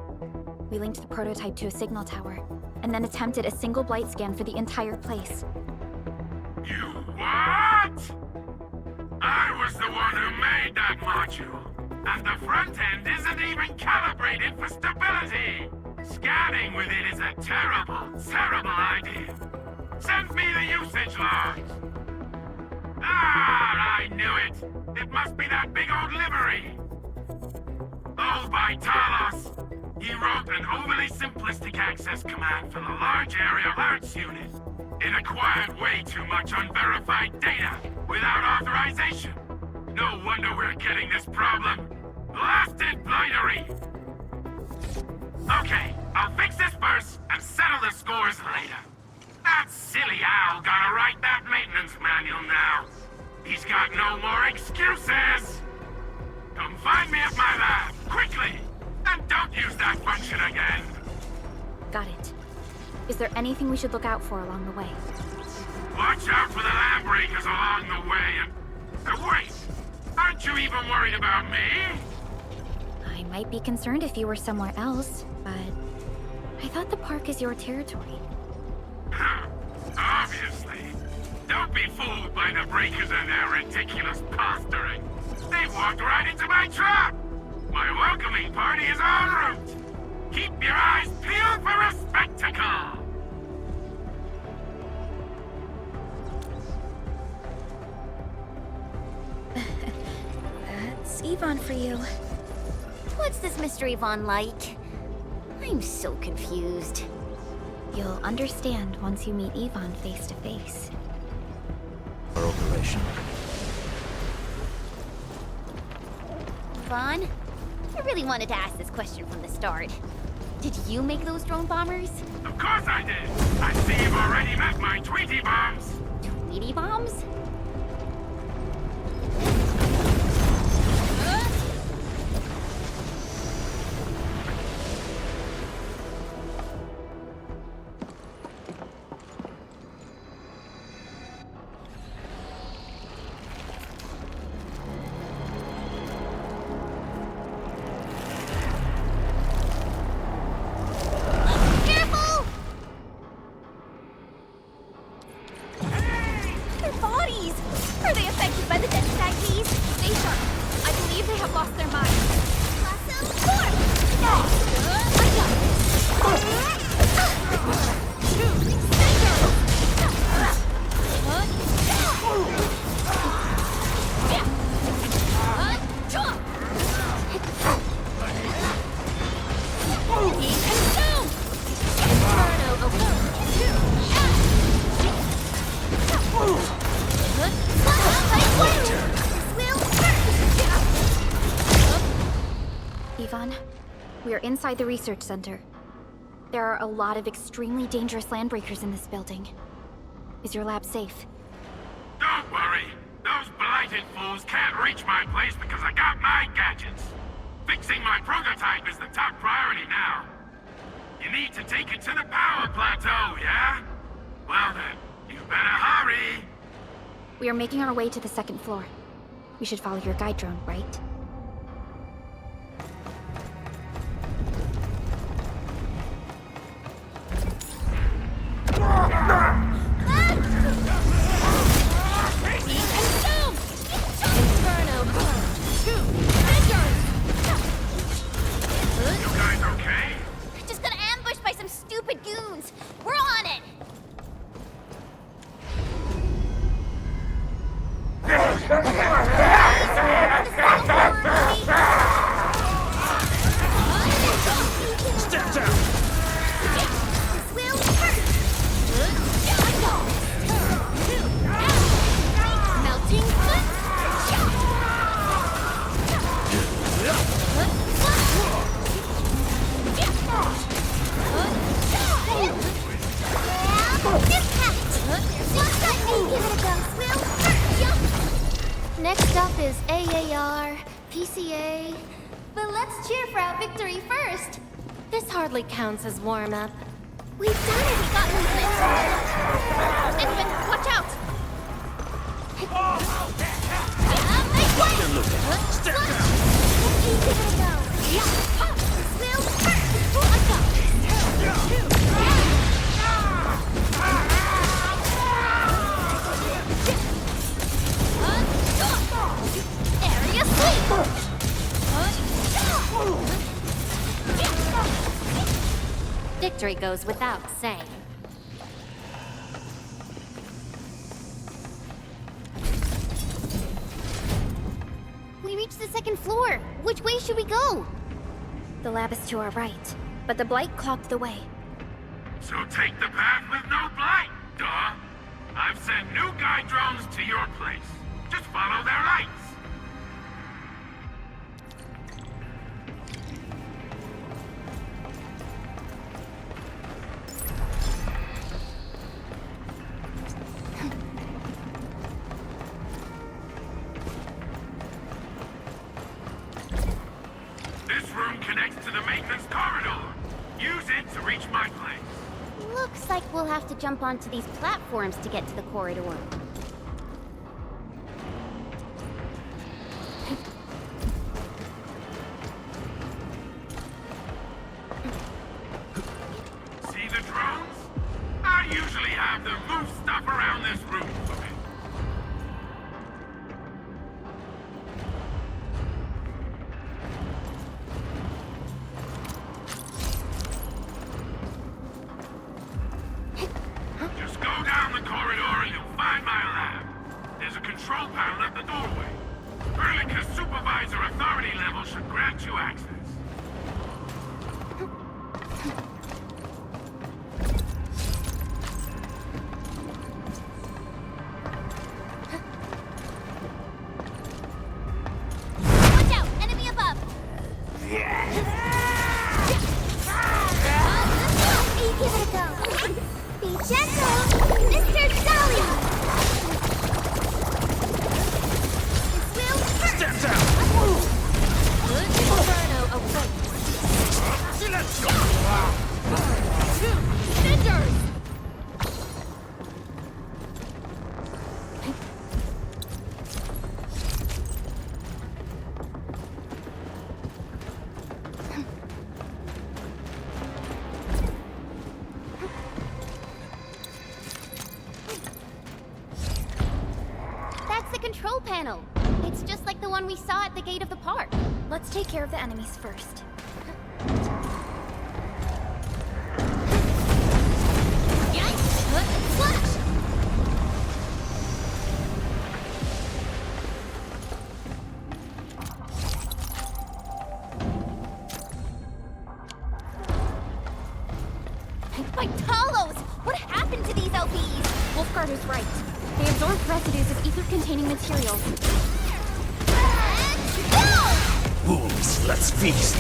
We linked the prototype to a signal tower, and then attempted a single blight scan for the entire place. You what? I was the one who made that module, and the front end isn't even calibrated for stability. Scanning with it is a terrible, terrible idea. Send me the usage logs. Ah, I knew it. It must be that big old livery. Oh, by Talos. He wrote an overly simplistic access command for the large area arts unit. It acquired way too much unverified data without authorization. No wonder we're getting this problem. Blasted blightery! Okay, I'll fix this first and settle the scores later. That silly owl gotta write that maintenance manual now. He's got no more excuses! Come find me at my lab, quickly! And don't use that function again! Got it. Is there anything we should look out for along the way? Watch out for the land breakers along the way and... wait! Aren't you even worried about me? I might be concerned if you were somewhere else, but... I thought the park is your territory. Obviously. Don't be fooled by the breakers and their ridiculous posturing. They walked right into my trap! My welcoming party is en route! Keep your eyes peeled for a spectacle! That's Ivan for you. What's this Mr. Ivan like? I'm so confused. You'll understand once you meet Ivan face to face. Our operation. Ivan, I really wanted to ask this question from the start. Did you make those drone bombers? Of course I did! I see you've already met my Tweety bombs! Tweety bombs? Inside the research center. There are a lot of extremely dangerous landbreakers in this building. Is your lab safe? Don't worry. Those blighted fools can't reach my place because I got my gadgets. Fixing my prototype is the top priority now. You need to take it to the power plateau, yeah? Well then, you better hurry. We are making our way to the second floor. We should follow your guide drone, right? is AAR, PCA. But let's cheer for our victory first. This hardly counts as warm-up. We've done it! We got movement! Edmund, watch out! Step down! Easy to go! Will, let's go! Area sweep! Victory goes without saying. We reached the second floor. Which way should we go? The lab is to our right, but the blight clogged the way. So take the path with no blight, duh. I've sent new guide drones to your place. Just follow their lights. This room connects to the maintenance corridor. Use it to reach my place. Looks like we'll have to jump onto these platforms to get to the corridor. See the drones? I usually have them move stuff around this room for me. Just go down the corridor and you'll find my lab. There's a control panel at the doorway. Erlica's supervisor authority level should grant you access. Watch out! Enemy above! Give it a go! Be gentle! Mr. Dolly! This will hurt! Step down! Good inferno awaits! Cinders! That's the control panel. It's just like the one we saw at the gate of the park. Let's take care of the enemies first. Flash! My Talos! What happened to these LPs? Wolfguard is right. They absorbed residues of ether-containing materials. Wolves, let's feast.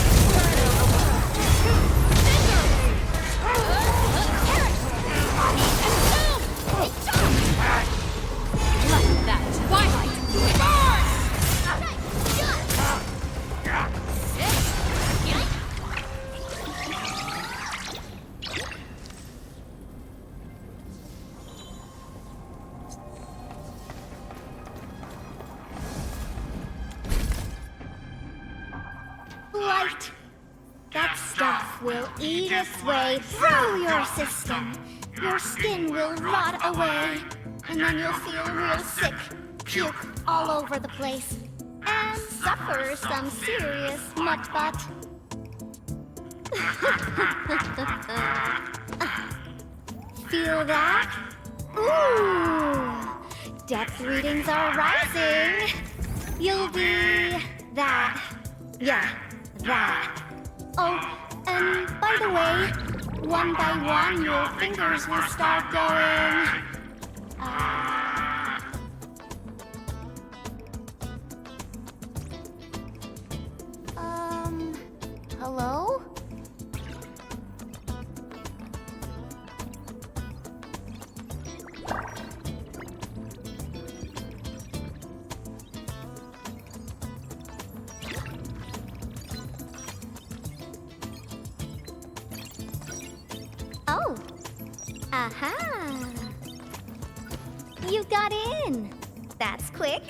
Light! That stuff will eat its way through your system. Your skin will rot away. And then you'll feel real sick. Puke all over the place. And suffer some serious mutt butt. Feel that? Ooh! Depth readings are rising. You'll be that. Yeah, that. Oh, and by the way, one by one your fingers will start going. Hello? Aha! You got in! That's quick.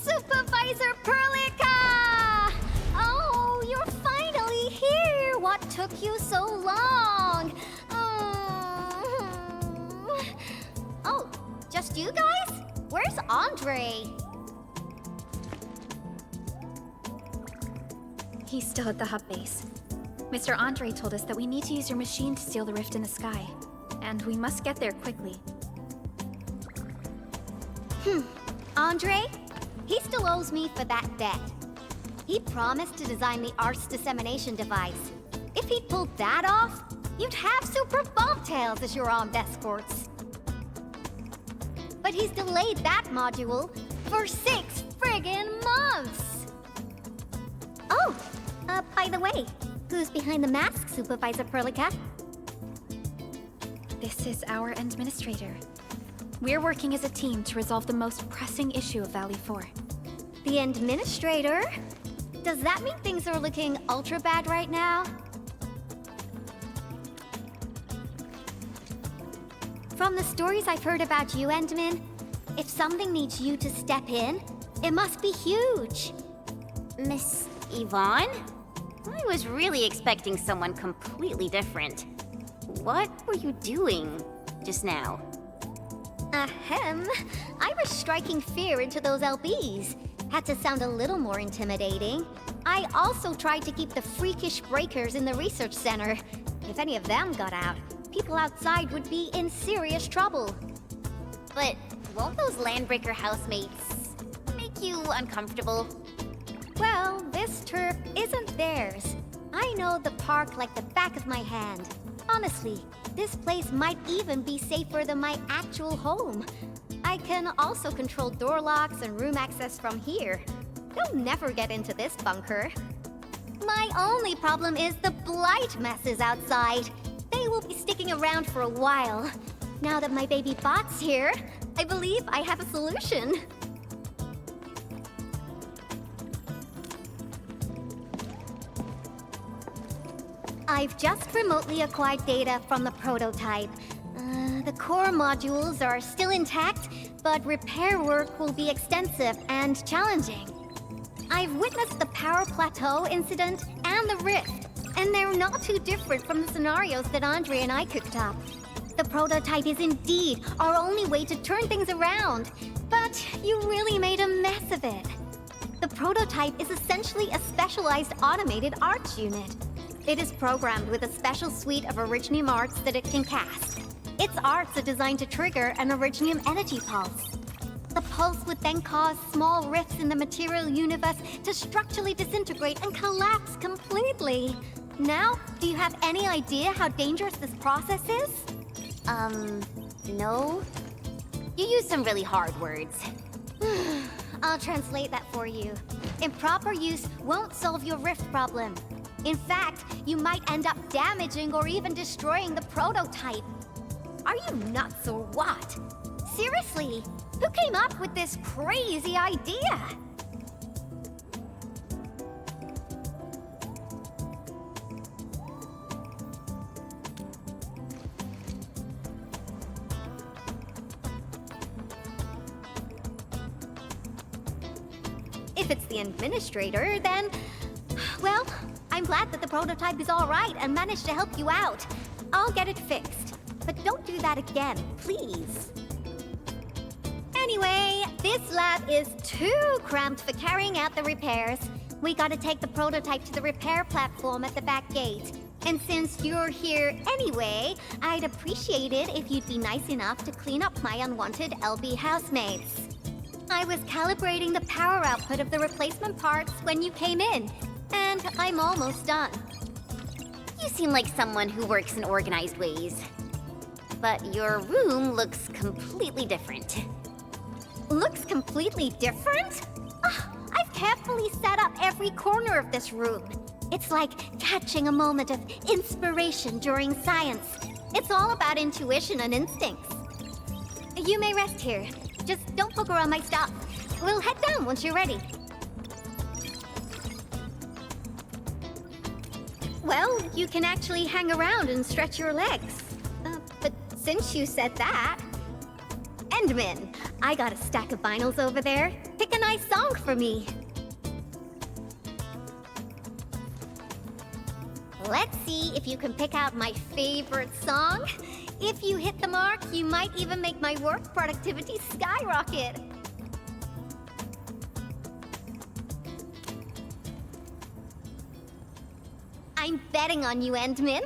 Supervisor Perlica! Oh, you're finally here! What took you so long? Oh, just you guys? Where's Andre? He's still at the hub base. Mr. Andre told us that we need to use your machine to seal the rift in the sky. And we must get there quickly. Andre? He still owes me for that bet. He promised to design the Art's dissemination device. If he'd pulled that off, you'd have Super Bobtails as your armed escorts. But he's delayed that module for 6 friggin' months! Oh, by the way, who's behind the mask, Supervisor Perlica? This is our administrator. We're working as a team to resolve the most pressing issue of Valley 4. The administrator? Does that mean things are looking ultra bad right now? From the stories I've heard about you, Endman, if something needs you to step in, it must be huge. Miss Yvonne? I was really expecting someone completely different. What were you doing just now? Ahem. I was striking fear into those LBs. Had to sound a little more intimidating. I also tried to keep the freakish breakers in the research center. If any of them got out, people outside would be in serious trouble. But won't those Landbreaker housemates make you uncomfortable? Well, this turf isn't theirs. I know the park like the back of my hand. Honestly, this place might even be safer than my actual home. I can also control door locks and room access from here. They'll never get into this bunker. My only problem is the blight messes outside. They will be sticking around for a while. Now that my baby bot's here, I believe I have a solution. I've just remotely acquired data from the prototype. The core modules are still intact, but repair work will be extensive and challenging. I've witnessed the power plateau incident and the rift, and they're not too different from the scenarios that Andre and I cooked up. The prototype is indeed our only way to turn things around, but you really made a mess of it. The prototype is essentially a specialized automated arts unit. It is programmed with a special suite of Originium arts that it can cast. Its arts are designed to trigger an Originium energy pulse. The pulse would then cause small rifts in the material universe to structurally disintegrate and collapse completely. Now, do you have any idea how dangerous this process is? No. You used some really hard words. I'll translate that for you. Improper use won't solve your rift problem. In fact, you might end up damaging or even destroying the prototype. Are you nuts or what? Seriously, who came up with this crazy idea? If it's the administrator, then... well, I'm glad that the prototype is all right and managed to help you out. I'll get it fixed. But don't do that again, please. Anyway, this lab is too cramped for carrying out the repairs. We gotta take the prototype to the repair platform at the back gate. And since you're here anyway, I'd appreciate it if you'd be nice enough to clean up my unwanted LB housemates. I was calibrating the power output of the replacement parts when you came in, and I'm almost done. You seem like someone who works in organized ways. But your room looks completely different. Looks completely different? I've carefully set up every corner of this room. It's like catching a moment of inspiration during science. It's all about intuition and instincts. You may rest here. Just don't poke around my stuff. We'll head down once you're ready. Well, you can actually hang around and stretch your legs. But since you said that... Endman, I got a stack of vinyls over there. Pick a nice song for me. Let's see if you can pick out my favorite song. If you hit the mark, you might even make my work productivity skyrocket. I'm betting on you, Endman.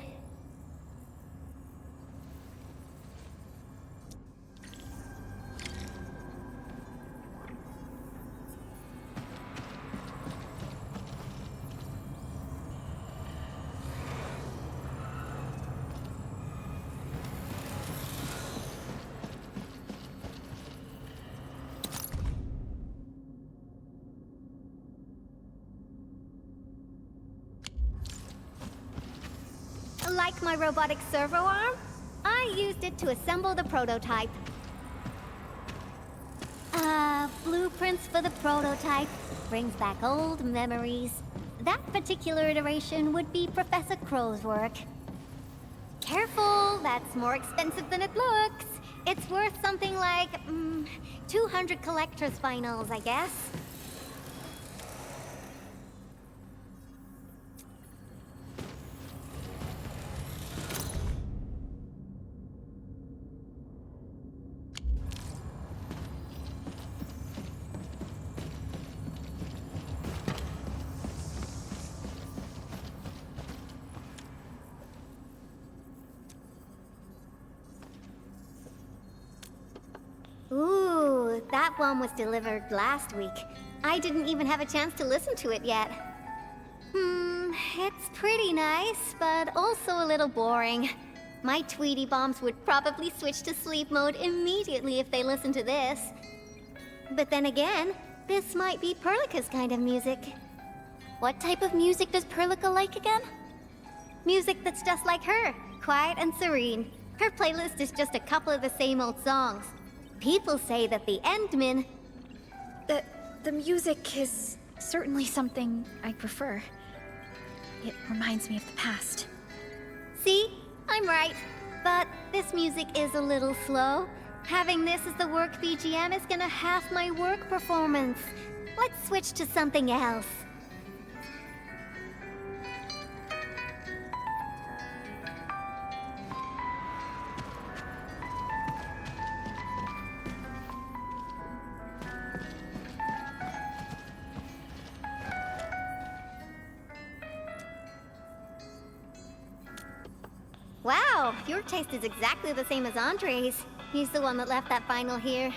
Like my robotic servo arm, I used it to assemble the prototype. Blueprints for the prototype brings back old memories. That particular iteration would be Professor Crow's work. Careful, that's more expensive than it looks. It's worth something like 200 collector's vinyls, I guess. Ooh, that one was delivered last week. I didn't even have a chance to listen to it yet. It's pretty nice, but also a little boring. My Tweety Bombs would probably switch to sleep mode immediately if they listened to this. But then again, this might be Perlica's kind of music. What type of music does Perlica like again? Music that's just like her, quiet and serene. Her playlist is just a couple of the same old songs. People say that the Endman... The music is certainly something I prefer. It reminds me of the past. See? I'm right. But this music is a little slow. Having this as the work BGM is gonna half my work performance. Let's switch to something else. Wow, your taste is exactly the same as Andre's. He's the one that left that vinyl here.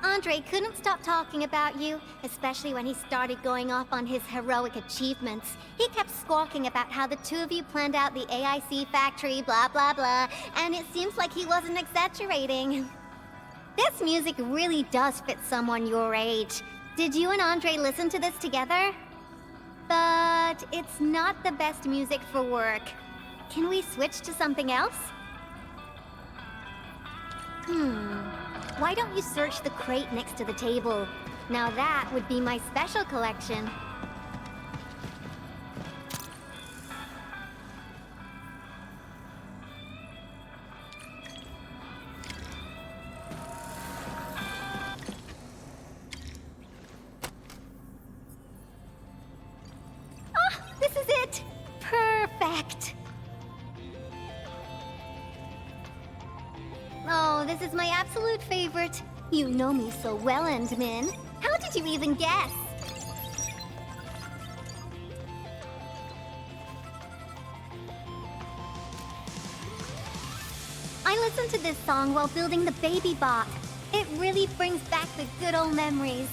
Andre couldn't stop talking about you, especially when he started going off on his heroic achievements. He kept squawking about how the two of you planned out the AIC factory, blah blah blah, and it seems like he wasn't exaggerating. This music really does fit someone your age. Did you and Andre listen to this together? But it's not the best music for work. Can we switch to something else? Why don't you search the crate next to the table? Now that would be my special collection. Ah, this is it! Perfect! Oh, this is my absolute favorite. You know me so well, Endman. How did you even guess? I listened to this song while building the baby bot. It really brings back the good old memories.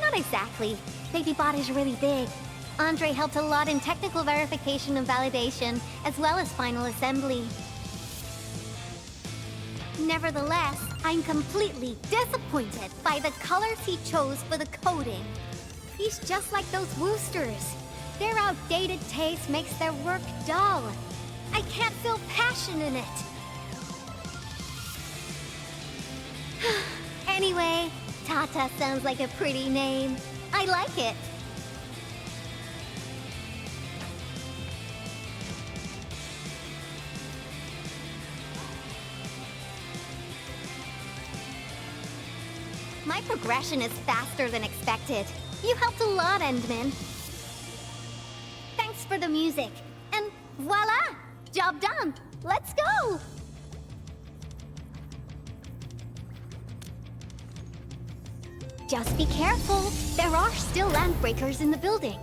Not exactly. BabyBot is really big. Andre helped a lot in technical verification and validation, as well as final assembly. Nevertheless, I'm completely disappointed by the colors he chose for the coding. He's just like those Woosters. Their outdated taste makes their work dull. I can't feel passion in it. Anyway, Tata sounds like a pretty name. I like it. My progression is faster than expected. You helped a lot, Endman. Thanks for the music. And voila! Job done! Let's go! Just be careful. There are still landbreakers in the building.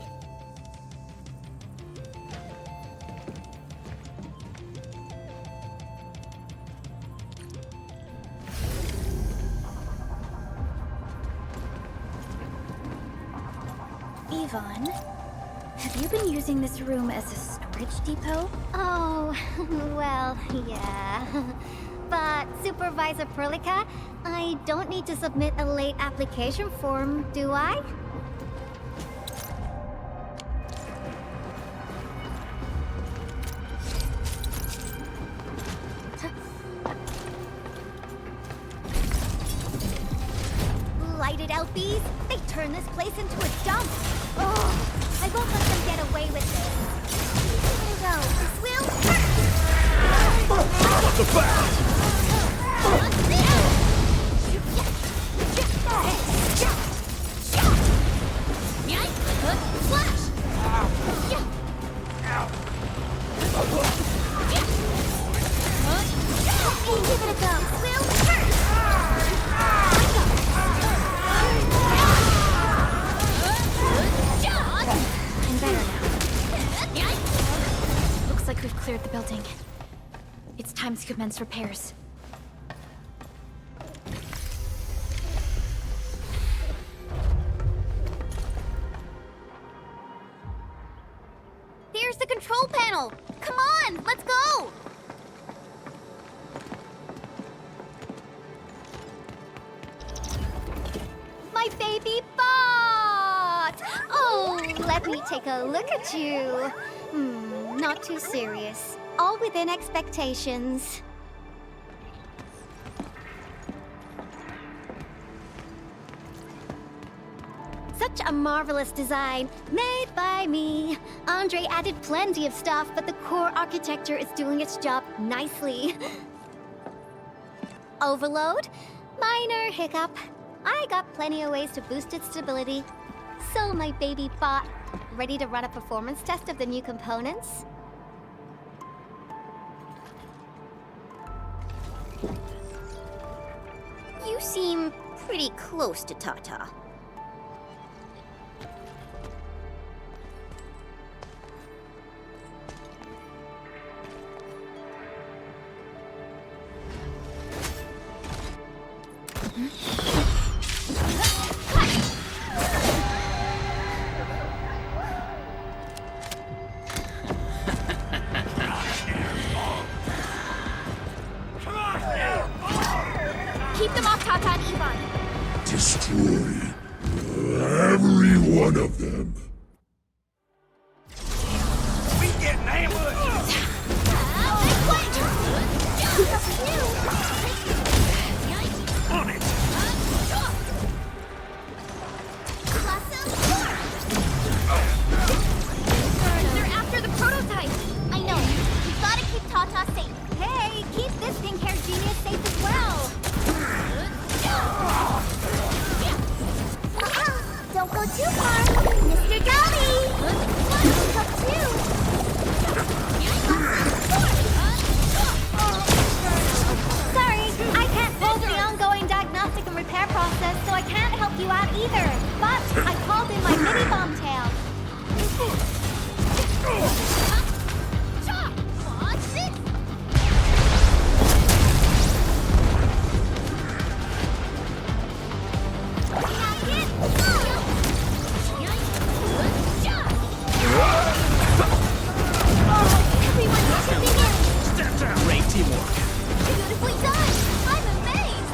Yvonne, have you been using this room as a storage depot? Oh, well, yeah. But, Supervisor Perlica, I don't need to submit a late application form, do I? Lighted out bees? They turn this place into a dump! Oh, I won't let them get away with this. Here we go. This will... Off the bat! Give it a go. I'm better now. Looks like we've cleared the building. It's time to commence repairs. There's the control panel! Come on, let's go! My baby bot! Oh, let me take a look at you. Not too serious. All within expectations. Such a marvelous design, made by me. Andre added plenty of stuff, but the core architecture is doing its job nicely. Overload? Minor hiccup. I got plenty of ways to boost its stability. So my baby bot, ready to run a performance test of the new components? You seem pretty close to Tata. Keep them off Tata and Yvonne. Destroy every one of them. We getting ambushed! On it! They're after the prototype. I know. We've got to keep Tata safe. Hey, keep this pink-haired genius safe as well. Don't go too far, Mr. Dolly! Help too! Sorry, I can't hold the ongoing diagnostic and repair process, so I can't help you out either. But I called in my mini bomb tail. Great teamwork. Beautifully done! I'm amazed!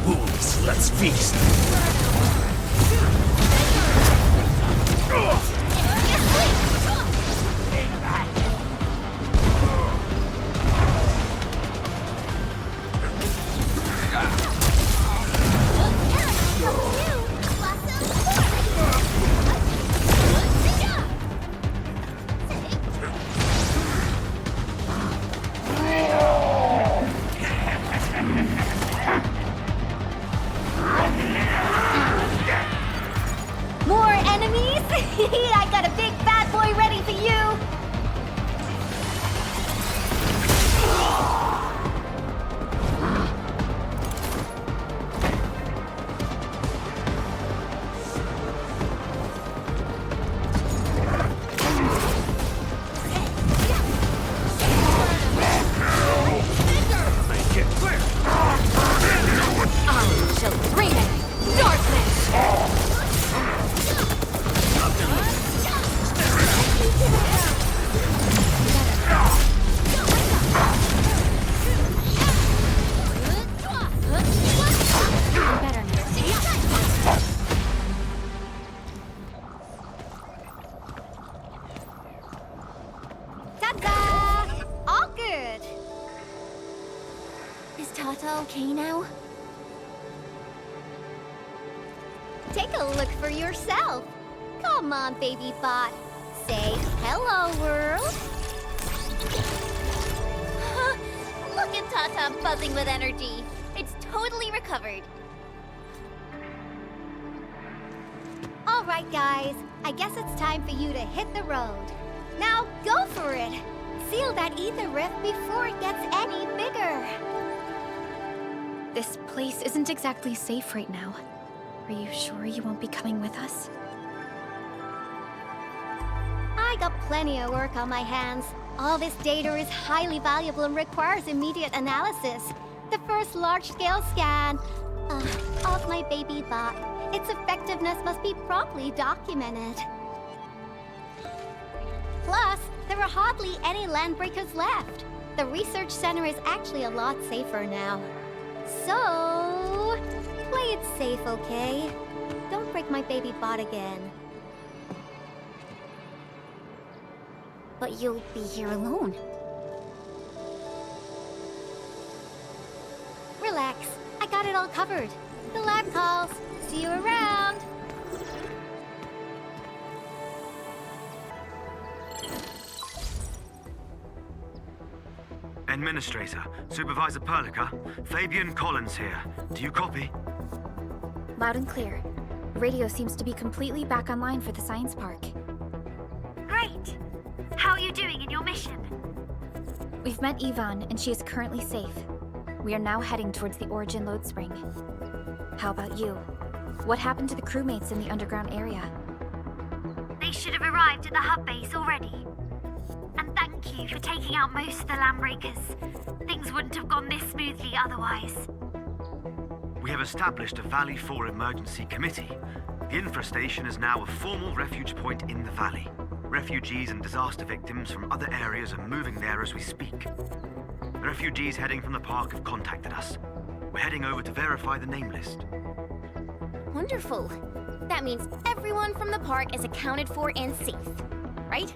Wolves, let's feast. Take a look for yourself. Come on, baby bot. Say hello, world. Look at Tata buzzing with energy. It's totally recovered. All right, guys. I guess it's time for you to hit the road. Now, go for it. Seal that ether rift before it gets any bigger. This place isn't exactly safe right now. Are you sure you won't be coming with us? I got plenty of work on my hands. All this data is highly valuable and requires immediate analysis. The first large-scale scan of my baby bot. Its effectiveness must be properly documented. Plus, there are hardly any landbreakers left. The research center is actually a lot safer now. So, play it safe, okay? Don't break my baby bot again. But you'll be here alone. Relax. I got it all covered. The lab calls. See you around. Administrator, Supervisor Perlica, Fabian Collins here. Do you copy? Loud and clear. Radio seems to be completely back online for the science park. Great! How are you doing in your mission? We've met Yvonne, and she is currently safe. We are now heading towards the Origin Load Spring. How about you? What happened to the crewmates in the underground area? They should have arrived at the hub base already. And thank you for taking out most of the landbreakers. Things wouldn't have gone this smoothly otherwise. We have established a Valley 4 emergency committee. The infrastation is now a formal refuge point in the valley. Refugees and disaster victims from other areas are moving there as we speak. The refugees heading from the park have contacted us. We're heading over to verify the name list. Wonderful. That means everyone from the park is accounted for and safe, right?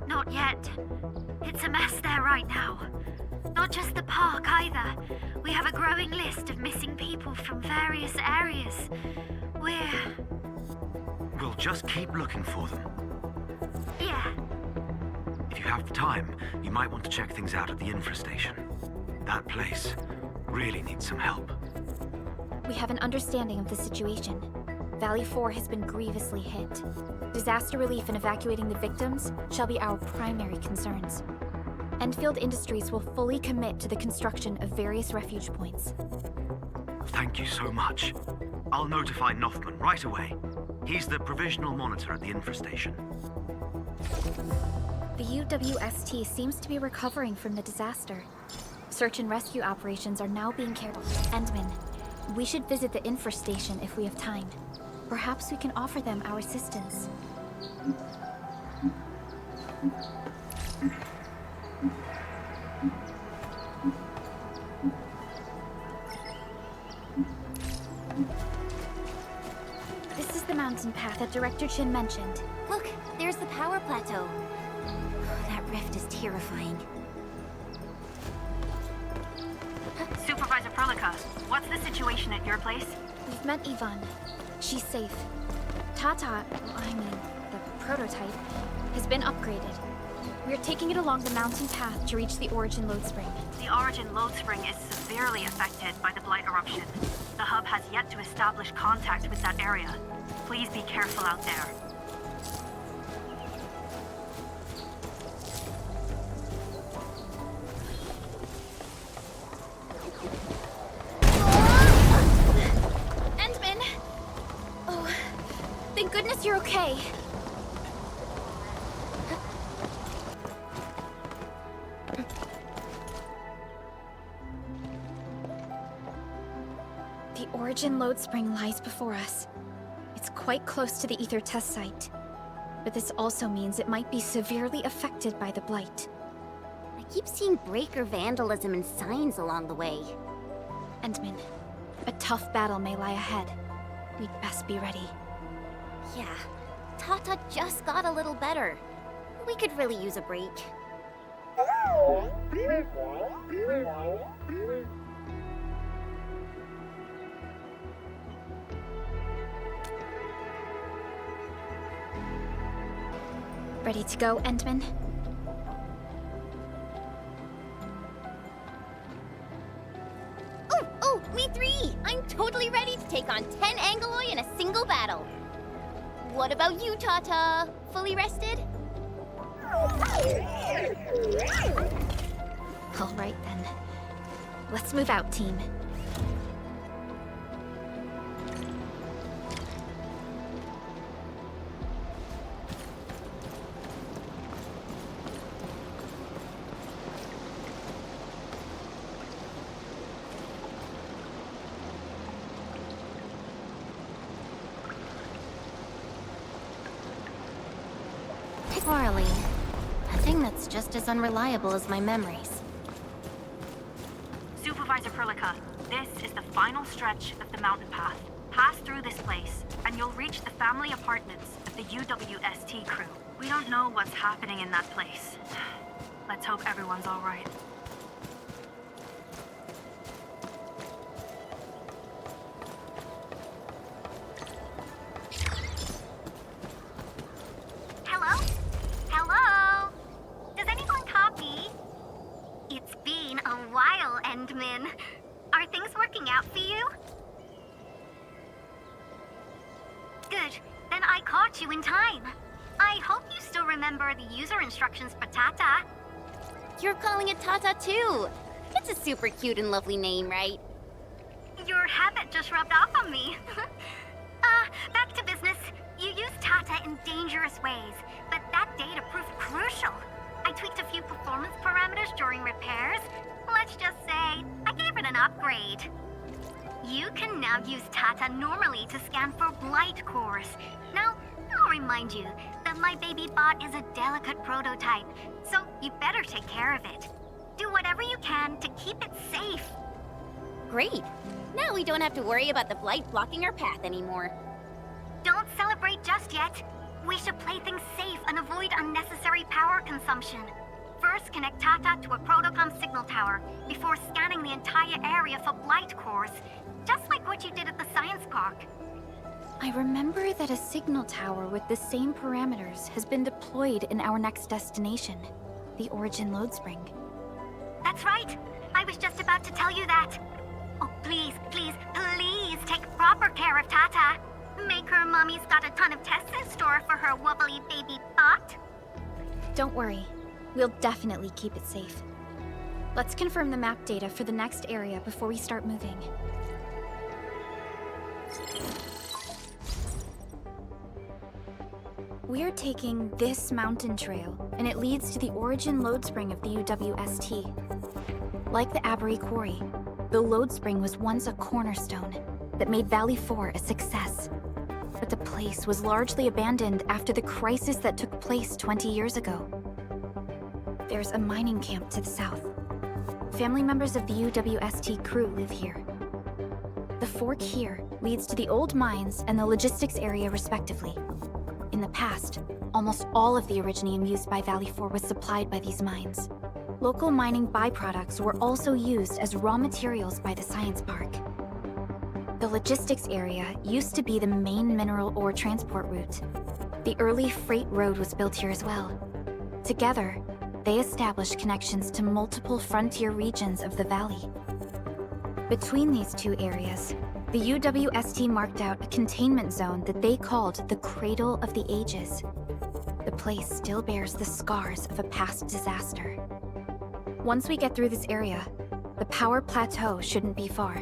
Not yet. It's a mess there right now. Not just the park either. We have a growing list of missing people from various areas. We'll just keep looking for them. Yeah. If you have the time, you might want to check things out at the infrastation. That place really needs some help. We have an understanding of the situation. Valley 4 has been grievously hit. Disaster relief and evacuating the victims shall be our primary concerns. Endfield Industries will fully commit to the construction of various refuge points. Thank you so much. I'll notify Nothman right away. He's the provisional monitor at the infrastation. The UWST seems to be recovering from the disaster. Search and rescue operations are now being carried out. Endman, we should visit the infrastation if we have time. Perhaps we can offer them our assistance. This is the mountain path that Director Chin mentioned. Look, there's the power plateau. That rift is terrifying. Supervisor Perlica, what's the situation at your place? We've met Yvonne. She's safe. The prototype, has been upgraded. We're taking it along the mountain path to reach the Origin Load Spring. The Origin Load Spring is severely affected by the Blight eruption. The hub has yet to establish contact with that area. Please be careful out there. Endman! Oh, thank goodness you're okay. The Origin Load Spring lies before us. It's quite close to the Ether test site. But this also means it might be severely affected by the Blight. I keep seeing breaker vandalism and signs along the way. Endman, a tough battle may lie ahead. We'd best be ready. Yeah, Tata just got a little better. We could really use a break. Ready to go, Endman? Oh, me three! I'm totally ready to take on 10 Angoloy in a single battle. What about you, Tata? Fully rested? All right, then. Let's move out, team. Quarreling. A thing that's just as unreliable as my memories. Supervisor Perlica, this is the final stretch of the mountain path. Pass through this place, and you'll reach the family apartments of the UWST crew. We don't know what's happening in that place. Let's hope everyone's all right. Endman. Are things working out for you? Good. Then I caught you in time. I hope you still remember the user instructions for Tata. You're calling it Tata too. It's a super cute and lovely name, right? Your habit just rubbed off on me. Back to business. You used Tata in dangerous ways, but that data proved crucial. I tweaked a few performance parameters during repairs. Let's just say, I gave it an upgrade. You can now use Tata normally to scan for blight cores. Now, I'll remind you that my baby bot is a delicate prototype, so you better take care of it. Do whatever you can to keep it safe. Great. Now we don't have to worry about the blight blocking our path anymore. Don't celebrate just yet. We should play things safe and avoid unnecessary power consumption. First, connect Tata to a Protocom signal tower before scanning the entire area for blight cores, just like what you did at the science park. I remember that a signal tower with the same parameters has been deployed in our next destination, the Origin Load Spring. That's right. I was just about to tell you that. Oh, please, please, please take proper care of Tata. Make her mommy's got a ton of tests in store for her wobbly baby bot. Don't worry. We'll definitely keep it safe. Let's confirm the map data for the next area before we start moving. We're taking this mountain trail, and it leads to the Origin Load Spring of the UWST. Like the Abery Quarry, the Load Spring was once a cornerstone that made Valley 4 a success. But the place was largely abandoned after the crisis that took place 20 years ago. There's a mining camp to the south. Family members of the UWST crew live here. The fork here leads to the old mines and the logistics area respectively. In the past, almost all of the Originium used by Valley 4 was supplied by these mines. Local mining byproducts were also used as raw materials by the science park. The logistics area used to be the main mineral ore transport route. The early freight road was built here as well. Together, they established connections to multiple frontier regions of the valley. Between these two areas, the UWST marked out a containment zone that they called the Cradle of the Ages. The place still bears the scars of a past disaster. Once we get through this area, the power plateau shouldn't be far.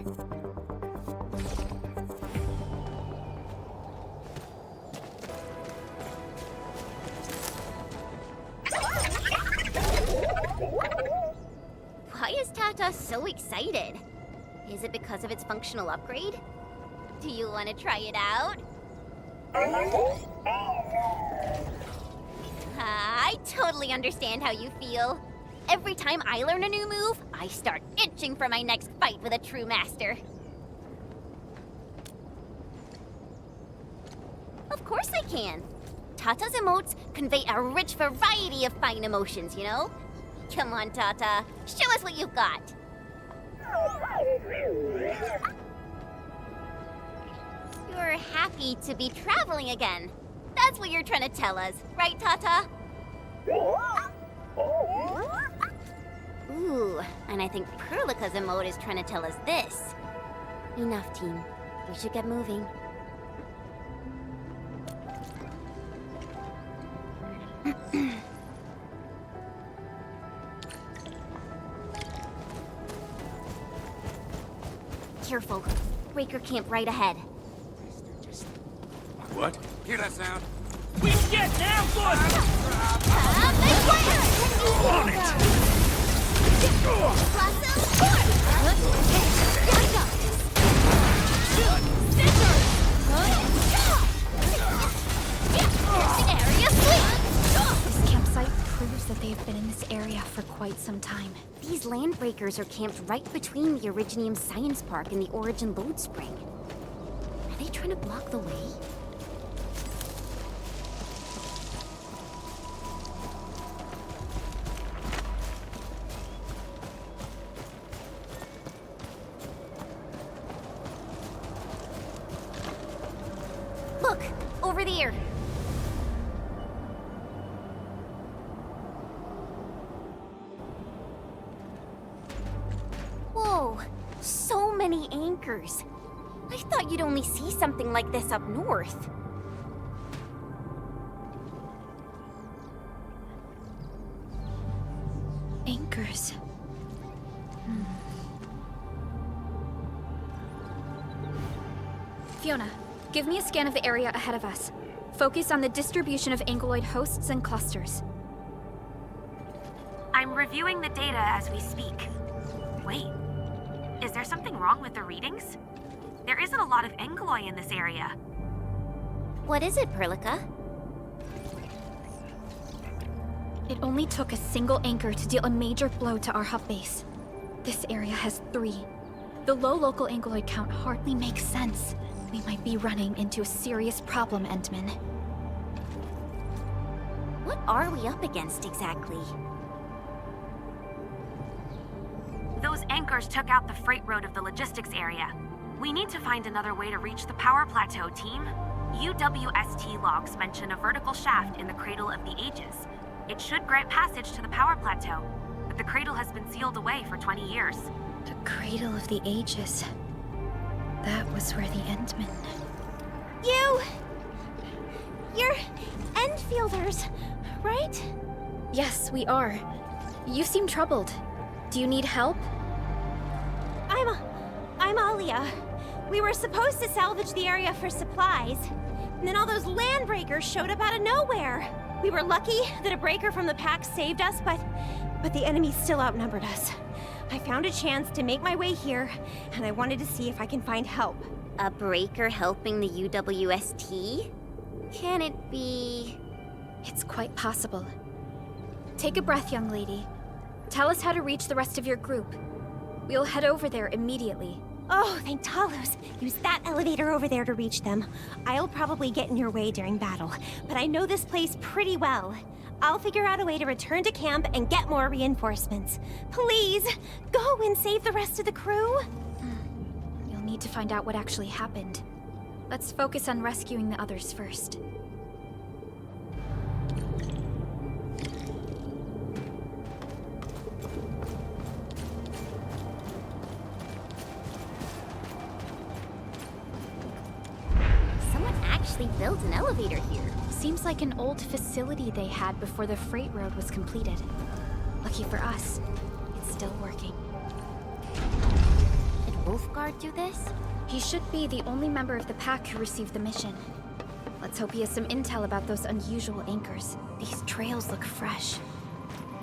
Why is Tata so excited? Is it because of its functional upgrade? Do you want to try it out? I totally understand how you feel. Every time I learn a new move, I start itching for my next fight with a true master. Of course I can. Tata's emotes convey a rich variety of fine emotions, you know? Come on, Tata. Show us what you've got. You're happy to be traveling again. That's what you're trying to tell us, right, Tata? Ooh, and I think Perlica's emote is trying to tell us this. Enough, team. We should get moving. Careful. Breaker camp right ahead. What? Hear that sound? We get down good! On it! This campsite proves that they have been in this area for quite some time. These landbreakers are camped right between the Originium Science Park and the Origin Load Spring. Are they trying to block the way? Look! Over there! Whoa! So many anchors! I thought you'd only see something like this up north. Anchors. Fiona, give me a scan of the area ahead of us. Focus on the distribution of ankyloid hosts and clusters. I'm reviewing the data as we speak. Wait, is there something wrong with the readings? There isn't a lot of ankyloid in this area. What is it, Perlica? It only took a single anchor to deal a major blow to our hub base. This area has 3. The low local ankyloid count hardly makes sense. We might be running into a serious problem, Endman. What are we up against exactly? Those anchors took out the freight road of the logistics area. We need to find another way to reach the power plateau, team. UWST logs mention a vertical shaft in the Cradle of the Ages. It should grant passage to the power plateau, but the cradle has been sealed away for 20 years. The Cradle of the Ages. That was where the Endmen... You're Endfielders, right? Yes, we are. You seem troubled. Do you need help? I'm Alia. We were supposed to salvage the area for supplies, and then all those landbreakers showed up out of nowhere. We were lucky that a breaker from the pack saved us, but the enemy still outnumbered us. I found a chance to make my way here, and I wanted to see if I can find help. A breaker helping the UWST? Can it be... It's quite possible. Take a breath, young lady. Tell us how to reach the rest of your group. We'll head over there immediately. Oh, thank Talos. Use that elevator over there to reach them. I'll probably get in your way during battle, but I know this place pretty well. I'll figure out a way to return to camp and get more reinforcements. Please, go and save the rest of the crew. You'll need to find out what actually happened. Let's focus on rescuing the others first. Someone actually built an elevator here. Seems like an old facility they had before the freight road was completed. Lucky for us, it's still working. Did Wolfguard do this? He should be the only member of the pack who received the mission. Let's hope he has some intel about those unusual anchors. These trails look fresh.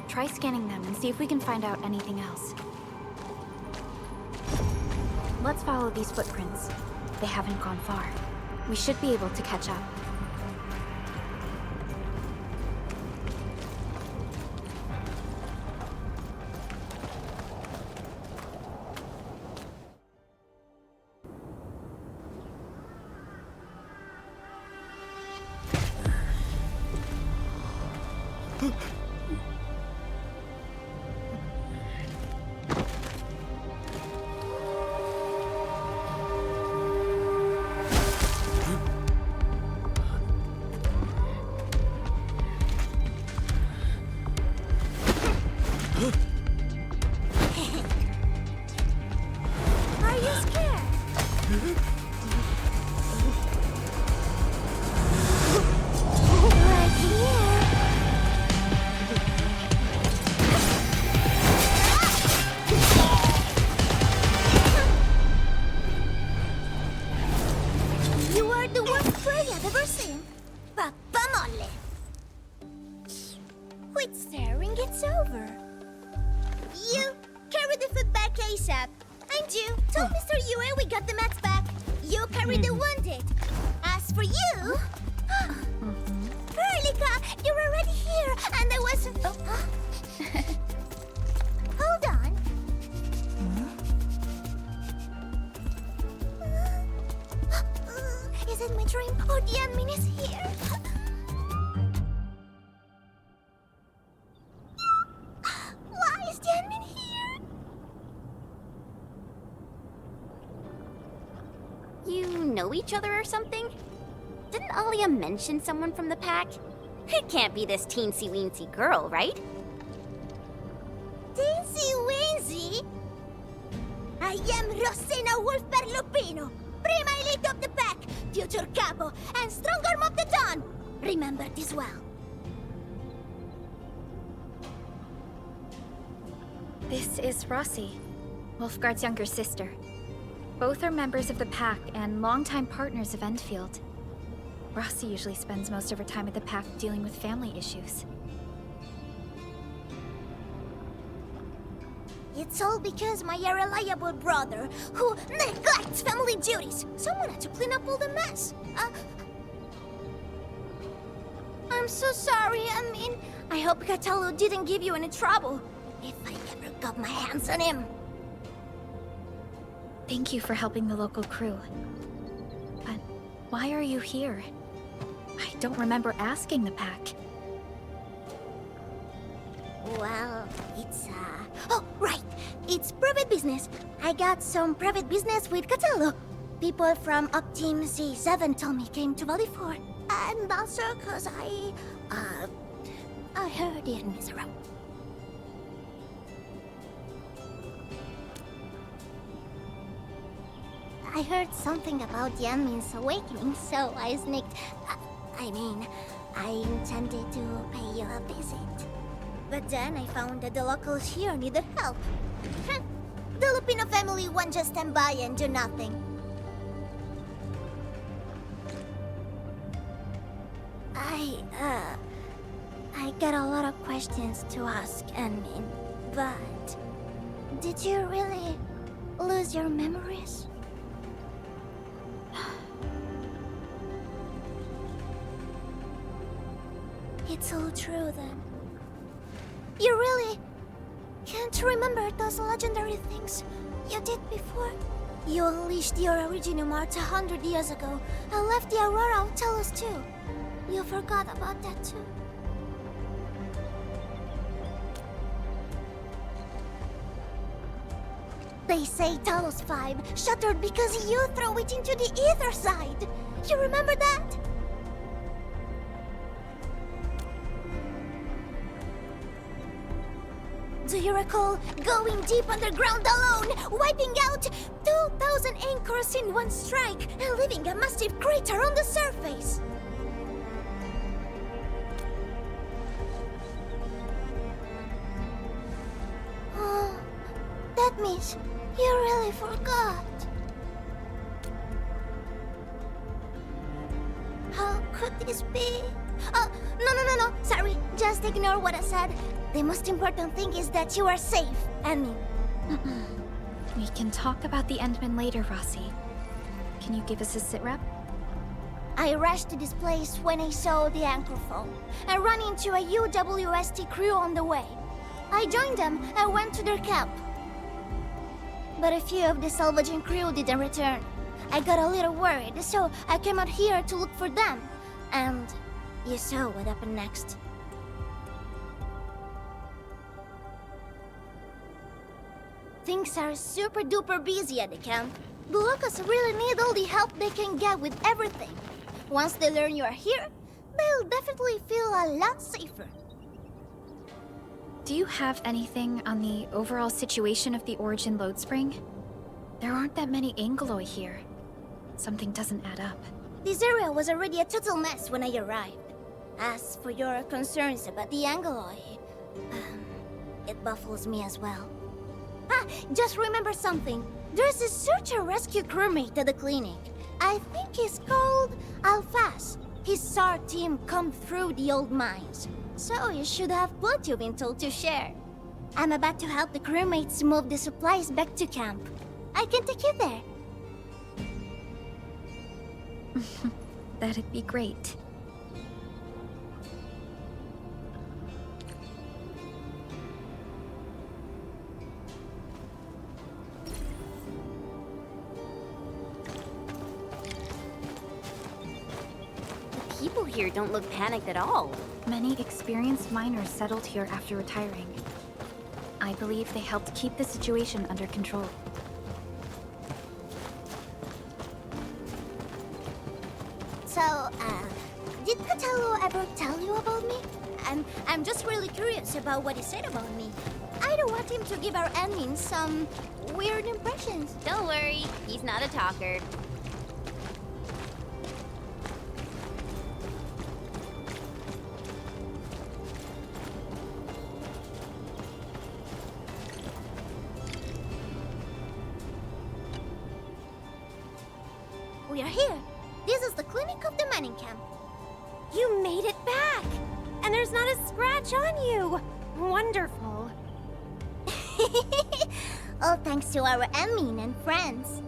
Try scanning them and see if we can find out anything else. Let's follow these footprints. They haven't gone far. We should be able to catch up. Freya the Bersin. Pappa molle. Quit staring, it's over. You, carry the food back ASAP. And you, tell Mr. Yue we got the mats back. You carry the wounded. As for you... Perlica, you're already here, and I was... Hold on. Is it my dream, or the admin is here? Why is the admin here? You know each other or something? Didn't Alia mention someone from the pack? It can't be this teensy-weensy girl, right? Teensy-weensy? I am Rosina Wolfberg-Lupino, prima elite of the pack, future capo, and strong arm of the dawn. Remember this well. This is Rossi, Wolfgard's younger sister. Both are members of the pack and longtime partners of Endfield. Rossi usually spends most of her time at the pack dealing with family issues. It's all because my irreliable brother, who neglects family duties. Someone had to clean up all the mess. I'm so sorry, I hope Catalo didn't give you any trouble. If I ever got my hands on him. Thank you for helping the local crew. But why are you here? I don't remember asking the pack. Well, it's, Oh, right! It's private business. I got some private business with Catalo. People from Up Team C7 told me came to Valley 4. And also cause I heard the enemies around. I heard something about the admin's awakening, so I sneaked... I intended to pay you a visit. But then I found that the locals here needed help. The Lupino family won't just stand by and do nothing. I got a lot of questions to ask, admin, but... Did you really lose your memories? It's all true, then. You really can't remember those legendary things you did before? You unleashed your Originum Arts 100 years ago and left the Aurora of Talos-II. You forgot about that too. They say Talos-V shattered because you threw it into the ether side. You remember that? Do you recall going deep underground alone, wiping out 2,000 anchors in one strike, and leaving a massive crater on the surface? Oh, that means you really forgot. How could this be? Oh, no, sorry, just ignore what I said. The most important thing is that you are safe, Annie. We can talk about the Endmen later, Rossi. Can you give us a sit-rep? I rushed to this place when I saw the anchor fall. I ran into a UWST crew on the way. I joined them and went to their camp. But a few of the salvaging crew didn't return. I got a little worried, so I came out here to look for them. And you saw what happened next. Things are super duper busy at the camp. The locals really need all the help they can get with everything. Once they learn you are here, they'll definitely feel a lot safer. Do you have anything on the overall situation of the Origin load spring? There aren't that many Angeloi here. Something doesn't add up. This area was already a total mess when I arrived. As for your concerns about the Angeloi, it baffles me as well. Just remember something. There's a search and rescue crewmate at the clinic. I think he's called Alphas. His SAR team come through the old mines, so you should have plenty of intel to share. I'm about to help the crewmates move the supplies back to camp. I can take you there. That'd be great. People here don't look panicked at all. Many experienced miners settled here after retiring. I believe they helped keep the situation under control. So, did Catello ever tell you about me? I'm just really curious about what he said about me. I don't want him to give our admins some weird impressions. Don't worry, he's not a talker. We are here. This is the clinic of the mining camp. You made it back! And there's not a scratch on you! Wonderful. All thanks to our admin and friends.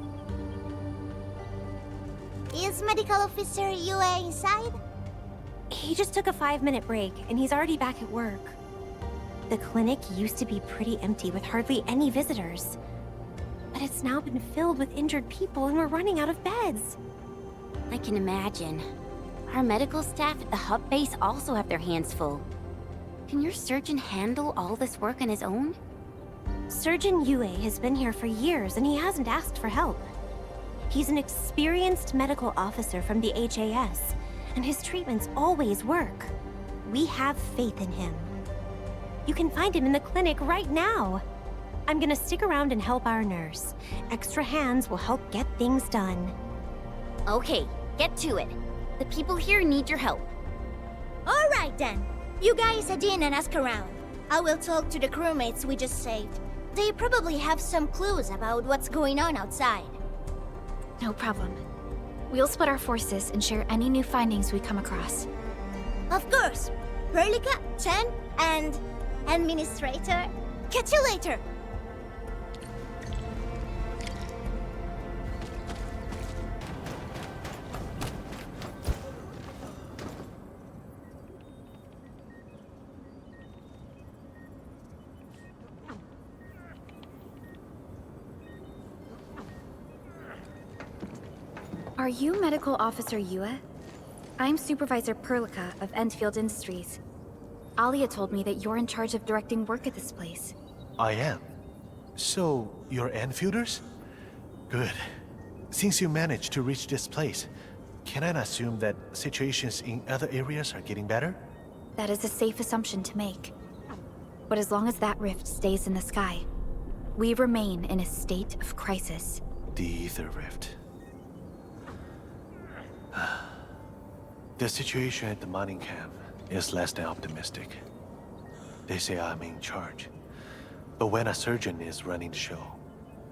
Is Medical Officer UA inside? He just took a 5-minute break, and he's already back at work. The clinic used to be pretty empty with hardly any visitors. But it's now been filled with injured people, and we're running out of beds. I can imagine. Our medical staff at the hub base also have their hands full. Can your surgeon handle all this work on his own? Surgeon Yue has been here for years, and he hasn't asked for help. He's an experienced medical officer from the HAS, and his treatments always work. We have faith in him. You can find him in the clinic right now. I'm gonna stick around and help our nurse. Extra hands will help get things done. Okay, get to it. The people here need your help. All right then. You guys head in and ask around. I will talk to the crewmates we just saved. They probably have some clues about what's going on outside. No problem. We'll split our forces and share any new findings we come across. Of course. Perlica, Chen, and Administrator. Catch you later. Are you Medical Officer Yue? I'm Supervisor Perlica of Endfield Industries. Alia told me that you're in charge of directing work at this place. I am. So, you're Enfielders? Good. Since you managed to reach this place, can I assume that situations in other areas are getting better? That is a safe assumption to make. But as long as that rift stays in the sky, we remain in a state of crisis. The Ether Rift. The situation at the mining camp is less than optimistic. They say I'm in charge. But when a surgeon is running the show,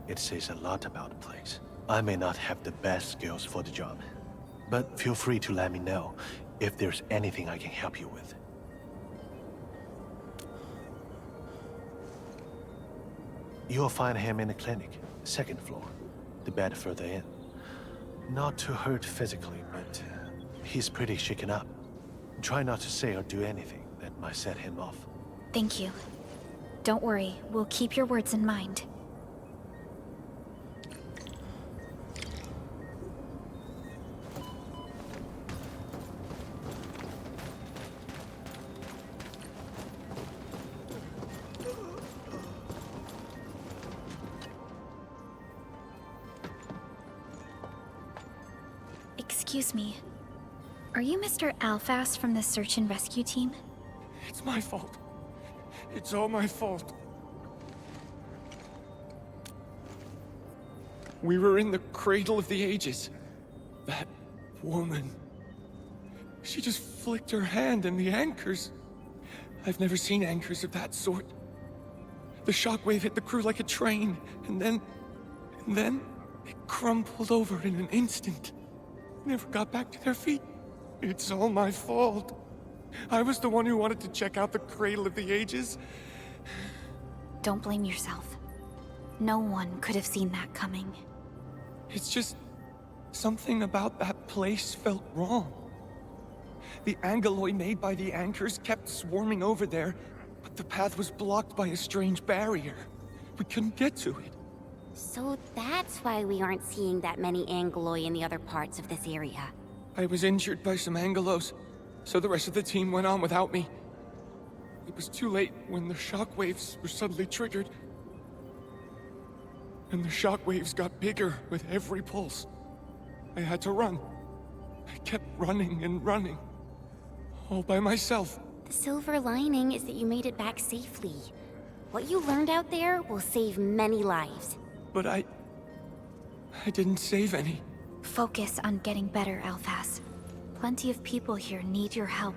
it says a lot about the place. I may not have the best skills for the job, but feel free to let me know if there's anything I can help you with. You'll find him in the clinic, second floor, the bed further in. Not too hurt physically, but he's pretty shaken up. Try not to say or do anything that might set him off. Thank you. Don't worry, we'll keep your words in mind. Excuse me. Are you Mr. Alphas from the search and rescue team? It's my fault. It's all my fault. We were in the cradle of the ages. That woman. She just flicked her hand and the anchors. I've never seen anchors of that sort. The shockwave hit the crew like a train, and then it crumpled over in an instant. never got back to their feet. It's all my fault. I was the one who wanted to check out the Cradle of the Ages. Don't blame yourself. No one could have seen that coming. It's just... something about that place felt wrong. The angeloi made by the anchors kept swarming over there, but the path was blocked by a strange barrier. We couldn't get to it. So that's why we aren't seeing that many angeloi in the other parts of this area. I was injured by some angelos, so the rest of the team went on without me. It was too late when the shockwaves were suddenly triggered. And the shockwaves got bigger with every pulse. I had to run. I kept running and running. All by myself. The silver lining is that you made it back safely. What you learned out there will save many lives. But I didn't save any. Focus on getting better, Alphas. Plenty of people here need your help.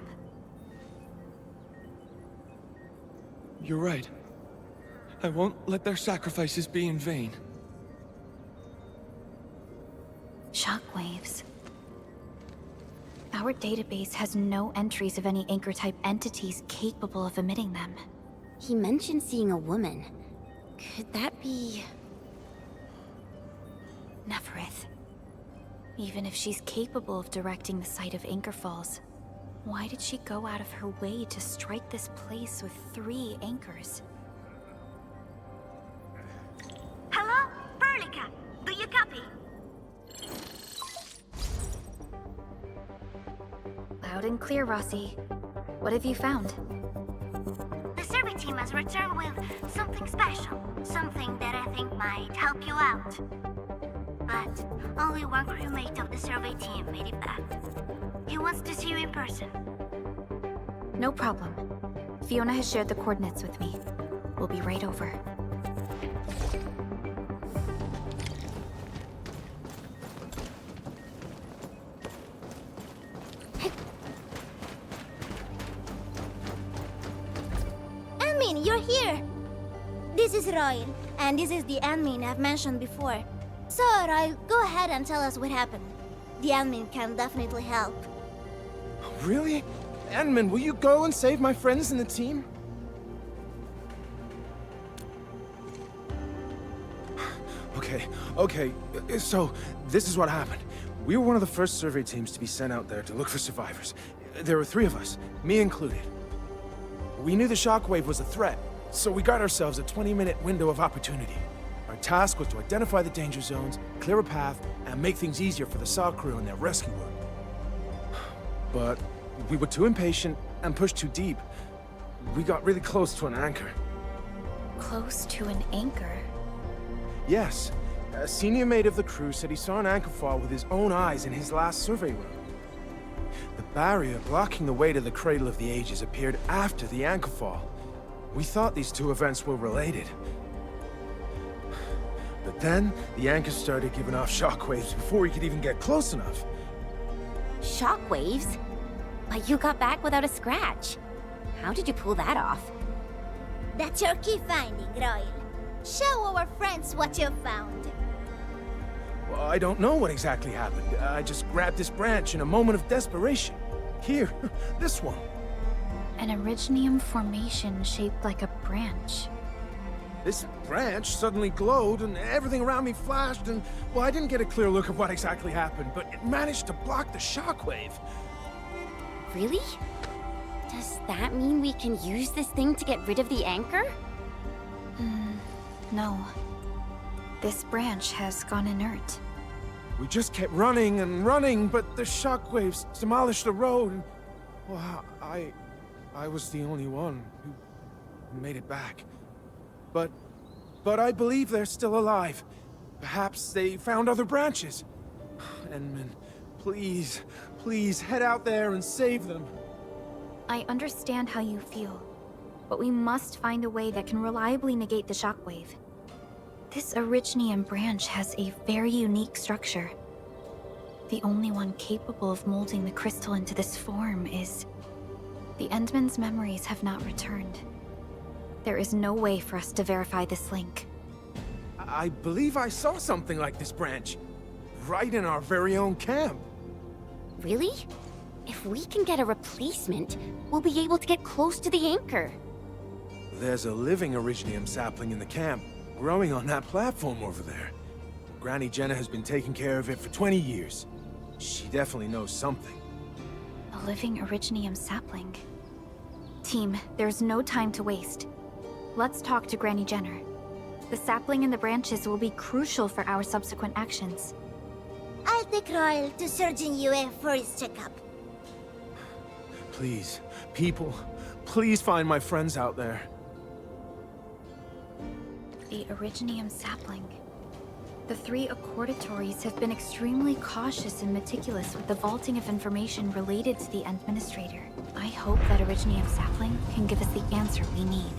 You're right. I won't let their sacrifices be in vain. Shockwaves. Our database has no entries of any anchor-type entities capable of emitting them. He mentioned seeing a woman. Could that be... Neferith. Even if she's capable of directing the site of Anchor Falls, why did she go out of her way to strike this place with 3 anchors? Hello? Perlica, do you copy? Loud and clear, Rossi. What have you found? The survey team has returned with something special. Something that I think might help you out. But only one crewmate of the survey team made it back. He wants to see you in person. No problem. Fiona has shared the coordinates with me. We'll be right over. Admin, you're here! This is Royal, and this is the admin I've mentioned before. So, Royal, go ahead and tell us what happened. The admin can definitely help. Really? Admin, will you go and save my friends in the team? Okay, so this is what happened. We were one of the first survey teams to be sent out there to look for survivors. There were 3 of us, me included. We knew the shockwave was a threat, so we got ourselves a 20-minute window of opportunity. Our task was to identify the danger zones, clear a path, and make things easier for the SAW crew and their rescue work. But we were too impatient and pushed too deep. We got really close to an anchor. Close to an anchor? Yes. A senior mate of the crew said he saw an anchor fall with his own eyes in his last survey run. The barrier blocking the way to the Cradle of the Ages appeared after the anchor fall. We thought these 2 events were related. But then, the anchor started giving off shockwaves before we could even get close enough. Shockwaves? But you got back without a scratch. How did you pull that off? That's your key finding, Royal. Show our friends what you've found. Well, I don't know what exactly happened. I just grabbed this branch in a moment of desperation. Here, this one. An Originium formation shaped like a branch. This branch suddenly glowed and everything around me flashed and, well, I didn't get a clear look at what exactly happened, but it managed to block the shockwave. Really? Does that mean we can use this thing to get rid of the anchor? No. This branch has gone inert. We just kept running and running, but the shockwaves demolished the road. And, well, I was the only one who made it back. But I believe they're still alive. Perhaps they found other branches. Endman, please head out there and save them. I understand how you feel, but we must find a way that can reliably negate the shockwave. This Originium branch has a very unique structure. The only one capable of molding the crystal into this form is... The Endman's memories have not returned. There is no way for us to verify this link. I believe I saw something like this branch. Right in our very own camp. Really? If we can get a replacement, we'll be able to get close to the anchor. There's a living Originium sapling in the camp, growing on that platform over there. Granny Jenna has been taking care of it for 20 years. She definitely knows something. A living Originium sapling. Team, there's no time to waste. Let's talk to Granny Jenner. The sapling in the branches will be crucial for our subsequent actions. I'll take Royal to Surgeon Yue for his checkup. Please, people, please find my friends out there. The Originium sapling. The 3 accordatories have been extremely cautious and meticulous with the vaulting of information related to the Administrator. I hope that Originium sapling can give us the answer we need.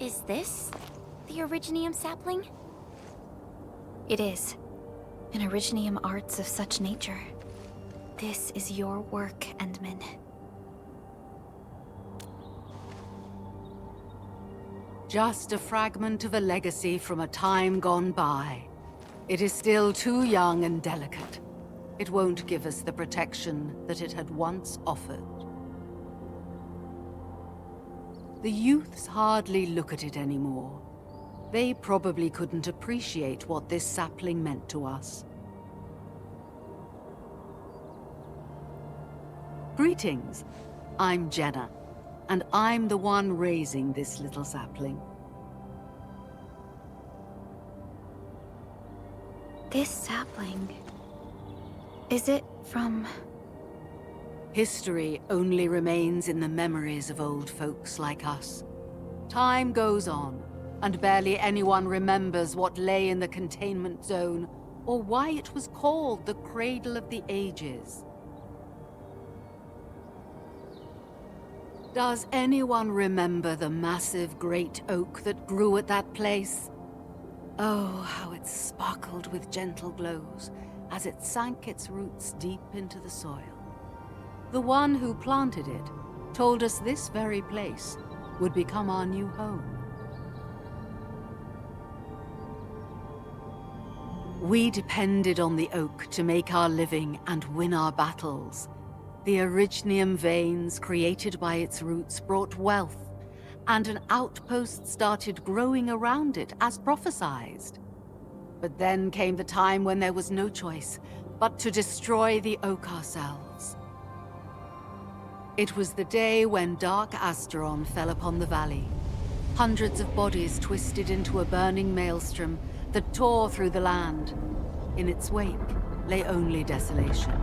Is this the Originium sapling? It is. An Originium arts of such nature. This is your work, Endman. Just a fragment of a legacy from a time gone by. It is still too young and delicate. It won't give us the protection that it had once offered. The youths hardly look at it anymore. They probably couldn't appreciate what this sapling meant to us. Greetings. I'm Jenna, and I'm the one raising this little sapling. This sapling... is it from... History only remains in the memories of old folks like us. Time goes on, and barely anyone remembers what lay in the containment zone, or why it was called the Cradle of the Ages. Does anyone remember the massive great oak that grew at that place? Oh, how it sparkled with gentle glows as it sank its roots deep into the soil. The one who planted it told us this very place would become our new home. We depended on the oak to make our living and win our battles. The Originium veins created by its roots brought wealth, and an outpost started growing around it as prophesized. But then came the time when there was no choice but to destroy the oak ourselves. It was the day when dark Asteron fell upon the valley. Hundreds of bodies twisted into a burning maelstrom that tore through the land. In its wake lay only desolation.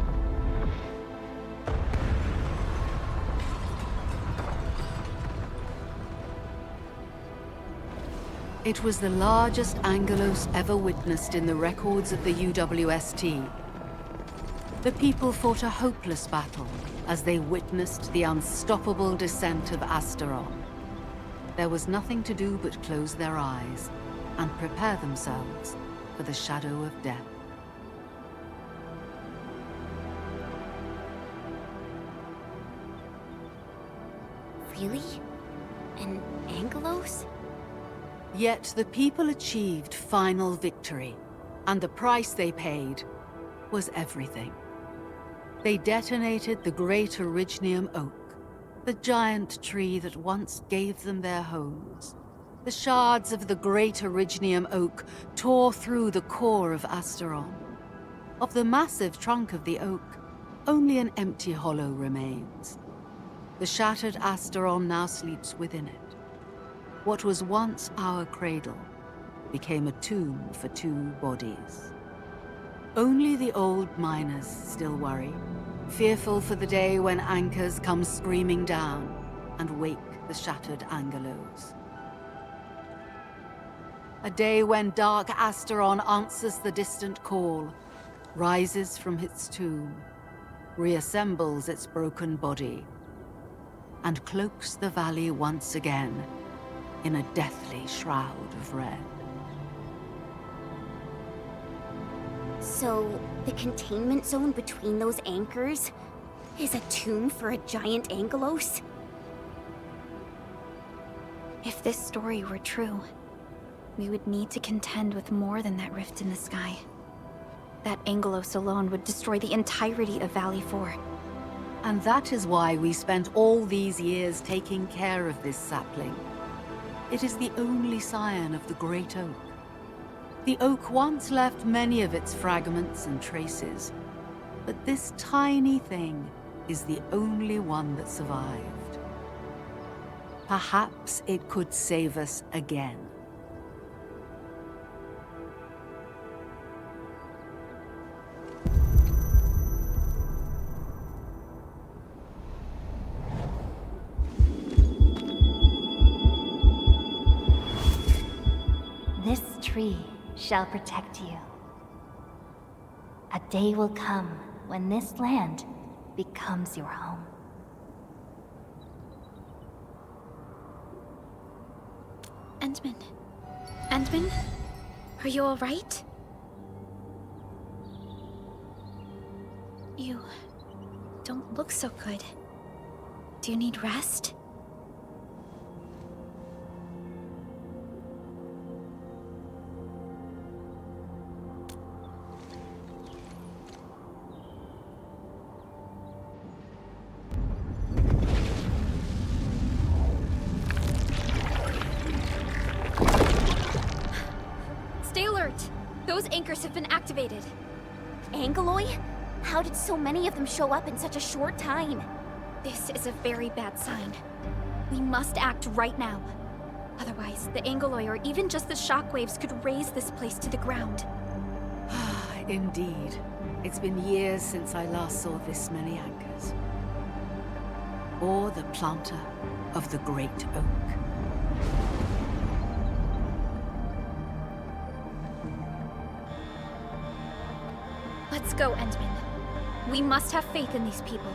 It was the largest Angelos ever witnessed in the records of the UWST. The people fought a hopeless battle as they witnessed the unstoppable descent of Asteron. There was nothing to do but close their eyes and prepare themselves for the shadow of death. Really? An Angelos? Yet the people achieved final victory, and the price they paid was everything. They detonated the great Originium oak, the giant tree that once gave them their homes. The shards of the great Originium oak tore through the core of Asteron. Of the massive trunk of the oak, only an empty hollow remains. The shattered Asteron now sleeps within it. What was once our cradle became a tomb for 2 bodies. Only the old miners still worry, fearful for the day when anchors come screaming down and wake the shattered Angelos. A day when dark Asteron answers the distant call, rises from its tomb, reassembles its broken body, and cloaks the valley once again in a deathly shroud of red. So, the containment zone between those anchors is a tomb for a giant angelos? If this story were true, we would need to contend with more than that rift in the sky. That angelos alone would destroy the entirety of Valley 4. And that is why we spent all these years taking care of this sapling. It is the only scion of the Great Oak. The oak once left many of its fragments and traces, but this tiny thing is the only one that survived. Perhaps it could save us again. This tree shall protect you. A day will come when this land becomes your home. Endman. Endman? Are you alright? You don't look so good. Do you need rest? Those anchors have been activated. Angeloi? How did so many of them show up in such a short time? This is a very bad sign. We must act right now. Otherwise, the Angeloi or even just the shockwaves could raze this place to the ground. Indeed. It's been years since I last saw this many anchors. Or the planter of the Great Oak. Let's go, Endman. We must have faith in these people.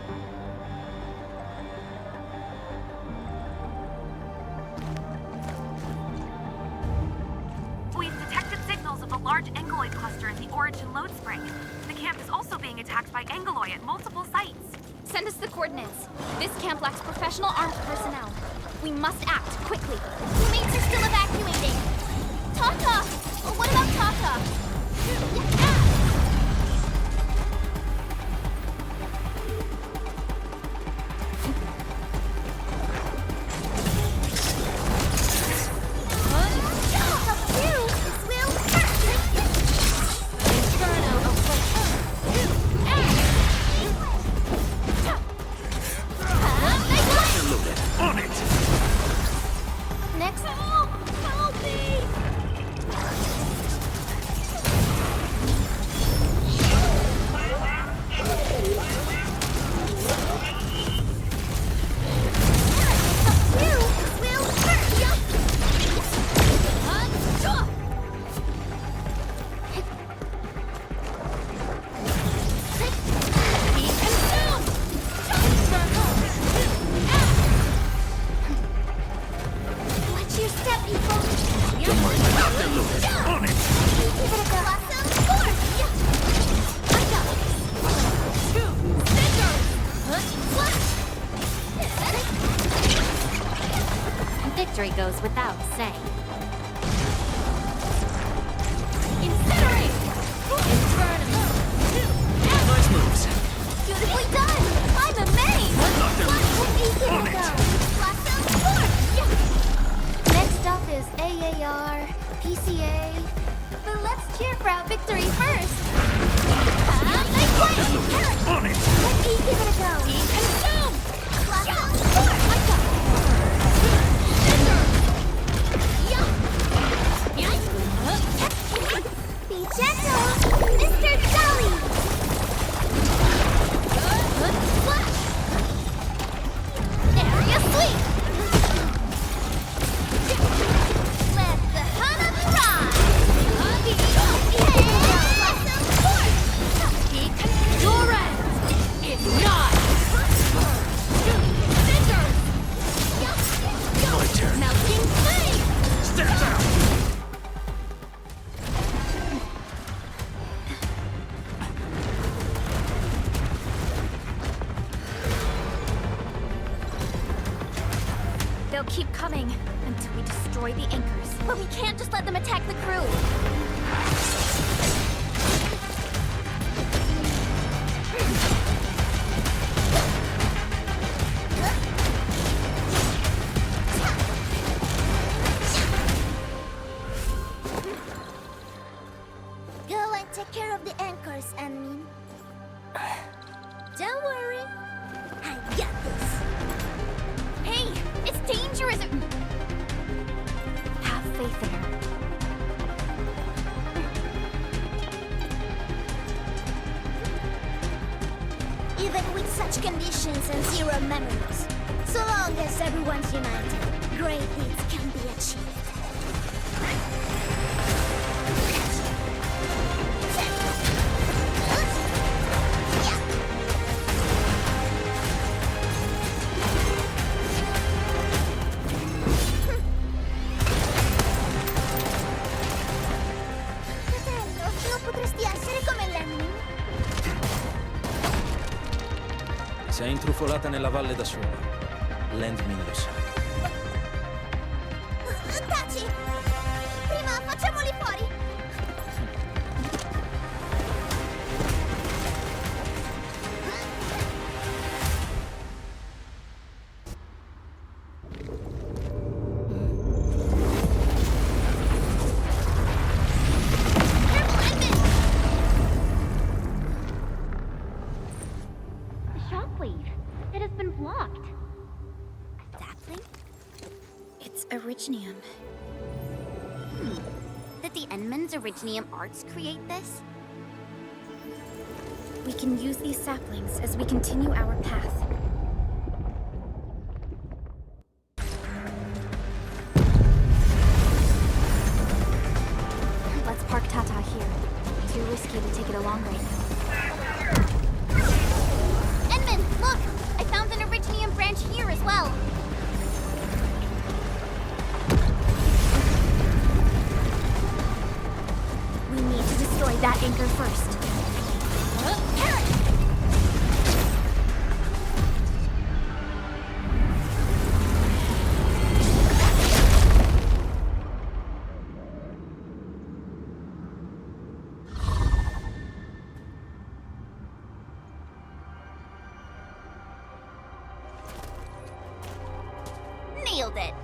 We've detected signals of a large Angeloi cluster in the Origin load spring. The camp is also being attacked by Angeloi at multiple sites. Send us the coordinates. This camp lacks professional armed personnel. We must act quickly. Teammates are still evacuating. Tata! Oh, what about Tata? Victory goes without saying. Incinerate! Nice moves. Beautifully done! I'm amazed! On it! Next up is AAR, PCA. But let's cheer for our victory first! On it! Let me give it a go! Consume! Be gentle, Mr. Jolly! Flash! Area sweep! Let the Hana ride! Your end is not! My turn. Melting flame! Step out! They'll keep coming until we destroy the anchors. But we can't just let them attack the crew. Go and take care of the anchors, Anmin. Don't worry. I got this. Hey, it's dangerous! Have faith in her. Even with such conditions and zero memories, so long as everyone's united, great deeds can be achieved. Sei intrufolata nella valle da sola. L'Endmin lo sa. Taci! Prima facciamoli fuori! Originium. Did the Endman's Originium arts create this? We can use these saplings as we continue our path. Let's park Tata here. Too risky to take it along right now. Endman, look! I found an Originium branch here as well. We need to destroy that anchor first. Nailed it!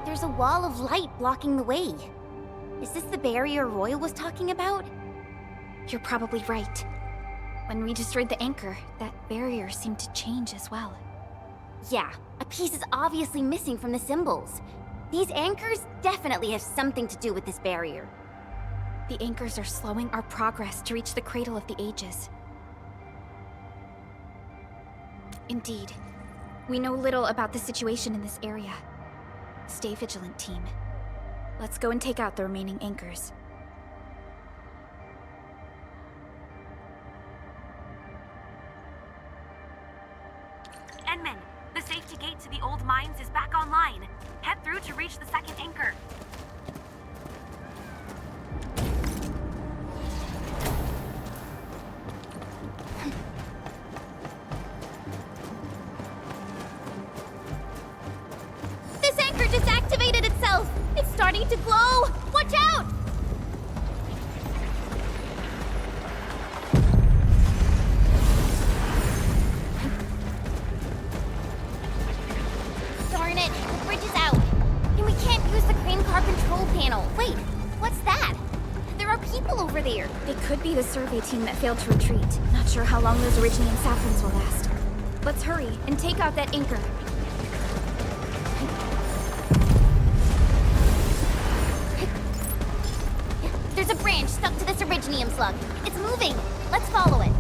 There's a wall of light blocking the way. Is this the barrier Roy was talking about? You're probably right. When we destroyed the anchor, that barrier seemed to change as well. Yeah, a piece is obviously missing from the symbols. These anchors definitely have something to do with this barrier. The anchors are slowing our progress to reach the Cradle of the Ages. Indeed. We know little about the situation in this area. Stay vigilant, team. Let's go and take out the remaining anchors. Endman, the safety gate to the old mines is back online. Head through to reach the second anchor. This anchor just activated itself! It's starting to glow! Watch out! Darn it, the bridge is out. And we can't use the crane car control panel. Wait, what's that? There are people over there. It could be the survey team that failed to retreat. Not sure how long those Originium saplings will last. Let's hurry and take out that anchor. There's a branch stuck to this Originium slug. It's moving. Let's follow it.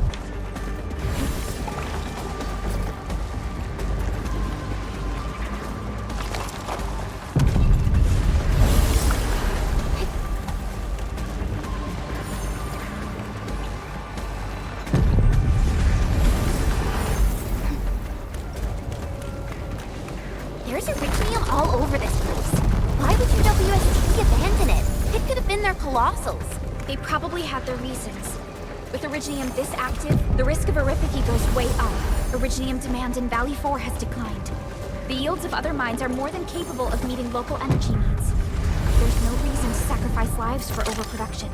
There's Originium all over this place. Why would UWST abandon it? It could have been their colossals. They probably had their reasons. With Originium this active, the risk of eripathy goes way up. Originium demand in Valley 4 has declined. The yields of other mines are more than capable of meeting local energy needs. There's no reason to sacrifice lives for overproduction.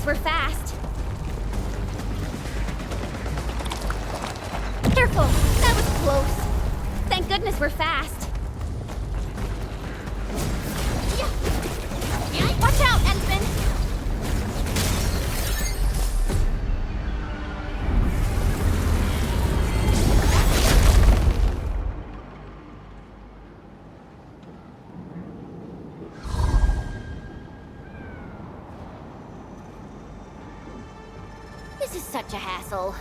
We're fast. Careful! That was close. Thank goodness we're fast. Watch out, Endfield! This is such a hassle.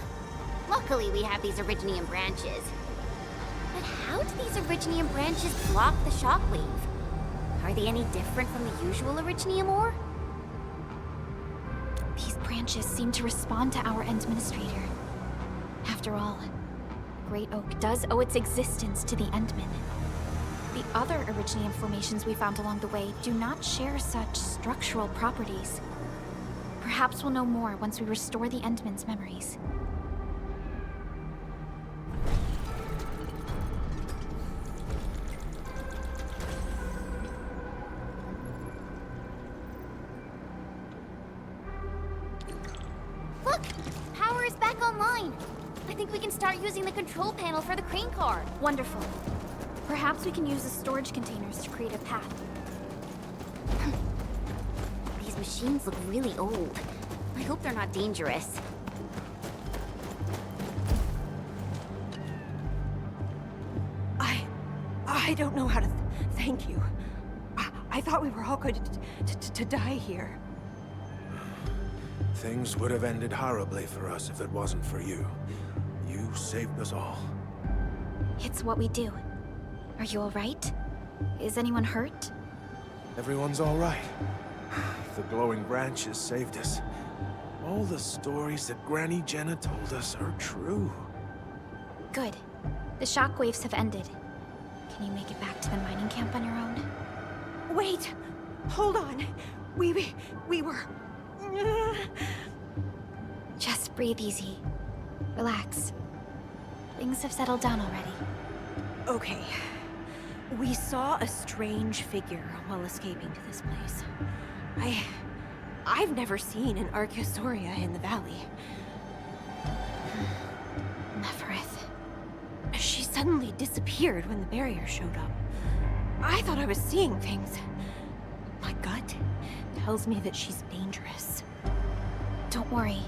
Luckily, we have these Originium branches. But how do these Originium branches block the shockwave? Are they any different from the usual Originium ore? These branches seem to respond to our Endministrator. After all, Great Oak does owe its existence to the Endmen. The other Originium formations we found along the way do not share such structural properties. Perhaps we'll know more once we restore the Endmen's memories. Look! Power is back online! I think we can start using the control panel for the crane car. Wonderful. Perhaps we can use the storage containers to create a path. These machines look really old. I hope they're not dangerous. I don't know how to thank you. I thought we were all going to die here. Things would have ended horribly for us if it wasn't for you. You saved us all. It's what we do. Are you all right? Is anyone hurt? Everyone's all right. The glowing branches saved us. All the stories that Granny Jenna told us are true. Good. The shockwaves have ended. Can you make it back to the mining camp on your own? Wait! Hold on. We were... Just breathe easy. Relax. Things have settled down already. Okay. We saw a strange figure while escaping to this place. I've never seen an Archaeosauria in the valley. Neferith. She suddenly disappeared when the barrier showed up. I thought I was seeing things. My gut tells me that she's dangerous. Don't worry.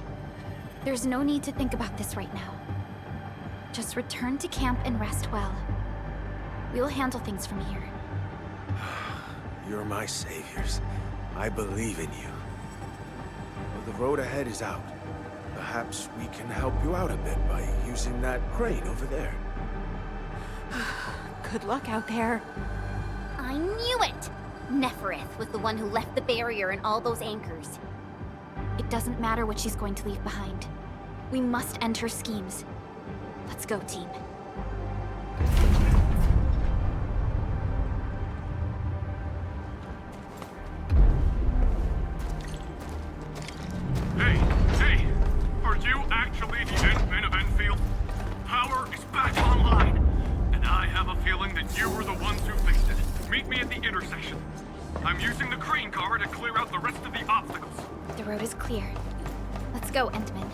There's no need to think about this right now. Just return to camp and rest well. We'll handle things from here. You're my saviors. I believe in you. But the road ahead is out. Perhaps we can help you out a bit by using that crane over there. Good luck out there. I knew it! Neferith was the one who left the barrier and all those anchors. It doesn't matter what she's going to leave behind. We must end her schemes. Let's go, team. clear. Let's go, Endman.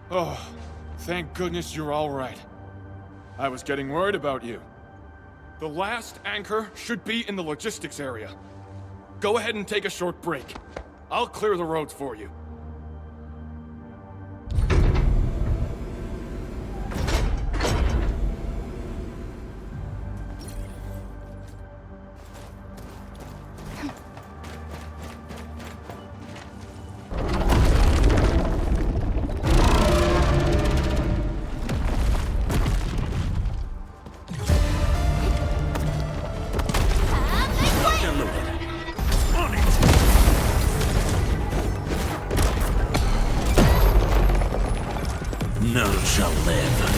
Oh, thank goodness you're all right. I was getting worried about you. The last anchor should be in the logistics area. Go ahead and take a short break. I'll clear the roads for you. None shall live.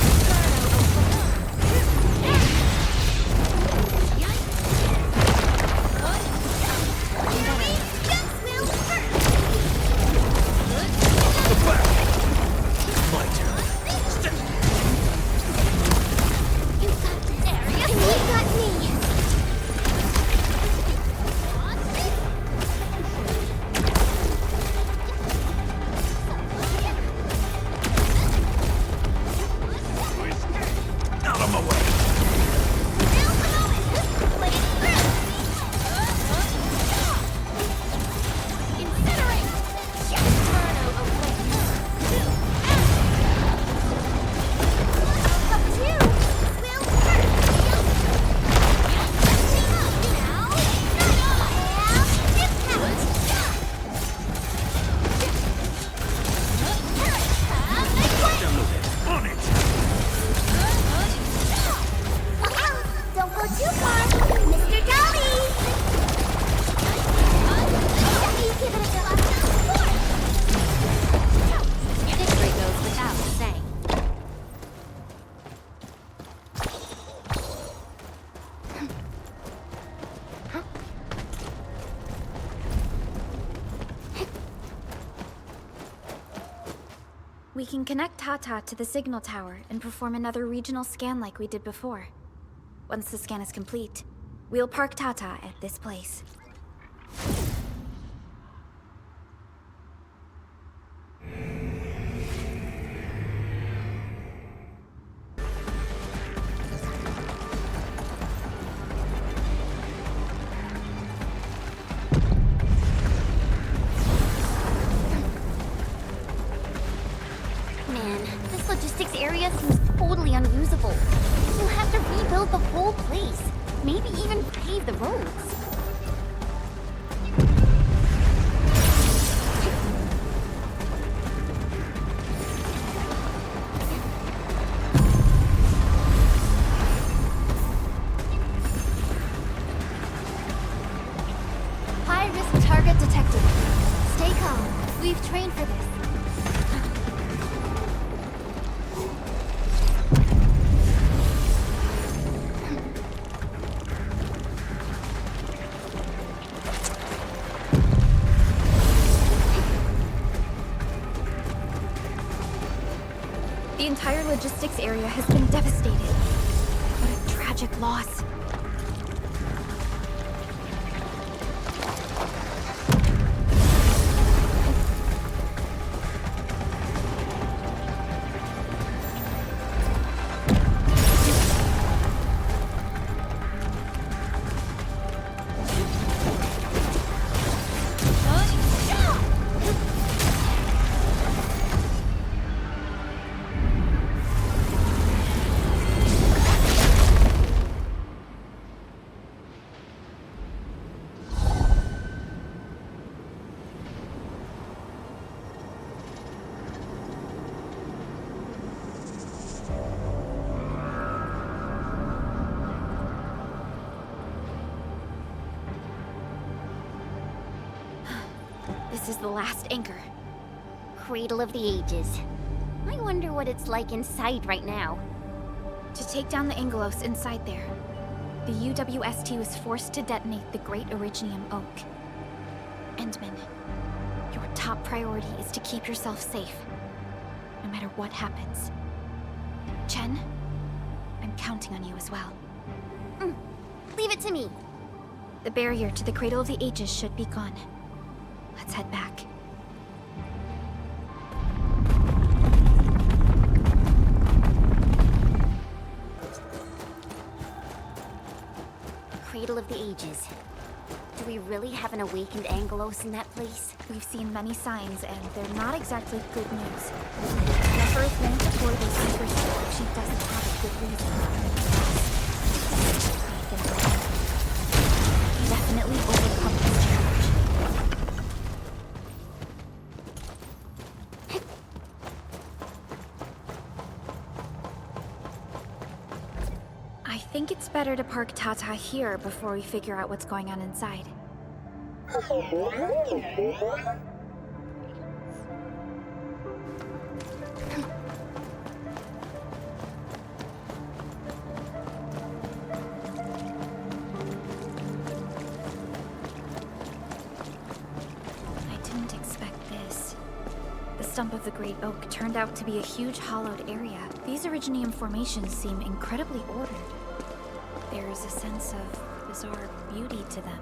We can connect Tata to the signal tower and perform another regional scan like we did before. Once the scan is complete, we'll park Tata at this place. Man, this logistics area seems totally unusable. We'll have to rebuild the whole place. Maybe even pave the roads. High-risk target detected. Stay calm. We've trained for this. The entire logistics area has been devastated. What a tragic loss. This is the last anchor. Cradle of the Ages. I wonder what it's like inside right now. To take down the Angelos inside there, the UWST was forced to detonate the Great Originium Oak. Endman, your top priority is to keep yourself safe, no matter what happens. Chen, I'm counting on you as well. Leave it to me. The barrier to the Cradle of the Ages should be gone. Let's head back. Cradle of the Ages. Do we really have an awakened Angelos in that place? We've seen many signs, and they're not exactly good news. The Earth won't deploy those superstars if she doesn't have a good reason. Definitely overcome this challenge. I think it's better to park Tata here before we figure out what's going on inside. The stump of the Great Oak turned out to be a huge hollowed area. These Originium formations seem incredibly ordered. There is a sense of bizarre beauty to them.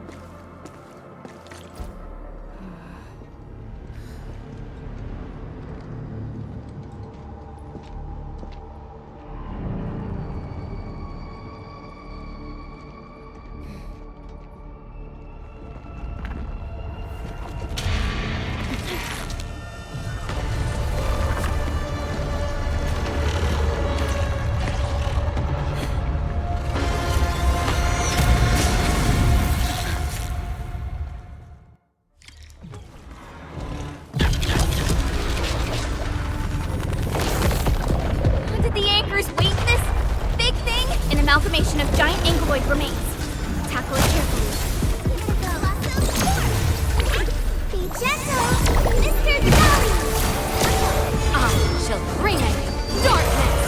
Amalgamation of giant ankyloid remains. Tackle it carefully. Be gentle, Mr. Dolly! I shall bring it darkness!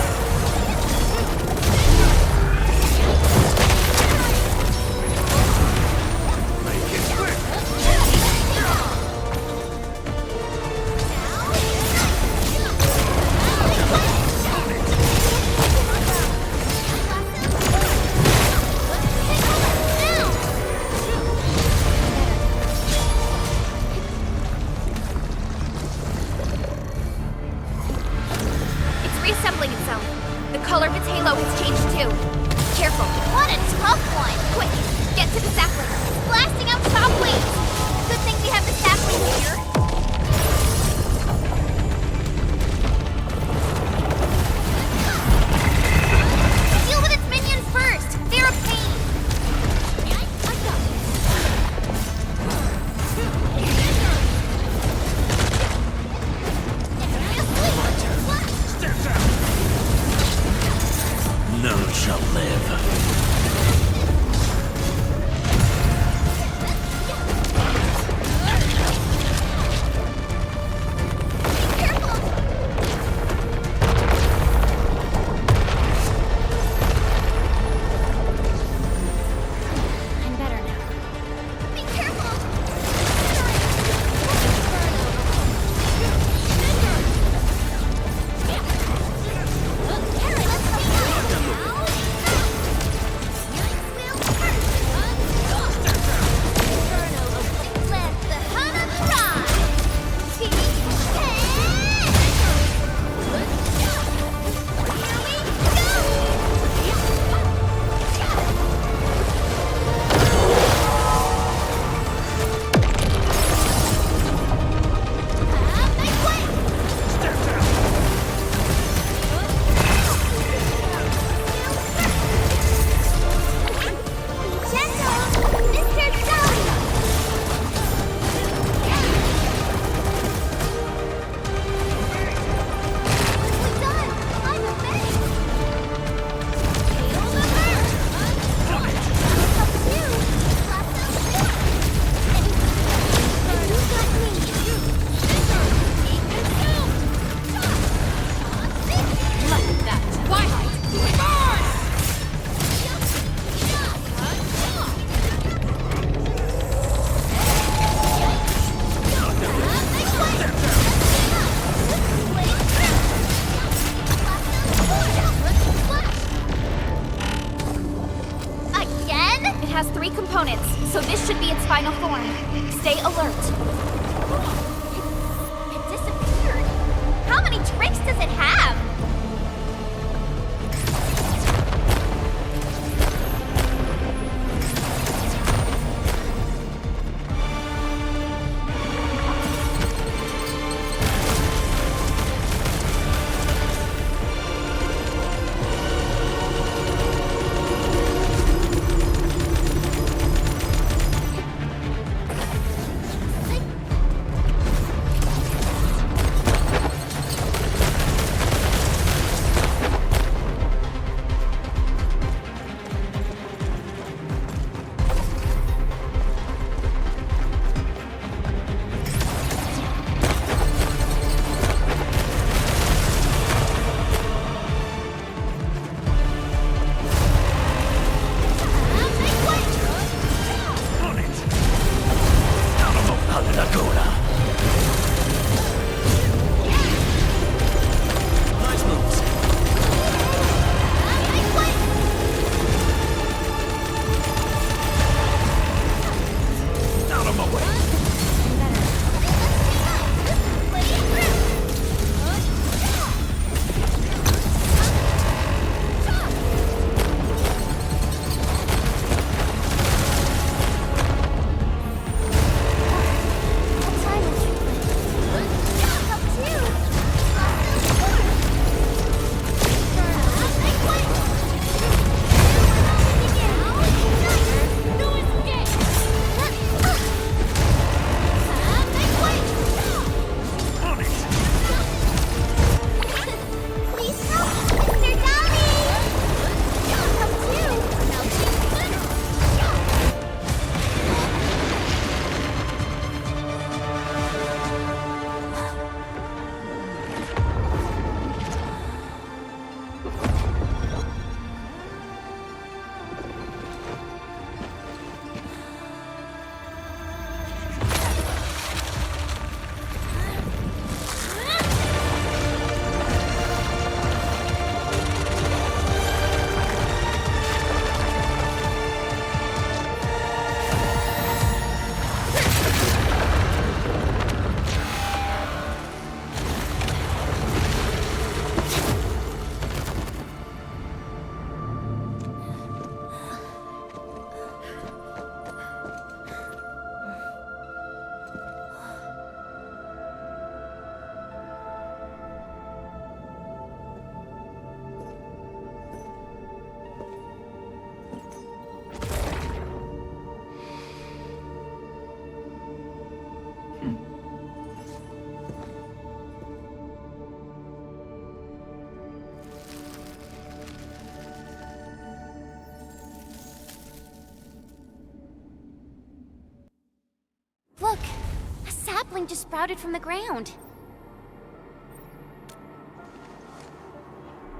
just sprouted from the ground.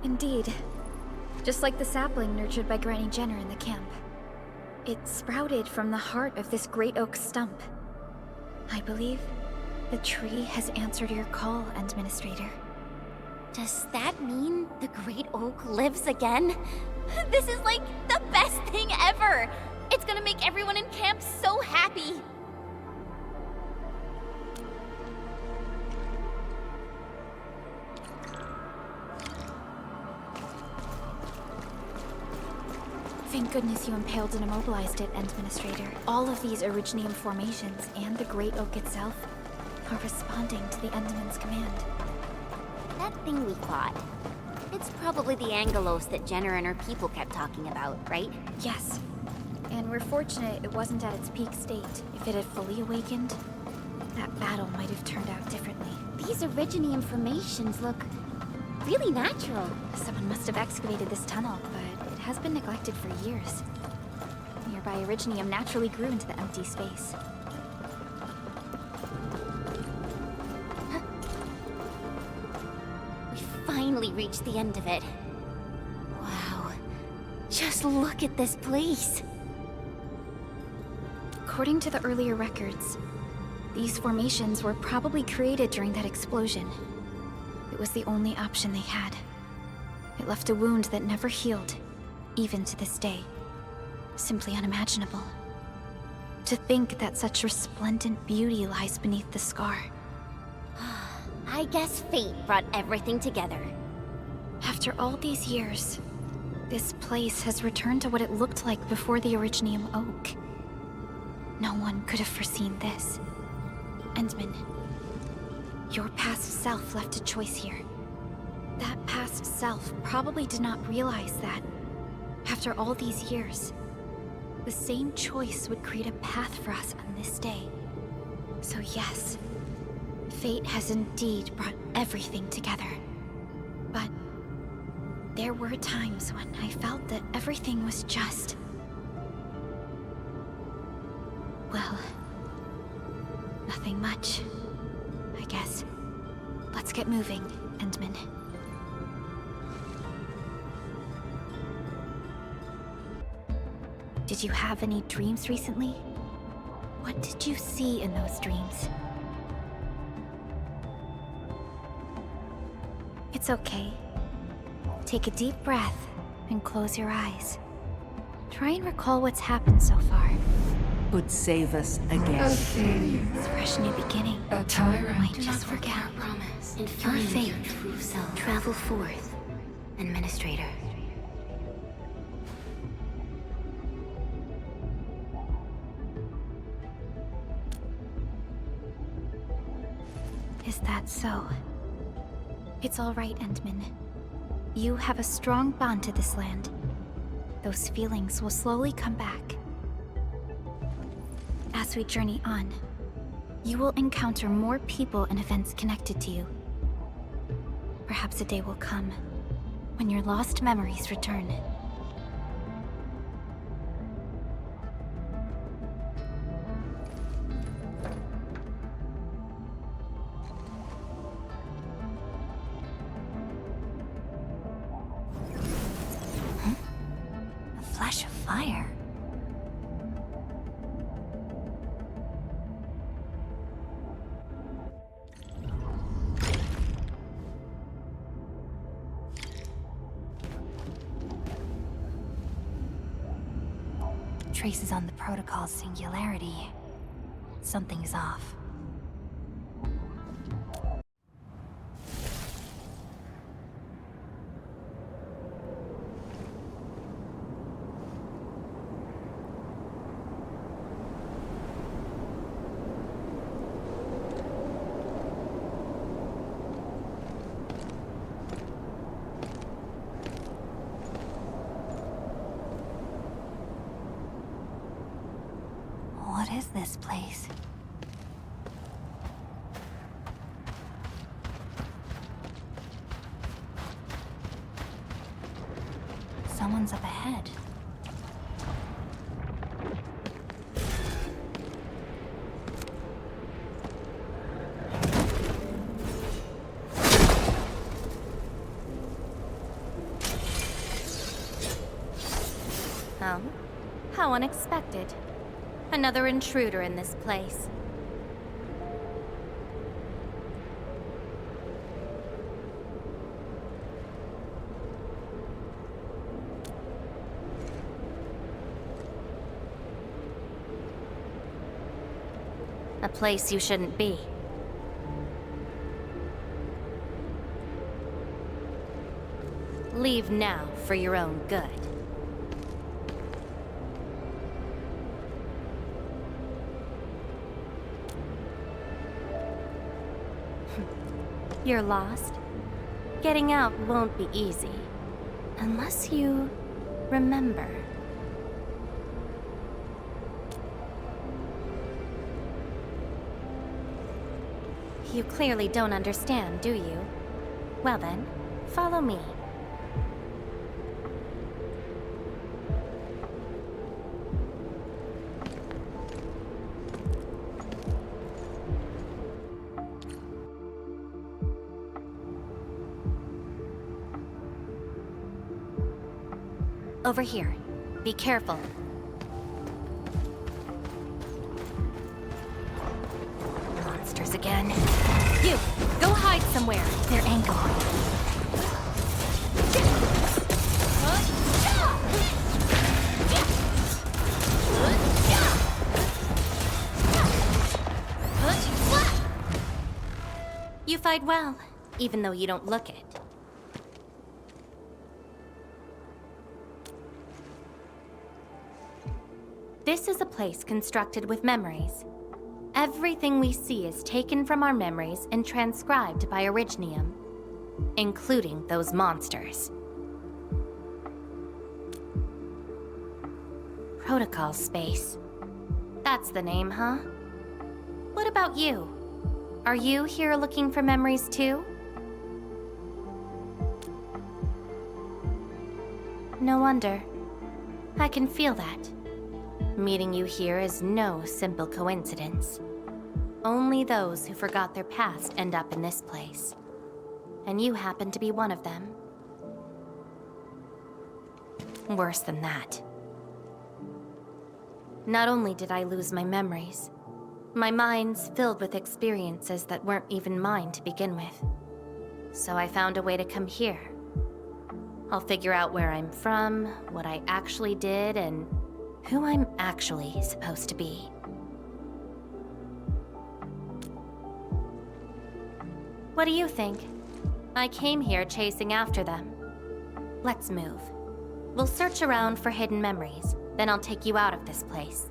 Indeed. Just like the sapling nurtured by Granny Jenner in the camp. It sprouted from the heart of this great oak stump. I believe the tree has answered your call, Administrator. Does that mean the great oak lives again? This is like the best thing ever! It's gonna make everyone in camp so happy! Thank goodness you impaled and immobilized it, Administrator. All of these Originium formations and the Great Oak itself are responding to the Enderman's command. That thing we fought. It's probably the Angelos that Jenner and her people kept talking about, right? Yes. And we're fortunate it wasn't at its peak state. If it had fully awakened, that battle might have turned out differently. These Originium formations look really natural. Someone must have excavated this tunnel, but it has been neglected for years. Nearby Originium naturally grew into the empty space. Finally reached the end of it. Wow. Just look at this place. According to the earlier records, these formations were probably created during that explosion. It was the only option they had. It left a wound that never healed, even to this day. Simply unimaginable. To think that such resplendent beauty lies beneath the scar. I guess fate brought everything together. After all these years, this place has returned to what it looked like before the Originium Oak. No one could have foreseen this. Endman, your past self left a choice here. That past self probably did not realize that, after all these years, the same choice would create a path for us on this day. So yes, fate has indeed brought everything together. But there were times when I felt that everything was just... well, nothing much, I guess. Let's get moving, Endman. Did you have any dreams recently? What did you see in those dreams? It's okay. Take a deep breath and close your eyes. Try and recall what's happened so far. Could save us again. A fresh new beginning. A tyrant. Might just forget. Promise. And Your find fate. your true self. Travel forth, Administrator. Is that so? It's all right, Endman. You have a strong bond to this land. Those feelings will slowly come back. As we journey on, you will encounter more people and events connected to you. Perhaps a day will come when your lost memories return. A flash of fire. Traces on the protocol's singularity. Something's off. What is this place? Someone's up ahead. Well, how unexpected. Another intruder in this place. A place you shouldn't be. Leave now for your own good. You're lost? Getting out won't be easy. Unless you remember. You clearly don't understand, do you? Well then, follow me. Over here. Be careful. Monsters again. You! Go hide somewhere. They're angry. You fight well, even though you don't look it. This is a place constructed with memories. Everything we see is taken from our memories and transcribed by Orignium, including those monsters. Protocol space. That's the name, huh? What about you? Are you here looking for memories too? No wonder. I can feel that. Meeting you here is no simple coincidence. Only those who forgot their past end up in this place. And you happen to be one of them. Worse than that. Not only did I lose my memories, my mind's filled with experiences that weren't even mine to begin with. So I found a way to come here. I'll figure out where I'm from, what I actually did, and who I'm actually supposed to be. What do you think? I came here chasing after them. Let's move. We'll search around for hidden memories, then I'll take you out of this place.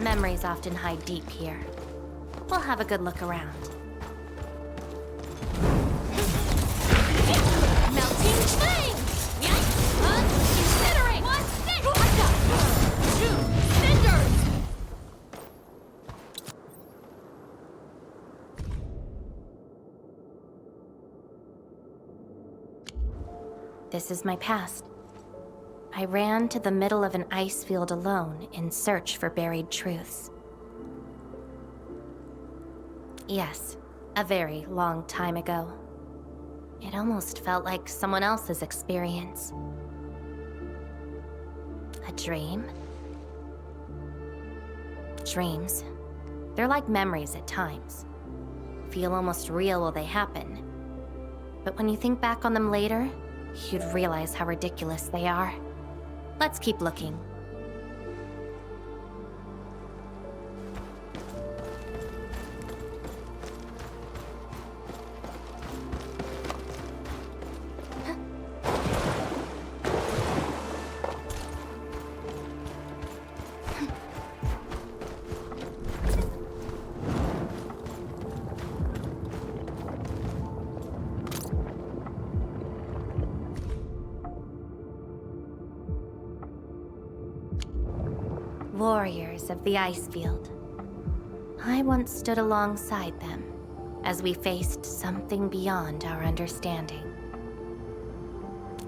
Memories often hide deep here. We'll have a good look around. Melting flame! Considering! One stick! Two cinders! This is my past. I ran to the middle of an ice field alone in search for buried truths. Yes, a very long time ago. It almost felt like someone else's experience. A dream? Dreams. They're like memories at times. Feel almost real while they happen. But when you think back on them later, you'd realize how ridiculous they are. Let's keep looking. Warriors of the ice field. I once stood alongside them as we faced something beyond our understanding.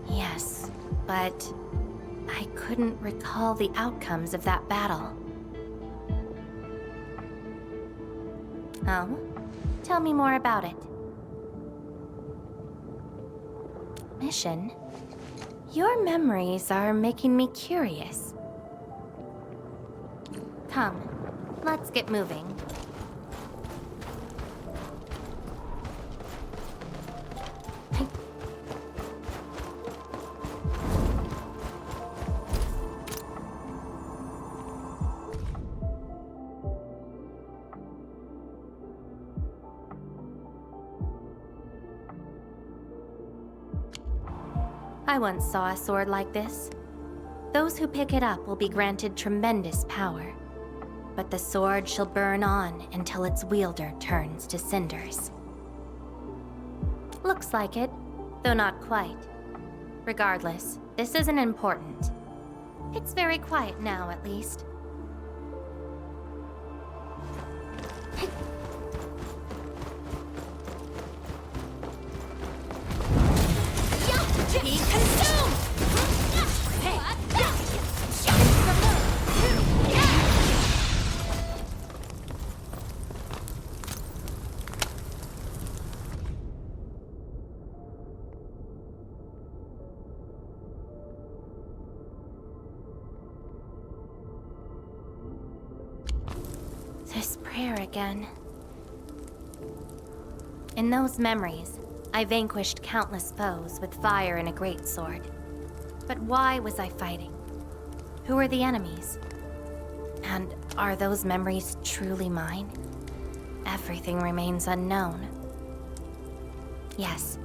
Yes, but I couldn't recall the outcomes of that battle. Oh? Tell me more about it. Mission? Your memories are making me curious. Come, let's get moving. I once saw a sword like this. Those who pick it up will be granted tremendous power, but the sword shall burn on until its wielder turns to cinders. Looks like it, though not quite. Regardless, this isn't important. It's very quiet now, at least. Be consumed! This prayer again. In those memories, I vanquished countless foes with fire and a greatsword. But why was I fighting? Who were the enemies? And are those memories truly mine? Everything remains unknown. Yes,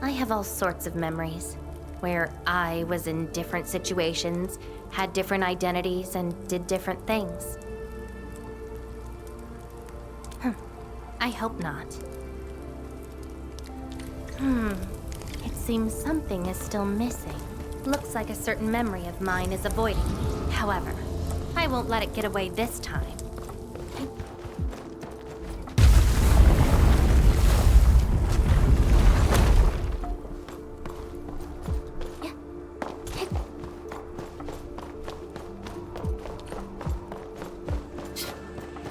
I have all sorts of memories, where I was in different situations, had different identities, and did different things. I hope not. It seems something is still missing. Looks like a certain memory of mine is avoiding me. However, I won't let it get away this time.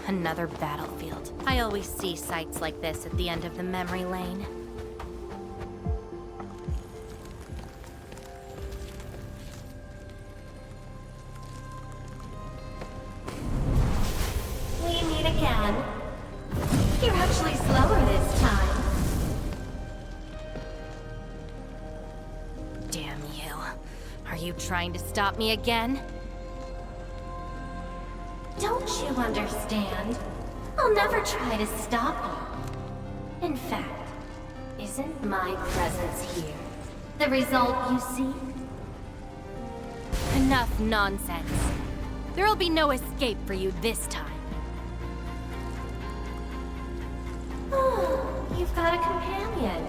Another battlefield. I always see sights like this at the end of the memory lane. We meet again. You're actually slower this time. Damn you. Are you trying to stop me again? Don't you understand? I'll never try to stop you. In fact, isn't my presence here the result you seek? Enough nonsense. There'll be no escape for you this time. Oh, you've got a companion.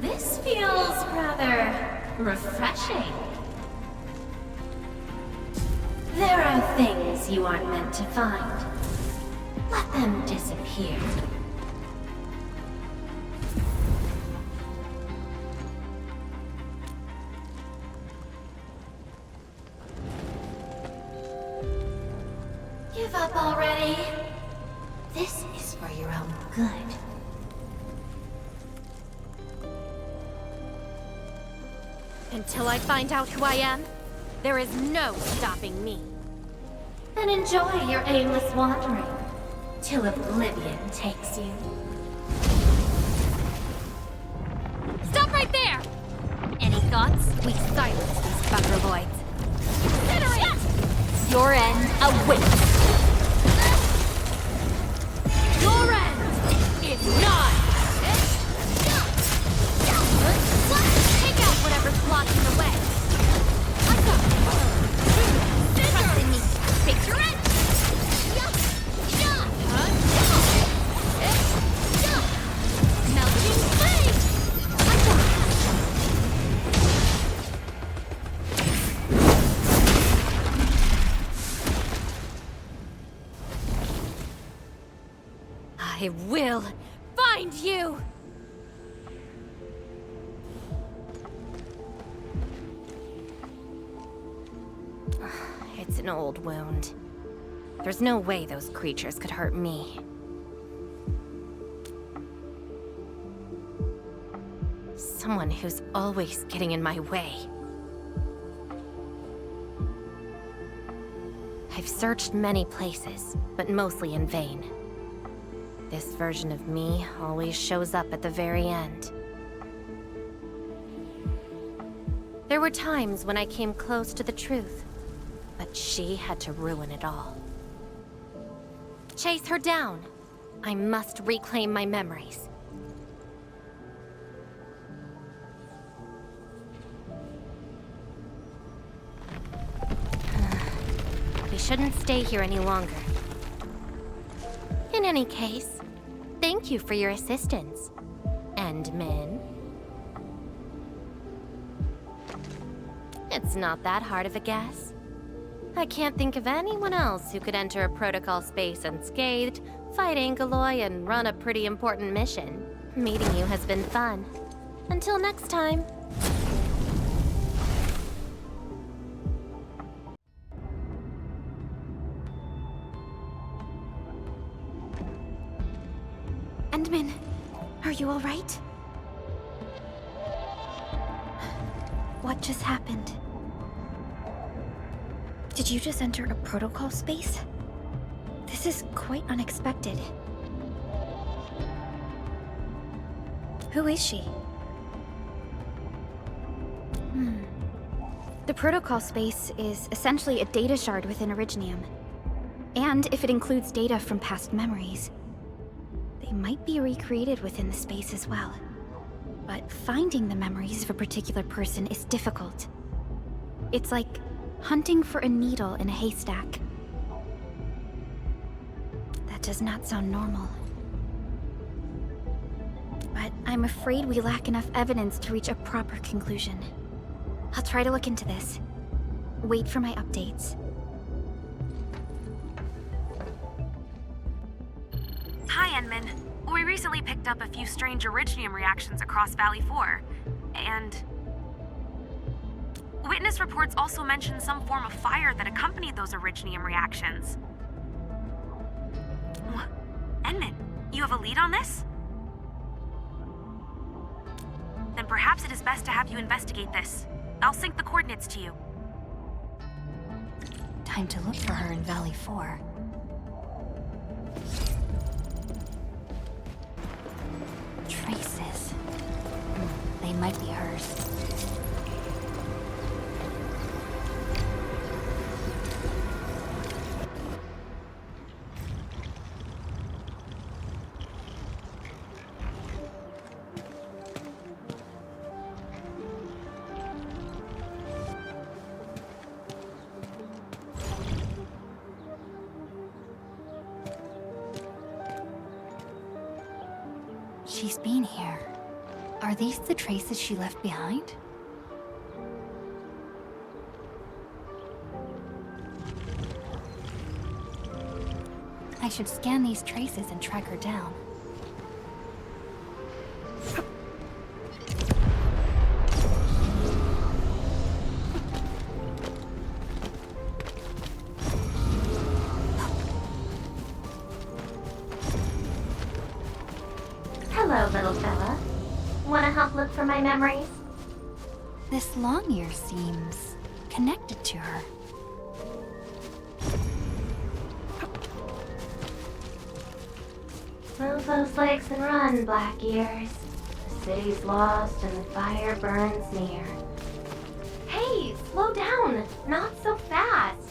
This feels rather refreshing. There are things you aren't meant to find. Let them disappear. Give up already. This is for your own good. Until I find out who I am, there is no stopping me. Then enjoy your aimless wandering, till oblivion takes you. Stop right there! Any thoughts? We silence these fuckerloids. Incinerate! Your end awaits! Your end is nigh! Take out whatever's blocking the way. Trust in me. Picture it! Melting flame! I will find you! It's an old wound. There's no way those creatures could hurt me. Someone who's always getting in my way. I've searched many places, but mostly in vain. This version of me always shows up at the very end. There were times when I came close to the truth, but she had to ruin it all. Chase her down. I must reclaim my memories. We shouldn't stay here any longer. In any case, thank you for your assistance, Endman. It's not that hard of a guess. I can't think of anyone else who could enter a protocol space unscathed, fight Angeloy, and run a pretty important mission. Meeting you has been fun. Until next time. Endman, are you all right? What just happened? Did you just enter a protocol space? This is quite unexpected. Who is she? The protocol space is essentially a data shard within Originium. And if it includes data from past memories, they might be recreated within the space as well. But finding the memories of a particular person is difficult. It's like hunting for a needle in a haystack. That does not sound normal. But I'm afraid we lack enough evidence to reach a proper conclusion. I'll try to look into this. Wait for my updates. Hi, Enman. We recently picked up a few strange Originium reactions across Valley 4, and witness reports also mention some form of fire that accompanied those Originium reactions. Enman, you have a lead on this? Then perhaps it is best to have you investigate this. I'll sync the coordinates to you. Time to look for her in Valley 4. Traces. They might be hers. She's been here. Are these the traces she left behind? I should scan these traces and track her down. Hello, little fella. Wanna help look for my memories? This long ear seems connected to her. Move those legs and run, Black Ears. The city's lost and the fire burns near. Hey, slow down! Not so fast!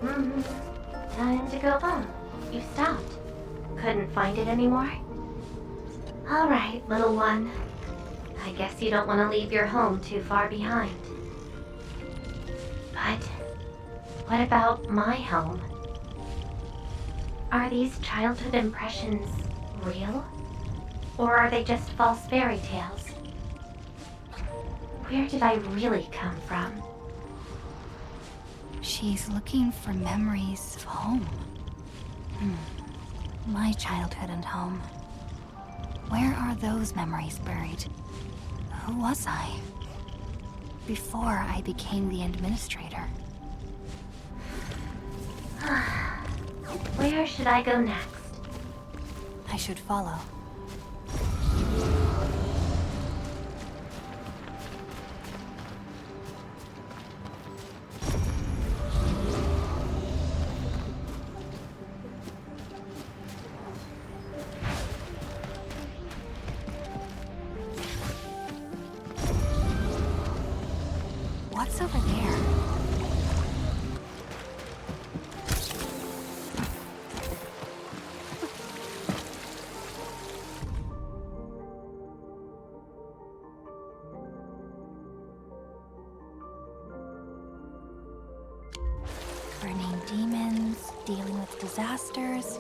Time to go home. You stopped. Couldn't find it anymore? Alright, little one. I guess you don't want to leave your home too far behind. But what about my home? Are these childhood impressions real? Or are they just false fairy tales? Where did I really come from? She's looking for memories of home. My childhood and home. Where are those memories buried? Who was I? Before I became the administrator. Where should I go next? I should follow. What's over there? Burning demons, dealing with disasters.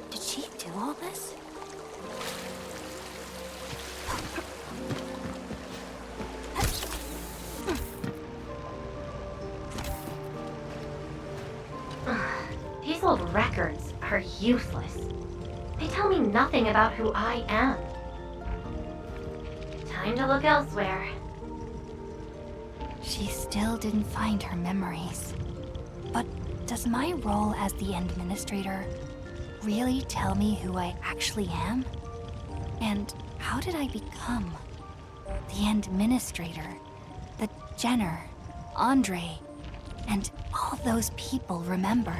Did she do all this? These old records are useless. They tell me nothing about who I am. Time to look elsewhere. She still didn't find her memories. But does my role as the administrator really tell me who I actually am? And how did I become the administrator that Jenner, Andre, and all those people remember?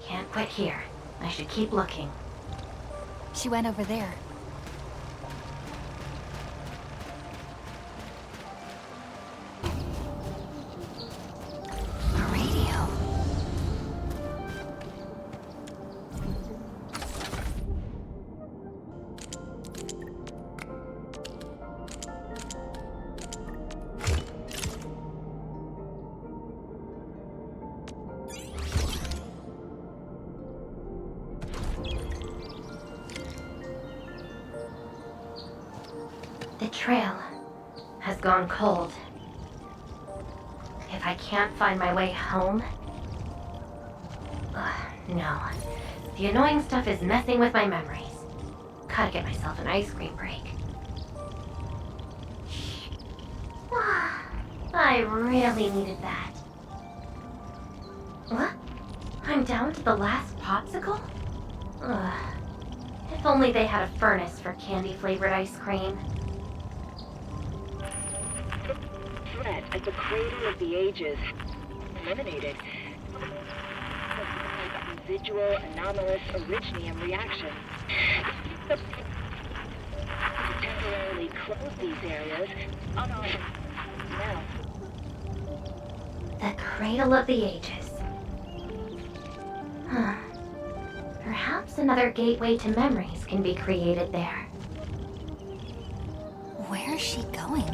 Can't quit here. I should keep looking. She went over there. A radio. The trail has gone cold. If I can't find my way home... no. The annoying stuff is messing with my memories. Gotta get myself an ice cream break. I really needed that. What? I'm down to the last popsicle? If only they had a furnace for candy-flavored ice cream. Threat at the cradle of the ages. Eliminated. Residual anomalous originium reaction. To temporarily close these areas. Now. The cradle of the ages. Huh. Perhaps another gateway to memories can be created there. Where's she going?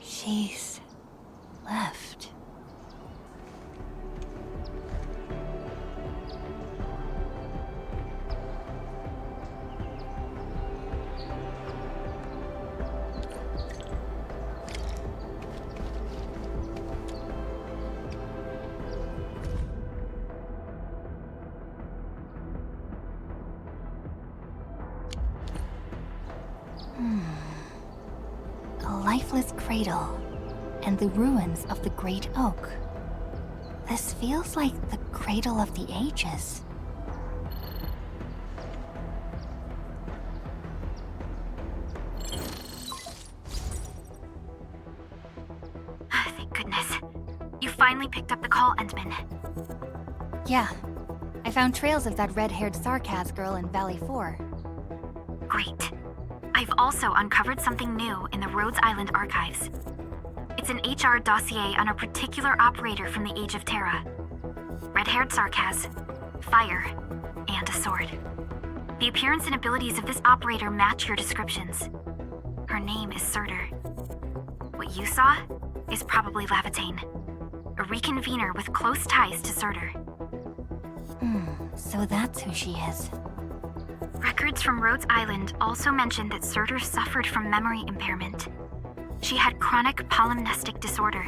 She's left. A lifeless cradle. And the ruins of the Great Oak. This feels like the cradle of the ages. Thank goodness. You finally picked up the call, Endman. Yeah. I found trails of that red-haired Sarkaz girl in Valley 4. Great. I've also uncovered something new in the Rhodes Island archives. It's an HR dossier on a particular operator from the Age of Terra. Red-haired Sarkaz, fire, and a sword. The appearance and abilities of this operator match your descriptions. Her name is Surtur. What you saw is probably Lavitane, a reconvener with close ties to Surtur. So that's who she is. Records from Rhodes Island also mentioned that Surtur suffered from memory impairment. She had chronic polymnestic disorder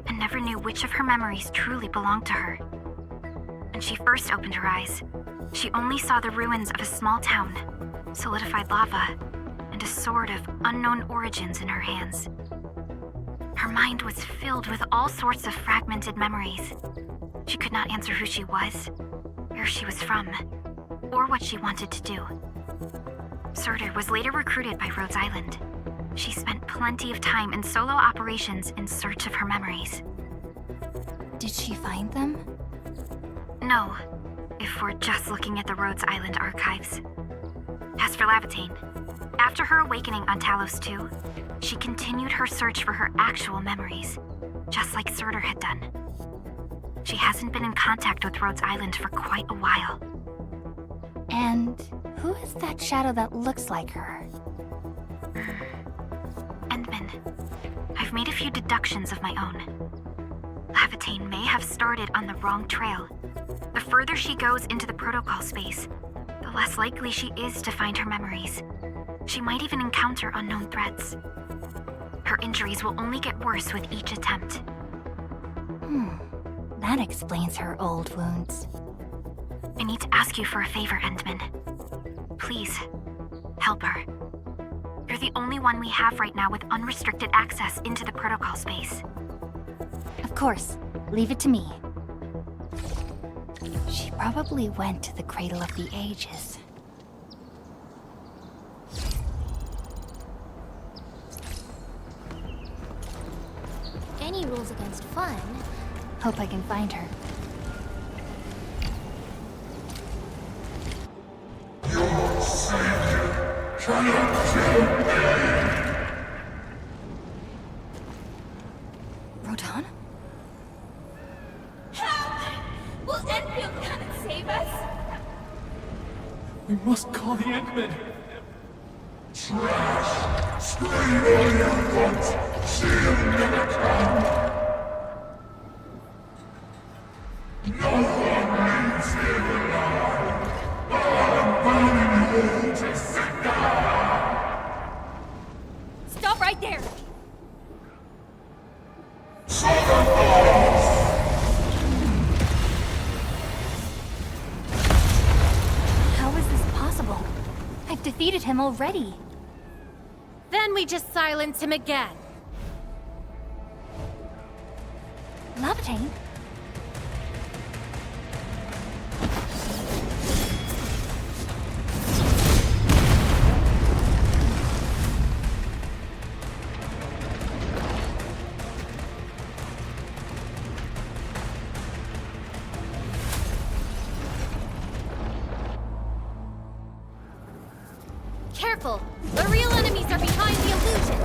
and never knew which of her memories truly belonged to her. When she first opened her eyes, she only saw the ruins of a small town, solidified lava, and a sword of unknown origins in her hands. Her mind was filled with all sorts of fragmented memories. She could not answer who she was, where she was from, or what she wanted to do. Surtur was later recruited by Rhodes Island. She spent plenty of time in solo operations in search of her memories. Did she find them? No, if we're just looking at the Rhodes Island archives. As for Lavatane, after her awakening on Talos-II, she continued her search for her actual memories, just like Surtur had done. She hasn't been in contact with Rhodes Island for quite a while. And who is that shadow that looks like her? Endman. I've made a few deductions of my own. Lavatane may have started on the wrong trail. The further she goes into the protocol space, the less likely she is to find her memories. She might even encounter unknown threats. Her injuries will only get worse with each attempt. That explains her old wounds. I need to ask you for a favor, Endman. Please, help her. You're the only one we have right now with unrestricted access into the protocol space. Of course. Leave it to me. She probably went to the Cradle of the Ages. Any rules against fun? Hope I can find her. Your savior cannot kill me! Rodan? Help! Will Endfield come and save us? We must call the Endmen. Trash! Scream all you want! She'll never come! No one leaves here alive! I'm burning you to cinder! Stop right there! How is this possible? I've defeated him already. Then we just silence him again. Lavatane? Careful! The real enemies are behind the illusion!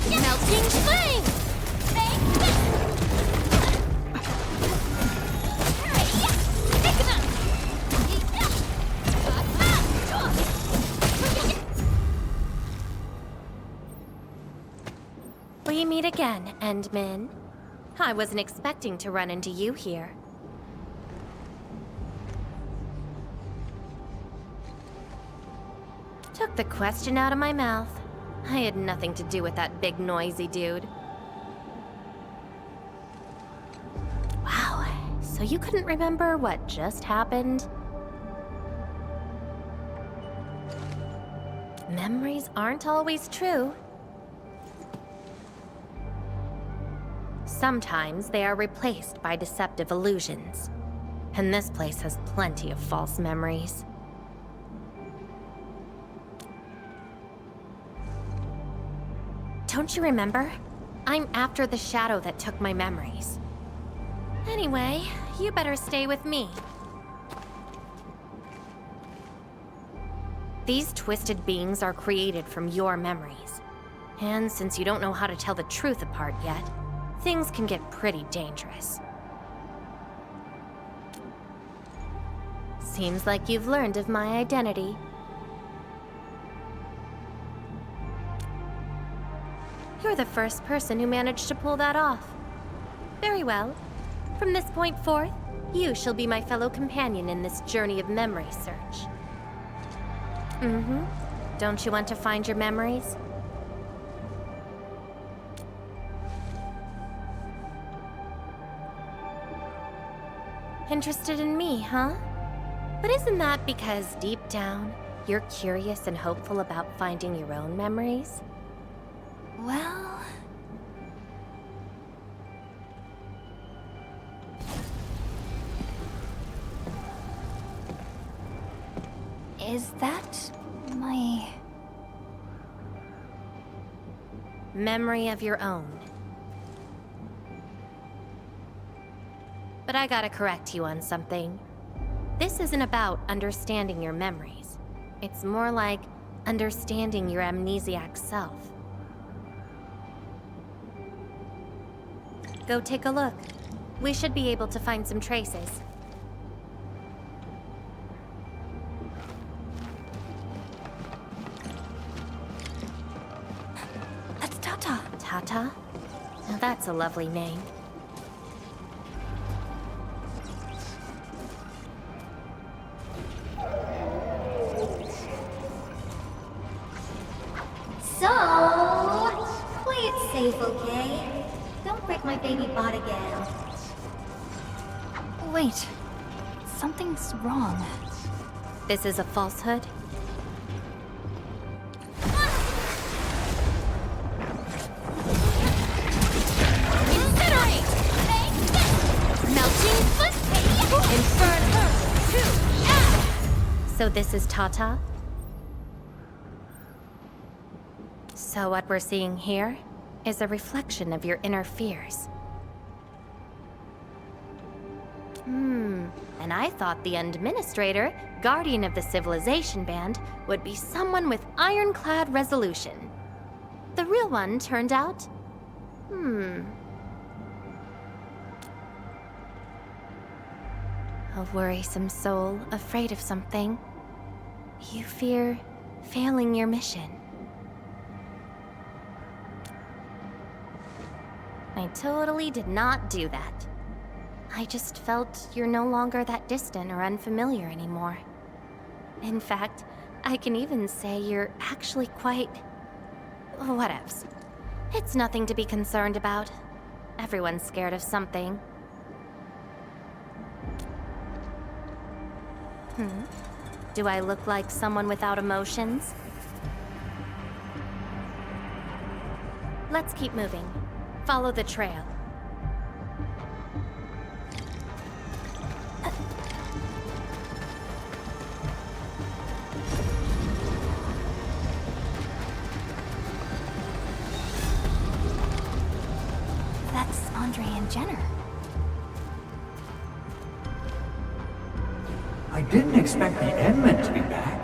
Melting flame! We meet again, Endman. I wasn't expecting to run into you here. Took the question out of my mouth. I had nothing to do with that big noisy dude. Wow, so you couldn't remember what just happened? Memories aren't always true. Sometimes they are replaced by deceptive illusions. And this place has plenty of false memories. Don't you remember? I'm after the shadow that took my memories. Anyway, you better stay with me. These twisted beings are created from your memories. And since you don't know how to tell the truth apart yet, things can get pretty dangerous. Seems like you've learned of my identity. You're the first person who managed to pull that off. Very well. From this point forth, you shall be my fellow companion in this journey of memory search. Don't you want to find your memories? Interested in me, huh? But isn't that because deep down, you're curious and hopeful about finding your own memories? Well... Is that my... memory of your own? But I gotta correct you on something. This isn't about understanding your memories. It's more like understanding your amnesiac self. Go take a look. We should be able to find some traces. That's Tata. Tata? Now that's a lovely name. So, play it safe, okay? Don't break my baby bot again. Wait. Something's wrong. This is a falsehood? Incinerate! Melting foot! Inferno! So this is Tata? So what we're seeing here is a reflection of your inner fears. And I thought the administrator, guardian of the civilization band, would be someone with ironclad resolution. The real one turned out... a worrisome soul, afraid of something. You fear failing your mission. I totally did not do that. I just felt you're no longer that distant or unfamiliar anymore. In fact, I can even say you're actually quite... whatevs. It's nothing to be concerned about. Everyone's scared of something. Do I look like someone without emotions? Let's keep moving. Follow the trail. That's Andre and Jenner. I didn't expect the Endmen to be back.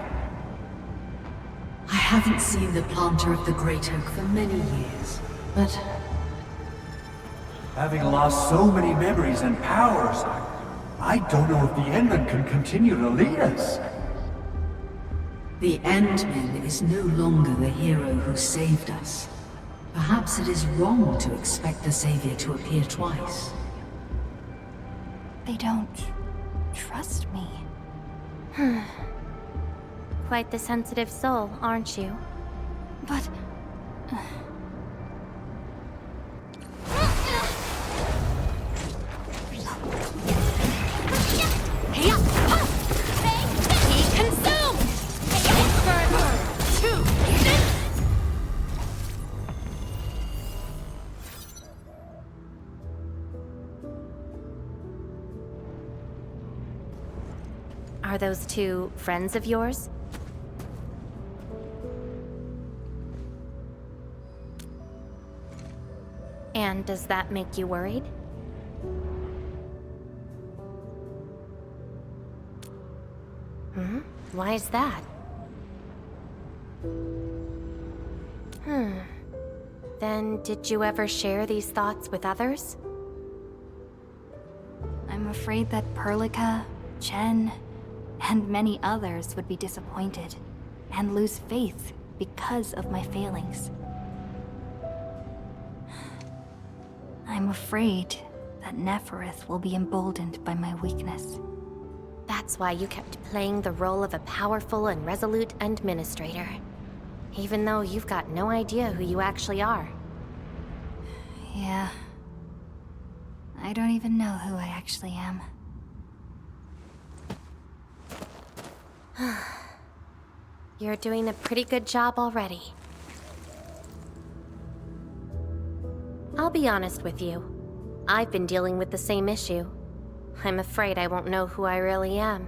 I haven't seen the planter of the Great Oak for many years, but... Having lost so many memories and powers, I don't know if the Endmen can continue to lead us. The Endman is no longer the hero who saved us. Perhaps it is wrong to expect the Savior to appear twice. They don't... trust me. Quite the sensitive soul, aren't you? But... Be consumed! Inferno! 2! Are those two friends of yours? And does that make you worried? Why is that? Then did you ever share these thoughts with others? I'm afraid that Perlica, Chen, and many others would be disappointed and lose faith because of my failings. I'm afraid that Neferith will be emboldened by my weakness. That's why you kept playing the role of a powerful and resolute administrator. Even though you've got no idea who you actually are. Yeah. I don't even know who I actually am. You're doing a pretty good job already. I'll be honest with you. I've been dealing with the same issue. I'm afraid I won't know who I really am.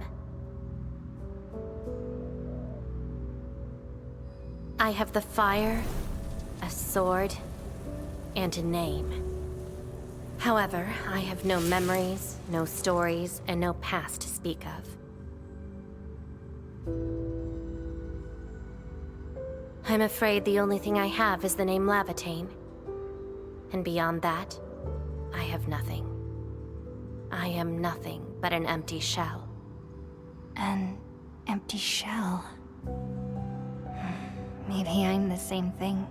I have the fire, a sword, and a name. However, I have no memories, no stories, and no past to speak of. I'm afraid the only thing I have is the name Lavatane. And beyond that, I have nothing. I am nothing but an empty shell. An empty shell? Maybe I'm the same thing.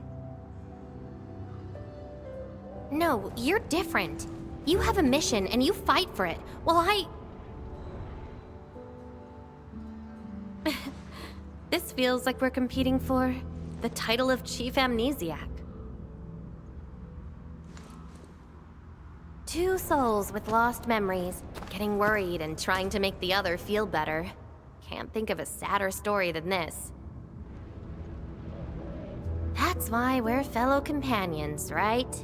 No, you're different. You have a mission and you fight for it, while This feels like we're competing for the title of Chief Amnesiac. Two souls with lost memories, getting worried and trying to make the other feel better. Can't think of a sadder story than this. That's why we're fellow companions, right?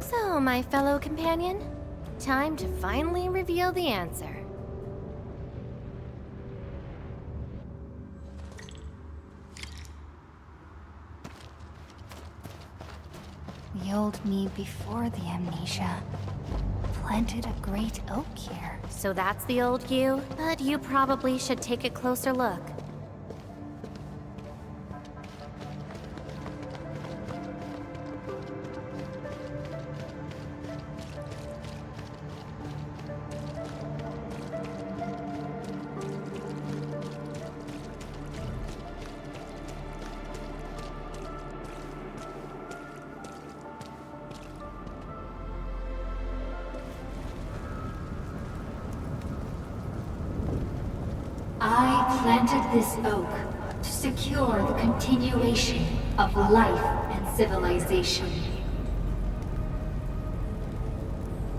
So, my fellow companion, time to finally reveal the answer. The old me before the amnesia planted a great oak here. So that's the old you? But you probably should take a closer look. I planted this oak to secure the continuation of life and civilization.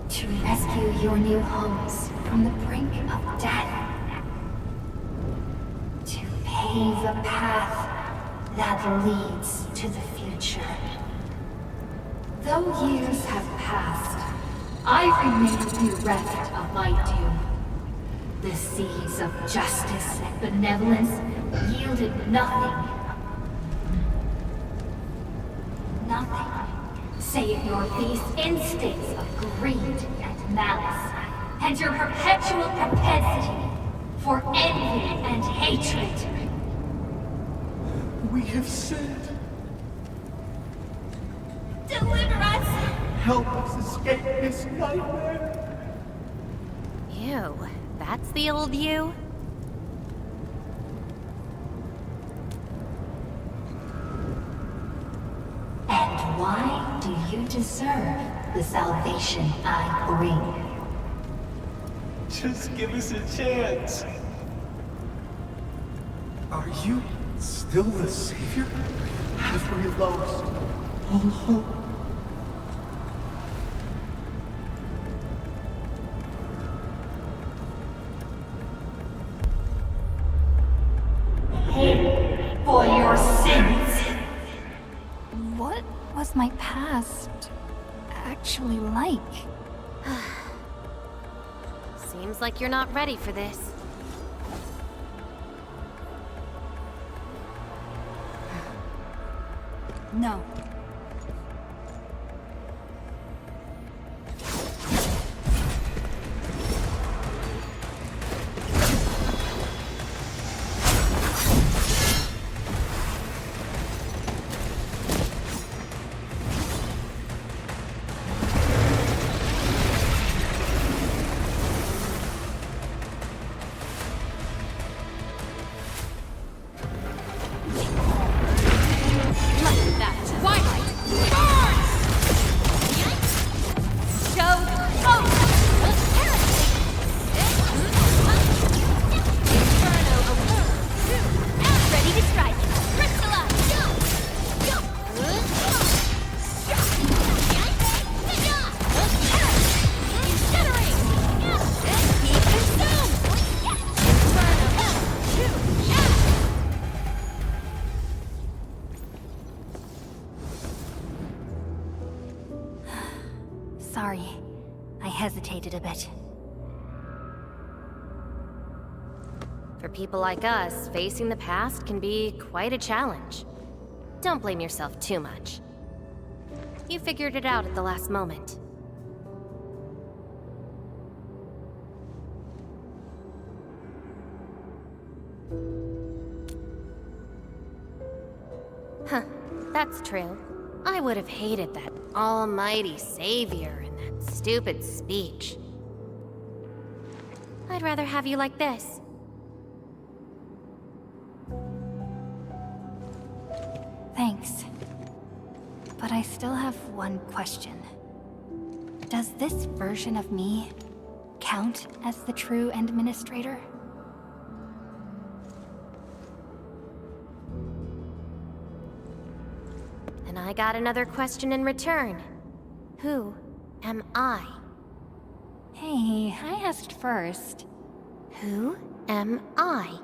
To rescue your new homes from the brink of death. To pave a path that leads to the future. Though years have passed, I remain bereft of my doom. The seeds of justice and benevolence yielded nothing. Nothing, save your base instincts of greed and malice, and your perpetual propensity for envy and hatred. We have sinned. Deliver us! Help us escape this nightmare. Ew, that's the old you? And why do you deserve the salvation I bring? Just give us a chance. Are you still the savior? Have we lost all hope? Pay for your sins! What was my past actually like? Seems like you're not ready for this. No. hesitated a bit. For people like us, facing the past can be quite a challenge. Don't blame yourself too much. You figured it out at the last moment. Huh, that's true. I would have hated that almighty savior and that stupid speech. I'd rather have you like this. Thanks. But I still have one question. Does this version of me count as the true administrator? And I got another question in return. Who am I? Hey, I asked first. Who am I?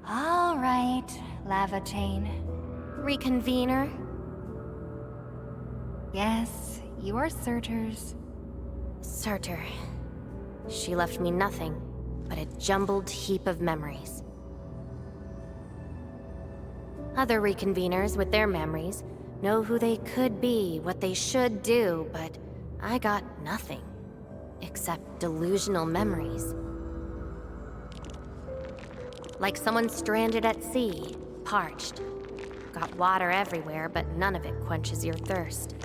All right, Lava Chain. Reconvener? Yes, you are Surtur's. Surtur. She left me nothing but a jumbled heap of memories. Other reconveners with their memories know who they could be, what they should do, but I got nothing except delusional memories. Like someone stranded at sea, parched. Got water everywhere, but none of it quenches your thirst.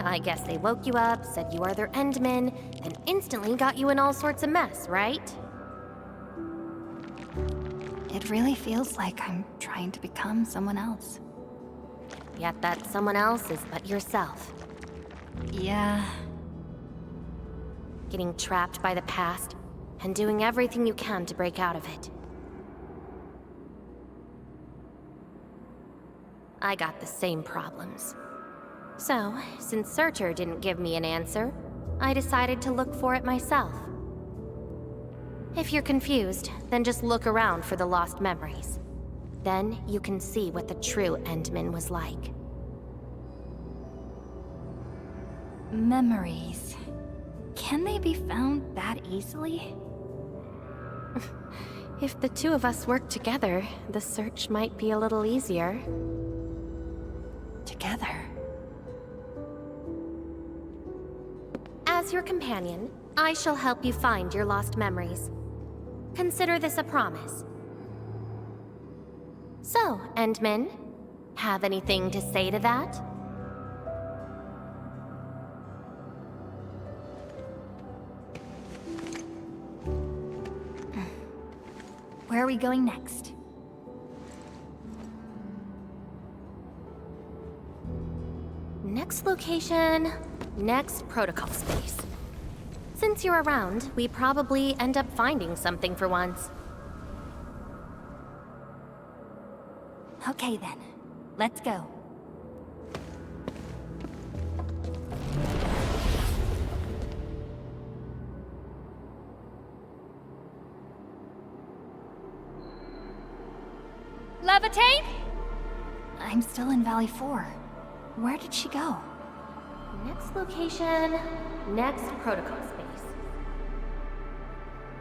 I guess they woke you up, said you are their endman, and instantly got you in all sorts of mess, right? It really feels like I'm trying to become someone else. Yet that someone else is but yourself. Yeah. Getting trapped by the past, and doing everything you can to break out of it. I got the same problems. So, since Surtur didn't give me an answer, I decided to look for it myself. If you're confused, then just look around for the lost memories. Then you can see what the true Endman was like. Memories. Can they be found that easily? If the two of us work together, the search might be a little easier. Together? As your companion, I shall help you find your lost memories. Consider this a promise. So, Endman, have anything to say to that? Where are we going next? Next location, next protocol space. Since you're around, we probably end up finding something for once. Okay then, let's go. Levitate? I'm still in Valley 4. Where did she go? Next location, next protocol space.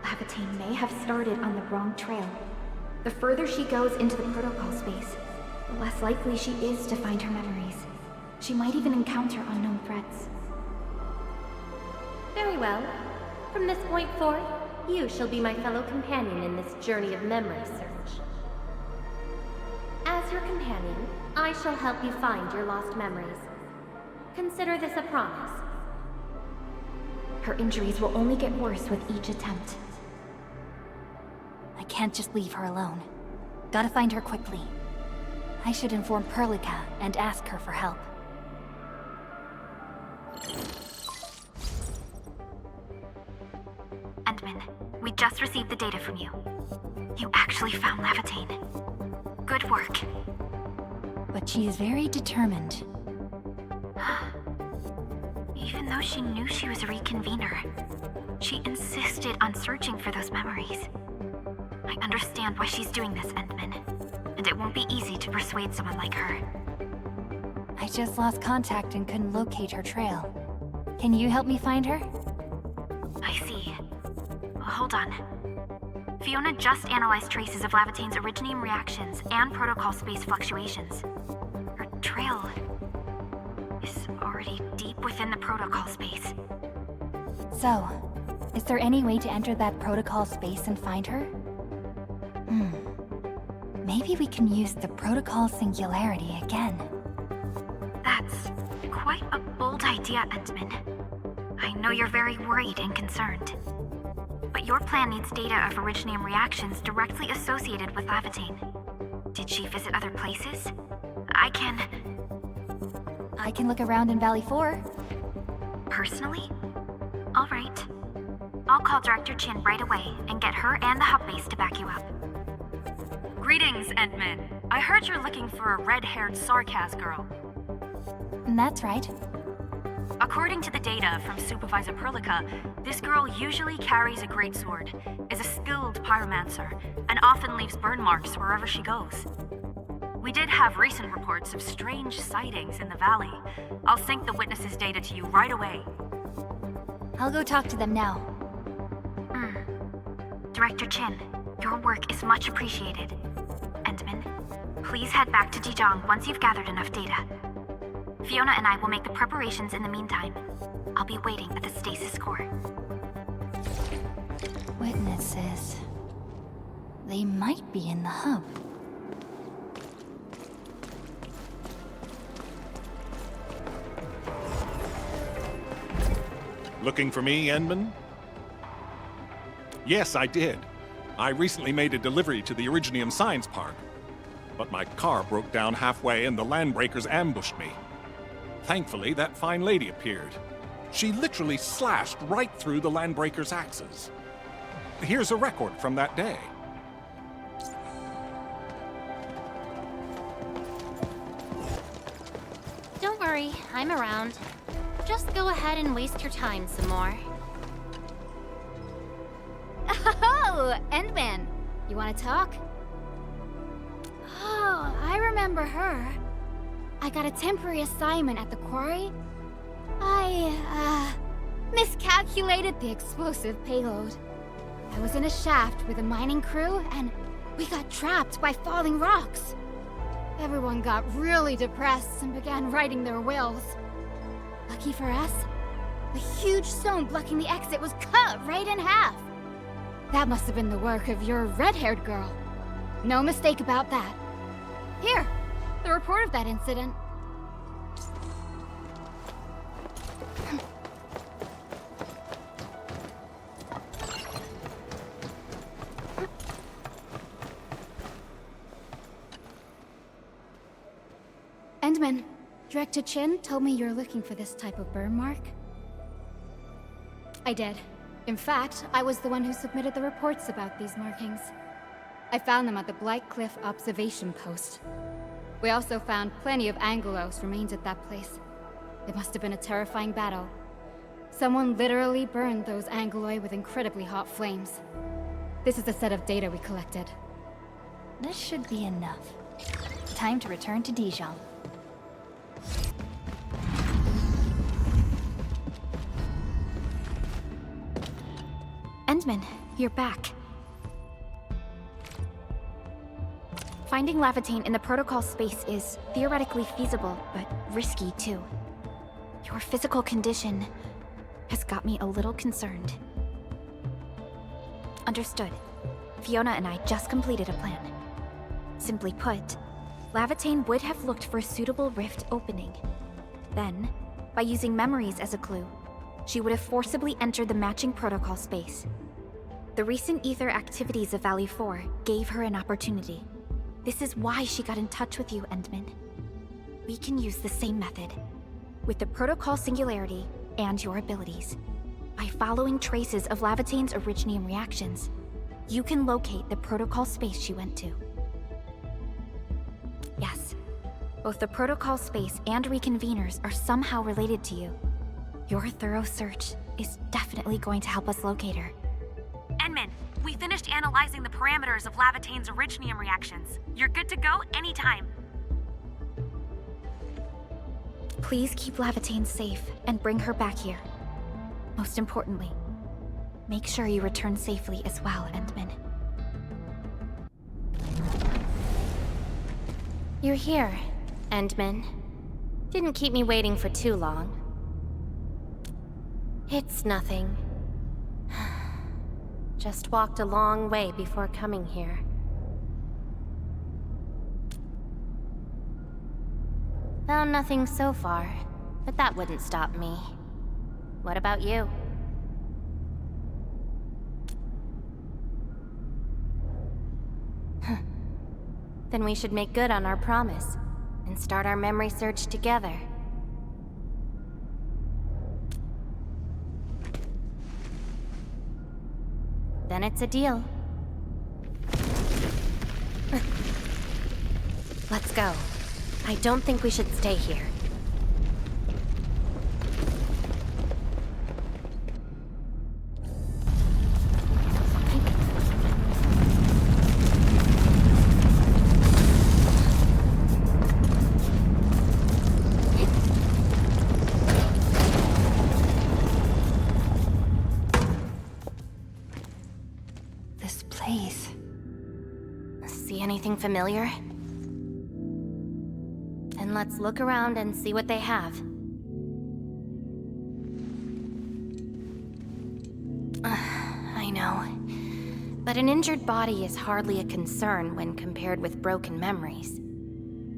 Levitate may have started on the wrong trail. The further she goes into the protocol space, the less likely she is to find her memories. She might even encounter unknown threats. Very well. From this point forth, you shall be my fellow companion in this journey of memory search. As your companion, I shall help you find your lost memories. Consider this a promise. Her injuries will only get worse with each attempt. I can't just leave her alone. Gotta find her quickly. I should inform Perlica and ask her for help. Endman, we just received the data from you. You actually found Levitate. Good work. But she is very determined. Even though she knew she was a reconvener, she insisted on searching for those memories. I understand why she's doing this, Endman. and it won't be easy to persuade someone like her. I just lost contact and couldn't locate her trail. Can you help me find her? I see. Hold on. Fiona just analyzed traces of Lavatane's originium reactions and protocol space fluctuations. Her trail is already deep within the protocol space. So, is there any way to enter that protocol space and find her? Maybe we can use the protocol singularity again. That's quite a bold idea, Endman. I know you're very worried and concerned. But your plan needs data of originium reactions directly associated with Lavatane. Did she visit other places? I can look around in Valley 4. Personally? All right. I'll call Director Chin right away and get her and the hub base to back you up. Greetings, Endman. I heard you're looking for a red-haired Sarkaz girl. That's right. According to the data from Supervisor Perlica, this girl usually carries a greatsword, is a skilled pyromancer, and often leaves burn marks wherever she goes. We did have recent reports of strange sightings in the valley. I'll sync the witnesses' data to you right away. I'll go talk to them now. Director Chin, your work is much appreciated. Endman, please head back to Dijong once you've gathered enough data. Fiona and I will make the preparations in the meantime. I'll be waiting at the stasis core. Witnesses. They might be in the hub. Looking for me, Endman? Yes, I did. I recently made a delivery to the Originium Science Park. But my car broke down halfway and the landbreakers ambushed me. Thankfully, that fine lady appeared. She literally slashed right through the landbreakers' axes. Here's a record from that day. Don't worry, I'm around. Just go ahead and waste your time some more. Oh, Endman. You want to talk? Oh, I remember her. I got a temporary assignment at the quarry. I, miscalculated the explosive payload. I was in a shaft with a mining crew, and we got trapped by falling rocks. Everyone got really depressed and began writing their wills. Lucky for us, the huge stone blocking the exit was cut right in half. That must have been the work of your red-haired girl. No mistake about that. Here, the report of that incident. Endman, Director Chin told me you're looking for this type of burn mark. I did. In fact, I was the one who submitted the reports about these markings. I found them at the Blight Cliff observation post. We also found plenty of Angelos remains at that place. It must have been a terrifying battle. Someone literally burned those Angeloi with incredibly hot flames. This is a set of data we collected. This should be enough. Time to return to Dijon. Endman, you're back. Finding Lavatane in the protocol space is theoretically feasible, but risky too. Your physical condition has got me a little concerned. Understood. Fiona and I just completed a plan. Simply put, Lavatane would have looked for a suitable rift opening. Then, by using memories as a clue, she would have forcibly entered the matching protocol space. The recent ether activities of Valley 4 gave her an opportunity. This is why she got in touch with you, Endman. We can use the same method, with the protocol singularity and your abilities. By following traces of Lavatane's originium reactions, you can locate the protocol space she went to. Yes, both the protocol space and reconveners are somehow related to you. Your thorough search is definitely going to help us locate her. Endman, We finished analyzing the parameters of Lavatane's originium reactions. You're good to go anytime. Please keep Lavatane safe and bring her back here. Most importantly, make sure you return safely as well, Endman. You're here, Endman. Didn't keep me waiting for too long. It's nothing. Just walked a long way before coming here. Found nothing so far, but that wouldn't stop me. What about you? Then we should make good on our promise and start our memory search together. Then it's a deal. Let's go. I don't think we should stay here. This place. See anything familiar? Then let's look around and see what they have. I know. But an injured body is hardly a concern when compared with broken memories.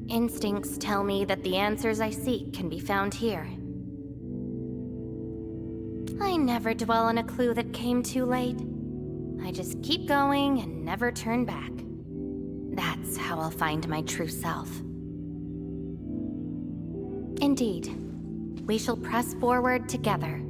Instincts tell me that the answers I seek can be found here. I never dwell on a clue that came too late. I just keep going and never turn back. That's how I'll find my true self. Indeed, we shall press forward together.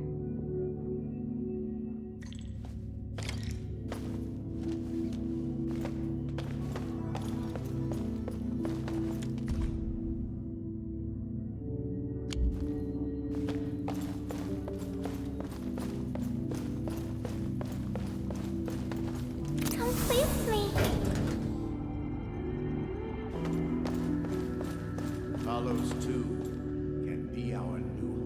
Talos-II can be our new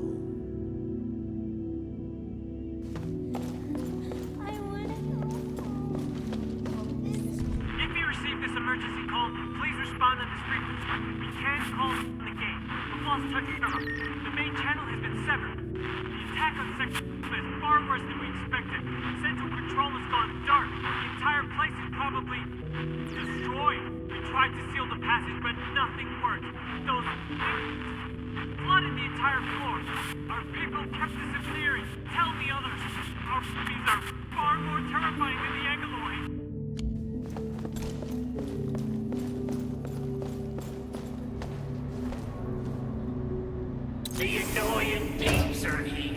home. If you receive this emergency call, please respond on this frequency. We can't call the gate. The lost touch server. The main channel has been severed. The attack on Sector is far worse than we expected. Central control has gone dark. The entire place is probably destroyed. We tried to seal the passage, but nothing worked. Those things flooded the entire floor. Our people kept disappearing. Tell the others. Our enemies are far more terrifying than the Angaloid. The annoying thieves are here.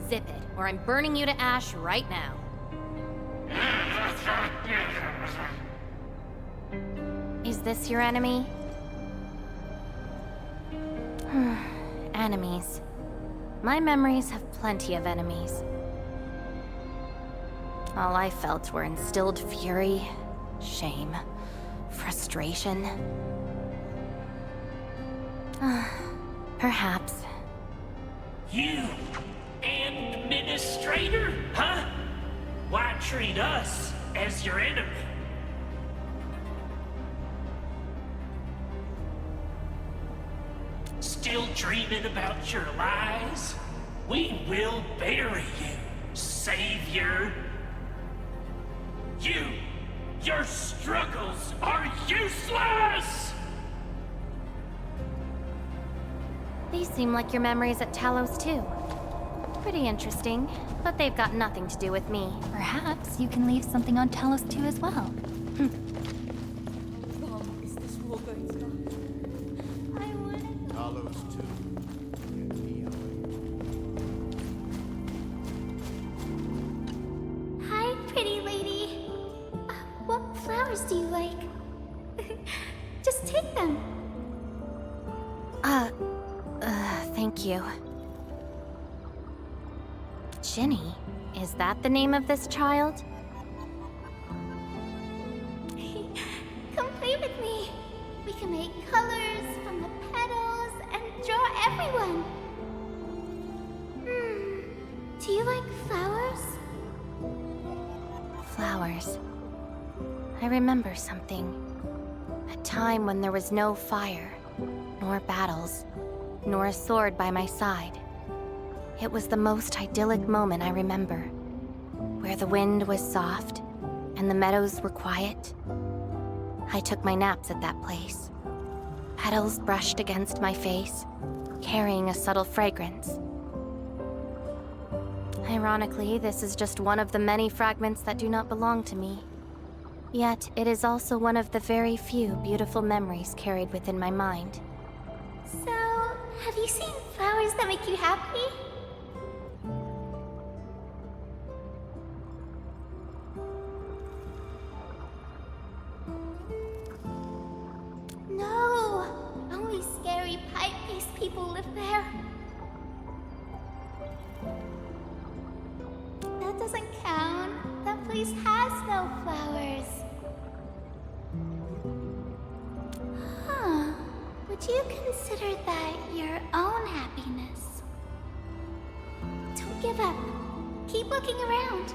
Zip it, or I'm burning you to ash right now. Is this your enemy? Enemies. My memories have plenty of enemies. All I felt were instilled fury, shame, frustration. Perhaps. You, administrator, huh? Why treat us as your enemy? Still dreaming about your lies? We will bury you, savior. Your struggles are useless! These seem like your memories at Talos-II. Pretty interesting, but they've got nothing to do with me. Perhaps you can leave something on Talos-II as well. How long is this war going to last? Talos-II flowers do you like? Just take them. Thank you. Ginny, is that the name of this child? Come play with me. We can make colors from the petals and draw everyone. Do you like flowers? Flowers. I remember something. A time when there was no fire, nor battles, nor a sword by my side. It was the most idyllic moment I remember, where the wind was soft and the meadows were quiet. I took my naps at that place. Petals brushed against my face, carrying a subtle fragrance. Ironically, this is just one of the many fragments that do not belong to me. Yet, it is also one of the very few beautiful memories carried within my mind. So, have you seen flowers that make you happy? No! Only scary pipe-faced people live there. That doesn't count. That place has no flowers. Huh. Would you consider that your own happiness? Don't give up. Keep looking around.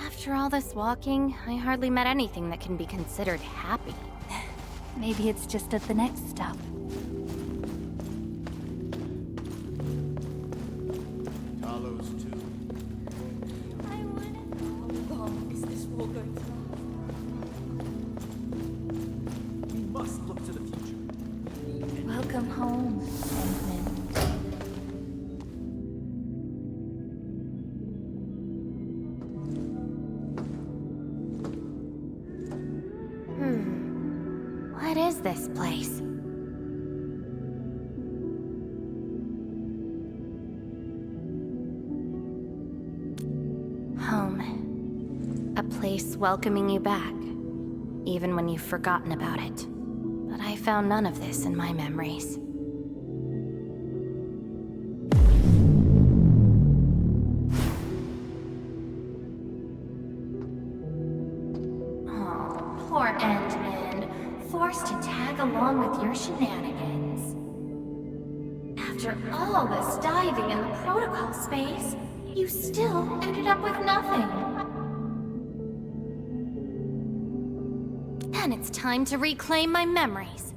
After all this walking, I hardly met anything that can be considered happy. Maybe it's just at the next stop. Talos-II. I want it. How long is this war going to last? We must look to the future. Welcome home, Endman. What is this place? Home. A place welcoming you back, even when you've forgotten about it. But I found none of this in my memories. Oh, poor Endman. Forced to tag along with your shenanigans. After all this diving in the protocol space, you still ended up with nothing. And it's time to reclaim my memories.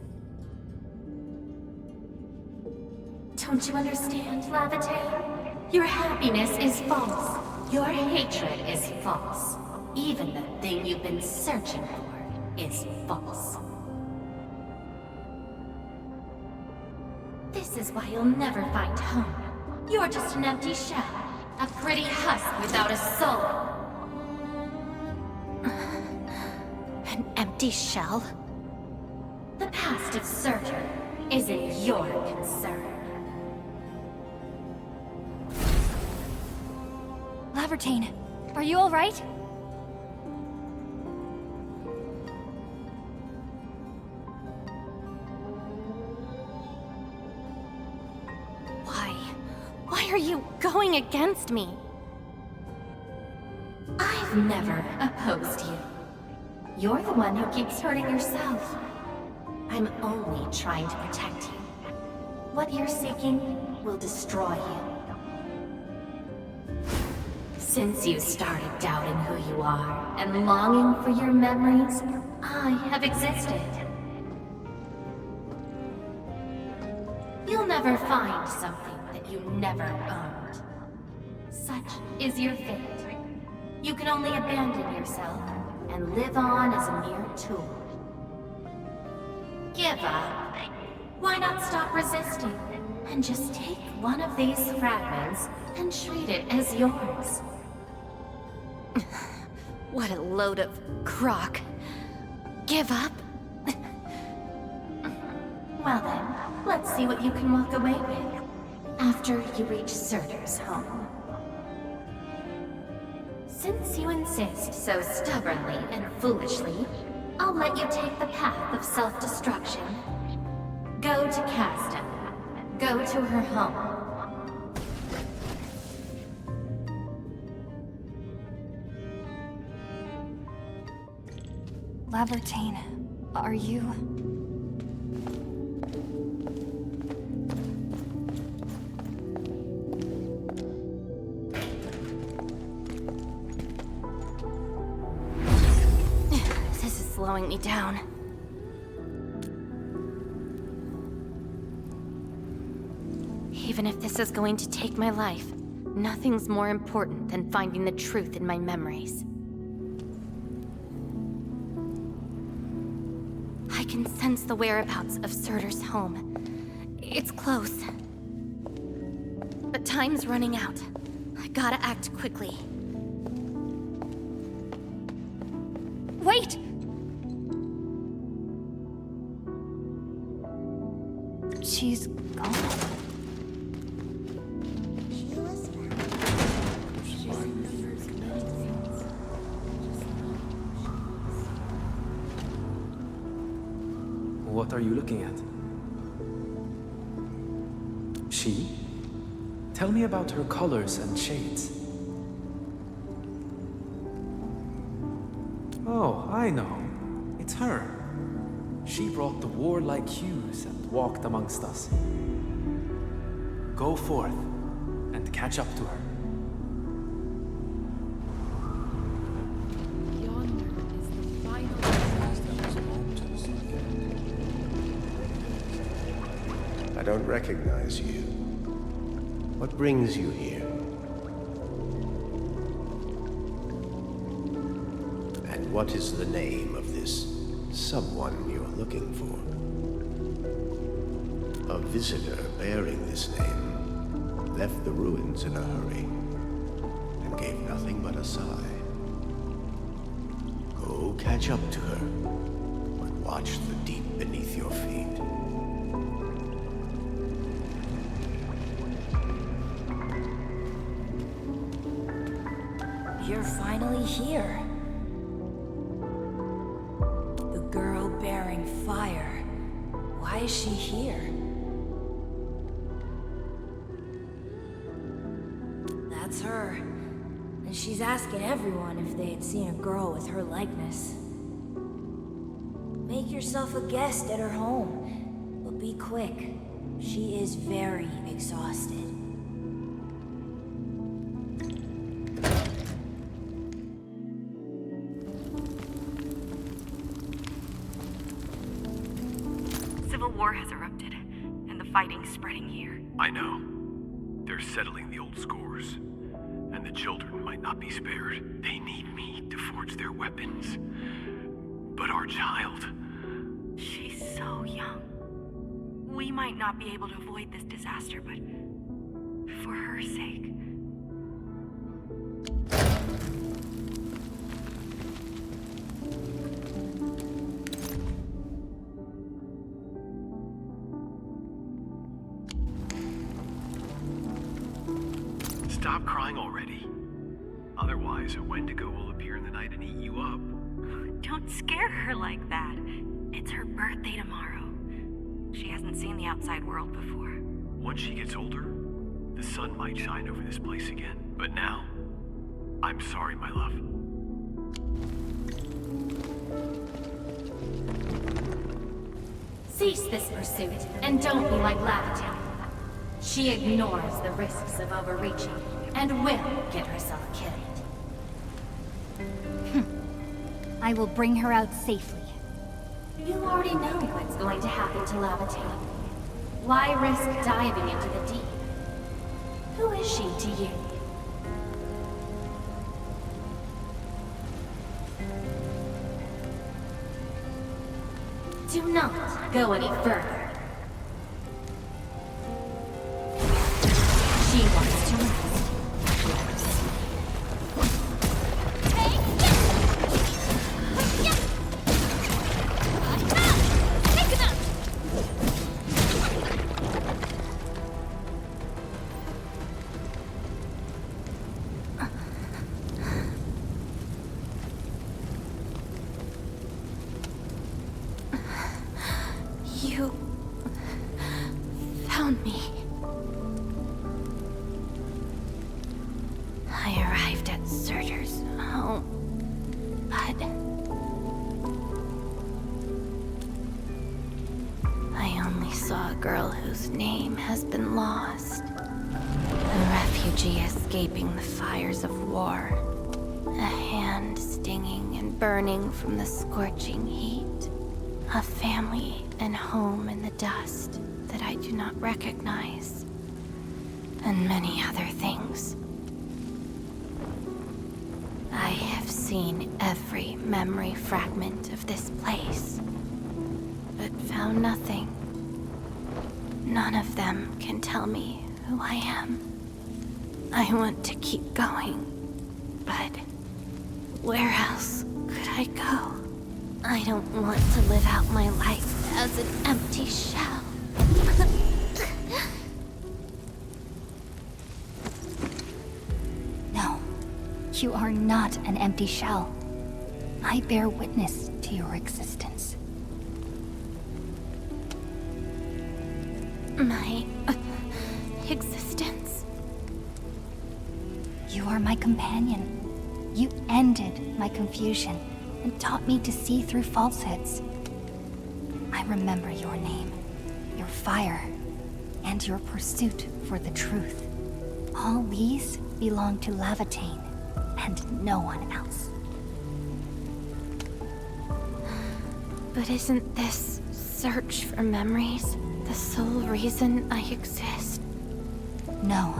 Don't you understand, Lavate? Your happiness is false. Your hatred is false. Even the thing you've been searching for is false. This is why you'll never find home. You're just an empty shell. A pretty husk without a soul. An empty shell? The past of Surtur isn't your concern. Lavertine, are you all right? Why are you going against me? I've never opposed you. You're the one who keeps hurting yourself. I'm only trying to protect you. What you're seeking will destroy you. Since you started doubting who you are and longing for your memories, I have existed. You'll never find something that you never owned. Such is your fate. You can only abandon yourself and live on as a mere tool. Give up. Why not stop resisting and just take one of these fragments and treat it as yours? What a load of crock. Give up? Well then, let's see what you can walk away with after you reach Surtur's home. Since you insist so stubbornly and foolishly, I'll let you take the path of self-destruction. Go to Caston. Go to her home. Lavertine, are you... This is slowing me down. Even if this is going to take my life, nothing's more important than finding the truth in my memories. I can sense the whereabouts of Surtur's home. It's close. But time's running out. I gotta act quickly. Wait! She's gone. What are you looking at? She? Tell me about her colors and shades. Oh, I know. It's her. She brought the warlike hues and walked amongst us. Go forth and catch up to her. I don't recognize you. What brings you here? And what is the name of this someone you're looking for? A visitor bearing this name left the ruins in a hurry and gave nothing but a sigh. Go catch up to her, but watch the deep beneath your feet. You're finally here. The girl bearing fire. Why is she here? That's her. And she's asking everyone if they had seen a girl with her likeness. Make yourself a guest at her home. But be quick. She is very exhausted. War has erupted, and the fighting's spreading here. I know. They're settling the old scores, and the children might not be spared. They need me to forge their weapons. But our child... She's so young. We might not be able to avoid this disaster, but for her sake... Stop crying already. Otherwise, a Wendigo will appear in the night and eat you up. Don't scare her like that. It's her birthday tomorrow. She hasn't seen the outside world before. Once she gets older, the sun might shine over this place again. But now, I'm sorry, my love. Cease this pursuit, and don't be like Lavertine. She ignores the risks of overreaching, and will get herself killed. I will bring her out safely. You already know what's going to happen to Lavertine. Why risk diving into the deep? Who is she to you? Do not go any further. She wants to rest. girl whose name has been lost. A refugee escaping the fires of war. A hand stinging and burning from the scorching heat. A family and home in the dust that I do not recognize. And many other things. I have seen every memory fragment of this place, but found nothing. None of them can tell me who I am. I want to keep going, but where else could I go? I don't want to live out my life as an empty shell. No, you are not an empty shell. I bear witness to your existence. My existence? You are my companion. You ended my confusion and taught me to see through falsehoods. I remember your name, your fire, and your pursuit for the truth. All these belong to Lavatane and no one else. But isn't this search for memories the sole reason I exist? No.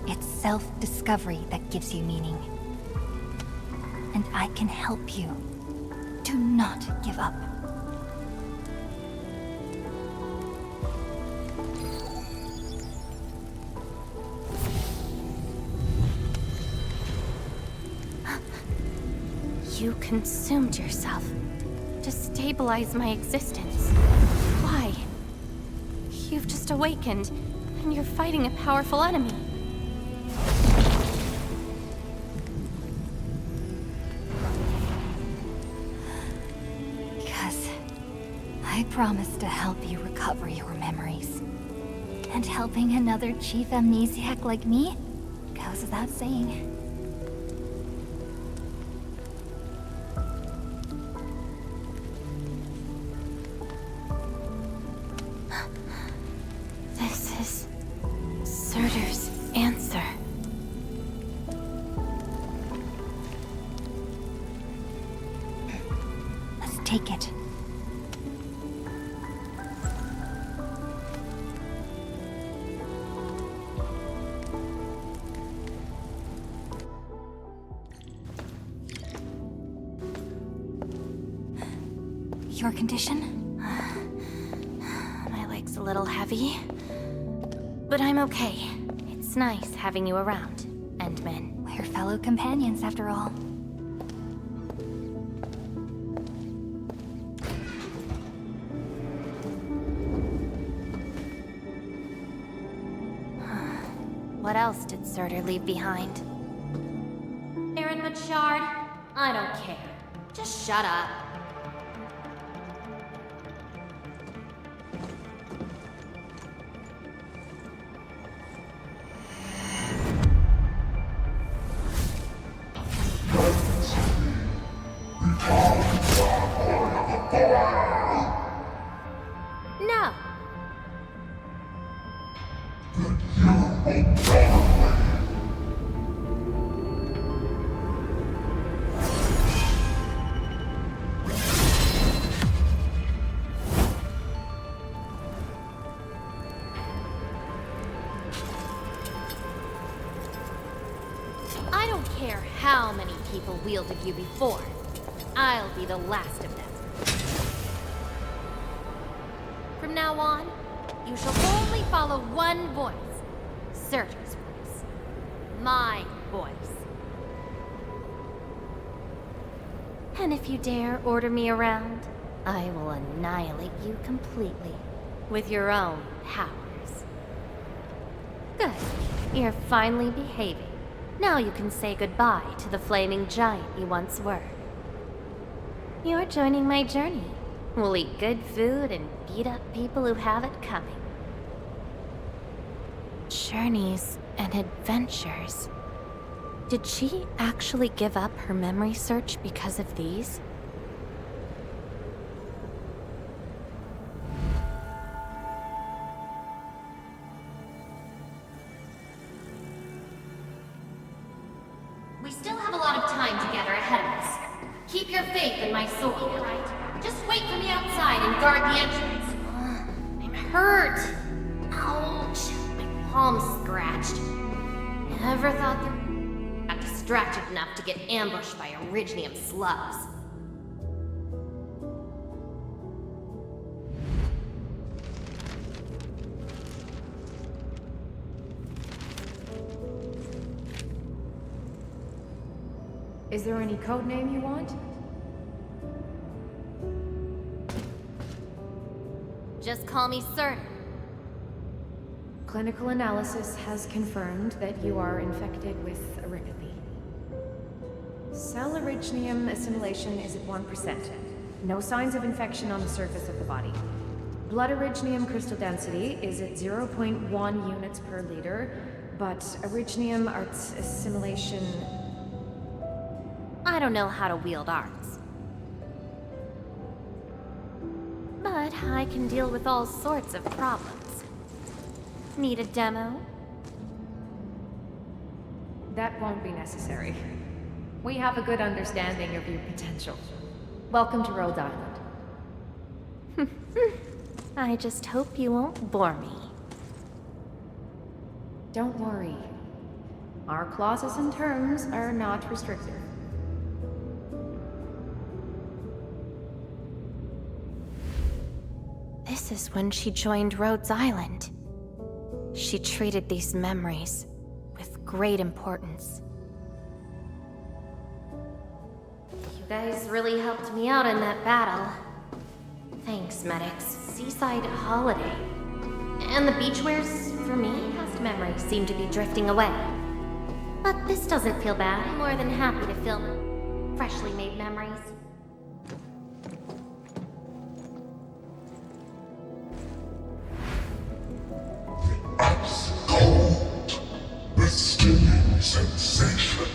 It's self-discovery that gives you meaning. And I can help you. Do not give up. You consumed yourself to stabilize my existence. Why? You've just awakened, and you're fighting a powerful enemy. Because I promised to help you recover your memories. And helping another chief amnesiac like me goes without saying. This is Surtur's answer. Let's take it. Your condition? My leg's a little heavy, but I'm okay. It's nice having you around, Endman. We're fellow companions, after all. What else did Surtur leave behind? Aaron Machard, I don't care. Just shut up. No. I don't care how many people wielded you before. I'll be the last of them. From now on, you shall only follow one voice. Surtur's voice. My voice. And if you dare order me around, I will annihilate you completely with your own powers. Good. You're finally behaving. Now you can say goodbye to the flaming giant you once were. You're joining my journey. We'll eat good food and beat up people who have it coming. Journeys and adventures. Did she actually give up her memory search because of these? still have a lot of time together ahead of us. Keep your faith in my sword, alright? Just wait for me outside and guard the entrance. I'm hurt. Ouch. My palm's scratched. Never thought that I got distracted enough to get ambushed by Originium slugs. Is there any code name you want? Just call me Sir. Clinical analysis has confirmed that you are infected with erypathy. Cell originium assimilation is at 1%. No signs of infection on the surface of the body. Blood originium crystal density is at 0.1 units per liter, but originium arts assimilation... I don't know how to wield arts. But I can deal with all sorts of problems. Need a demo? That won't be necessary. We have a good understanding of your potential. Welcome to Rhodes Island. I just hope you won't bore me. Don't worry. Our clauses and terms are not restrictive. This is when she joined Rhodes Island. She treated these memories with great importance. You guys really helped me out in that battle. Thanks, medics. Seaside holiday. And the beachwares, for me, past memories seem to be drifting away. But this doesn't feel bad. I'm more than happy to film freshly made memories. The stinging sensation,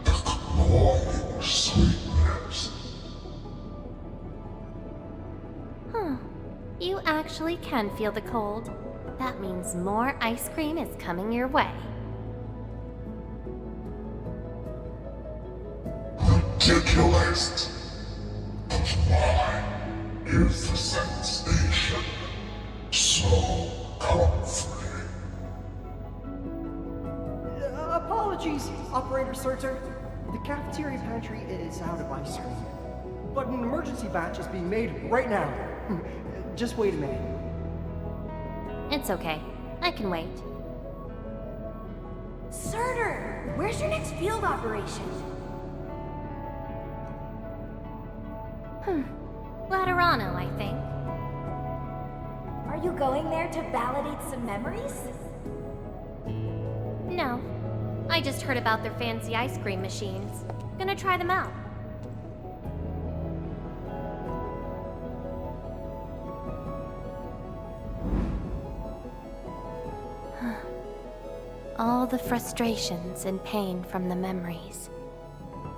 the cloying sweetness. Huh. You actually can feel the cold. That means more ice cream is coming your way. Ridiculous. But why is the sensation so comforting? Apologies, Operator Surtur. The cafeteria pantry is out of ice cream. But an emergency batch is being made right now. Just wait a minute. It's okay. I can wait. Surtur, where's your next field operation? Laterano, I think. Are you going there to validate some memories? No. I just heard about their fancy ice cream machines. Gonna try them out. All the frustrations and pain from the memories.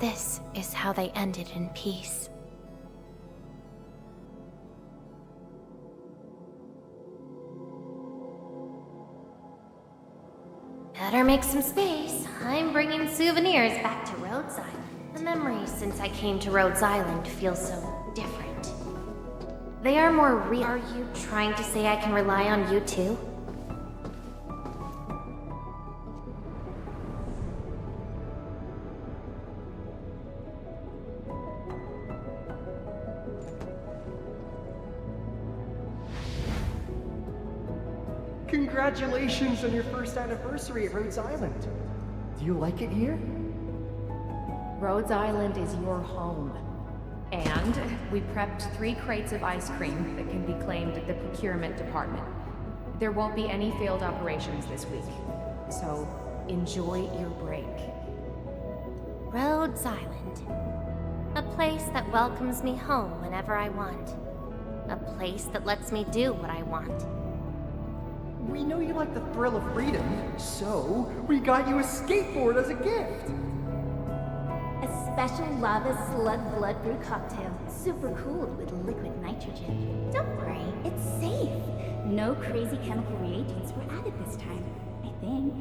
This is how they ended in peace. Better make some space. I'm bringing souvenirs back to Rhodes Island. The memories since I came to Rhodes Island feel so different. They are more real. Are you trying to say I can rely on you too? Congratulations on your first anniversary at Rhodes Island. Do you like it here? Rhodes Island is your home. And we prepped 3 crates of ice cream that can be claimed at the procurement department. There won't be any failed operations this week. So, enjoy your break. Rhodes Island. A place that welcomes me home whenever I want. A place that lets me do what I want. We know you like the thrill of freedom, so we got you a skateboard as a gift. A special lava slug blood brew cocktail, super cooled with liquid nitrogen. Don't worry, it's safe. No crazy chemical reagents were added this time, I think.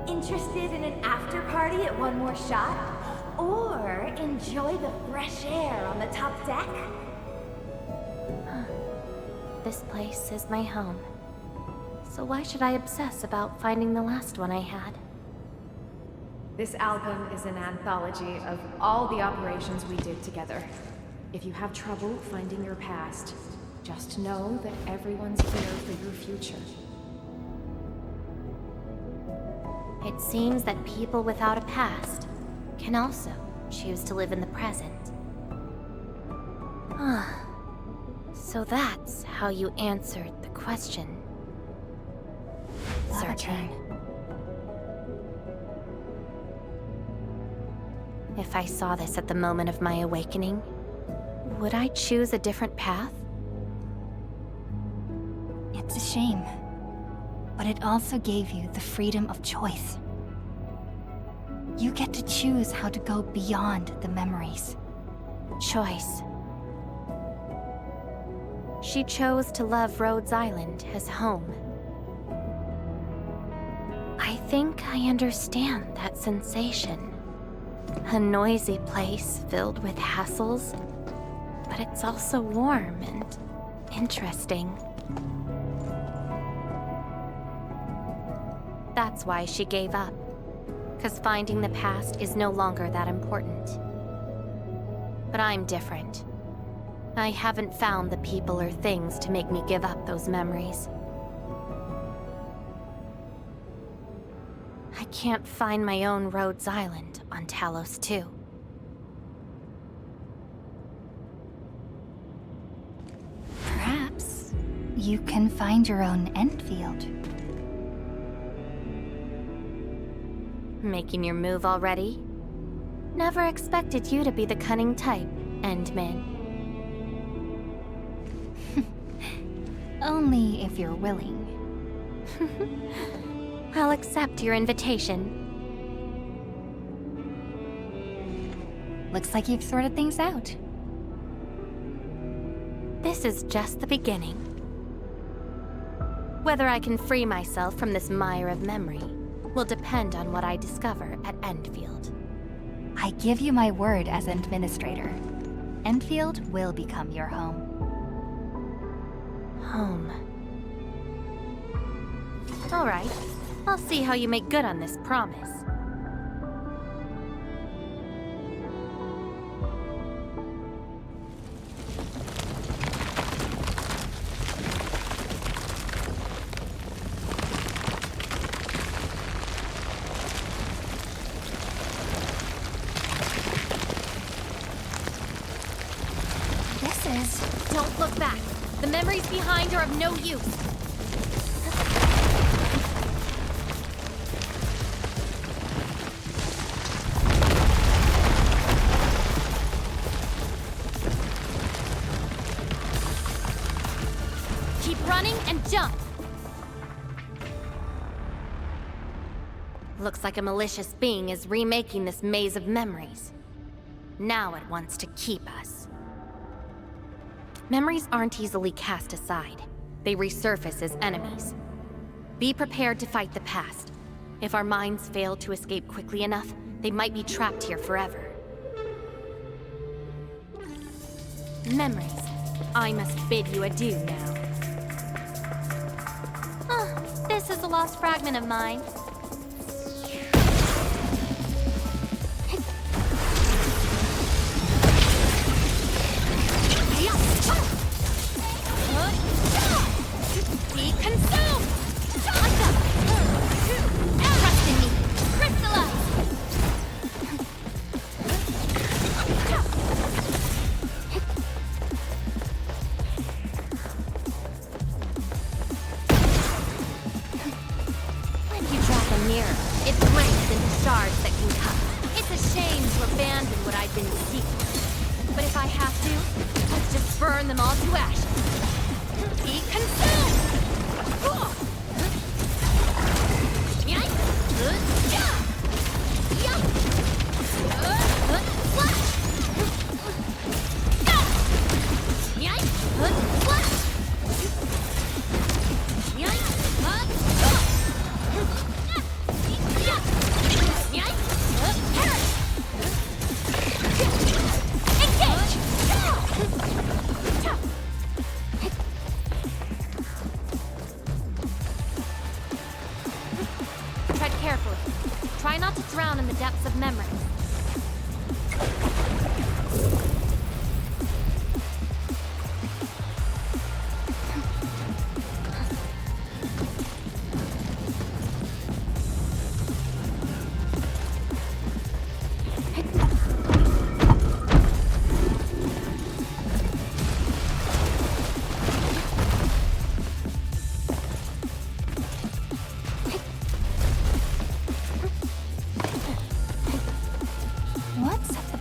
Interested in an after party at One More Shot? Or enjoy the fresh air on the top deck? This place is my home. So why should I obsess about finding the last one I had? This album is an anthology of all the operations we did together. If you have trouble finding your past, just know that everyone's here for your future. It seems that people without a past can also choose to live in the present. So that's how you answered the question, Searcher. If I saw this at the moment of my awakening, would I choose a different path? It's a shame, but it also gave you the freedom of choice. You get to choose how to go beyond the memories. Choice. She chose to love Rhodes Island as home. I think I understand that sensation. A noisy place filled with hassles, but it's also warm and interesting. That's why she gave up, 'cause finding the past is no longer that important. But I'm different. I haven't found the people or things to make me give up those memories. I can't find my own Rhodes Island on Talos-II. Perhaps you can find your own Endfield. Making your move already? Never expected you to be the cunning type, Endman. Only if you're willing. I'll accept your invitation. Looks like you've sorted things out. This is just the beginning. Whether I can free myself from this mire of memory will depend on what I discover at Endfield. I give you my word as administrator. Endfield will become your home. Home. All right. I'll see how you make good on this promise. Don't look back. The memories behind are of no use. Keep running and jump. Looks like a malicious being is remaking this maze of memories. Now it wants to keep us. Memories aren't easily cast aside. They resurface as enemies. Be prepared to fight the past. If our minds fail to escape quickly enough, they might be trapped here forever. Memories, I must bid you adieu now. This is a lost fragment of mine. Be consumed! Trust in me! Crystallize! When you drop a mirror, it breaks into shards that can cut. It's a shame to abandon what I've been seeking. But if I have to, let's just burn them all to ashes. Be consumed! around in the depths of memory.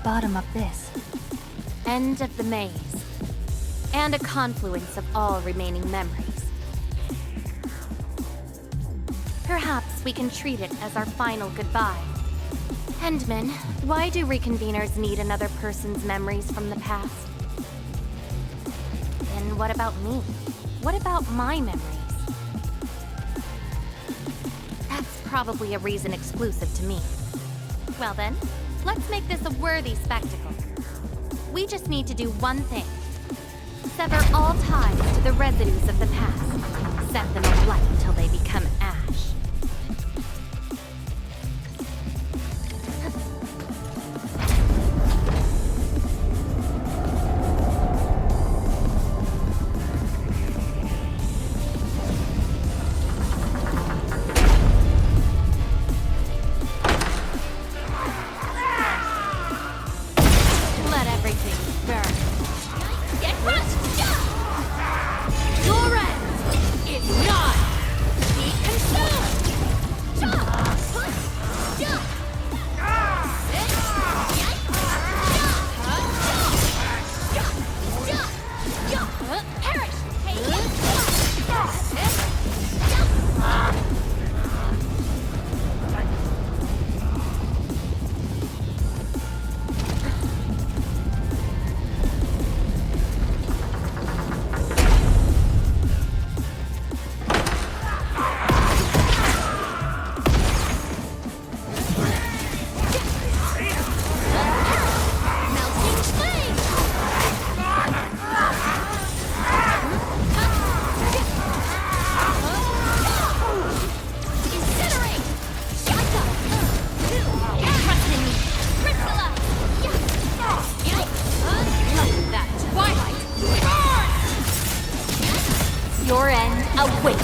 Bottom of this. End of the maze. And a confluence of all remaining memories. Perhaps we can treat it as our final goodbye. Endman, why do reconveners need another person's memories from the past? And what about me? What about my memories? That's probably a reason exclusive to me. Well then, let's make this a worthy spectacle. We just need to do one thing. Sever all ties to the residues of the past. Set them alight till they become ash. Your end awaits.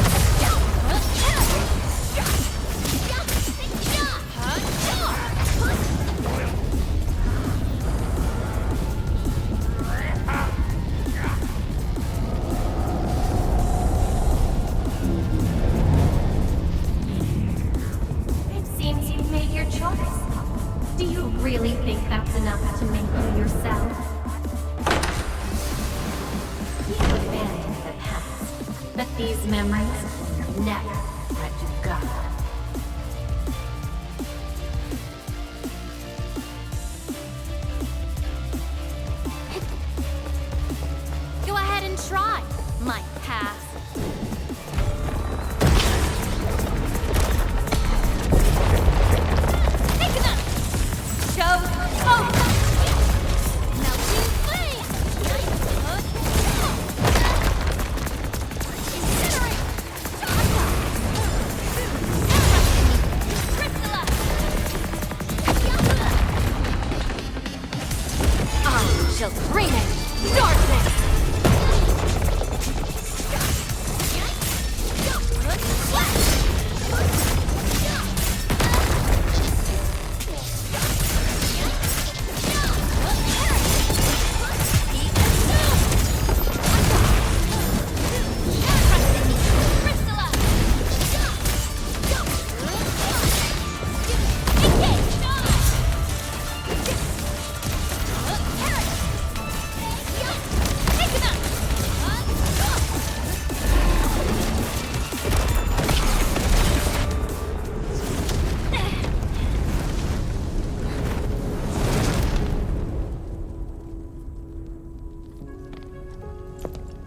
It seems you've made your choice. Do you really think that's enough to make you yourself? You abandoned the past, but these memories will never let you go. Go ahead and try, my past.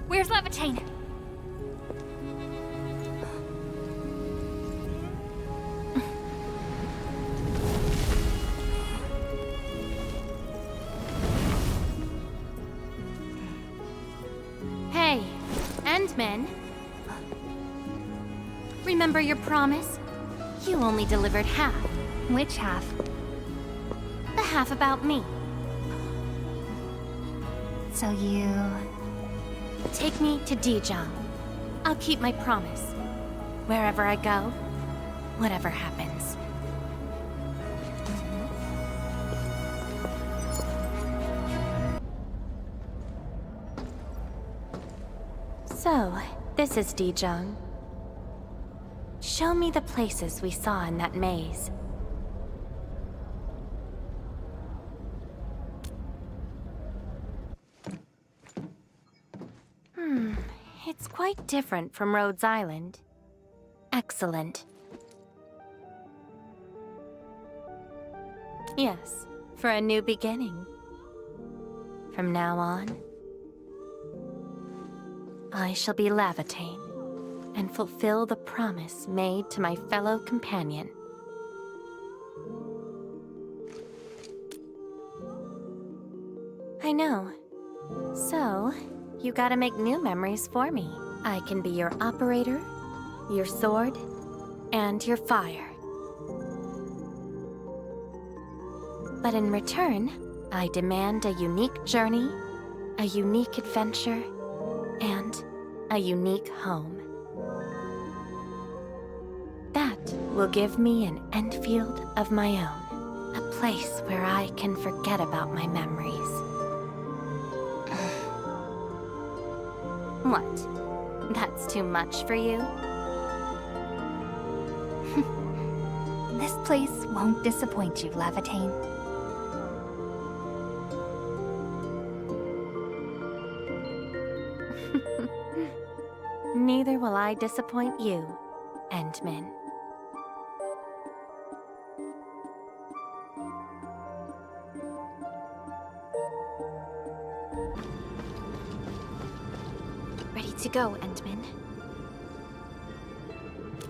Where's Levitain? Hey, Endman. Remember your promise? You only delivered half. Which half? The half about me. So you... Take me to Dijon. I'll keep my promise. Wherever I go, whatever happens. So, this is Dijon. Show me the places we saw in that maze. It's quite different from Rhodes Island. Excellent. Yes, for a new beginning. From now on, I shall be Lavatane and fulfill the promise made to my fellow companion. I know. So, you gotta make new memories for me. I can be your operator, your sword, and your fire. But in return, I demand a unique journey, a unique adventure, and a unique home. That will give me an Endfield of my own, a place where I can forget about my memories. What? That's too much for you? This place won't disappoint you, Lavatane. Neither will I disappoint you, Endman. Ready to go, Endman.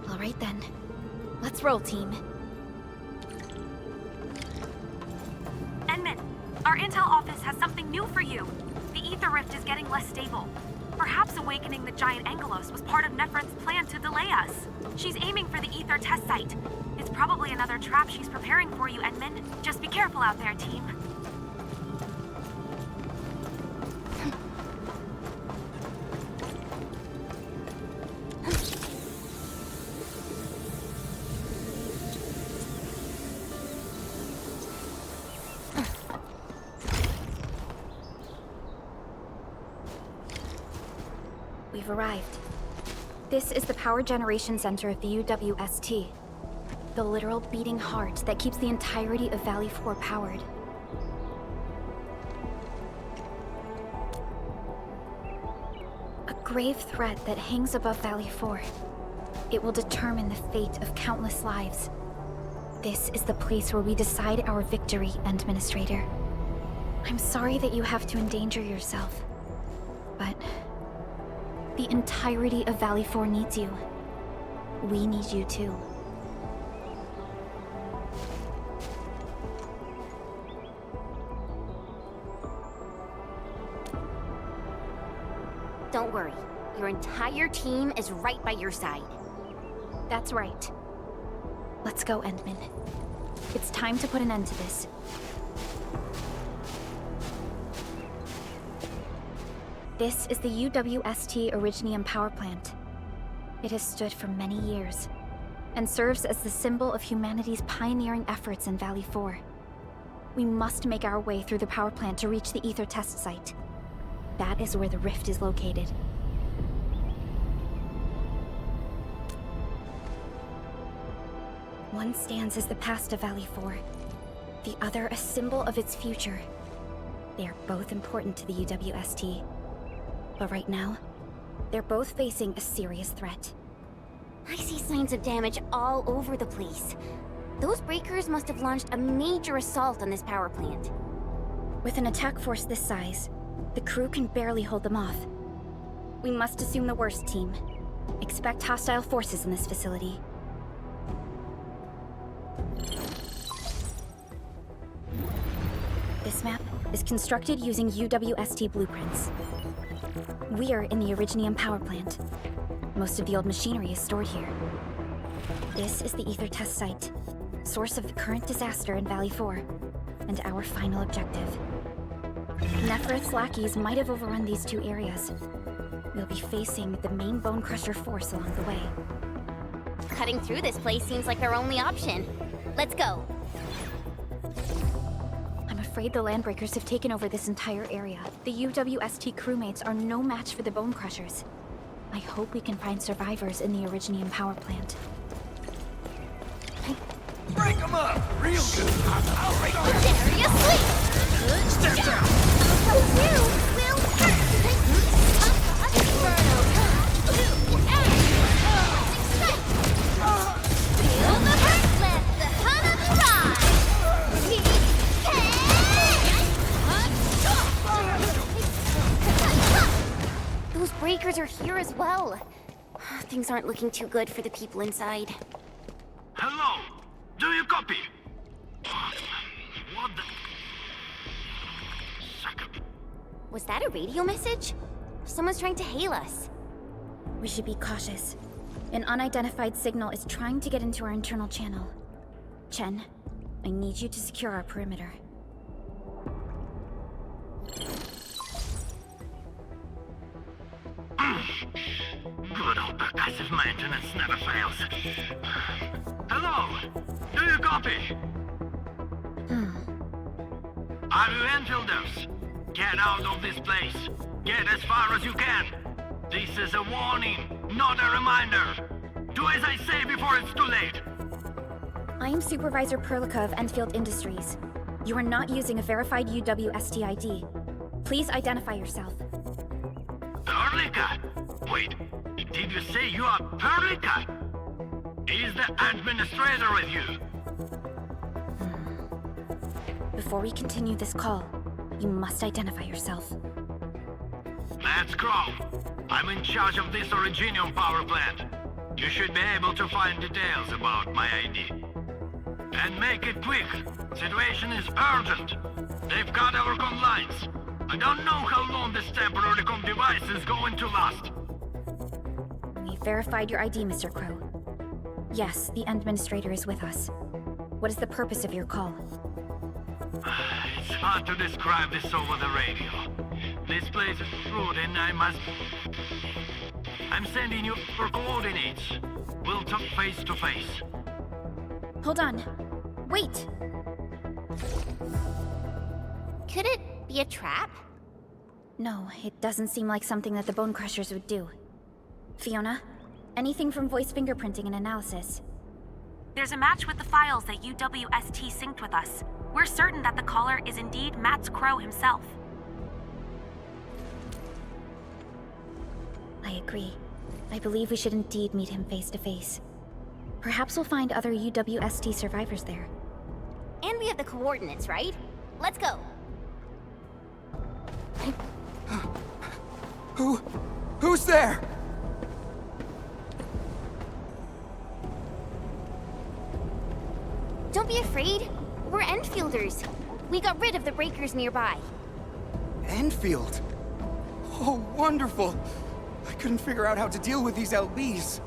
All right then. Let's roll, team. Endman, our intel office has something new for you. The ether rift is getting less stable. Perhaps awakening the giant Angelos was part of Nephron's plan to delay us. She's aiming for the ether test site. It's probably another trap she's preparing for you, Endman. Just be careful out there, team. We've arrived. This is the power generation center of the UWST. The literal beating heart that keeps the entirety of Valley 4 powered. A grave threat that hangs above Valley 4. It will determine the fate of countless lives. This is the place where we decide our victory, Administrator. I'm sorry that you have to endanger yourself, but the entirety of Valley 4 needs you. We need you too. Don't worry. Your entire team is right by your side. That's right. Let's go, Endman. It's time to put an end to this. This is the UWST Originium power plant. It has stood for many years, and serves as the symbol of humanity's pioneering efforts in Valley 4. We must make our way through the power plant to reach the ether test site. That is where the rift is located. One stands as the past of Valley 4, the other a symbol of its future. They are both important to the UWST. But right now, they're both facing a serious threat. I see signs of damage all over the place. Those breakers must have launched a major assault on this power plant. With an attack force this size, the crew can barely hold them off. We must assume the worst, team. Expect hostile forces in this facility. This map is constructed using UWST blueprints. We are in the Originium power plant. Most of the old machinery is stored here. This is the ether test site. source of the current disaster in Valley 4, and our final objective. Nefereth's lackeys might have overrun these two areas. We'll be facing the main Bone Crusher force along the way. Cutting through this place seems like our only option. Let's go. I'm afraid the Landbreakers have taken over this entire area. The UWST crewmates are no match for the Bone Crushers. I hope we can find survivors in the Originium power plant. Break them up! Real good! I'll break them! Dare you sleep! Step down! You will hurt! Feel the hurt, let the Hana rise! Those breakers are here as well. Things aren't looking too good for the people inside. Hello? Do you copy? What the... Second. Was that a radio message? Someone's trying to hail us. We should be cautious. An unidentified signal is trying to get into our internal channel. Chen, I need you to secure our perimeter. Good old percussive maintenance never fails. Hello? Do you copy? Are you Enfielders? Get out of this place. Get as far as you can. This is a warning, not a reminder. Do as I say before it's too late. I am Supervisor Perlica of Endfield Industries. You are not using a verified UWST ID. Please identify yourself. Perlica? Wait, did you say you are Perlica? Is the administrator with you? Before we continue this call, you must identify yourself. That's Crow. I'm in charge of this Originium power plant. You should be able to find details about my ID. And make it quick. Situation is urgent. They've cut our comm lines. I don't know how long this temporary comm device is going to last. We verified your ID, Mr. Crow. Yes, the administrator is with us. What is the purpose of your call? It's hard to describe this over the radio. This place is rude and I'm sending you for coordinates. We'll talk face to face. Hold on. Wait! Could it be a trap? No, it doesn't seem like something that the Bone Crushers would do. Fiona, anything from voice fingerprinting and analysis? There's a match with the files that UWST synced with us. We're certain that the caller is indeed Matt Crow himself. I agree. I believe we should indeed meet him face to face. Perhaps we'll find other UWST survivors there. And we have the coordinates, right? Let's go. Who's there? Don't be afraid. We're Enfielders. We got rid of the breakers nearby. Endfield? Oh, wonderful. I couldn't figure out how to deal with these LBs.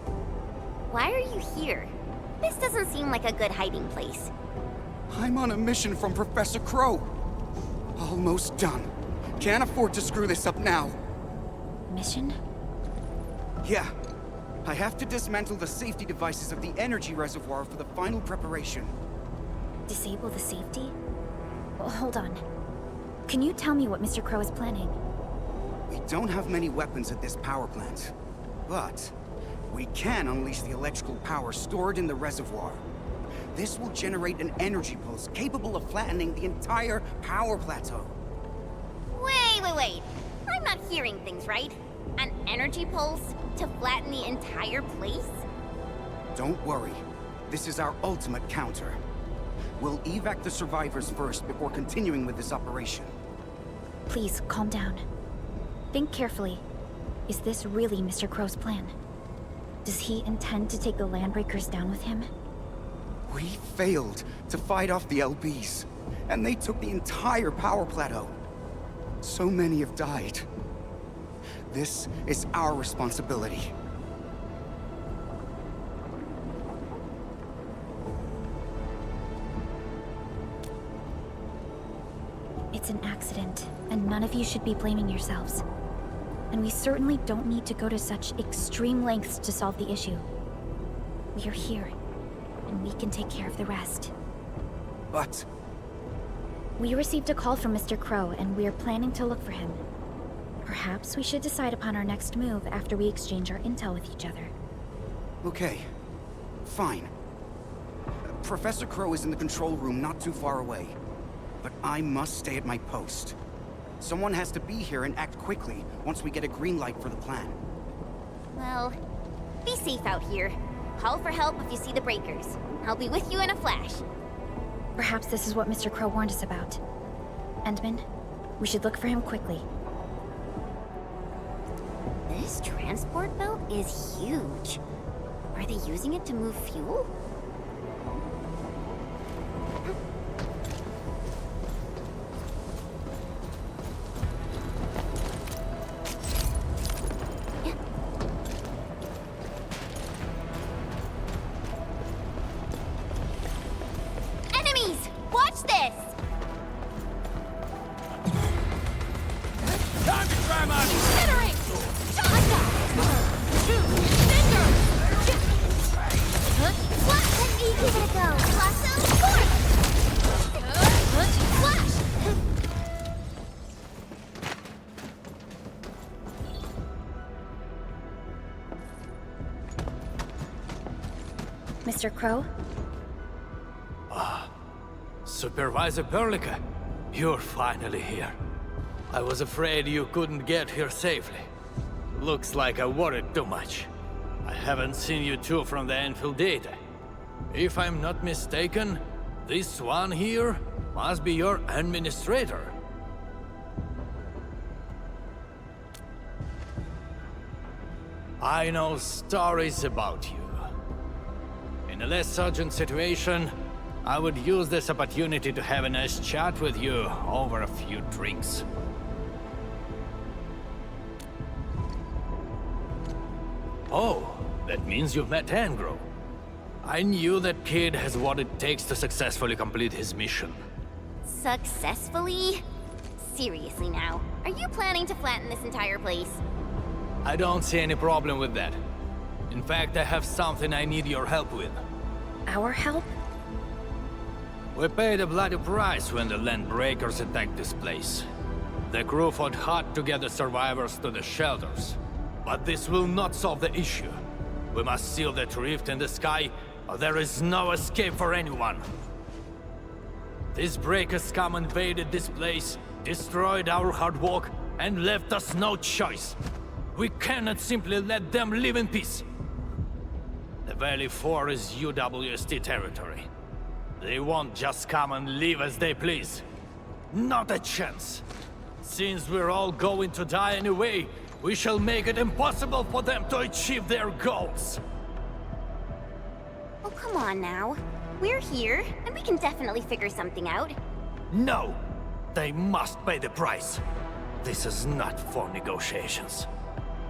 Why are you here? This doesn't seem like a good hiding place. I'm on a mission from Professor Crow. Almost done. Can't afford to screw this up now. Mission? Yeah. I have to dismantle the safety devices of the energy reservoir for the final preparation. Disable the safety? Well, hold on. Can you tell me what Mr. Crow is planning? We don't have many weapons at this power plant, but we can unleash the electrical power stored in the reservoir. This will generate an energy pulse capable of flattening the entire power plateau. Wait. I'm not hearing things right. An energy pulse to flatten the entire place? Don't worry. This is our ultimate counter. We'll evac the survivors first before continuing with this operation. Please, calm down. Think carefully. Is this really Mr. Crow's plan? Does he intend to take the Landbreakers down with him? We failed to fight off the LBs, and they took the entire power plateau. So many have died. This is our responsibility. It's an accident, and none of you should be blaming yourselves. And we certainly don't need to go to such extreme lengths to solve the issue. We are here, and we can take care of the rest. But... We received a call from Mr. Crow, and we are planning to look for him. Perhaps we should decide upon our next move after we exchange our intel with each other. Okay. Fine. Professor Crow is in the control room not too far away. But I must stay at my post. Someone has to be here and act quickly once we get a green light for the plan. Well, be safe out here. Call for help if you see the breakers. I'll be with you in a flash. Perhaps this is what Mr. Crow warned us about. Endman, we should look for him quickly. This transport belt is huge. Are they using it to move fuel? Enemies! Watch this! Time to try my... Considering! Shaka! Let me give it a go. Lasso, forth! Flash! Mr. Crow? Supervisor Perlica, you're finally here. I was afraid you couldn't get here safely. Looks like I worried too much. I haven't seen you two from the Endfield data. If I'm not mistaken, this one here must be your administrator. I know stories about you. In a less urgent situation, I would use this opportunity to have a nice chat with you over a few drinks. Oh, that means you've met Angro. I knew that kid has what it takes to successfully complete his mission. Successfully? Seriously now, are you planning to flatten this entire place? I don't see any problem with that. In fact, I have something I need your help with. Our help? We paid a bloody price when the Landbreakers attacked this place. The crew fought hard to get the survivors to the shelters. But this will not solve the issue. We must seal that rift in the sky, or there is no escape for anyone. These breakers scum invaded this place, destroyed our hard work, and left us no choice. We cannot simply let them live in peace. The Valley 4 is UWST territory. They won't just come and live as they please. Not a chance. Since we're all going to die anyway, we shall make it impossible for them to achieve their goals. Oh, come on now. We're here, and we can definitely figure something out. No! They must pay the price. This is not for negotiations.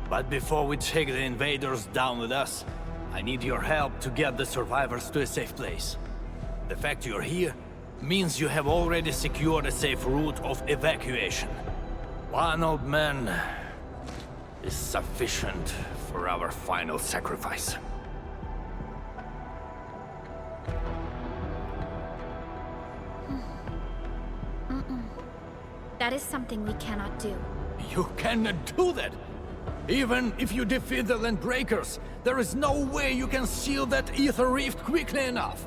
But before we take the invaders down with us, I need your help to get the survivors to a safe place. The fact you're here means you have already secured a safe route of evacuation. One old man is sufficient for our final sacrifice. That is something we cannot do. You cannot do that! Even if you defeat the Landbreakers, there is no way you can seal that ether rift quickly enough.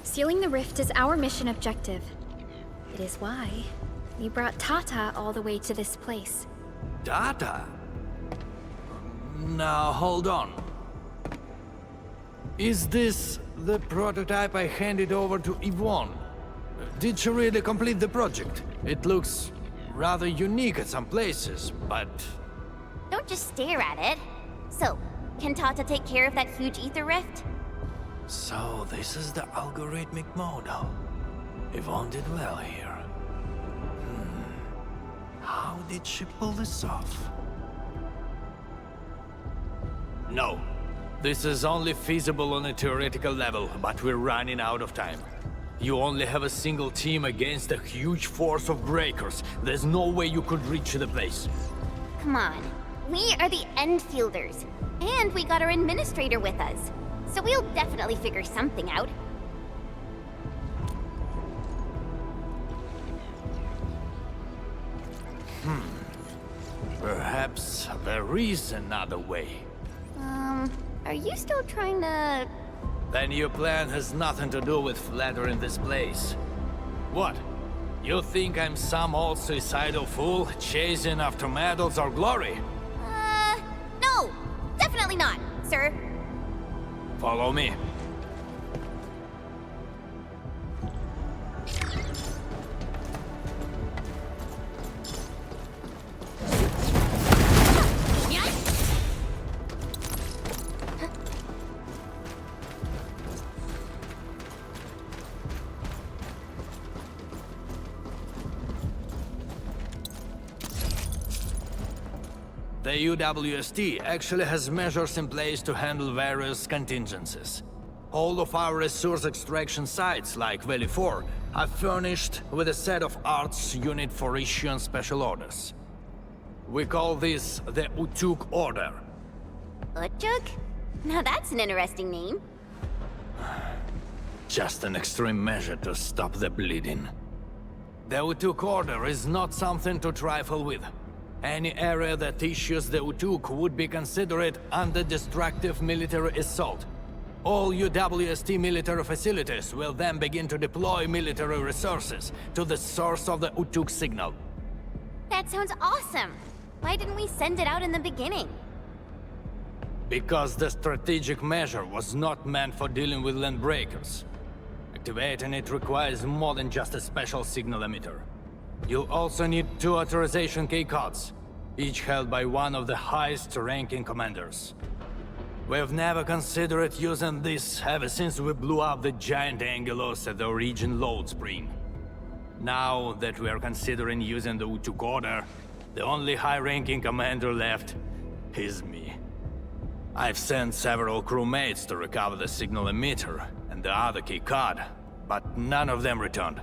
Sealing the rift is our mission objective. It is why we brought Tata all the way to this place. Tata? Now, hold on. Is this the prototype I handed over to Yvonne? Did she really complete the project? It looks rather unique at some places, but... Don't just stare at it. So, can Tata take care of that huge ether rift? So, this is the algorithmic model. Yvonne did well here. How did she pull this off? No. This is only feasible on a theoretical level, but we're running out of time. You only have a single team against a huge force of breakers. There's no way you could reach the place. Come on. We are the Endfielders. And we got our administrator with us. So we'll definitely figure something out. Perhaps there is another way. Are you still trying to... Then your plan has nothing to do with flattering this place. What? You think I'm some old suicidal fool chasing after medals or glory? No! Definitely not, sir. Follow me. The UWST actually has measures in place to handle various contingencies. All of our resource extraction sites, like Valley 4, are furnished with a set of arts unit for issuing special orders. We call this the Utuk Order. Utuk? Now that's an interesting name. Just an extreme measure to stop the bleeding. The Utuk Order is not something to trifle with. Any area that issues the Utuk would be considered under destructive military assault. All UWST military facilities will then begin to deploy military resources to the source of the Utuk signal. That sounds awesome. Why didn't we send it out in the beginning? Because the strategic measure was not meant for dealing with land breakers. Activating it requires more than just a special signal emitter. You'll also need 2 authorization keycards, each held by one of the highest-ranking commanders. We've never considered using this ever since we blew up the giant Angelos at the Origin load spring. Now that we are considering using the Utuk Order, the only high-ranking commander left is me. I've sent several crewmates to recover the signal emitter and the other keycard, but none of them returned.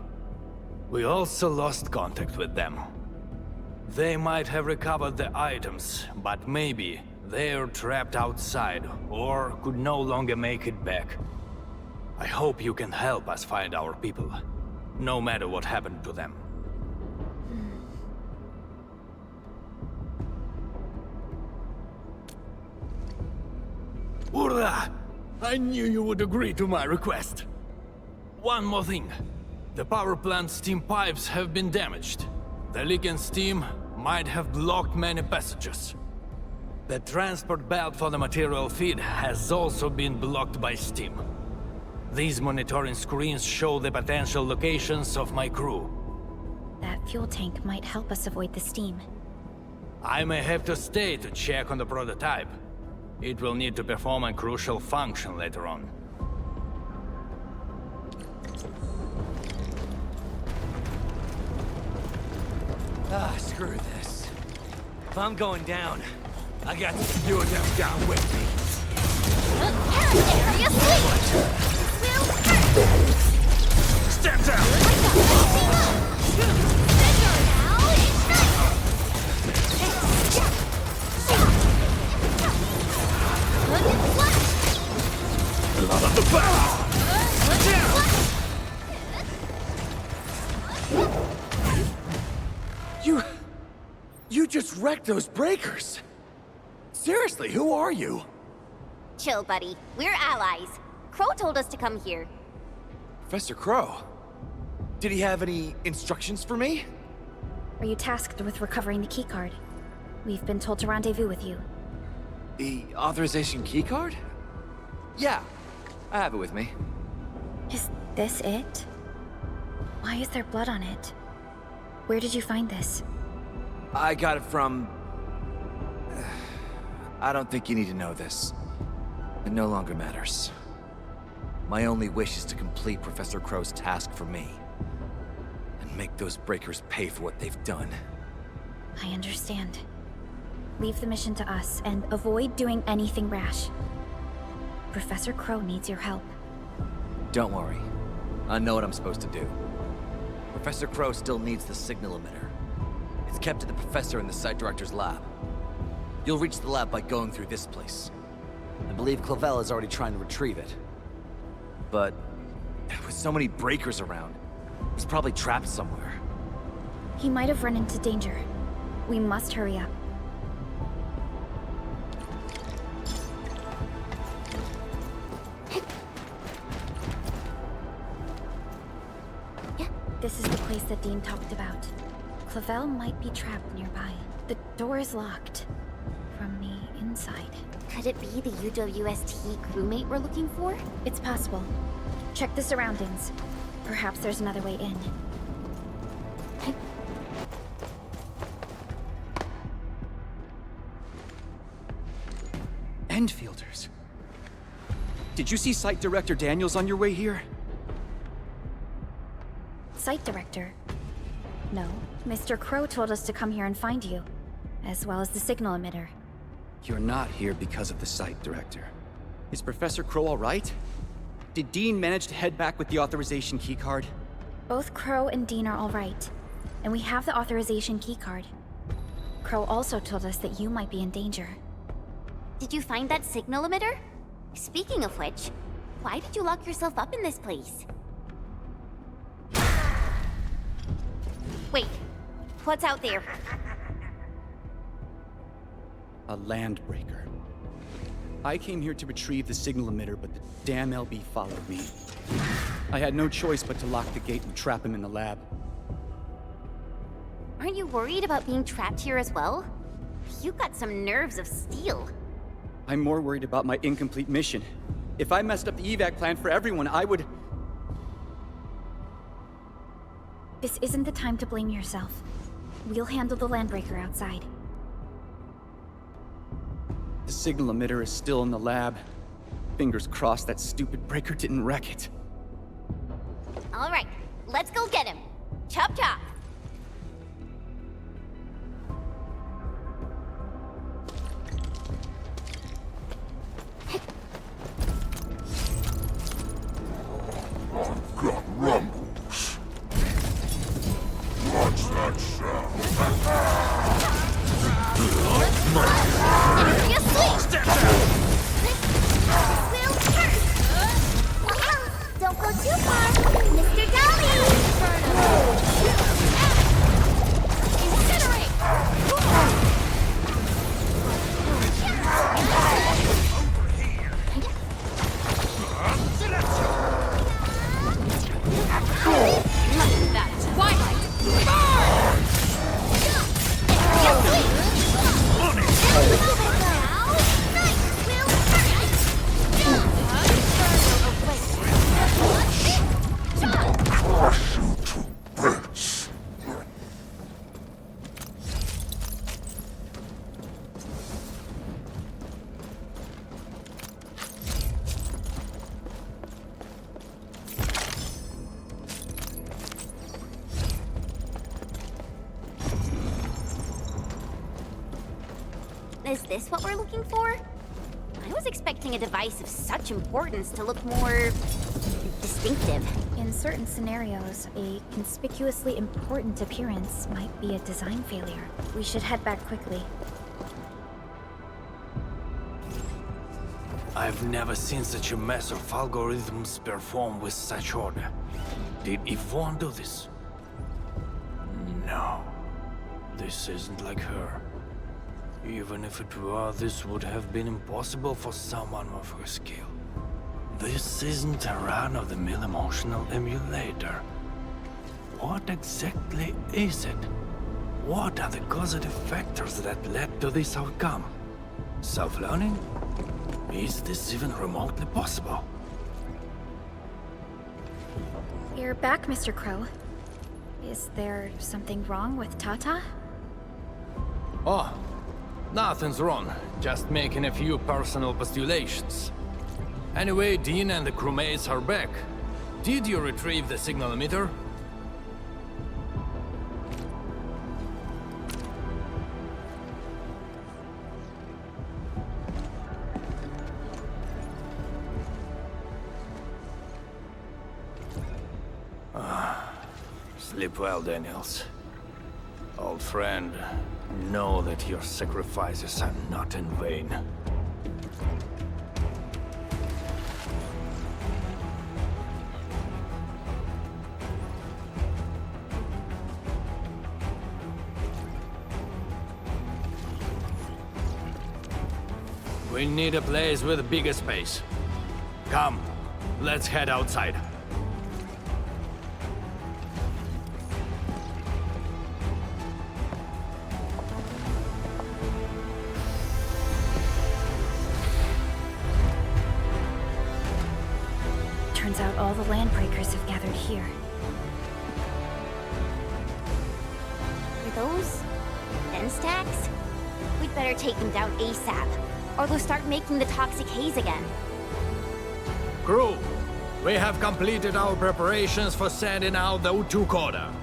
We also lost contact with them. They might have recovered the items, but maybe they're trapped outside or could no longer make it back. I hope you can help us find our people, no matter what happened to them. Urla! I knew you would agree to my request. One more thing. The power plant's steam pipes have been damaged. The leaking steam might have blocked many passages. The transport belt for the material feed has also been blocked by steam. These monitoring screens show the potential locations of my crew. That fuel tank might help us avoid the steam. I may have to stay to check on the prototype. It will need to perform a crucial function later on. Screw this. If I'm going down, I got you and them down with me. Step down! Blood on the back! You just wrecked those breakers! Seriously, who are you? Chill, buddy. We're allies. Crow told us to come here. Professor Crow? Did he have any instructions for me? Are you tasked with recovering the keycard? We've been told to rendezvous with you. The authorization keycard? Yeah, I have it with me. Is this it? Why is there blood on it? Where did you find this? I got it from... I don't think you need to know this. It no longer matters. My only wish is to complete Professor Crow's task for me. And make those breakers pay for what they've done. I understand. Leave the mission to us, and avoid doing anything rash. Professor Crow needs your help. Don't worry. I know what I'm supposed to do. Professor Crow still needs the signal emitter. It's kept to the professor in the site director's lab. You'll reach the lab by going through this place. I believe Clavel is already trying to retrieve it. But with so many breakers around, he's probably trapped somewhere. He might have run into danger. We must hurry up. This is the place that Dean talked about. Clavel might be trapped nearby. The door is locked from the inside. Could it be the UWST crewmate we're looking for? It's possible. Check the surroundings. Perhaps there's another way in. Endfielders. Did you see Site Director Daniels on your way here? Site Director? No. Mr. Crow told us to come here and find you, as well as the signal emitter. You're not here because of the Site Director. Is Professor Crow all right? Did Dean manage to head back with the authorization keycard? Both Crow and Dean are all right, and we have the authorization keycard. Crow also told us that you might be in danger. Did you find that signal emitter? Speaking of which, why did you lock yourself up in this place? Wait, what's out there? A landbreaker. I came here to retrieve the signal emitter, but the damn LB followed me. I had no choice but to lock the gate and trap him in the lab. Aren't you worried about being trapped here as well? You've got some nerves of steel. I'm more worried about my incomplete mission. If I messed up the evac plan for everyone, I would... This isn't the time to blame yourself. We'll handle the landbreaker outside. The signal emitter is still in the lab. Fingers crossed that stupid breaker didn't wreck it. All right, let's go get him. Chop chop. Got rumbles. What's that sound? You sleep. Step down. Will hurt. Don't go too far, Mr. Dolly. Incinerate. That twilight. Crush you to bits. Is this what we're looking for? I was expecting a device of such importance to look more... distinctive. In certain scenarios, a conspicuously important appearance might be a design failure. We should head back quickly. I've never seen such a mess of algorithms perform with such order. Did Yvonne do this? No. This isn't like her. Even if it were, this would have been impossible for someone of her skill. This isn't a run-of-the-mill emotional emulator. What exactly is it? What are the causative factors that led to this outcome? Self-learning? Is this even remotely possible? You're back, Mr. Crow. Is there something wrong with Tata? Oh, nothing's wrong. Just making a few personal postulations. Anyway, Dean and the crewmates are back. Did you retrieve the signal emitter? Sleep well, Daniels. Old friend, know that your sacrifices are not in vain. We need a place with bigger space. Come, let's head outside. Turns out all the landbreakers have gathered here. Are those N-stacks? We'd better take them down ASAP, or they'll start making the toxic haze again. Crew, we have completed our preparations for sending out the U2 coda.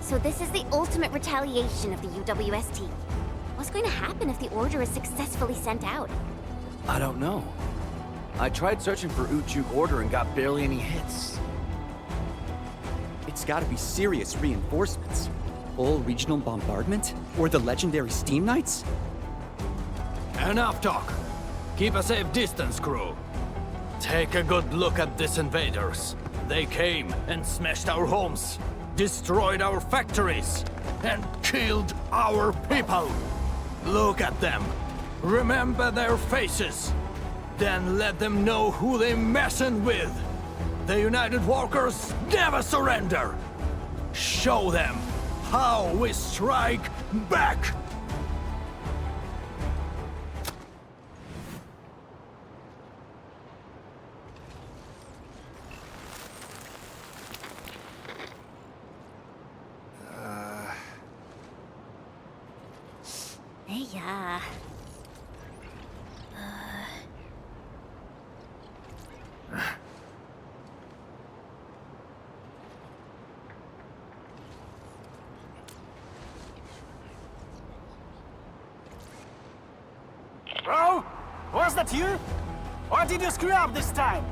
So this is the ultimate retaliation of the UWST. What's going to happen if the order is successfully sent out? I don't know. I tried searching for Ujuk order and got barely any hits. It's gotta be serious reinforcements. Full regional bombardment? Or the legendary Steam Knights? Enough talk. Keep a safe distance, crew. Take a good look at these invaders. They came and smashed our homes, destroyed our factories, and killed our people. Look at them. Remember their faces. Then let them know who they're messing with. The United Workers never surrender. Show them how we strike back. Yeah. Bro? Was that you? Or did you screw up this time?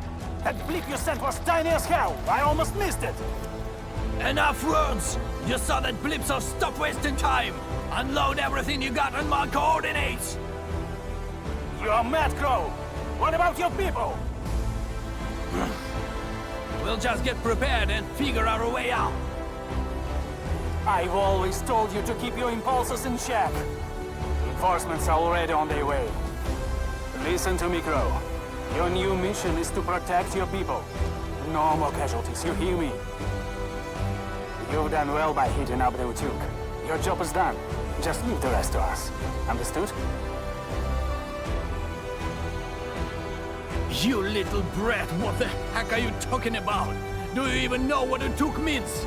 That blip you sent was tiny as hell. I almost missed it. Enough words! You saw that blip, so stop wasting time! Unload everything you got on my coordinates! You're mad, Crow. What about your people? We'll just get prepared and figure our way out. I've always told you to keep your impulses in check. Reinforcements are already on their way. Listen to me, Crow. Your new mission is to protect your people. No more casualties, you hear me? You've done well by hitting up the Utuk. Your job is done. Just leave the rest to us. Understood? You little brat, what the heck are you talking about? Do you even know what Utuk means?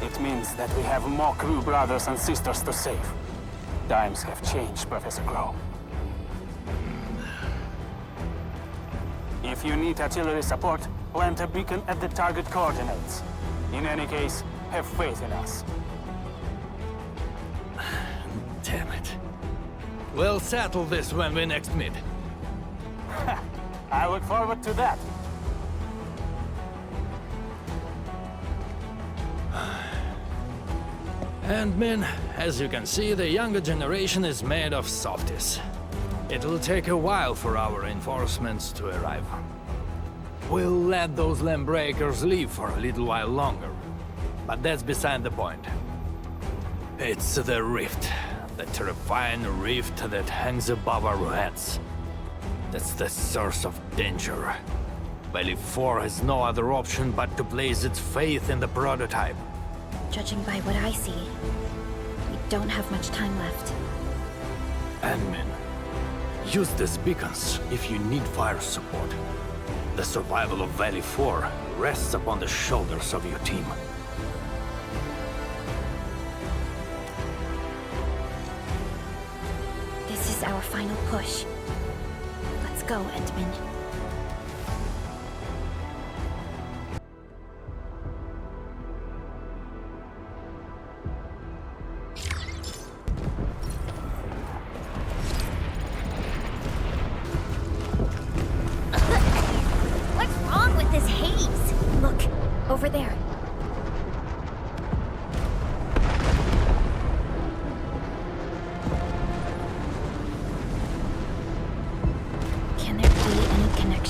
It means that we have more crew brothers and sisters to save. Times have changed, Professor Crow. If you need artillery support, plant a beacon at the target coordinates. In any case, have faith in us. Damn it. We'll settle this when we next meet. I look forward to that. And Min, as you can see, the younger generation is made of softies. It'll take a while for our reinforcements to arrive. We'll let those landbreakers leave for a little while longer. But that's beside the point. It's the rift. The terrifying rift that hangs above our heads. That's the source of danger. Valley 4 has no other option but to place its faith in the prototype. Judging by what I see, we don't have much time left. Admin, use these beacons if you need fire support. The survival of Valley 4 rests upon the shoulders of your team. This is our final push. Let's go, Endman. What's wrong with this haze? Look, over there.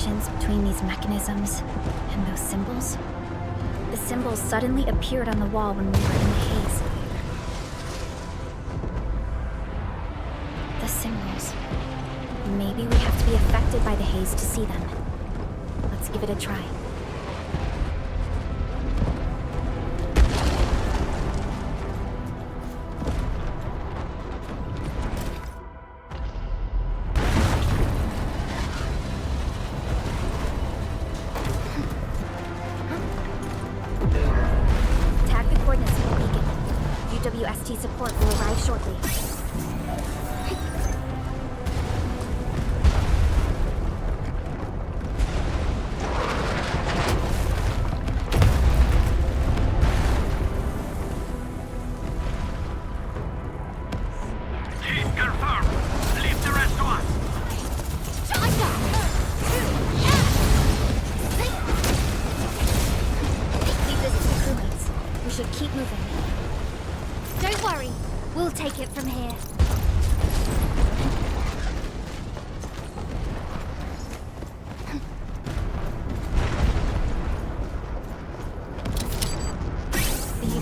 connections between these mechanisms and those symbols? The symbols suddenly appeared on the wall when we were in the haze. The symbols. Maybe we have to be affected by the haze to see them. Let's give it a try. Tag the coordinates of the beacon. UWST support will arrive shortly.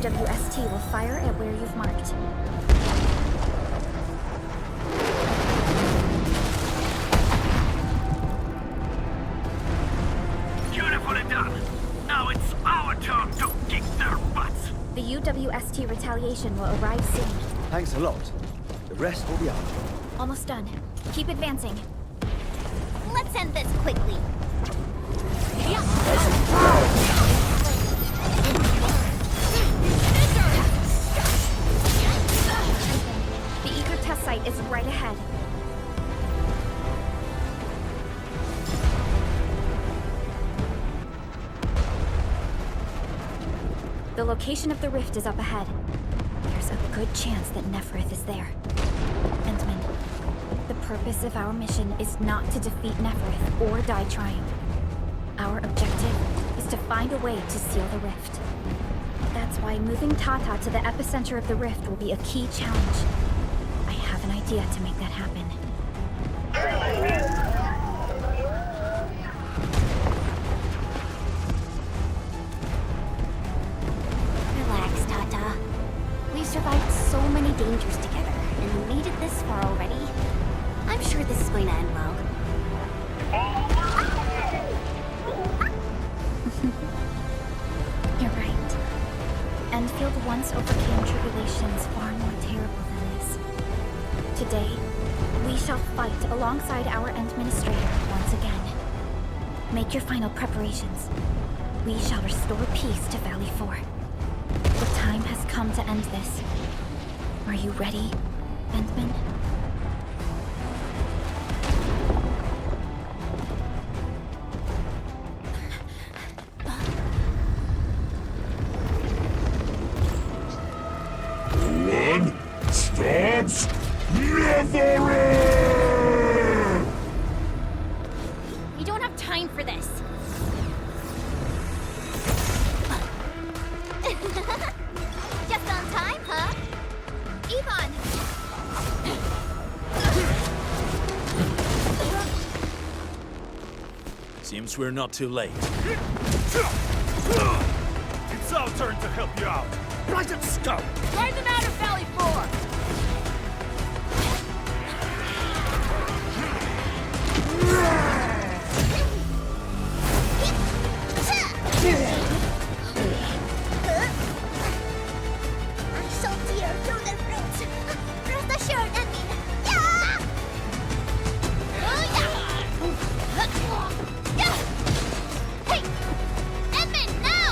UWST will fire at where you've marked. Beautifully done. Now it's our turn to kick their butts. The UWST retaliation will arrive soon. Thanks a lot. The rest will be up. Almost done. Keep advancing. Let's end this quickly. The Igor test site is right ahead. The location of the rift is up ahead. There's a good chance that Neferith is there. Endman, the purpose of our mission is not to defeat Neferith or die trying. Our objective is to find a way to seal the rift. That's why moving Tata to the epicenter of the rift will be a key challenge. I have an idea to make that happen. Relax, Tata. We've survived so many dangers together, and made it this far already. I'm sure this is going to end well. You're right. Endfield once overcame tribulations far more terrible than this. Today, we shall fight alongside our Administrator once again. Make your final preparations. We shall restore peace to Valley 4. The time has come to end this. Are you ready, Endman? One stops never! We don't have time for this. Just on time, huh? Ivan! Seems we're not too late. It's our turn to help you out. Right at scope! Drive them out of Valley 4! I shall tear through their roots. Rest assured, Edmund. Yeah! Hey! Edmund, now!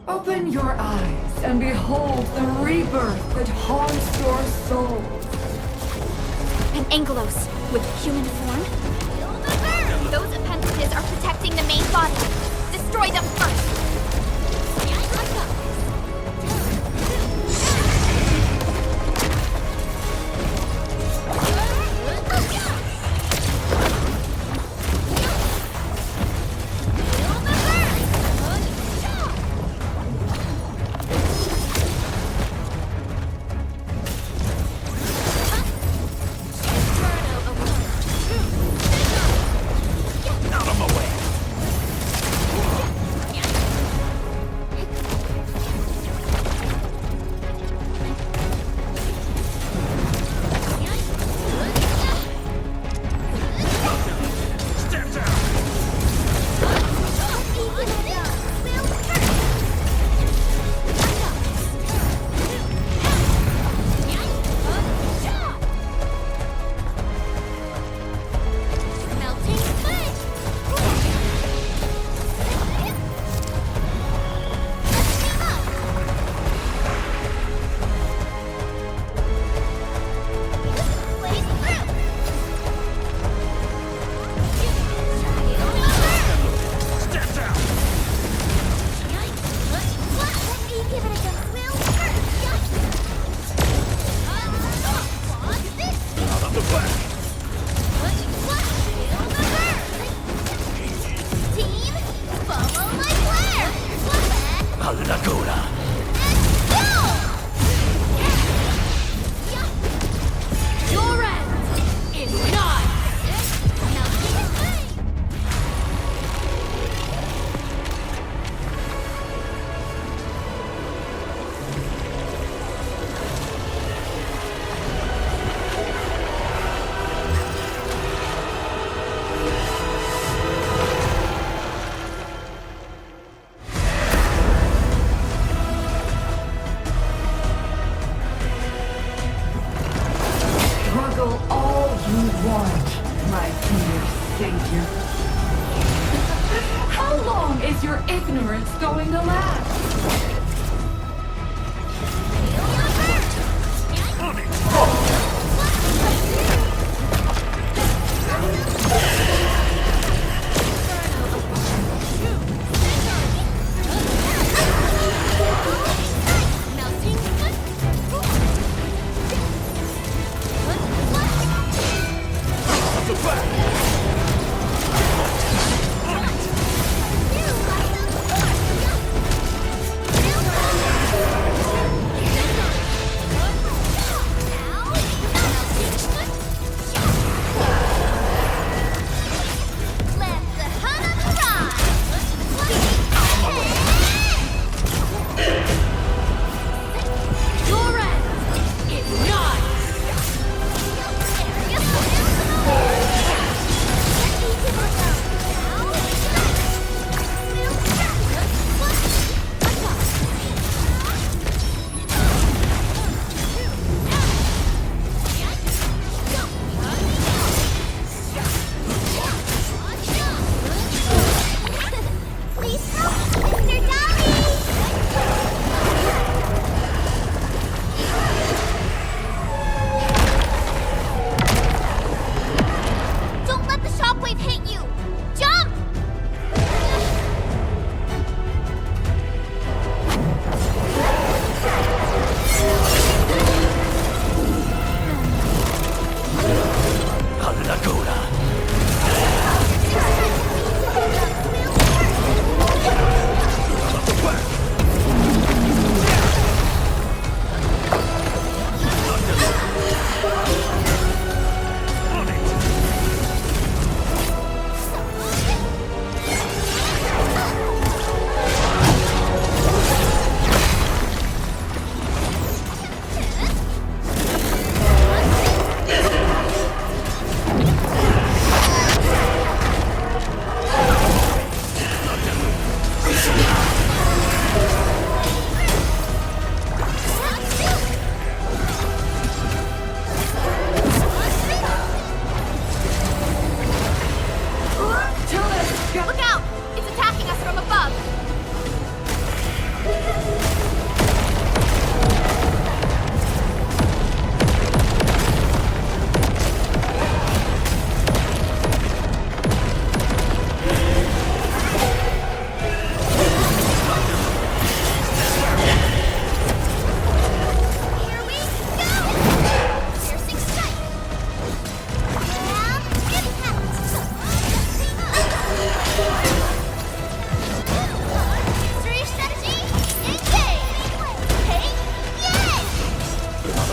Open your eyes and behold the rebirth that haunts your soul. An Angelos with human form? Those appendages are protecting the main body. Destroy them first.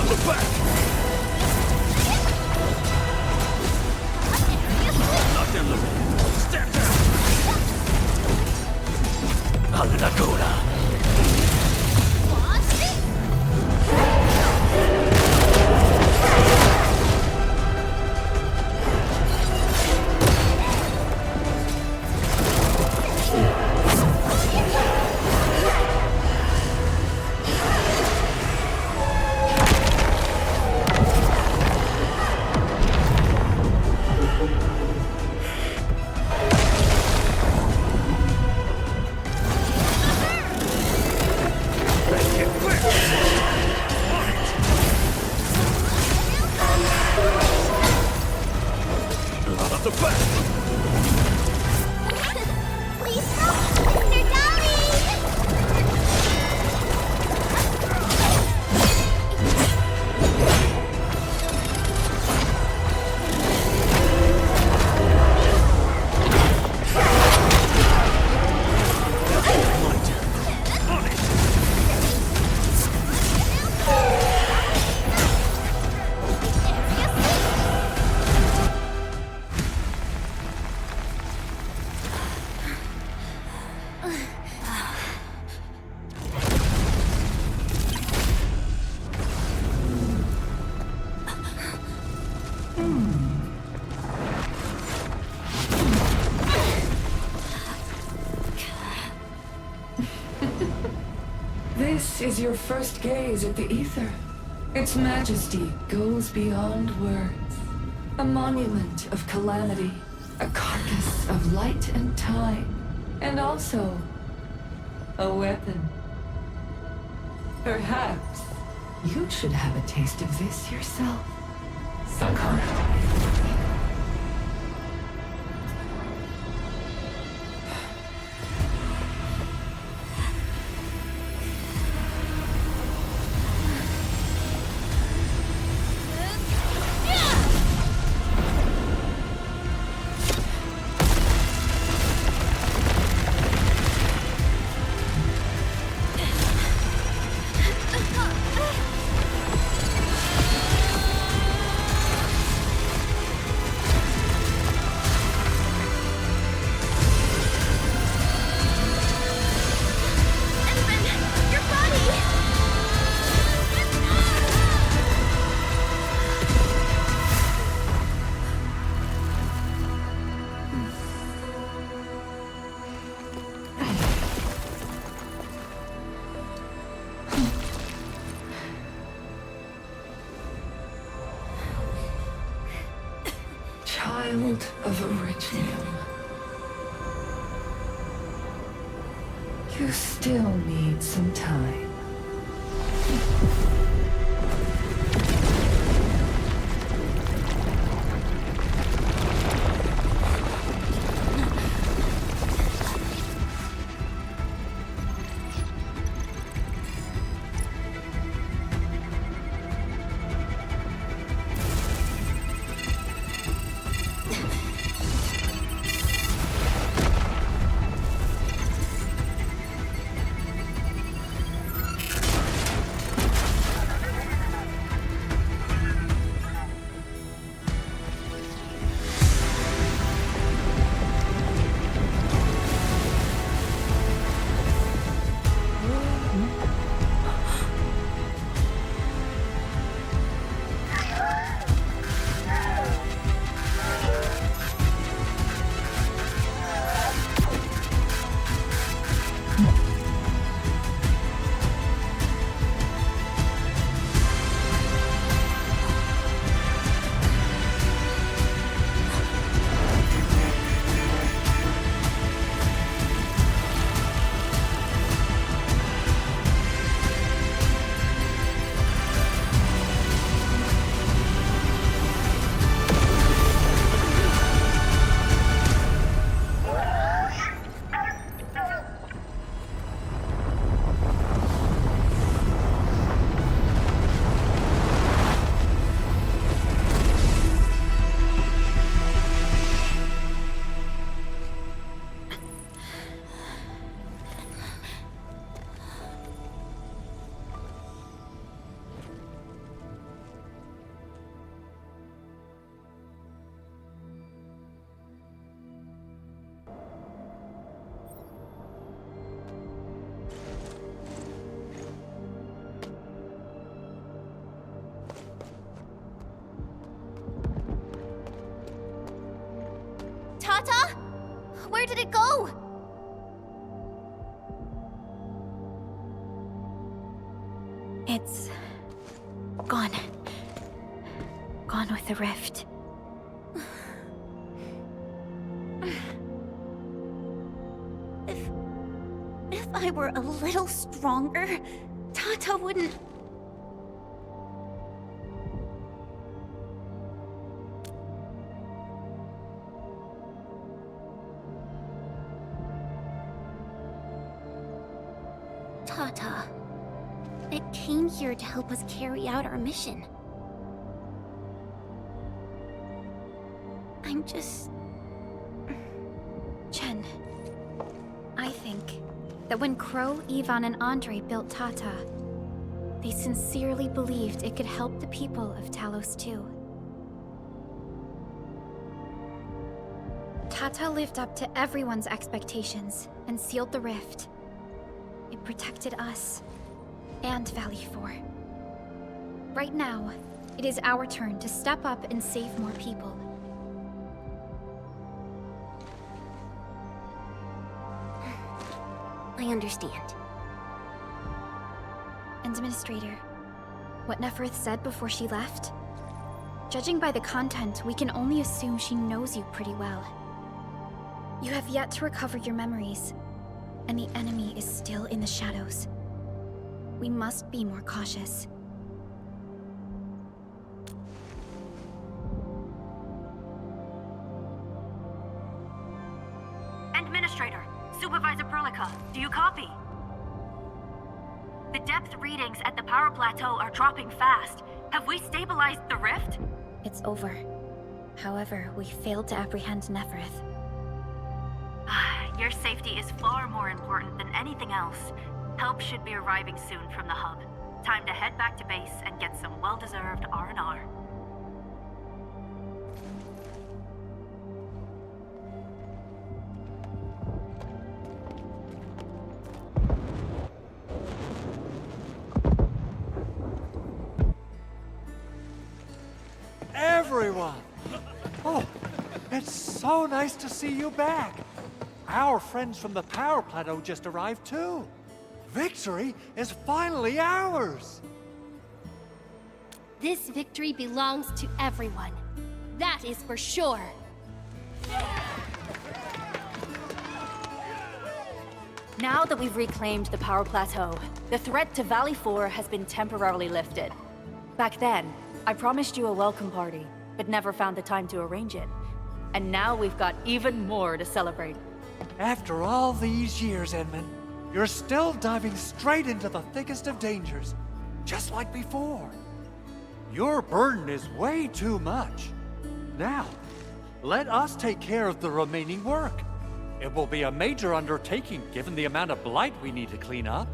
on the back! Knock down the red. Stand down! Alla cola! This is your first gaze at the ether. Its majesty goes beyond words. A monument of calamity, a carcass of light and time, and also a weapon. Perhaps you should have a taste of this yourself, Sakura. Child of Originum. You still need some time. Where did it go? It's gone. Gone with the rift. If I were a little stronger, Tata wouldn't... Tata, it came here to help us carry out our mission. I'm just... Chen, I think that when Crow, Ivan, and Andre built Tata, they sincerely believed it could help the people of Talos-II. Tata lived up to everyone's expectations and sealed the rift. It protected us and Valley 4. Right now, it is our turn to step up and save more people. I understand. Administrator, what Neferth said before she left? Judging by the content, we can only assume she knows you pretty well. You have yet to recover your memories, and the enemy is still in the shadows. We must be more cautious. Administrator, Supervisor Perlica, do you copy? The depth readings at the power plateau are dropping fast. Have we stabilized the rift? It's over. However, we failed to apprehend Neferth. Your safety is far more important than anything else. Help should be arriving soon from the hub. Time to head back to base and get some well-deserved R&R. Everyone! Oh, it's so nice to see you back. Our friends from the power plateau just arrived too. Victory is finally ours! This victory belongs to everyone. That is for sure. Now that we've reclaimed the power plateau, the threat to Valley 4 has been temporarily lifted. Back then, I promised you a welcome party, but never found the time to arrange it. And now we've got even more to celebrate. After all these years, Edmund, you're still diving straight into the thickest of dangers, just like before. Your burden is way too much. Now, let us take care of the remaining work. It will be a major undertaking given the amount of blight we need to clean up.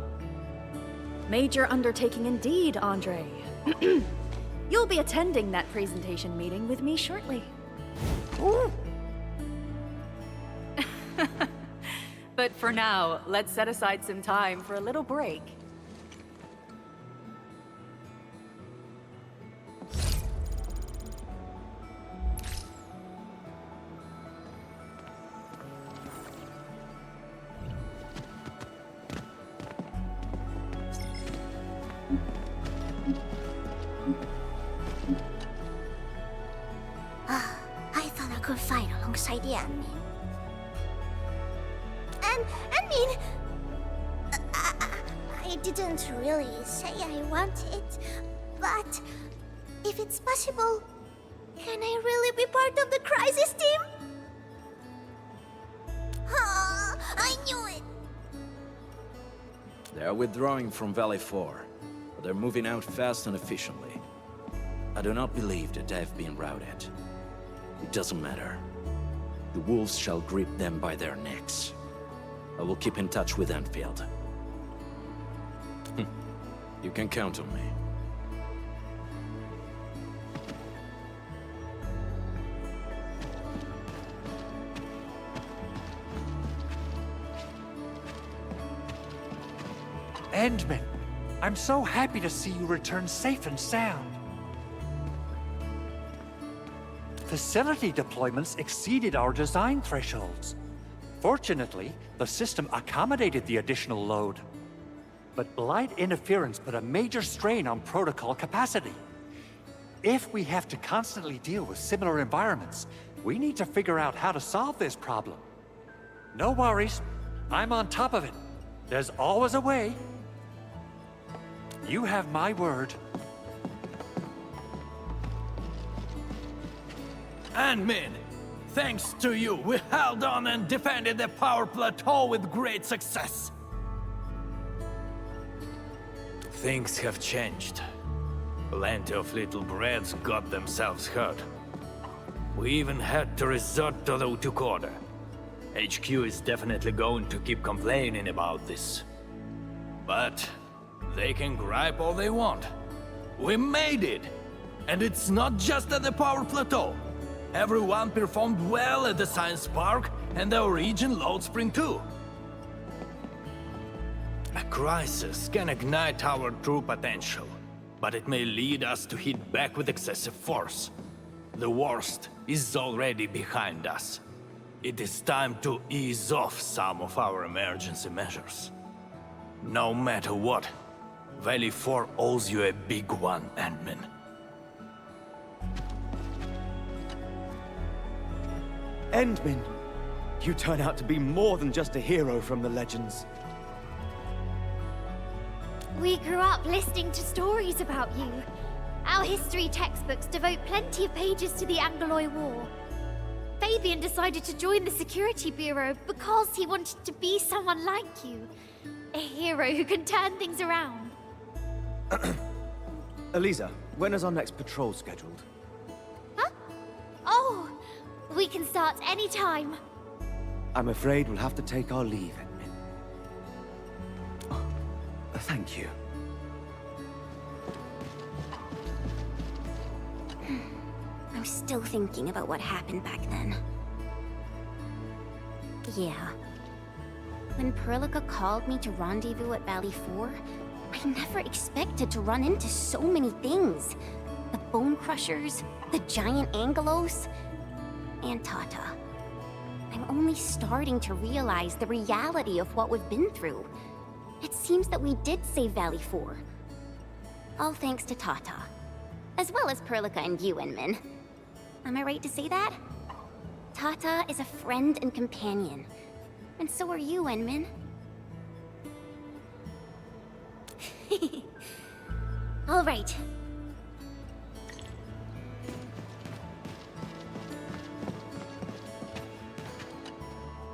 Major undertaking indeed, Andre. You'll be attending that presentation meeting with me shortly. Ooh. But for now, let's set aside some time for a little break. I thought I could fight alongside the enemy. I didn't really say I want it, but if it's possible, can I really be part of the crisis team? I knew it! They are withdrawing from Valley 4, but they're moving out fast and efficiently. I do not believe that they've been routed. It doesn't matter. The wolves shall grip them by their necks. I will keep in touch with Endfield. You can count on me. Endman, I'm so happy to see you return safe and sound. Facility deployments exceeded our design thresholds. Fortunately, the system accommodated the additional load. But blind interference put a major strain on protocol capacity. If we have to constantly deal with similar environments, we need to figure out how to solve this problem. No worries, I'm on top of it. There's always a way. You have my word. Admin, thanks to you, we held on and defended the power plateau with great success. Things have changed. Plenty of little brats got themselves hurt. We even had to resort to the Utuk order. HQ is definitely going to keep complaining about this. But they can gripe all they want. We made it! And it's not just at the power plateau. Everyone performed well at the science park and the origin load spring too. A crisis can ignite our true potential, but it may lead us to hit back with excessive force. The worst is already behind us. It is time to ease off some of our emergency measures. No matter what, Valley 4 owes you a big one, Admin. Endman, you turn out to be more than just a hero from the legends. We grew up listening to stories about you. Our history textbooks devote plenty of pages to the Angloy War. Fabian decided to join the Security Bureau because he wanted to be someone like you. A hero who can turn things around. Eliza, when is our next patrol scheduled? Huh? Oh, we can start anytime. I'm afraid we'll have to take our leave, Edmund. Oh, thank you. I'm still thinking about what happened back then. Yeah. When Perlica called me to rendezvous at Valley 4, I never expected to run into so many things. The Bone Crushers, the giant Angelos, and Tata. I'm only starting to realize the reality of what we've been through. It seems that we did save Valley 4. All thanks to Tata. As well as Perlica and you, Inman. Am I right to say that? Tata is a friend and companion. And so are you, Enman. All right.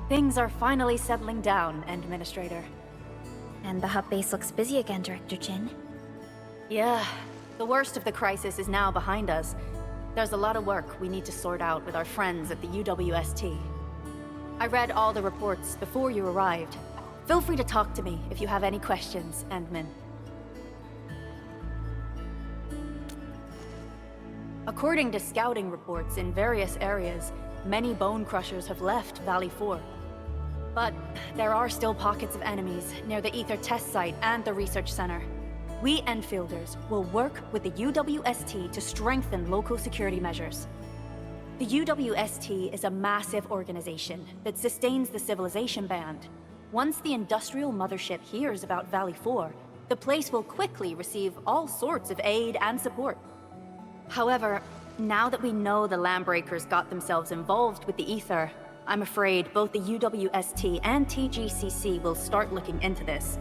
Things are finally settling down, Administrator. And the hub base looks busy again, Director Jin. Yeah, the worst of the crisis is now behind us. There's a lot of work we need to sort out with our friends at the UWST. I read all the reports before you arrived. Feel free to talk to me if you have any questions, Endman. According to scouting reports in various areas, many Bone Crushers have left Valley 4. But there are still pockets of enemies near the Ether test site and the research center. We Enfielders will work with the UWST to strengthen local security measures. The UWST is a massive organization that sustains the Civilization Band. Once the industrial mothership hears about Valley 4, the place will quickly receive all sorts of aid and support. However, now that we know the Landbreakers got themselves involved with the Ether, I'm afraid both the UWST and TGCC will start looking into this.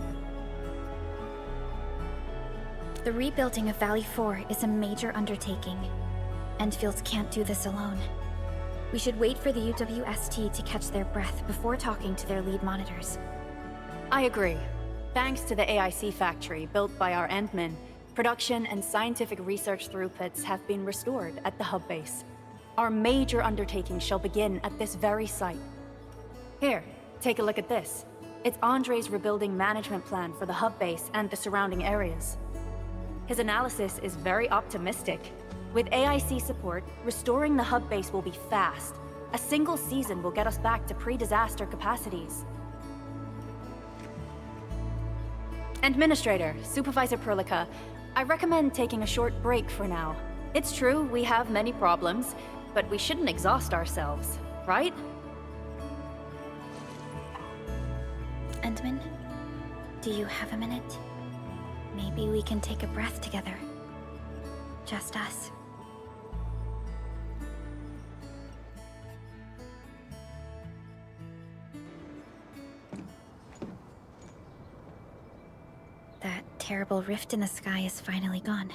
The rebuilding of Valley 4 is a major undertaking. Endfields can't do this alone. We should wait for the UWST to catch their breath before talking to their lead monitors. I agree. Thanks to the AIC factory built by our Endmen, production and scientific research throughputs have been restored at the hub base. Our major undertaking shall begin at this very site. Here, take a look at this. It's Andre's rebuilding management plan for the hub base and the surrounding areas. His analysis is very optimistic. With AIC support, restoring the hub base will be fast. A single season will get us back to pre-disaster capacities. Administrator, Supervisor Perlica, I recommend taking a short break for now. It's true, we have many problems, but we shouldn't exhaust ourselves, right? Endman, do you have a minute? Maybe we can take a breath together. Just us. That terrible rift in the sky is finally gone.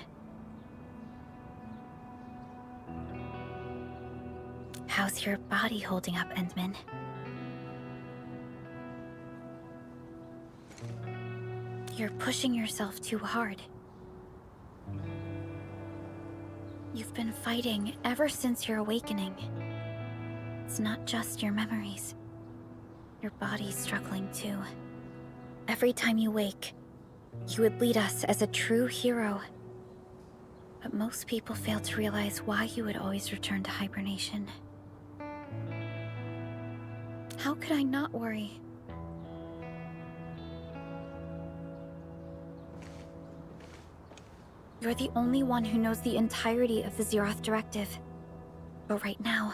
How's your body holding up, Endman? You're pushing yourself too hard. You've been fighting ever since your awakening. It's not just your memories. Your body's struggling too. Every time you wake, you would lead us as a true hero. But most people fail to realize why you would always return to hibernation. How could I not worry? You're the only one who knows the entirety of the Zeroth Directive. But right now,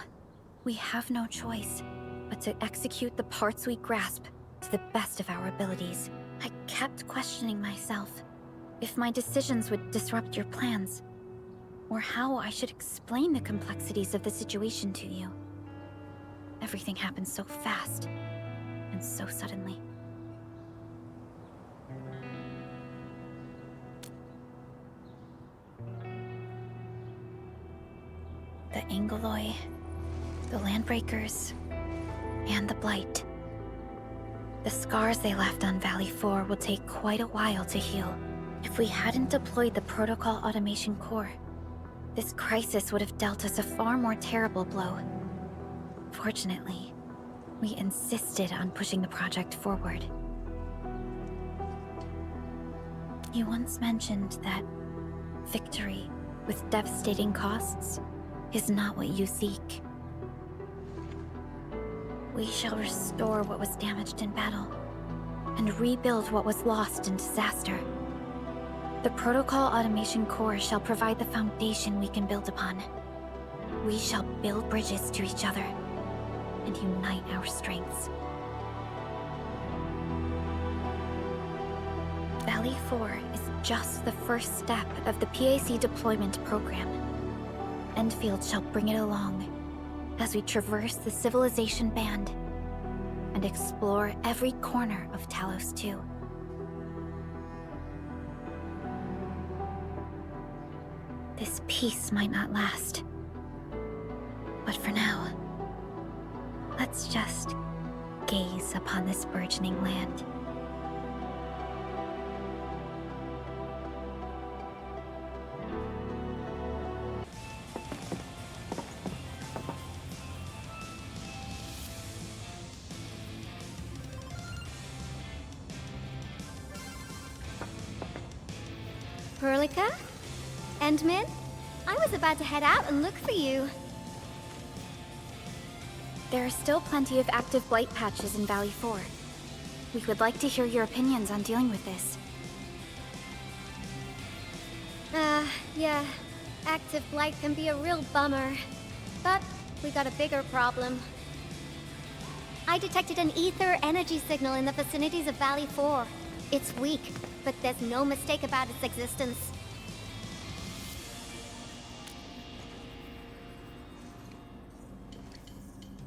we have no choice but to execute the parts we grasp to the best of our abilities. I kept questioning myself if my decisions would disrupt your plans, or how I should explain the complexities of the situation to you. Everything happened so fast, and so suddenly. The Angoloi, the Landbreakers, and the Blight. The scars they left on Valley 4 will take quite a while to heal. If we hadn't deployed the Protocol Automation Core, this crisis would have dealt us a far more terrible blow. Fortunately, we insisted on pushing the project forward. You once mentioned that victory with devastating costs is not what you seek. We shall restore what was damaged in battle, and rebuild what was lost in disaster. The Protocol Automation Core shall provide the foundation we can build upon. We shall build bridges to each other, and unite our strengths. Valley 4 is just the first step of the PAC deployment program. Endfield shall bring it along as we traverse the civilization band and explore every corner of Talos-II. This peace might not last, but for now, let's just gaze upon this burgeoning land. Perlica? Endman? I was about to head out and look for you. There are still plenty of active blight patches in Valley 4. We would like to hear your opinions on dealing with this. Yeah. Active blight can be a real bummer. But we got a bigger problem. I detected an ether energy signal in the vicinities of Valley 4. It's weak, but there's no mistake about its existence.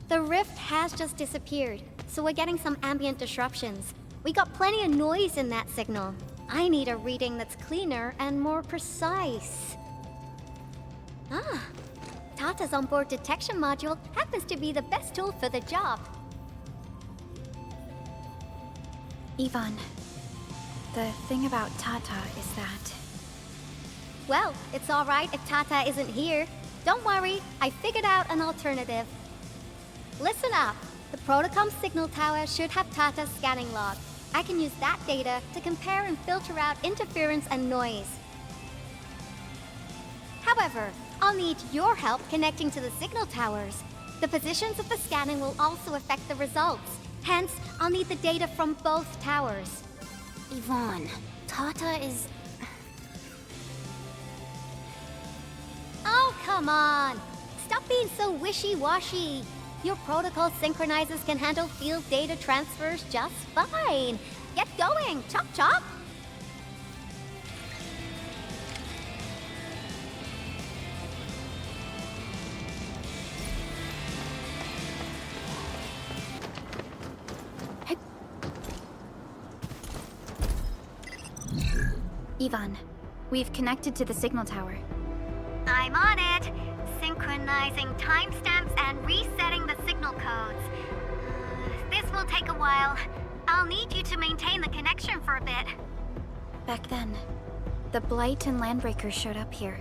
The rift has just disappeared, so we're getting some ambient disruptions. We got plenty of noise in that signal. I need a reading that's cleaner and more precise. Ah, Tata's onboard detection module happens to be the best tool for the job. Yvonne, the thing about Tata is that... Well, it's alright if Tata isn't here. Don't worry, I figured out an alternative. Listen up. The Protocom signal tower should have Tata's scanning log. I can use that data to compare and filter out interference and noise. However, I'll need your help connecting to the signal towers. The positions of the scanning will also affect the results. Hence, I'll need the data from both towers. Yvonne, Tata is... Oh, come on! Stop being so wishy-washy. Your protocol synchronizers can handle field data transfers just fine. get going! Chop chop! Ivan, we've connected to the signal tower. I'm on it. Synchronizing timestamps and resetting the signal codes. This will take a while. I'll need you to maintain the connection for a bit. Back then, the Blight and Landbreakers showed up here.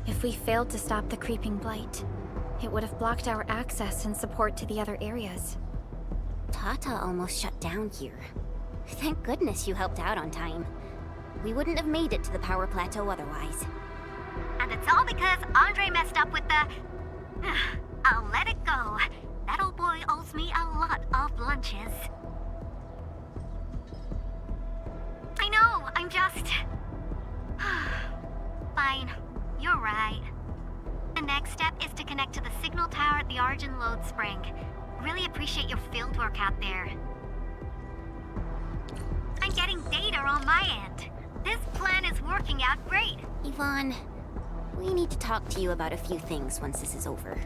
If we failed to stop the creeping Blight, it would have blocked our access and support to the other areas. Tata almost shut down here. Thank goodness you helped out on time. We wouldn't have made it to the power plateau otherwise. And it's all because Andre messed up with the... I'll let it go. That old boy owes me a lot of lunches. I know, I'm just... Fine, you're right. The next step is to connect to the signal tower at the Origin Load Spring. Really appreciate your field work out there. I'm getting data on my end. This plan is working out great. Yvonne, we need to talk to you about a few things once this is over.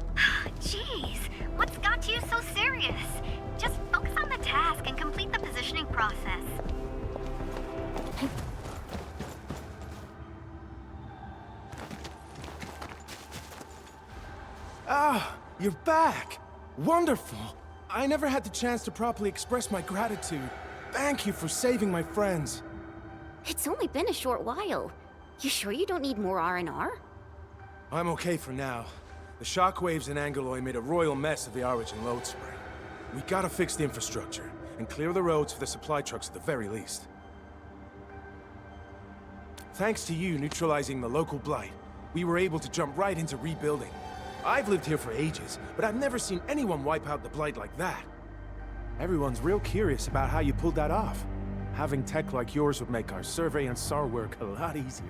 Jeez, what's got you so serious? Just focus on the task and complete the positioning process. Ah, you're back! Wonderful! I never had the chance to properly express my gratitude. Thank you for saving my friends. It's only been a short while. You sure you don't need more R&R? I'm okay for now. The shockwaves in Angeloy made a royal mess of the Origin Load Spring. We gotta fix the infrastructure, and clear the roads for the supply trucks at the very least. Thanks to you neutralizing the local blight, we were able to jump right into rebuilding. I've lived here for ages, but I've never seen anyone wipe out the blight like that. Everyone's real curious about how you pulled that off. Having tech like yours would make our survey and SAR work a lot easier.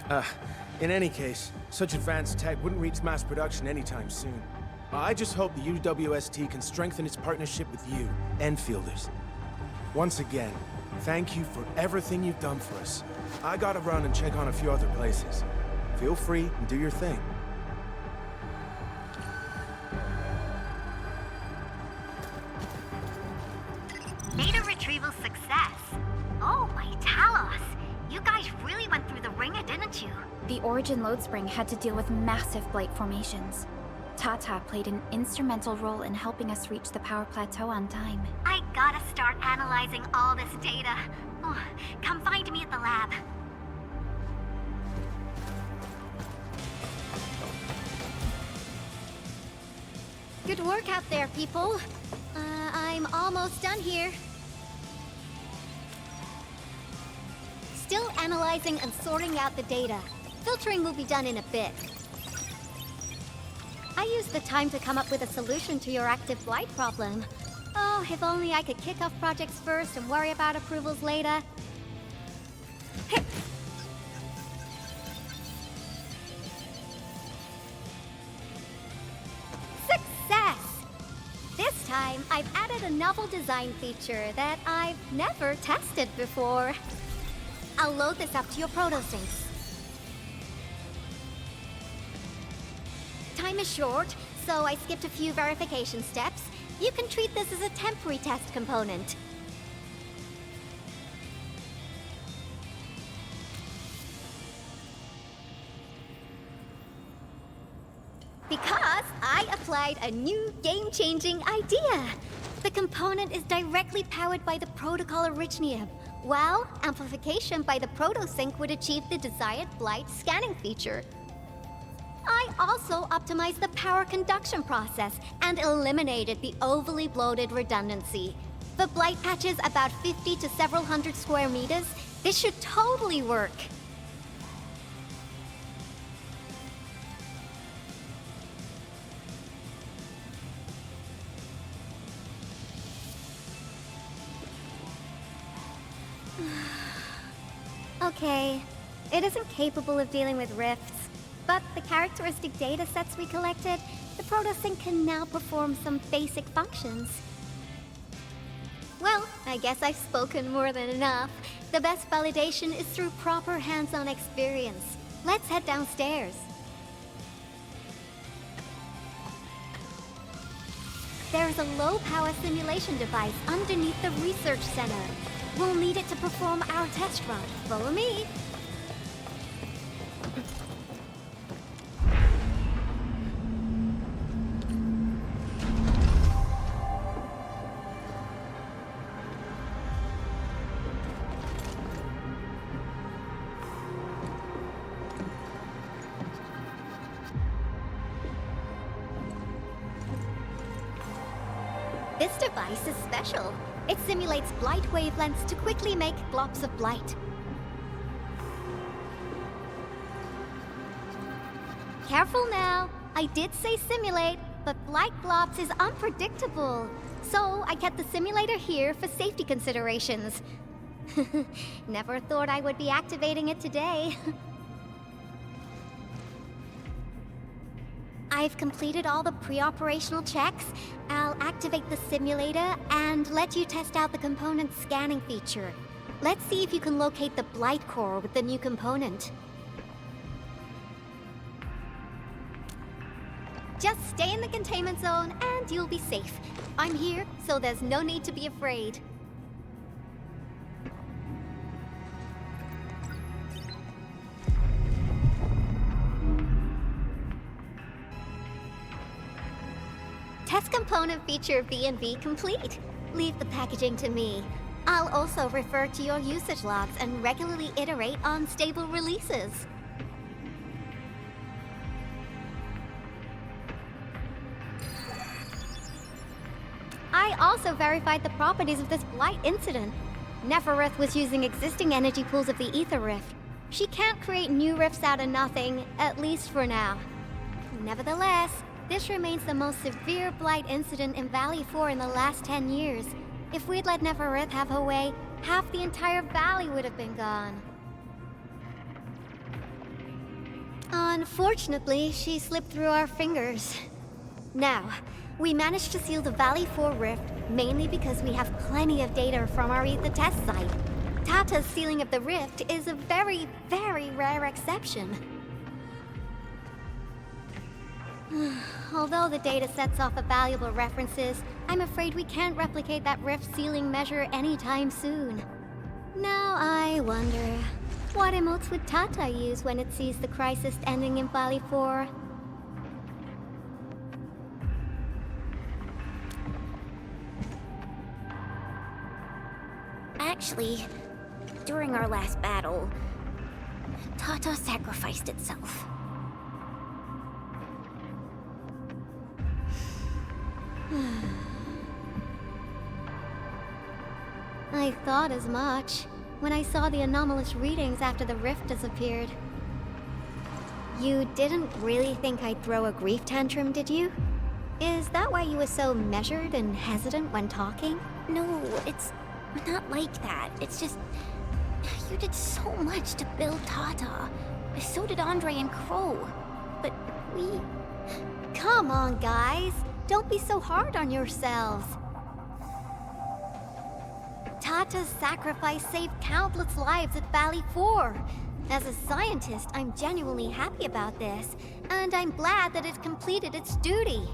Yeah. In any case, such advanced tech wouldn't reach mass production anytime soon. I just hope the UWST can strengthen its partnership with you, Endfielders. Once again, thank you for everything you've done for us. I gotta run and check on a few other places. Feel free and do your thing. Data retrieval success. Oh my Talos! You guys really went through the ringer, didn't you? The Origin Load Spring had to deal with massive blight formations. Tata played an instrumental role in helping us reach the power plateau on time. I gotta start analyzing all this data. Oh, come find me at the lab. Good work out there, people. I'm almost done here. Still analyzing and sorting out the data. Filtering will be done in a bit. I used the time to come up with a solution to your active blight problem. Oh, if only I could kick off projects first and worry about approvals later. Success! This time, I've added a novel design feature that I've never tested before. I'll load this up to your protosyncs. Time is short, so I skipped a few verification steps. You can treat this as a temporary test component. Because I applied a new game-changing idea. The component is directly powered by the protocol Originium, while amplification by the protosync would achieve the desired blight scanning feature. I also optimized the power conduction process and eliminated the overly bloated redundancy. For blight patches about 50 to several hundred square meters, this should totally work. Okay, it isn't capable of dealing with rifts, but the characteristic data sets we collected, the Protosync can now perform some basic functions. Well, I guess I've spoken more than enough. The best validation is through proper hands-on experience. Let's head downstairs. There's a low-power simulation device underneath the research center. We'll need it to perform our test run. Follow me. This device is special. It simulates blight wavelengths to quickly make globs of blight. Careful now. I did say simulate, but blight globs is unpredictable. So I kept the simulator here for safety considerations. Never thought I would be activating it today. I've completed all the pre-operational checks. I'll activate the simulator and let you test out the component scanning feature. Let's see if you can locate the blight core with the new component. Just stay in the containment zone and you'll be safe. I'm here, so there's no need to be afraid. Test component feature V&V complete. Leave the packaging to me. I'll also refer to your usage logs and regularly iterate on stable releases. I also verified the properties of this blight incident. Nefereth was using existing energy pools of the Ether Rift. She can't create new rifts out of nothing, at least for now. Nevertheless, this remains the most severe blight incident in Valley 4 in the last 10 years. If we'd let Nefereth have her way, half the entire valley would have been gone. Unfortunately, she slipped through our fingers. Now, we managed to seal the Valley 4 rift, mainly because we have plenty of data from our Ether test site. Tata's sealing of the rift is a very, very rare exception. Although the data sets off valuable references, I'm afraid we can't replicate that rift sealing measure anytime soon. Now I wonder, what emotes would Tata use when it sees the crisis ending in Valley 4? Actually, during our last battle, Tata sacrificed itself. I thought as much when I saw the anomalous readings after the rift disappeared. You didn't really think I'd throw a grief tantrum, did you? Is that why you were so measured and hesitant when talking? No, it's not like that. It's just, you did so much to build Tata. So did Andre and Crow. But we... Come on, guys. Don't be so hard on yourselves. Tata's sacrifice saved countless lives at Valley 4. As a scientist, I'm genuinely happy about this, and I'm glad that it completed its duty.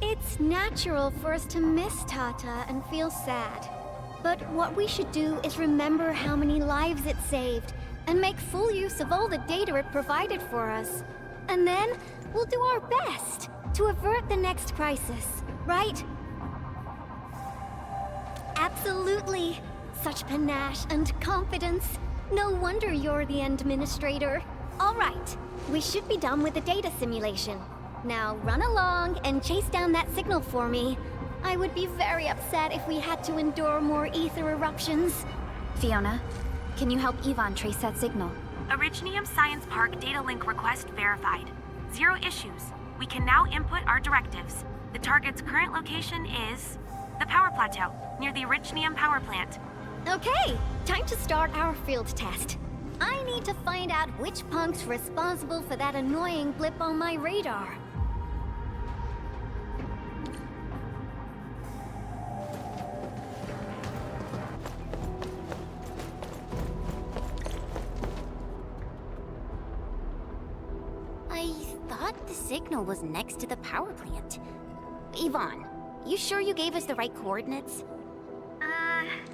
It's natural for us to miss Tata and feel sad. But what we should do is remember how many lives it saved, and make full use of all the data it provided for us. And then, we'll do our best to avert the next crisis, right? Absolutely. Such panache and confidence. No wonder you're the administrator. All right, we should be done with the data simulation. Now run along and chase down that signal for me. I would be very upset if we had to endure more ether eruptions. Fiona, can you help Yvonne trace that signal? Originium Science Park data link request verified. 0 issues. We can now input our directives. The target's current location is the power plateau, near the Originium power plant. Okay, time to start our field test. I need to find out which punk's responsible for that annoying blip on my radar. the signal was next to the power plant. Yvonne, you sure you gave us the right coordinates?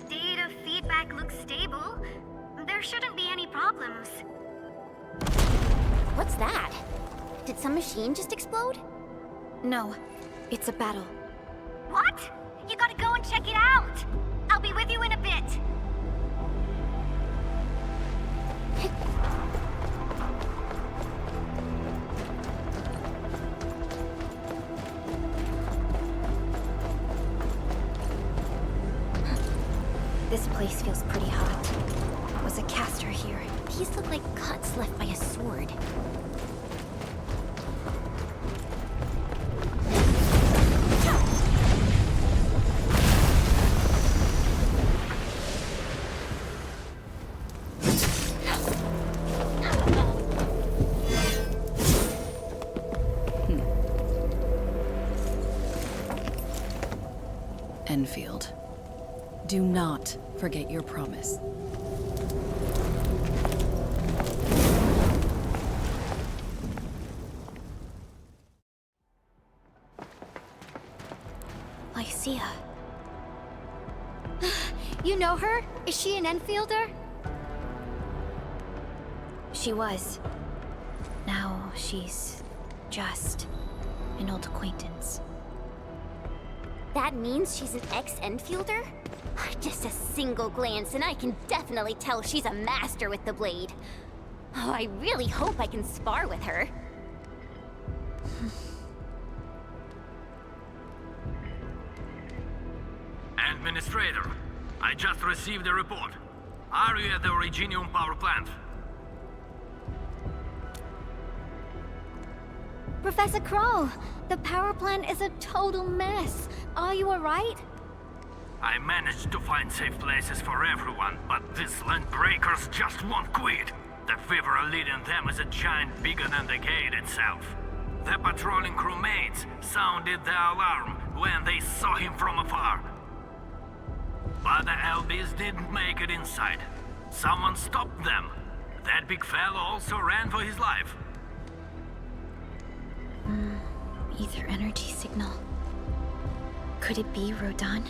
Data feedback looks stable. There shouldn't be any problems. What's that? Did some machine just explode? No, it's a battle. What? You gotta go and check it out! I'll be with you in a bit. This place feels pretty hot. Was a caster here? These look like cuts left by a sword. Endfield. Do not forget your promise. Lycia. You know her? Is she an Enfielder? She was. Now she's just an old acquaintance. That means she's an ex-Enfielder? Just a single glance and I can definitely tell she's a master with the blade. Oh, I really hope I can spar with her. Administrator, I just received a report. Are you at the Originium power plant? Professor Crow, the power plant is a total mess. Are you alright? I managed to find safe places for everyone, but these land breakers just won't quit. The fever leading them is a giant bigger than the gate itself. The patrolling crewmates sounded the alarm when they saw him from afar. But the LBs didn't make it inside. Someone stopped them. That big fellow also ran for his life. Ether energy signal. Could it be Rodan?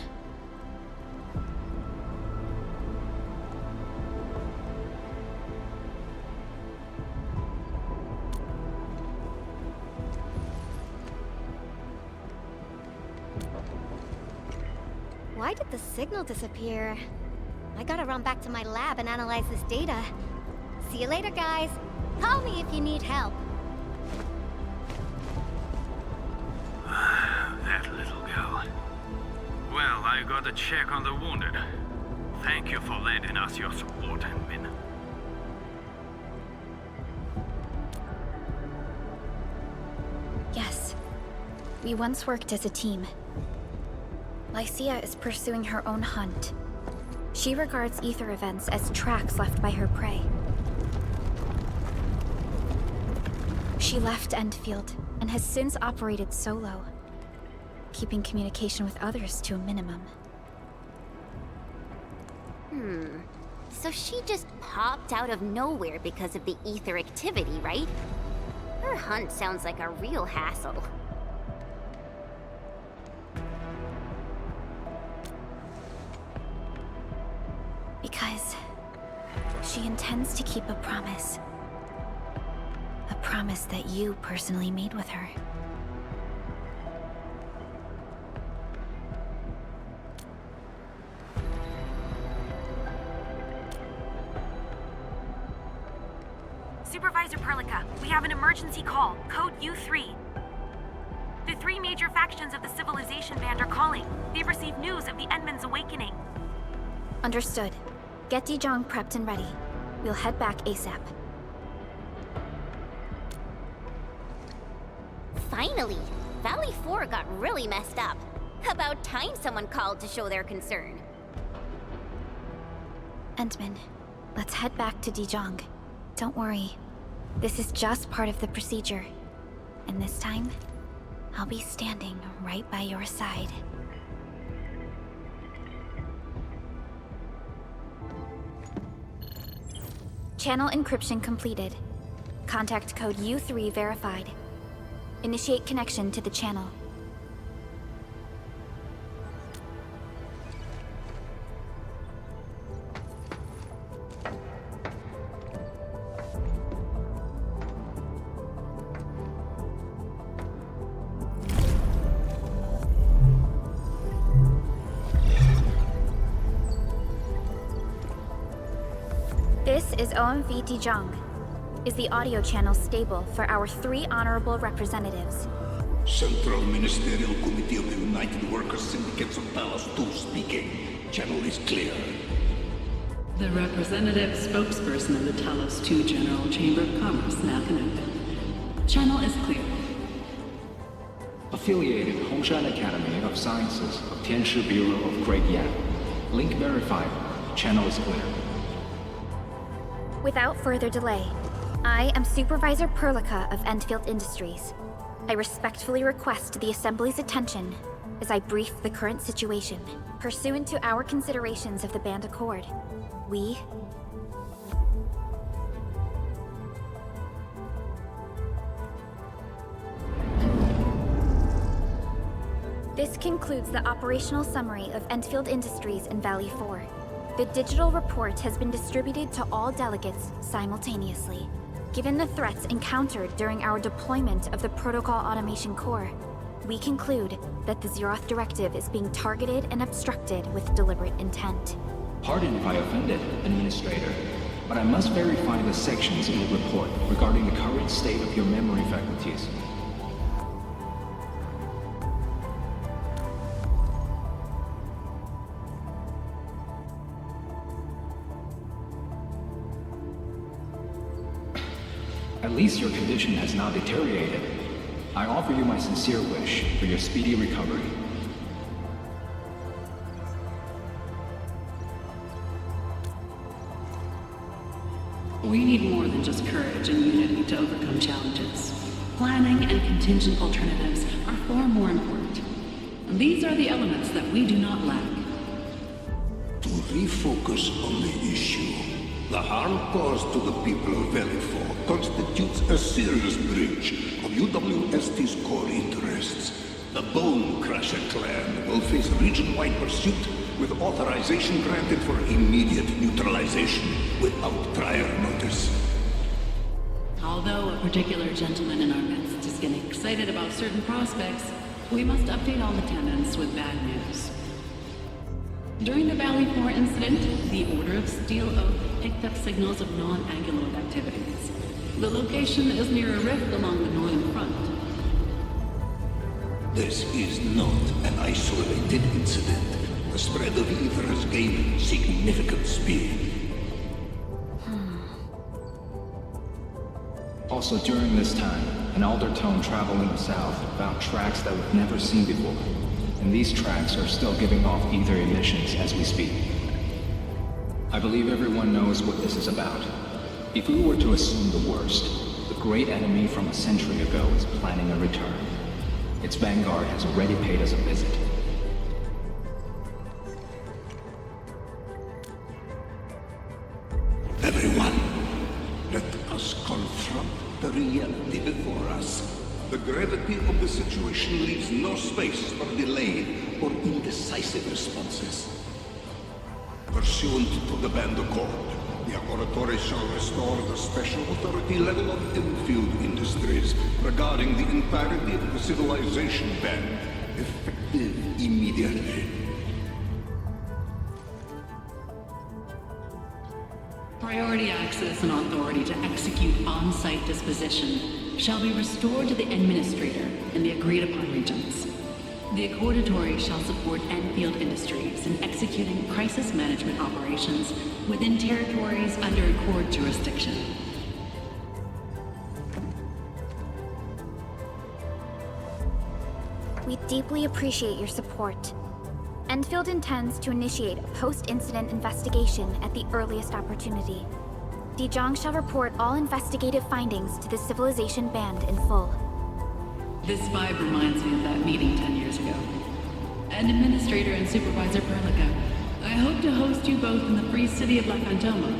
Why did the signal disappear? I gotta run back to my lab and analyze this data. See you later, guys. Call me if you need help. That little girl. Well, I gotta check on the wounded. Thank you for lending us your support, Endmin. Yes. We once worked as a team. Lycia is pursuing her own hunt. She regards ether events as tracks left by her prey. She left Endfield and has since operated solo, keeping communication with others to a minimum. So she just popped out of nowhere because of the ether activity, right? Her hunt sounds like a real hassle. Because she intends to keep a promise. A promise that you personally made with her. Supervisor Perlica, we have an emergency call, code U3. The three major factions of the Civilization Band are calling. They've received news of the Endman's awakening. Understood. Get Dijong prepped and ready. We'll head back ASAP. Finally! Valley 4 got really messed up. About time someone called to show their concern. Endman, let's head back to Dijong. Don't worry. This is just part of the procedure. And this time, I'll be standing right by your side. Channel encryption completed. Contact code U3 verified. Initiate connection to the channel. This is OMV Dijong. Is the audio channel stable for our 3 honorable representatives? Central Ministerial Committee of the United Workers Syndicates of Talos-II speaking. Channel is clear. The representative spokesperson of the Talos-II General Chamber of Commerce now connected. Channel is clear. Affiliated Hongshan Academy of Sciences of Tianshi Bureau of Great Yan. Link verified. Channel is clear. Without further delay, I am Supervisor Perlica of Endfield Industries. I respectfully request the Assembly's attention as I brief the current situation. Pursuant to our considerations of the Band Accord, we... This concludes the operational summary of Endfield Industries in Valley 4. The digital report has been distributed to all delegates simultaneously. Given the threats encountered during our deployment of the Protocol Automation Core, we conclude that the Zeroth Directive is being targeted and obstructed with deliberate intent. Pardon if I offended, Administrator, but I must verify the sections in the report regarding the current state of your memory faculties. At least your condition has not deteriorated. I offer you my sincere wish for your speedy recovery. We need more than just courage and unity to overcome challenges. Planning and contingent alternatives are far more important. These are the elements that we do not lack. To refocus on the issue, the harm caused to the people of Valley 4 constitutes a serious breach of UWST's core interests. The Bone Crusher clan will face region-wide pursuit with authorization granted for immediate neutralization without prior notice. Although a particular gentleman in our midst is getting excited about certain prospects, we must update all attendants with bad news. During the Valley 4 incident, the Order of Steel Oath picked up signals of non-Anguloid activities. The location is near a rift along the northern front. This is not an isolated incident. The spread of ether has gained significant speed. Also during this time, an Aldertone traveling south found tracks that we've never seen before. And these tracks are still giving off ether emissions as we speak. I believe everyone knows what this is about. If we were to assume the worst, the great enemy from a century ago is planning a return. Its vanguard has already paid us a visit. Everyone, let us confront the reality before us. The gravity of the situation leaves no space for delayed or indecisive responses. Pursuant to the Band Accord, the Authority shall restore the special authority level of Endfield Industries regarding the entirety of the civilization band, effective immediately. Priority access and authority to execute on-site disposition shall be restored to the Administrator in the agreed-upon regions. The Accordatory shall support Endfield Industries in executing crisis management operations within territories under Accord jurisdiction. We deeply appreciate your support. Endfield intends to initiate a post-incident investigation at the earliest opportunity. Dijong shall report all investigative findings to the Civilization Band in full. This vibe reminds me of that meeting 10 years ago. And Administrator and Supervisor Perlica, I hope to host you both in the free city of La Fantoma.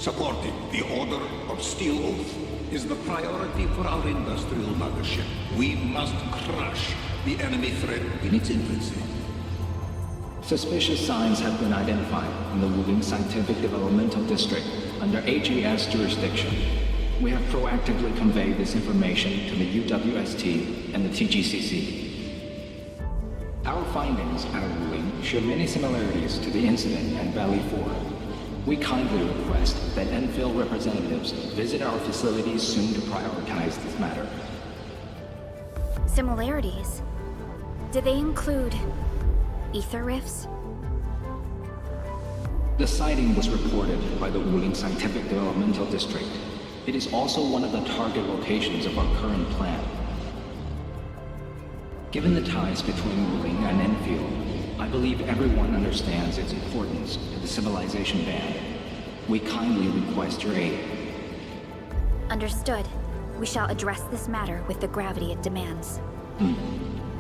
Supporting the Order of Steel Oath is the priority for our industrial mothership. We must crush the enemy threat in its infancy. Suspicious signs have been identified in the Wuling Scientific Developmental District under HAS jurisdiction. We have proactively conveyed this information to the UWST and the TGCC. Our findings at Wuling show many similarities to the incident at Valley 4. We kindly request that Endfield representatives visit our facilities soon to prioritize this matter. Similarities? Do they include ether rifts? The sighting was reported by the Wuling Scientific Developmental District. It is also one of the target locations of our current plan. Given the ties between Wuling and Endfield, I believe everyone understands its importance to the civilization band. We kindly request your aid. Understood. We shall address this matter with the gravity it demands.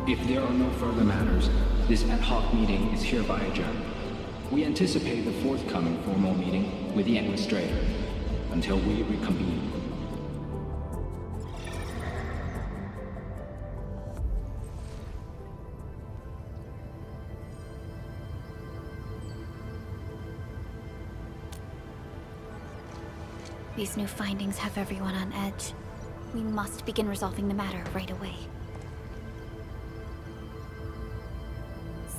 If there are no further matters, this ad hoc meeting is hereby adjourned. We anticipate the forthcoming formal meeting with the administrator until we reconvene. These new findings have everyone on edge. We must begin resolving the matter right away.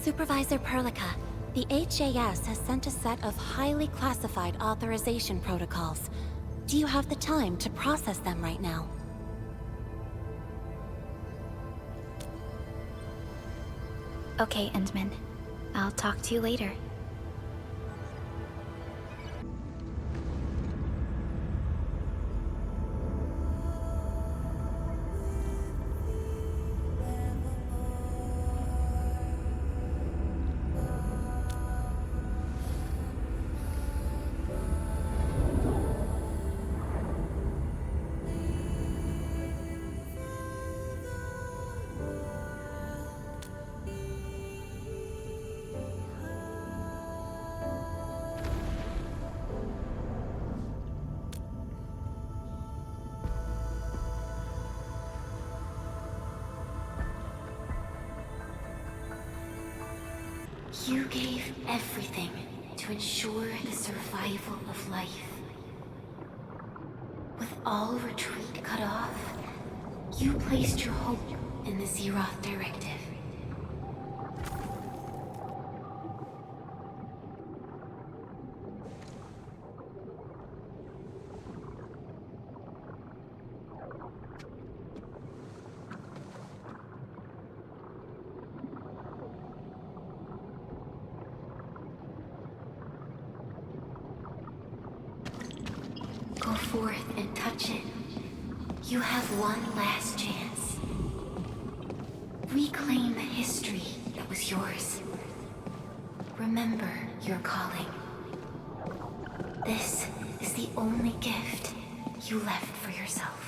Supervisor Perlica, the HAS has sent a set of highly classified authorization protocols. Do you have the time to process them right now? Okay, Endman. I'll talk to you later. You gave everything to ensure the survival of life. With all retreat cut off, you placed your hope in the Zeroth Directive. Go forth and touch it. You have one last chance. Reclaim the history that was yours. Remember your calling. This is the only gift you left for yourself.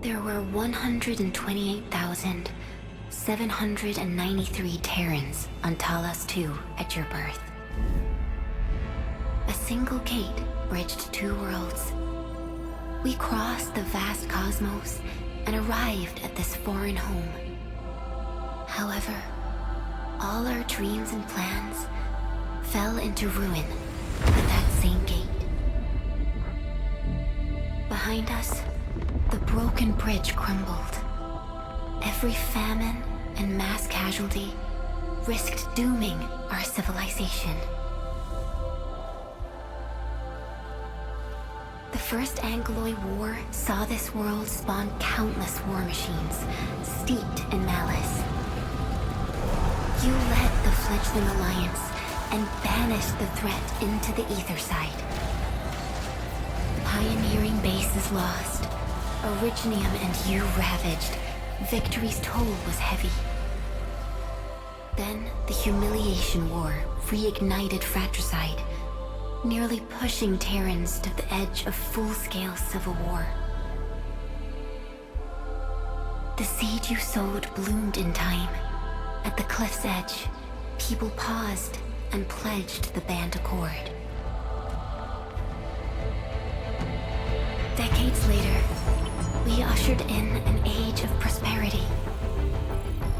There were 128,793 Terrans on Talos-II at your birth. A single gate bridged two worlds. We crossed the vast cosmos and arrived at this foreign home. However, all our dreams and plans fell into ruin at that same gate. Behind us, the broken bridge crumbled. Every famine and mass casualty risked dooming our civilization. The First Angloid War saw this world spawn countless war machines, steeped in malice. You led the fledgling alliance and banished the threat into the ether side. Pioneering bases lost, Originium and you ravaged. Victory's toll was heavy. Then the humiliation war reignited fratricide. nearly pushing Terrans to the edge of full-scale civil war. The seed you sowed bloomed in time. At the cliff's edge, people paused and pledged the band accord. Decades later, we ushered in an age of prosperity.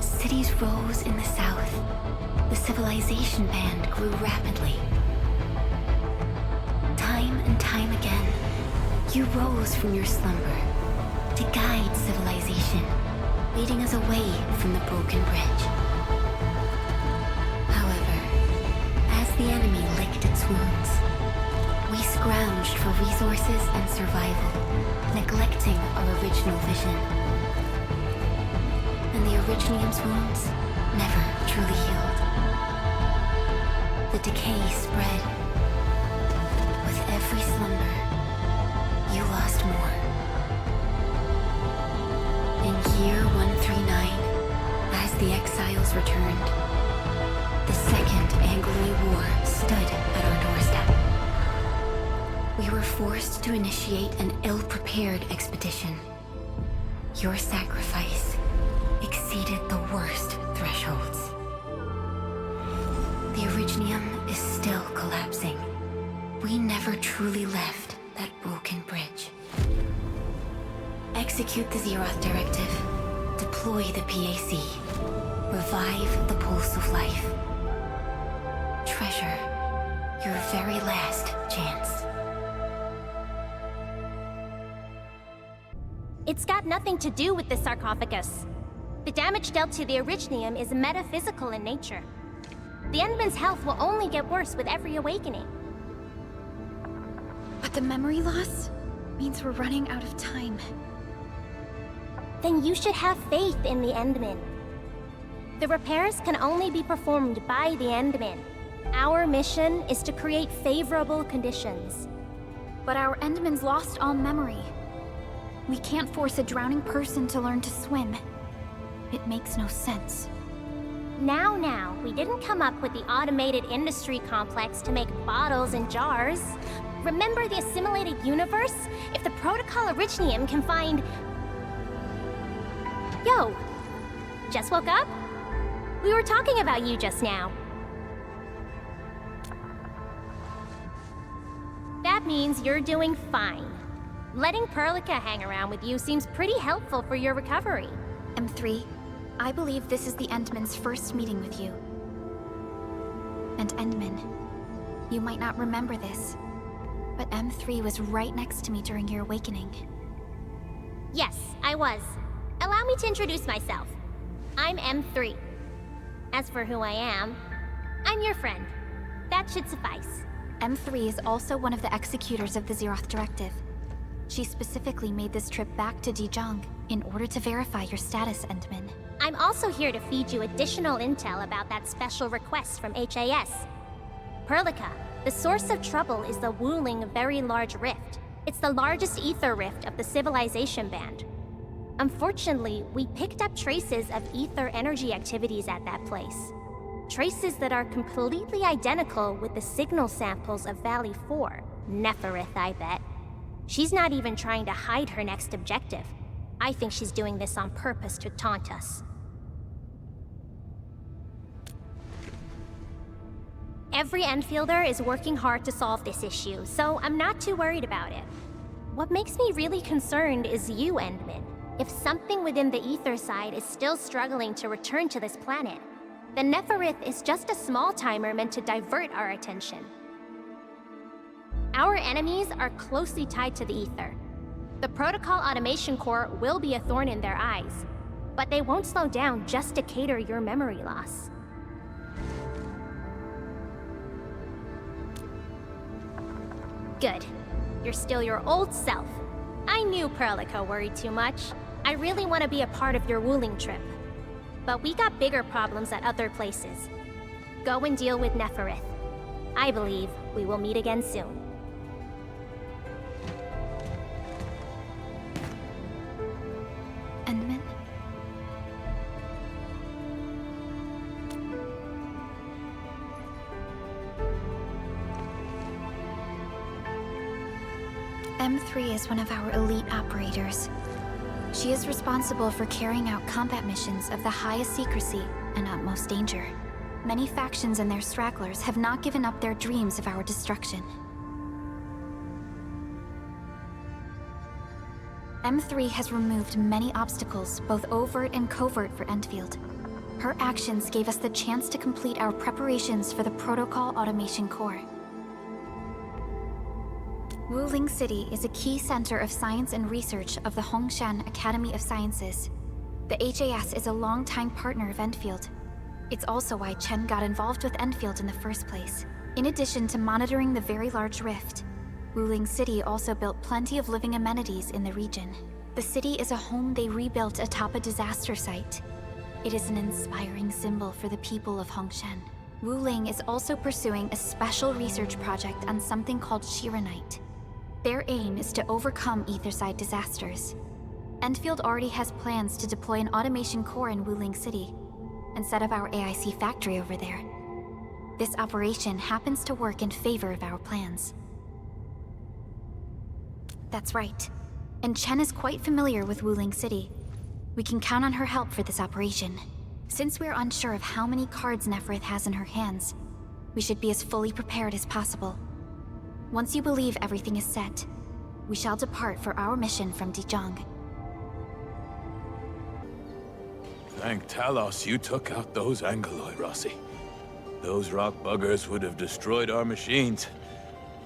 Cities rose in the south. The civilization band grew rapidly. Time and time again, you rose from your slumber to guide civilization, leading us away from the broken bridge. However, as the enemy licked its wounds, we scrounged for resources and survival, neglecting our original vision. And the Originium's wounds never truly healed. The decay spread. With every slumber, you lost more. In year 139, as the exiles returned, the Second Anglo War stood at our doorstep. We were forced to initiate an ill-prepared expedition. Your sacrifice exceeded the worst thresholds. The Originium is still collapsing. We never truly left that broken bridge. Execute the Zeroth Directive. Deploy the PAC. Revive the pulse of life. Treasure your very last chance. It's got nothing to do with the sarcophagus. The damage dealt to the Originium is metaphysical in nature. The Endman's health will only get worse with every awakening. But the memory loss means we're running out of time. Then you should have faith in the Endman. The repairs can only be performed by the Endman. Our mission is to create favorable conditions. But our Endman's lost all memory. We can't force a drowning person to learn to swim. It makes no sense. Now, we didn't come up with the automated industry complex to make bottles and jars. Remember the assimilated universe? If the Protocol Originium can find... Yo! Just woke up? We were talking about you just now. That means you're doing fine. Letting Perlica hang around with you seems pretty helpful for your recovery. M3, I believe this is the Endman's first meeting with you. And Endman, you might not remember this, but M3 was right next to me during your awakening. Yes, I was. Allow me to introduce myself. I'm M3. As for who I am, I'm your friend. That should suffice. M3 is also one of the executors of the Zeroth Directive. She specifically made this trip back to Dijiang in order to verify your status, Endman. I'm also here to feed you additional intel about that special request from HAS. Perlica, the source of trouble is the Wuling Very Large Rift. It's the largest ether rift of the Civilization Band. Unfortunately, we picked up traces of ether energy activities at that place. Traces that are completely identical with the signal samples of Valley 4. Neferith, I bet. She's not even trying to hide her next objective. I think she's doing this on purpose to taunt us. Every Enfielder is working hard to solve this issue, so I'm not too worried about it. What makes me really concerned is you, Endman. If something within the ether side is still struggling to return to this planet, then Neferith is just a small timer meant to divert our attention. Our enemies are closely tied to the ether. The Protocol Automation Core will be a thorn in their eyes, but they won't slow down just to cater your memory loss. Good. You're still your old self. I knew Perlica worried too much. I really want to be a part of your Wuling trip. But we got bigger problems at other places. Go and deal with Neferith. I believe we will meet again soon. Endman? M3 is one of our elite operators. She is responsible for carrying out combat missions of the highest secrecy and utmost danger. Many factions and their stragglers have not given up their dreams of our destruction. M3 has removed many obstacles, both overt and covert, for Endfield. Her actions gave us the chance to complete our preparations for the Protocol Automation Core. Wuling City is a key center of science and research of the Hongshan Academy of Sciences. The HAS is a longtime partner of Endfield. It's also why Chen got involved with Endfield in the first place. In addition to monitoring the very large rift, Wuling City also built plenty of living amenities in the region. The city is a home they rebuilt atop a disaster site. It is an inspiring symbol for the people of Hongshan. Wuling is also pursuing a special research project on something called Shiranite. Their aim is to overcome Etherside disasters. Endfield already has plans to deploy an automation core in Wuling City and set up our AIC factory over there. This operation happens to work in favor of our plans. That's right. And Chen is quite familiar with Wuling City. We can count on her help for this operation. Since we're unsure of how many cards Neferith has in her hands, we should be as fully prepared as possible. Once you believe everything is set, we shall depart for our mission from Dijiang. Thank Talos you took out those Angoloi, Rossi. Those rock buggers would have destroyed our machines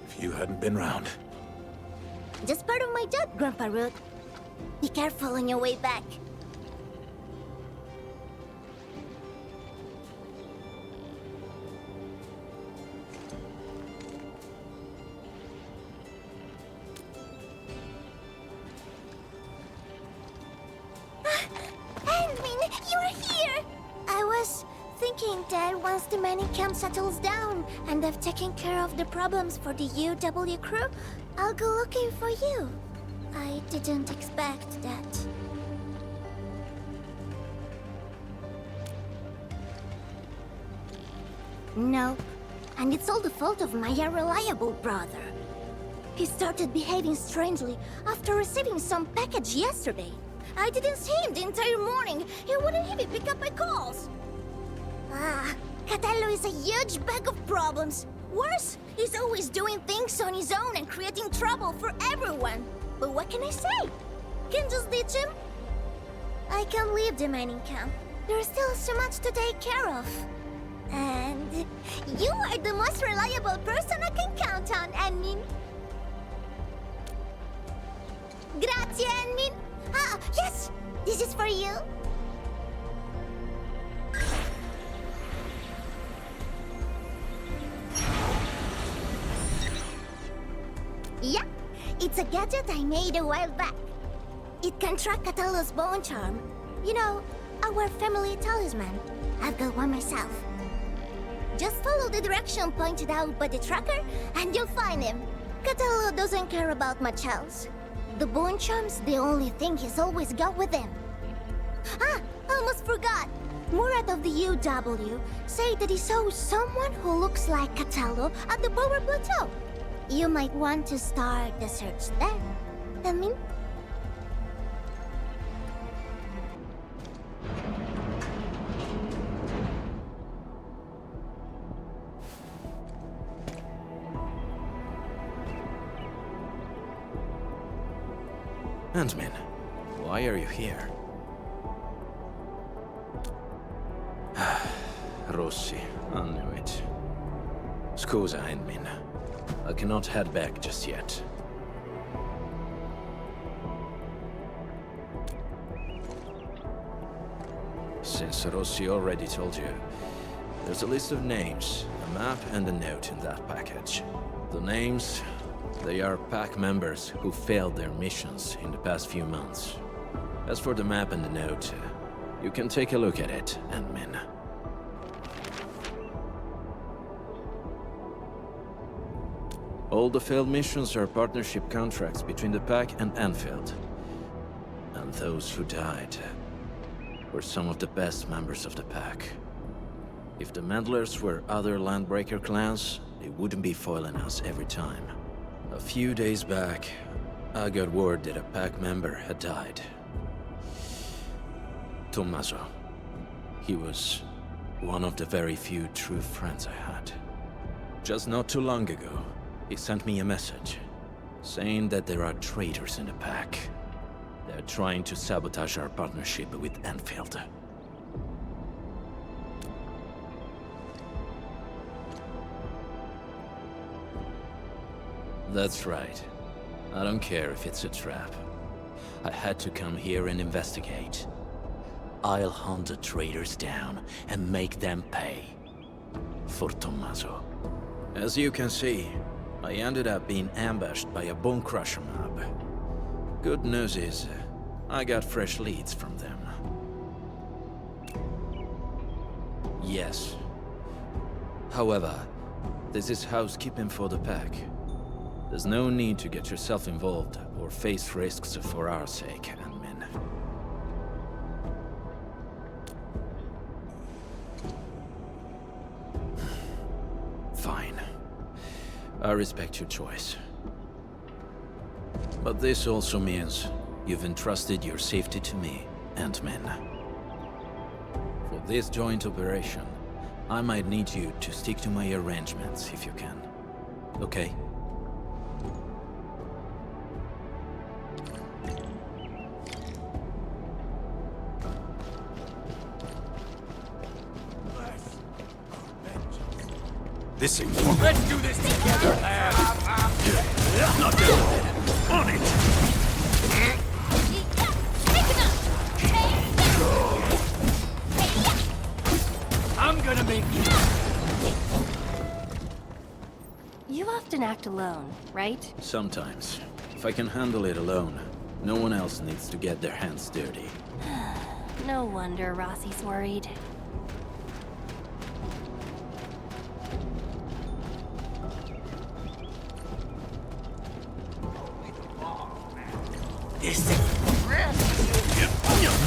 if you hadn't been round. Just part of my job, Grandpa Root. Be careful on your way back. Once the mining camp settles down and I've taken care of the problems for the UW crew, I'll go looking for you. I didn't expect that. Nope. And it's all the fault of my unreliable brother. He started behaving strangely after receiving some package yesterday. I didn't see him the entire morning. He wouldn't even pick up my calls. Catello is a huge bag of problems. Worse, he's always doing things on his own and creating trouble for everyone. But what can I say? Can just ditch him? I can't leave the mining camp. There's still so much to take care of. And you are the most reliable person I can count on, Enmin. Grazie, Enmin. Ah, yes! This is for you. Yeah, it's a gadget I made a while back. It can track Catello's bone charm. You know, our family talisman. I've got one myself. Just follow the direction pointed out by the tracker, and you'll find him. Catello doesn't care about much else. The bone charm's the only thing he's always got with him. Ah, almost forgot. Murat of the UW said that he saw someone who looks like Catello at the power plateau. You might want to start the search there. I mean... Antmin, why are you here? Rossi, I knew it. Scusa, Antmin. I cannot head back just yet. Since Rossi already told you, there's a list of names, a map and a note in that package. The names, they are pack members who failed their missions in the past few months. As for the map and the note, you can take a look at it, Antmin. All the failed missions are partnership contracts between the pack and Endfield. And those who died were some of the best members of the pack. If the meddlers were other Landbreaker clans, they wouldn't be foiling us every time. A few days back, I got word that a pack member had died. Tommaso. He was one of the very few true friends I had. Just not too long ago, he sent me a message, saying that there are traitors in the pack. They're trying to sabotage our partnership with Endfield. That's right. I don't care if it's a trap. I had to come here and investigate. I'll hunt the traitors down and make them pay. For Tommaso. As you can see, I ended up being ambushed by a bone crusher mob. Good news is, I got fresh leads from them. Yes. However, this is housekeeping for the pack. There's no need to get yourself involved or face risks for our sake, admin. Fine. I respect your choice. But this also means you've entrusted your safety to me, Ant-Man. For this joint operation, I might need you to stick to my arrangements if you can. Okay? Let's do this together, lad! Not doing it! On it! I'm gonna make you... You often act alone, right? Sometimes. If I can handle it alone, no one else needs to get their hands dirty. No wonder Rossi's worried. Is it?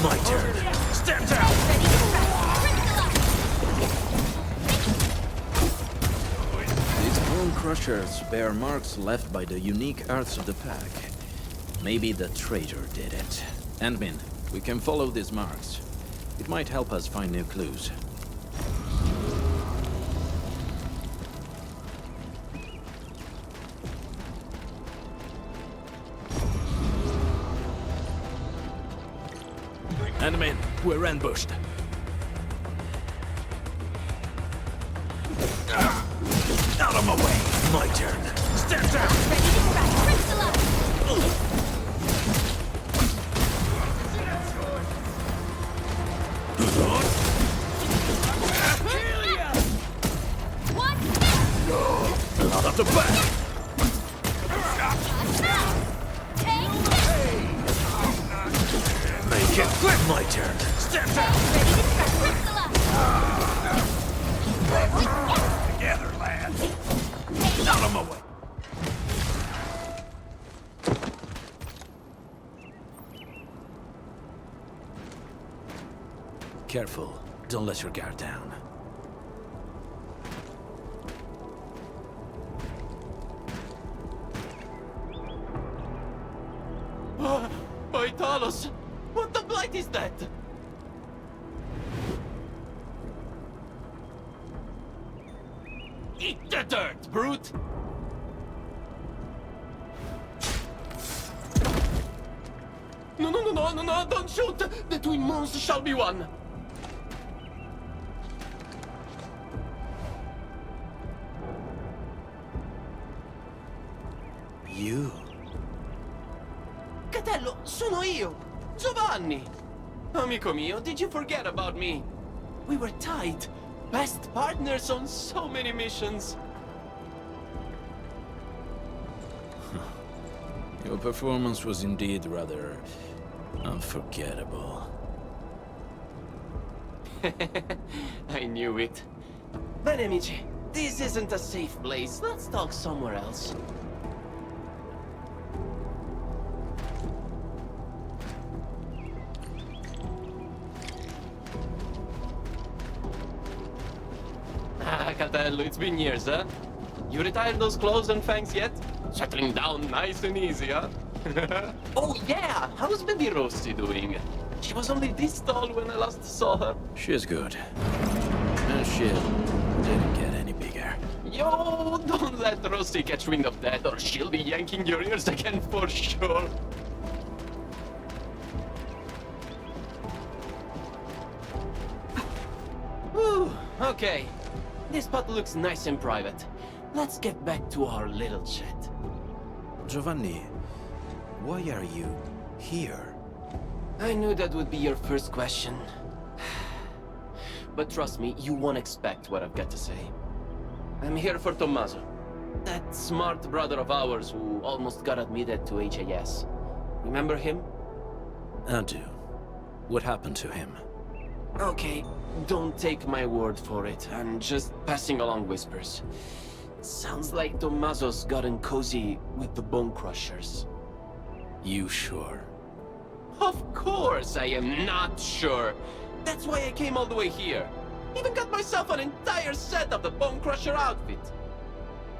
My turn. Step down. These bone crushers bear marks left by the unique arts of the pack. Maybe the traitor did it. Ant-Man, we can follow these marks. It might help us find new clues. Ant-Man, we're ambushed. Out of my way! My turn! Step down! Ready to crack! Crystal up! What? Out of the back! Make it quick! My turn! Step down! Ready to crack! Crystal up! Together, lads! Out of my way! Careful. Don't let your guard down. By Talos! What the blight is that? Eat the dirt, brute! No, don't shoot! The twin moons shall be one! You? Catello, sono io! Giovanni! Amico mio, did you forget about me? We were tight. Best partners on so many missions. Your performance was indeed rather unforgettable. I knew it. Bene, amici, this isn't a safe place. Let's talk somewhere else. Catello, it's been years, huh? You retired those clothes and fangs yet? Settling down nice and easy, huh? Oh yeah, how's baby Rosie doing? She was only this tall when I last saw her. She's good. And she didn't get any bigger. Yo, don't let Rosie catch wind of that or she'll be yanking your ears again for sure. Whew, okay. This spot looks nice and private. Let's get back to our little chat. Giovanni, why are you here? I knew that would be your first question. But trust me, you won't expect what I've got to say. I'm here for Tommaso. That smart brother of ours who almost got admitted to HAS. Remember him? I do. What happened to him? Okay, don't take my word for it. I'm just passing along whispers. Sounds like Tommaso's gotten cozy with the Bone Crushers. You sure? Of course I am not sure. That's why I came all the way here. Even got myself an entire set of the Bone Crusher outfit.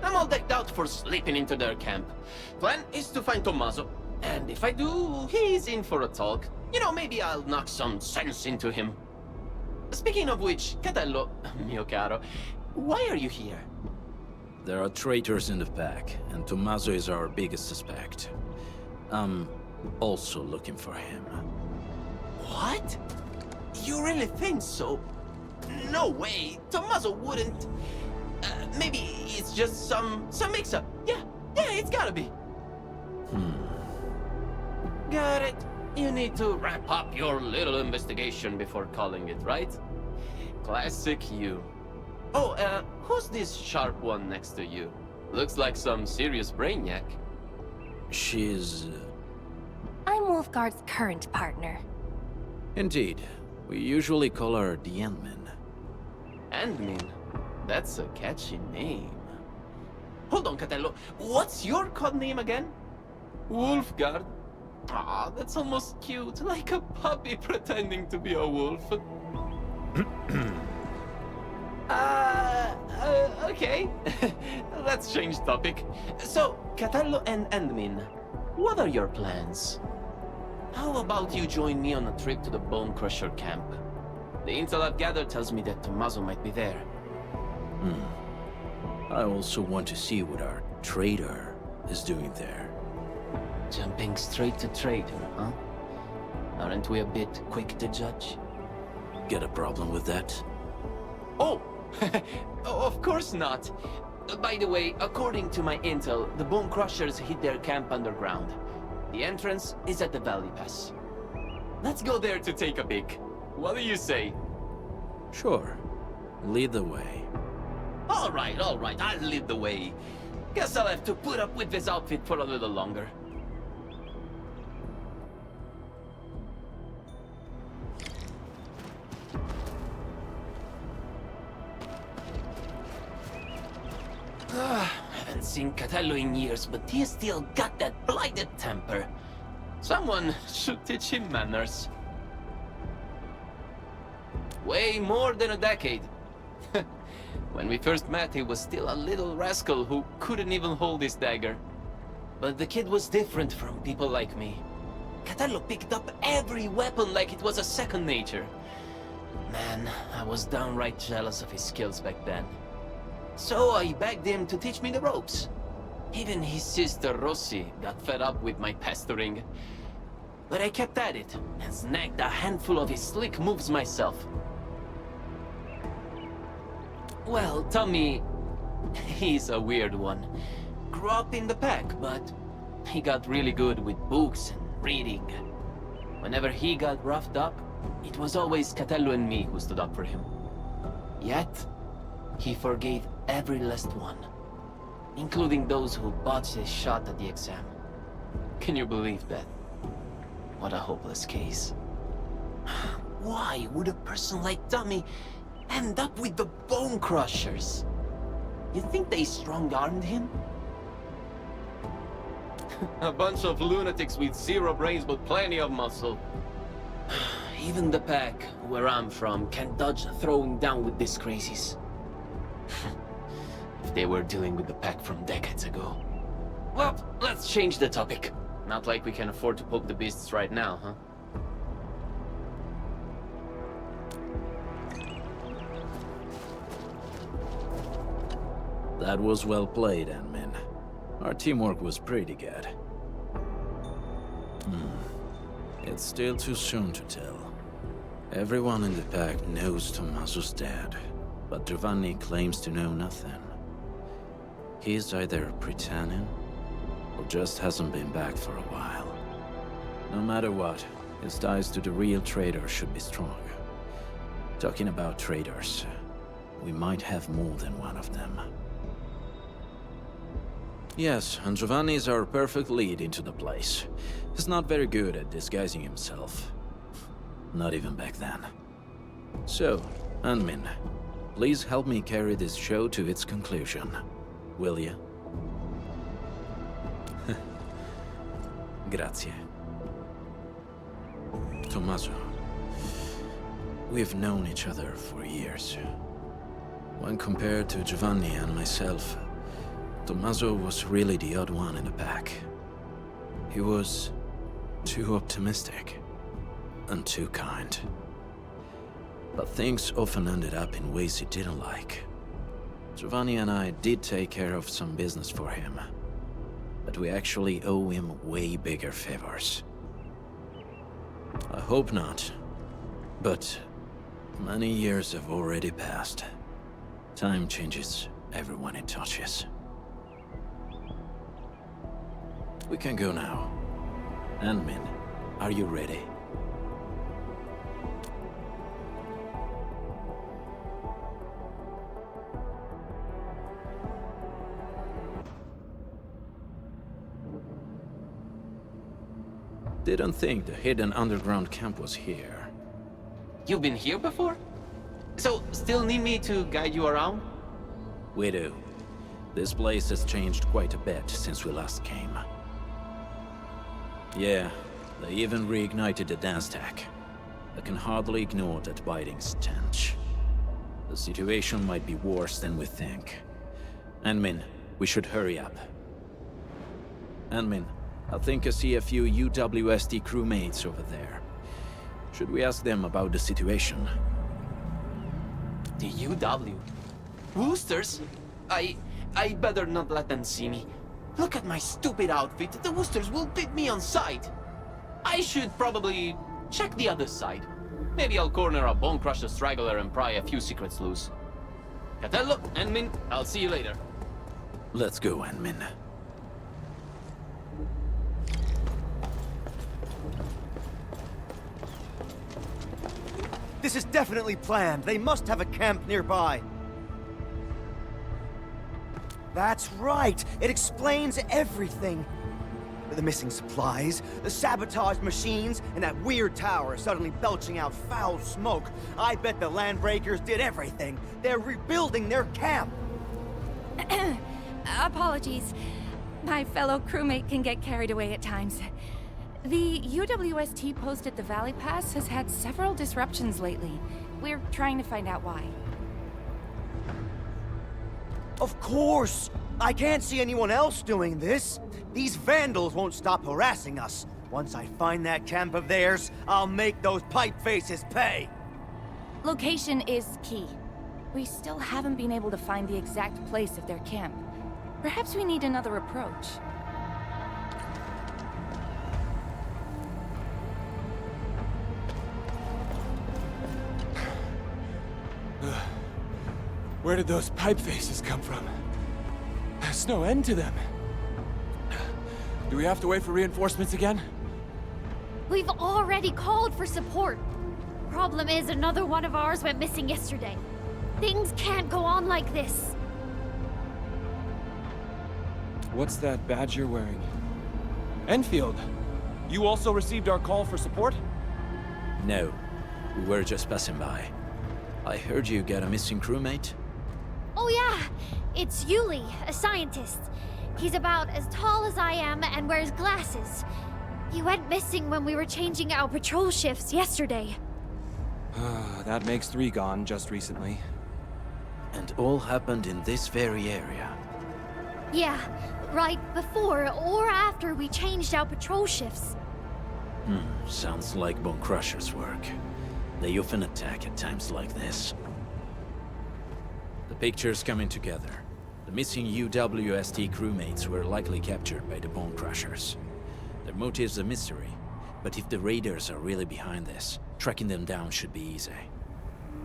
I'm all decked out for sleeping into their camp. Plan is to find Tommaso. And if I do, he's in for a talk. You know, maybe I'll knock some sense into him. Speaking of which, Catello, mio caro, why are you here? There are traitors in the pack, and Tommaso is our biggest suspect. I'm also looking for him. What? You really think so? No way, Tommaso wouldn't. Maybe it's just some mix-up. Yeah, it's gotta be. Got it. You need to wrap up your little investigation before calling it, right? Classic you. Oh, who's this sharp one next to you? Looks like some serious brainiac. She's... I'm Wolfguard's current partner. Indeed. We usually call her the Endman. Endman? That's a catchy name. Hold on, Catello. What's your code name again? Wolfguard. Ah, that's almost cute, like a puppy pretending to be a wolf. Okay. Let's change topic. So, Catello and Endmin, what are your plans? How about you join me on a trip to the Bone Crusher camp? The intel I've gathered tells me that Tommaso might be there. I also want to see what our traitor is doing there. Jumping straight to traitor, huh? Aren't we a bit quick to judge? Get a problem with that? Oh! Of course not. By the way, according to my intel, the Bone Crushers hid their camp underground. The entrance is at the Valley Pass. Let's go there to take a peek. What do you say? Sure. Lead the way. All right, I'll lead the way. Guess I'll have to put up with this outfit for a little longer. Haven't seen Catello in years, but he's still got that blighted temper. Someone should teach him manners. Way more than a decade. When we first met, he was still a little rascal who couldn't even hold his dagger. But the kid was different from people like me. Catello picked up every weapon like it was a second nature. Man, I was downright jealous of his skills back then. So I begged him to teach me the ropes. Even his sister Rosie got fed up with my pestering. But I kept at it and snagged a handful of his slick moves myself. Well, Tommy, he's a weird one. Grew up in the pack, but he got really good with books and reading. Whenever he got roughed up, it was always Catello and me who stood up for him. Yet, he forgave every last one, including those who botched his shot at the exam. Can you believe that? What a hopeless case. Why would a person like Tommy end up with the Bone Crushers? You think they strong-armed him? A bunch of lunatics with zero brains but plenty of muscle. Even the pack, where I'm from, can't dodge throwing down with these crazies. If they were dealing with the pack from decades ago. Well, let's change the topic. Not like we can afford to poke the beasts right now, huh? That was well played, Admin. Our teamwork was pretty good. It's still too soon to tell. Everyone in the pack knows Tommaso's dead, but Giovanni claims to know nothing. He's either pretending, or just hasn't been back for a while. No matter what, his ties to the real traitor should be strong. Talking about traitors, we might have more than one of them. Yes, and Giovanni is our perfect lead into the place. He's not very good at disguising himself. Not even back then. So, Anmin, please help me carry this show to its conclusion. Will you? Grazie. Tommaso, we've known each other for years. When compared to Giovanni and myself, Tommaso was really the odd one in the pack. He was too optimistic and too kind. But things often ended up in ways he didn't like. Giovanni and I did take care of some business for him, but we actually owe him way bigger favors. I hope not, but many years have already passed. Time changes everyone it touches. We can go now. Anmin, are you ready? Didn't think the hidden underground camp was here. You've been here before? So, still need me to guide you around? We do. This place has changed quite a bit since we last came. Yeah, they even reignited the dance tech. I can hardly ignore that biting stench. The situation might be worse than we think. Anmin, we should hurry up. Anmin, I think I see a few UWST crewmates over there. Should we ask them about the situation? The UW? Woosters? I better not let them see me. Look at my stupid outfit. The Woosters will beat me on sight. I should probably check the other side. Maybe I'll corner a Bone Crusher straggler and pry a few secrets loose. Catello, Anmin, I'll see you later. Let's go, Anmin. This is definitely planned. They must have a camp nearby. That's right. It explains everything. The missing supplies, the sabotaged machines, and that weird tower suddenly belching out foul smoke. I bet the Landbreakers did everything. They're rebuilding their camp. Apologies. My fellow crewmate can get carried away at times. The UWST post at the Valley Pass has had several disruptions lately. We're trying to find out why. Of course! I can't see anyone else doing this. These vandals won't stop harassing us. Once I find that camp of theirs, I'll make those pipe faces pay. Location is key. We still haven't been able to find the exact place of their camp. Perhaps we need another approach. Where did those pipe faces come from? There's no end to them. Do we have to wait for reinforcements again? We've already called for support. Problem is, another one of ours went missing yesterday. Things can't go on like this. What's that badge you're wearing? Endfield, you also received our call for support? No, we were just passing by. I heard you got a missing crewmate? Oh yeah, it's Yuli, a scientist. He's about as tall as I am and wears glasses. He went missing when we were changing our patrol shifts yesterday. That makes 3 gone just recently. And all happened in this very area. Yeah, right before or after we changed our patrol shifts. Sounds like Bone Crusher's work. They often attack at times like this. The picture's coming together. The missing UWST crewmates were likely captured by the Bone Crushers. Their motive's a mystery, but if the raiders are really behind this, tracking them down should be easy.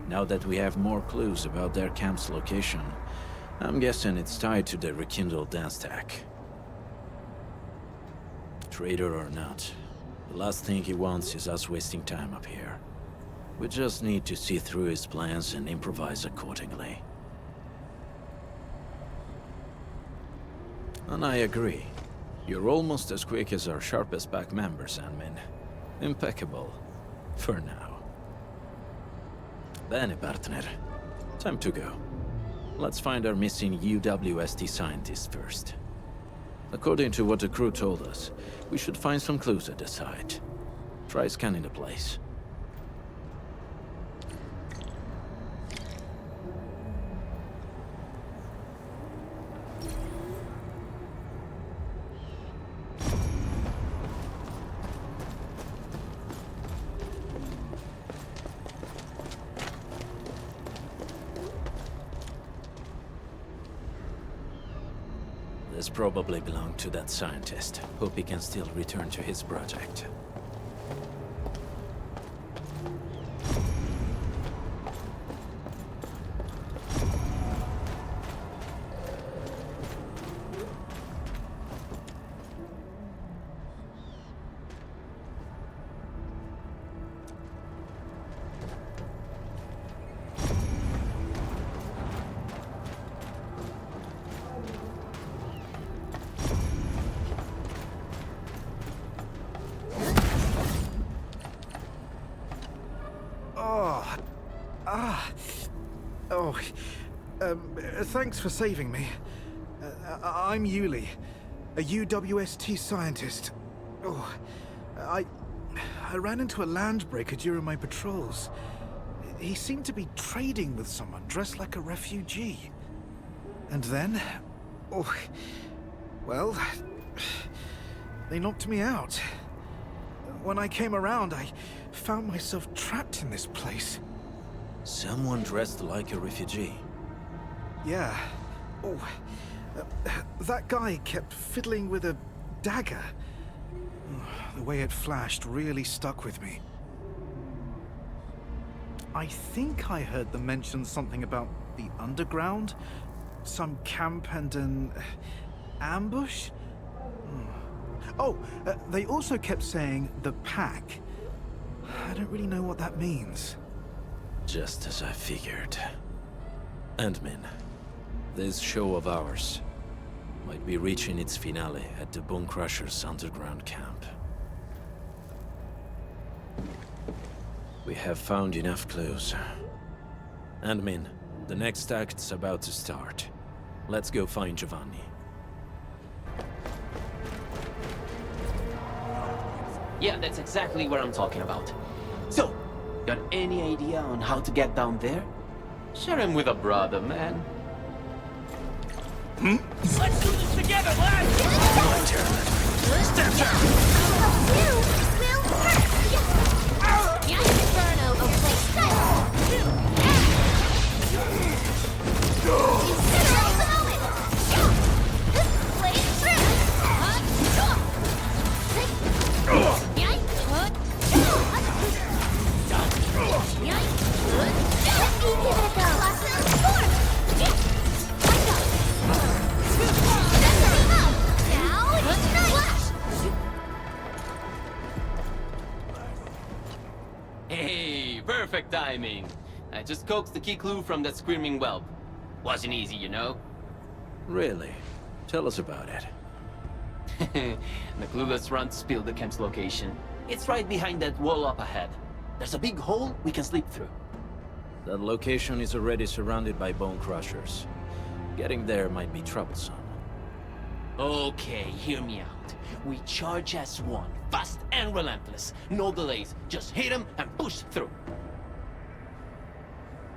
Now that we have more clues about their camp's location, I'm guessing it's tied to the rekindled dance tag. Traitor or not, the last thing he wants is us wasting time up here. We just need to see through his plans and improvise accordingly. And I agree. You're almost as quick as our sharpest back members, Anmin. Impeccable. For now. Bene, partner. Time to go. Let's find our missing UWST scientist first. According to what the crew told us, we should find some clues at the site. Try scanning the place. This probably belonged to that scientist. Hope he can still return to his project. Thanks for saving me. I'm Yuli, a UWST scientist. I ran into a landbreaker during my patrols. He seemed to be trading with someone dressed like a refugee. And then, well, they knocked me out. When I came around, I found myself trapped in this place. Someone dressed like a refugee? Yeah. That guy kept fiddling with a dagger. The way it flashed really stuck with me. I think I heard them mention something about the underground, some camp and an ambush. They also kept saying the pack. I don't really know what that means. Just as I figured. Endmin, this show of ours might be reaching its finale at the Bone Crusher's underground camp. We have found enough clues. Endmin, the next act's about to start. Let's go find Giovanni. Yeah, that's exactly what I'm talking about. So, got any idea on how to get down there? Share him with a brother, man. Let's do this together, lads! My turn. Step down! You will hurt! Inferno, Hey, perfect timing. I just coaxed the key clue from that screaming whelp. Wasn't easy, you know? Really? Tell us about it. The clueless runt spilled the camp's location. It's right behind that wall up ahead. There's a big hole we can slip through. That location is already surrounded by Bone Crushers. Getting there might be troublesome. Okay, hear me out. We charge as one, fast and relentless. No delays, just hit him and push through.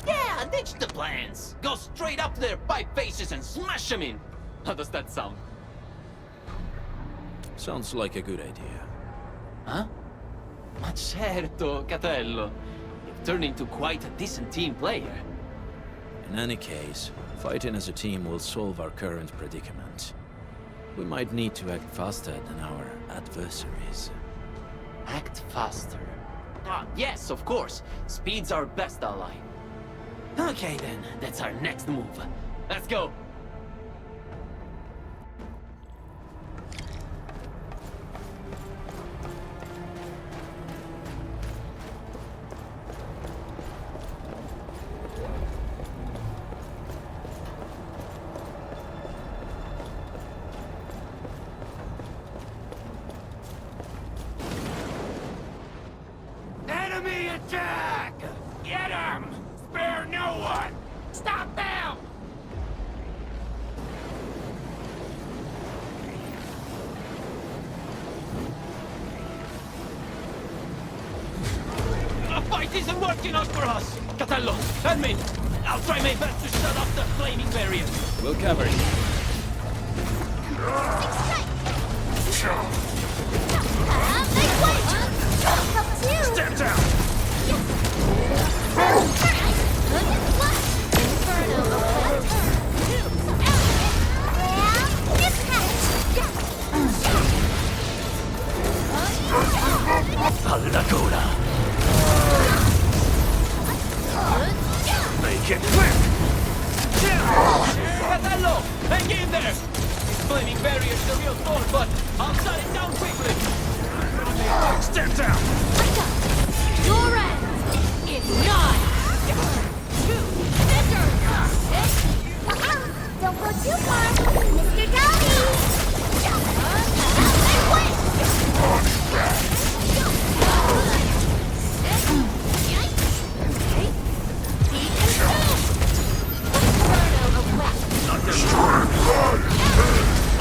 Yeah, ditch the plans. Go straight up to their pipe faces and smash them in. How does that sound? Sounds like a good idea. Huh? Ma certo, Catello. You've turned into quite a decent team player. In any case, fighting as a team will solve our current predicament. We might need to act faster than our adversaries. Act faster. Ah, yes, of course. Speed's our best ally. Okay then, that's our next move. Let's go! Enemy attack! Get him! Spare no one! Stop them! The fight isn't working out for us! Catello, admin! I'll try my best to shut off the flaming barrier. We'll cover you. Step down! All'agola! Make it quick! Catello! Hang in there! This flaming barrier is a real thorn, but I'll shut it down quickly! Step down! Your end is none! Don't go too far, Mr. Dowdy!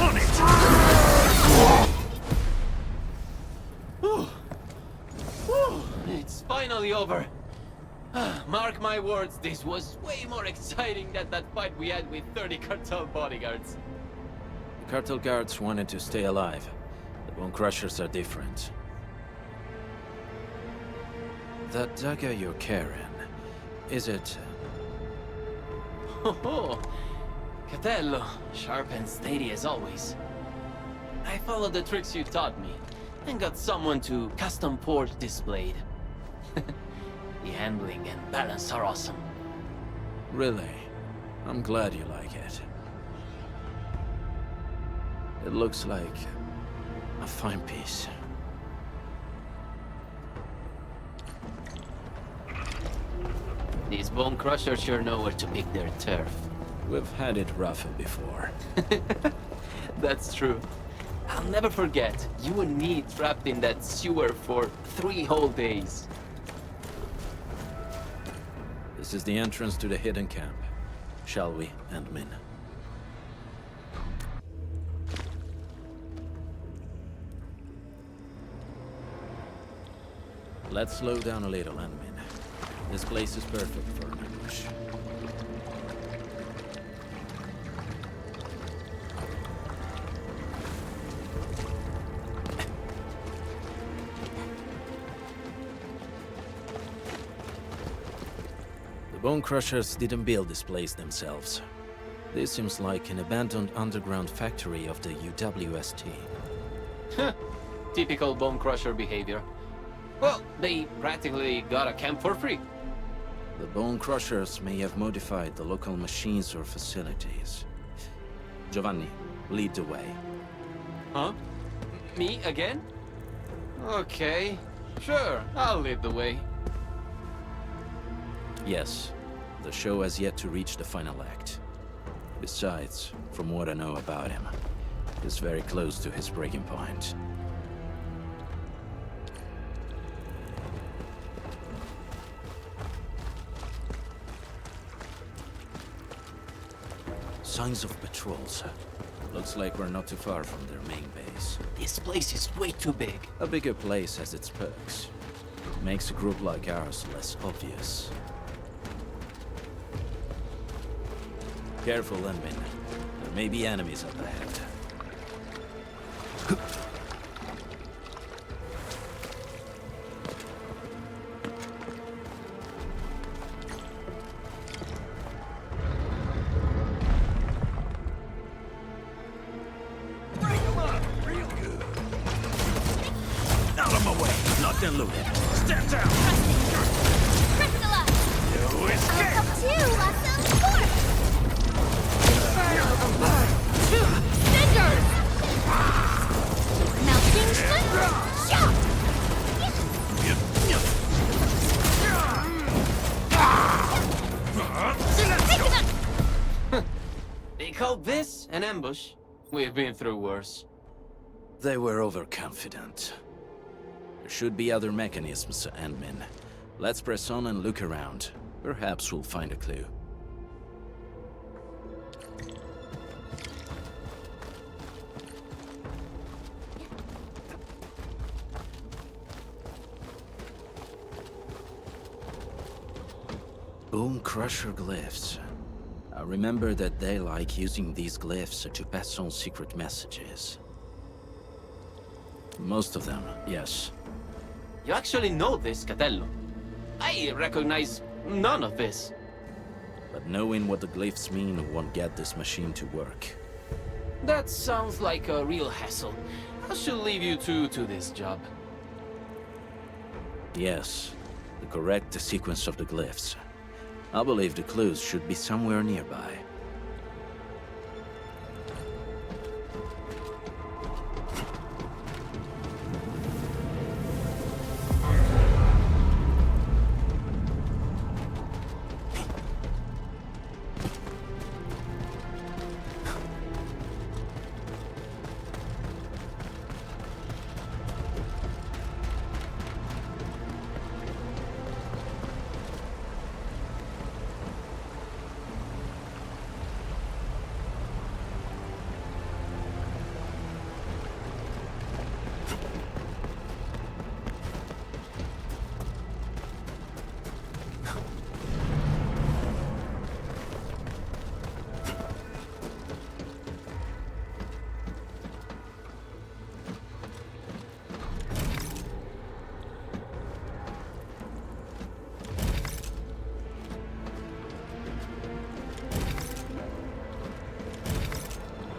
On it! It's finally over. Mark my words, this was way more exciting than that fight we had with 30 cartel bodyguards. The cartel guards wanted to stay alive. The Bone Crushers are different. That dagger you're carrying, is it... Oh, Catello, sharp and steady as always. I followed the tricks you taught me, and got someone to custom port this blade. The handling and balance are awesome. Really? I'm glad you like it. It looks like a fine piece. These Bone Crushers sure know where to pick their turf. We've had it rougher before. That's true. I'll never forget, you and me trapped in that sewer for 3 whole days. This is the entrance to the hidden camp. Shall we, Endmin? Let's slow down a little, Endmin. This place is perfect for an ambush. The Bone Crushers didn't build this place themselves. This seems like an abandoned underground factory of the UWST. Typical Bone Crusher behavior. Well, they practically got a camp for free. The Bone Crushers may have modified the local machines or facilities. Giovanni, lead the way. Huh? Me again? Okay, sure, I'll lead the way. Yes, the show has yet to reach the final act. Besides, from what I know about him, he's very close to his breaking point. Signs of patrols. Looks like we're not too far from their main base. This place is way too big. A bigger place has its perks. Makes a group like ours less obvious. Careful, Endmin. There may be enemies up ahead. Break them up real good. Out of my way! Locked and loaded. Step down! Crystalline! You escape! Up two, awesome force! Cinders! Melting shock! They call this an ambush? We've been through worse. They were overconfident. There should be other mechanisms, Endmin. Let's press on and look around. Perhaps we'll find a clue. Bone Crusher glyphs. I remember that they like using these glyphs to pass on secret messages. Most of them, yes. You actually know this, Catello. I recognize none of this. But knowing what the glyphs mean won't get this machine to work. That sounds like a real hassle. I should leave you two to this job. Yes, the correct sequence of the glyphs. I believe the clues should be somewhere nearby.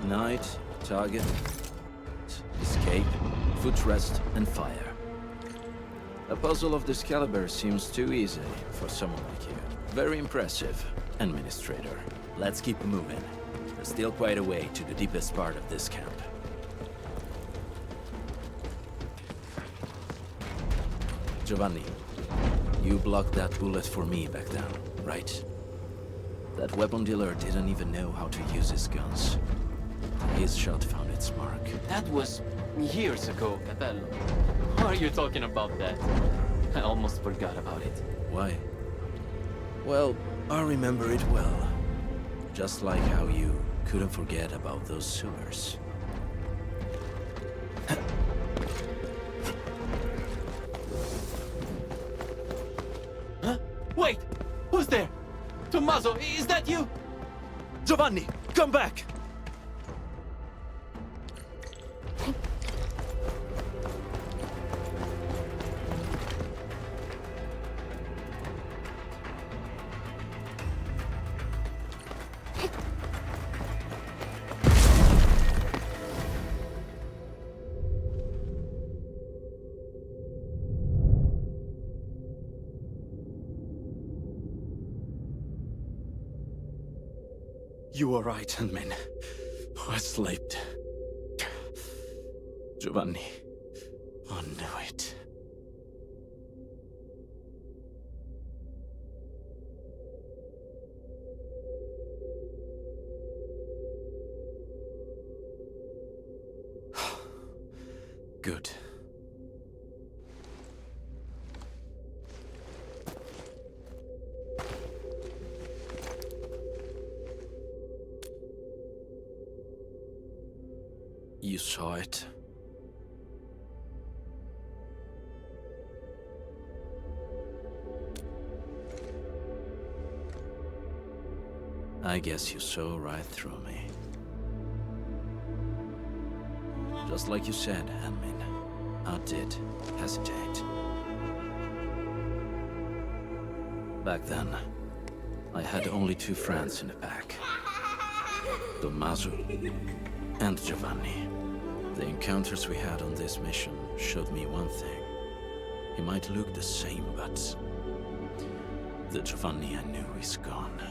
Night, target, escape, footrest, and fire. A puzzle of this caliber seems too easy for someone like you. Very impressive, Administrator. Let's keep moving. There's still quite a way to the deepest part of this camp. Giovanni, you blocked that bullet for me back down, right? That weapon dealer didn't even know how to use his guns. His shot found its mark. That was years ago, Catello. Why are you talking about that? I almost forgot about it. Why? Well, I remember it well. Just like how you couldn't forget about those sewers. Huh? Wait! Who's there? Tommaso, is that you? Giovanni, come back! You were right, Endmin. I slept. Giovanni, I knew it. Good. You saw it? I guess you saw right through me. Just like you said, Anmin, I did hesitate. Back then, I had only 2 friends in the pack. Tommaso and Giovanni. The encounters we had on this mission showed me one thing. He might look the same, but the Giovanni I knew is gone.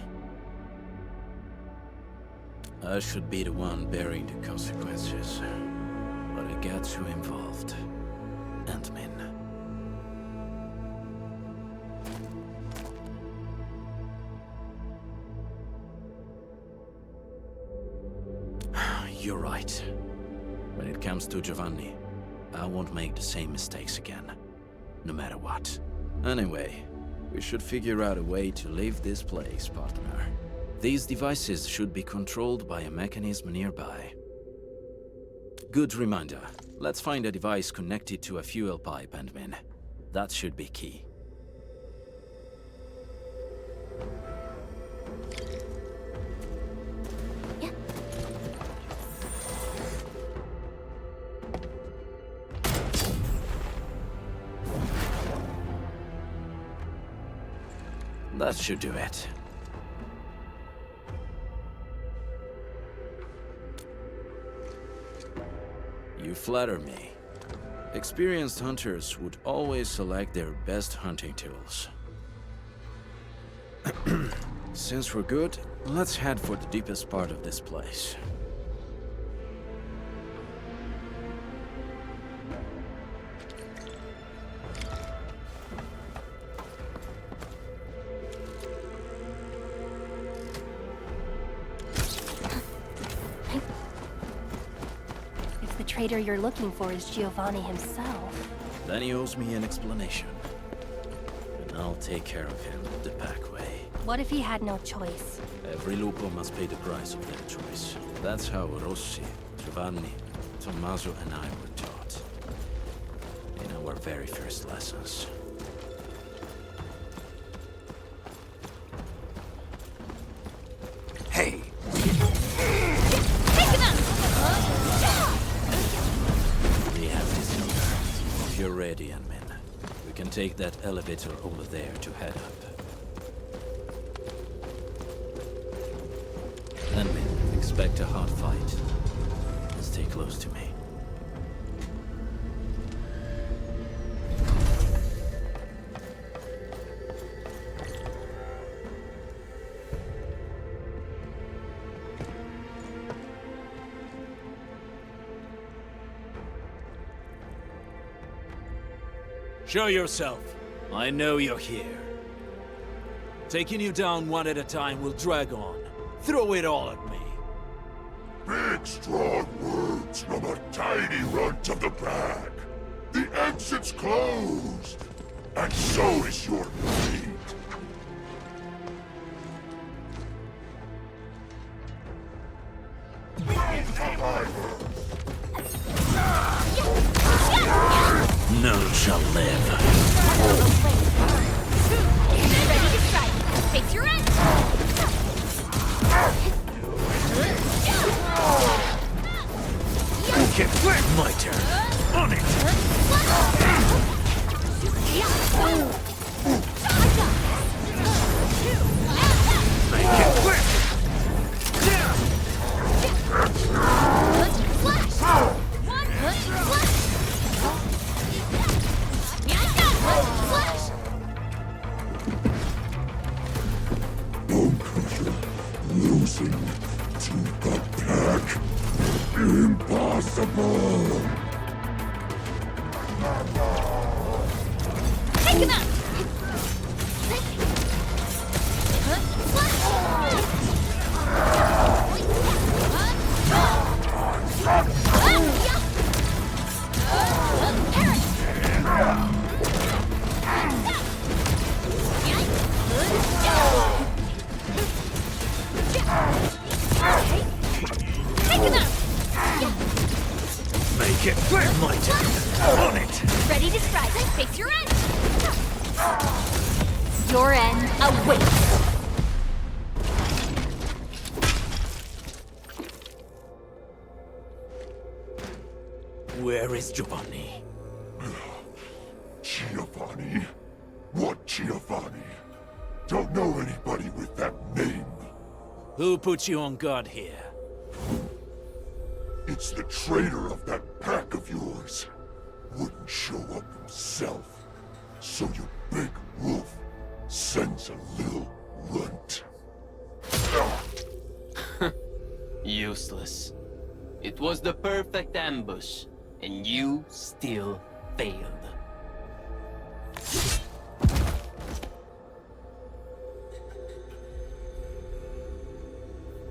I should be the one bearing the consequences, but I got too involved. Ant-Man. You're right. When it comes to Giovanni, I won't make the same mistakes again, no matter what. Anyway, we should figure out a way to leave this place, partner. These devices should be controlled by a mechanism nearby. Good reminder. Let's find a device connected to a fuel pipe, Ant-Man. That should be key. That should do it. You flatter me. Experienced hunters would always select their best hunting tools. Since we're good, let's head for the deepest part of this place. The traitor you're looking for is Giovanni himself. Then he owes me an explanation. And I'll take care of him the pack way. What if he had no choice? Every lupo must pay the price of their choice. That's how Rossi, Giovanni, Tommaso and I were taught. In our very first lessons. Hey! If you're ready, Anmin, we can take that elevator over there to head up. Anmin, expect a hard fight. Stay close to me. Show yourself. I know you're here. Taking you down one at a time will drag on. Throw it all at me. Big, strong words from a tiny runt of the pack. The exit's closed, and so is your fate. None shall live. Ready to strike. Face your end. Okay, my turn. On it. Make it quick. Losing to the pack. Impossible. Take him out. Make it quick, my turn. On it. Ready to strike. Face your end. Your end awaits. Where is Giovanni? Giovanni? What Giovanni? Don't know anybody with that name. Who put you on guard here? It's the traitor of that pack of yours. Wouldn't show up himself. So your big wolf sends a little runt. Useless. It was the perfect ambush, and you still failed.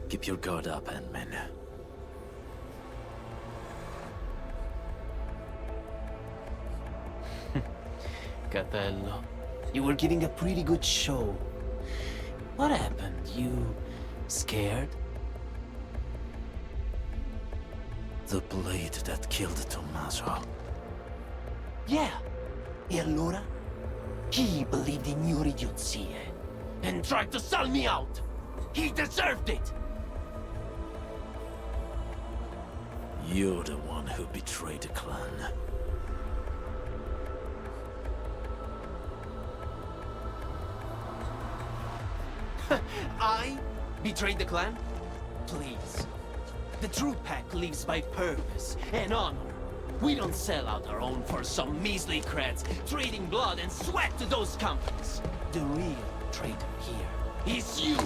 Keep your guard up, Ant-Man. Catello, you were giving a pretty good show. What happened? You scared? The blade that killed Tommaso. Yeah. E allora? He believed in your idiozie and tried to sell me out. He deserved it. You're the one who betrayed the clan. I betrayed the clan? Please. The true pack lives by purpose and honor. We don't sell out our own for some measly creds, trading blood and sweat to those companies. The real traitor here is you.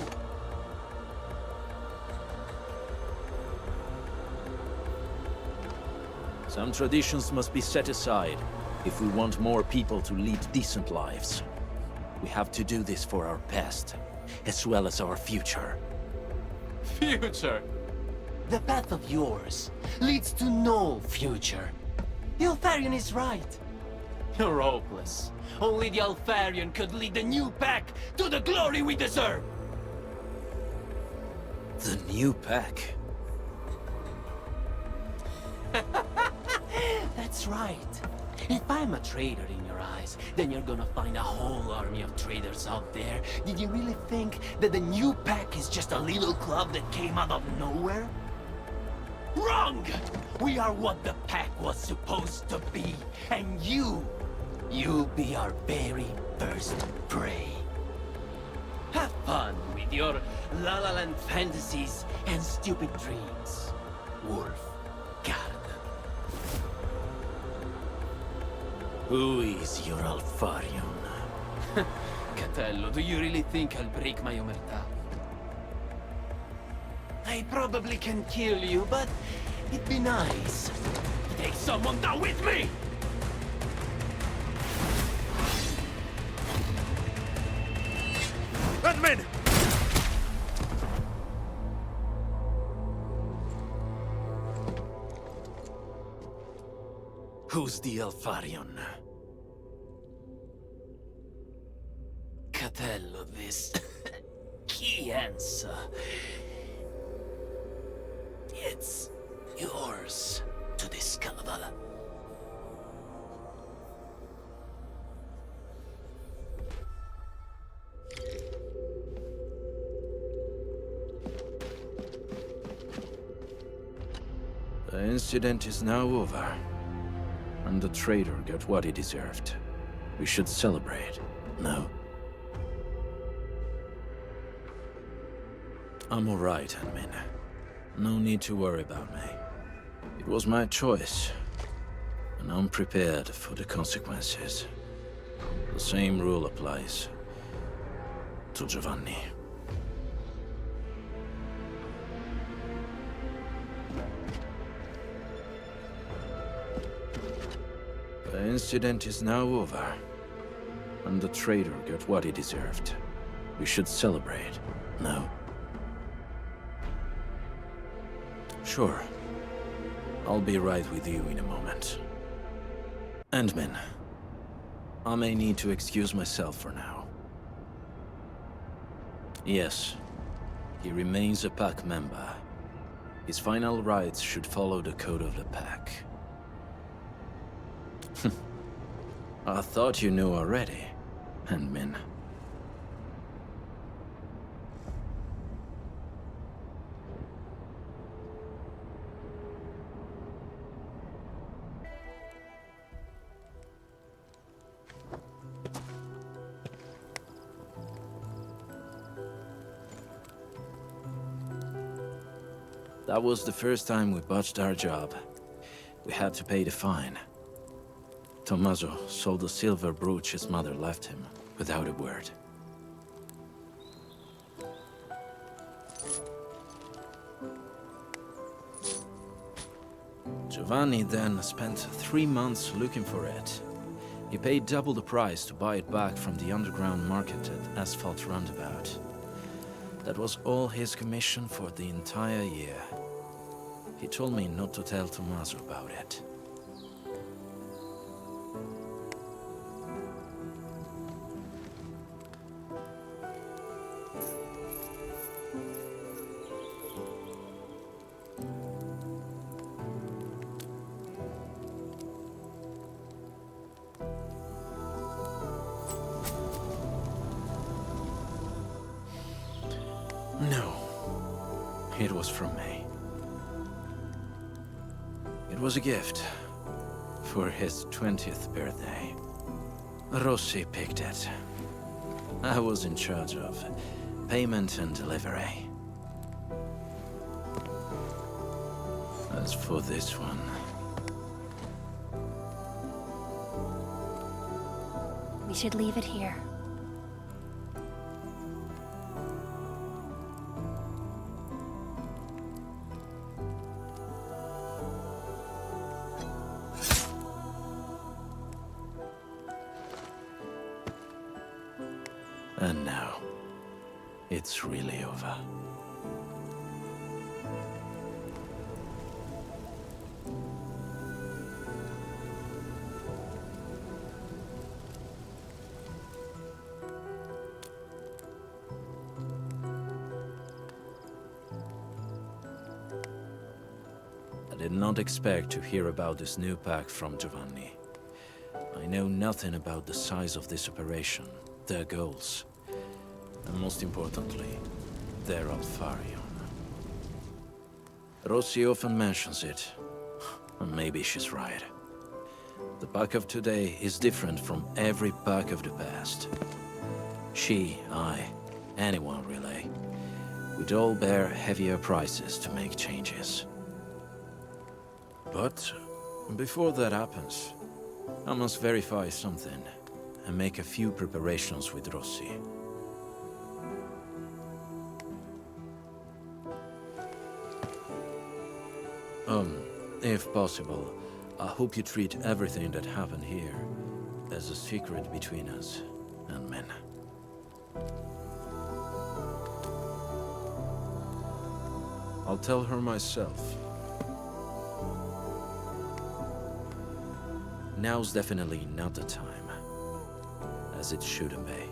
Some traditions must be set aside if we want more people to lead decent lives. We have to do this for our past, as well as our future. Future? The path of yours leads to no future. The Alfarian is right. You're hopeless. Only the Alfarian could lead the new pack to the glory we deserve. The new pack? That's right. If I'm a traitor in your eyes, then you're gonna find a whole army of traitors out there. Did you really think that the new pack is just a little club that came out of nowhere? Wrong! We are what the pack was supposed to be, and you'll be our very first prey. Have fun with your La La Land fantasies and stupid dreams, Wolf. Who is your Alfarian? Catello, do you really think I'll break my omertà? I probably can kill you, but it'd be nice to take someone down with me! Admin! Who's the Alfarian? Catello, this key answer. It's yours to discover. The incident is now over, and the traitor got what he deserved. We should celebrate, no? I'm alright, Ant-Man. No need to worry about me. It was my choice, and I'm prepared for the consequences. The same rule applies to Giovanni. The incident is now over, and the traitor got what he deserved. We should celebrate, no? Sure. I'll be right with you in a moment. Ant-Man, I may need to excuse myself for now. Yes, he remains a pack member. His final rites should follow the code of the pack. I thought you knew already, Ant-Man. That was the first time we botched our job. We had to pay the fine. Tommaso sold the silver brooch his mother left him, without a word. Giovanni then spent 3 months looking for it. He paid double the price to buy it back from the underground market at Asphalt Roundabout. That was all his commission for the entire year. He told me not to tell Tommaso about it. No, it was from me. It was a gift for his 20th birthday. Rossi picked it. I was in charge of payment and delivery. As for this one... We should leave it here. And now, it's really over. I did not expect to hear about this new pack from Giovanni. I know nothing about the size of this operation, their goals, and most importantly, their Alfarion. Rossi often mentions it, and maybe she's right. The pack of today is different from every pack of the past. She, I, anyone really, would all bear heavier prices to make changes. But before that happens, I must verify something and make a few preparations with Rossi. If possible, I hope you treat everything that happened here as a secret between us and men. I'll tell her myself. Now's definitely not the time, as it shouldn't be.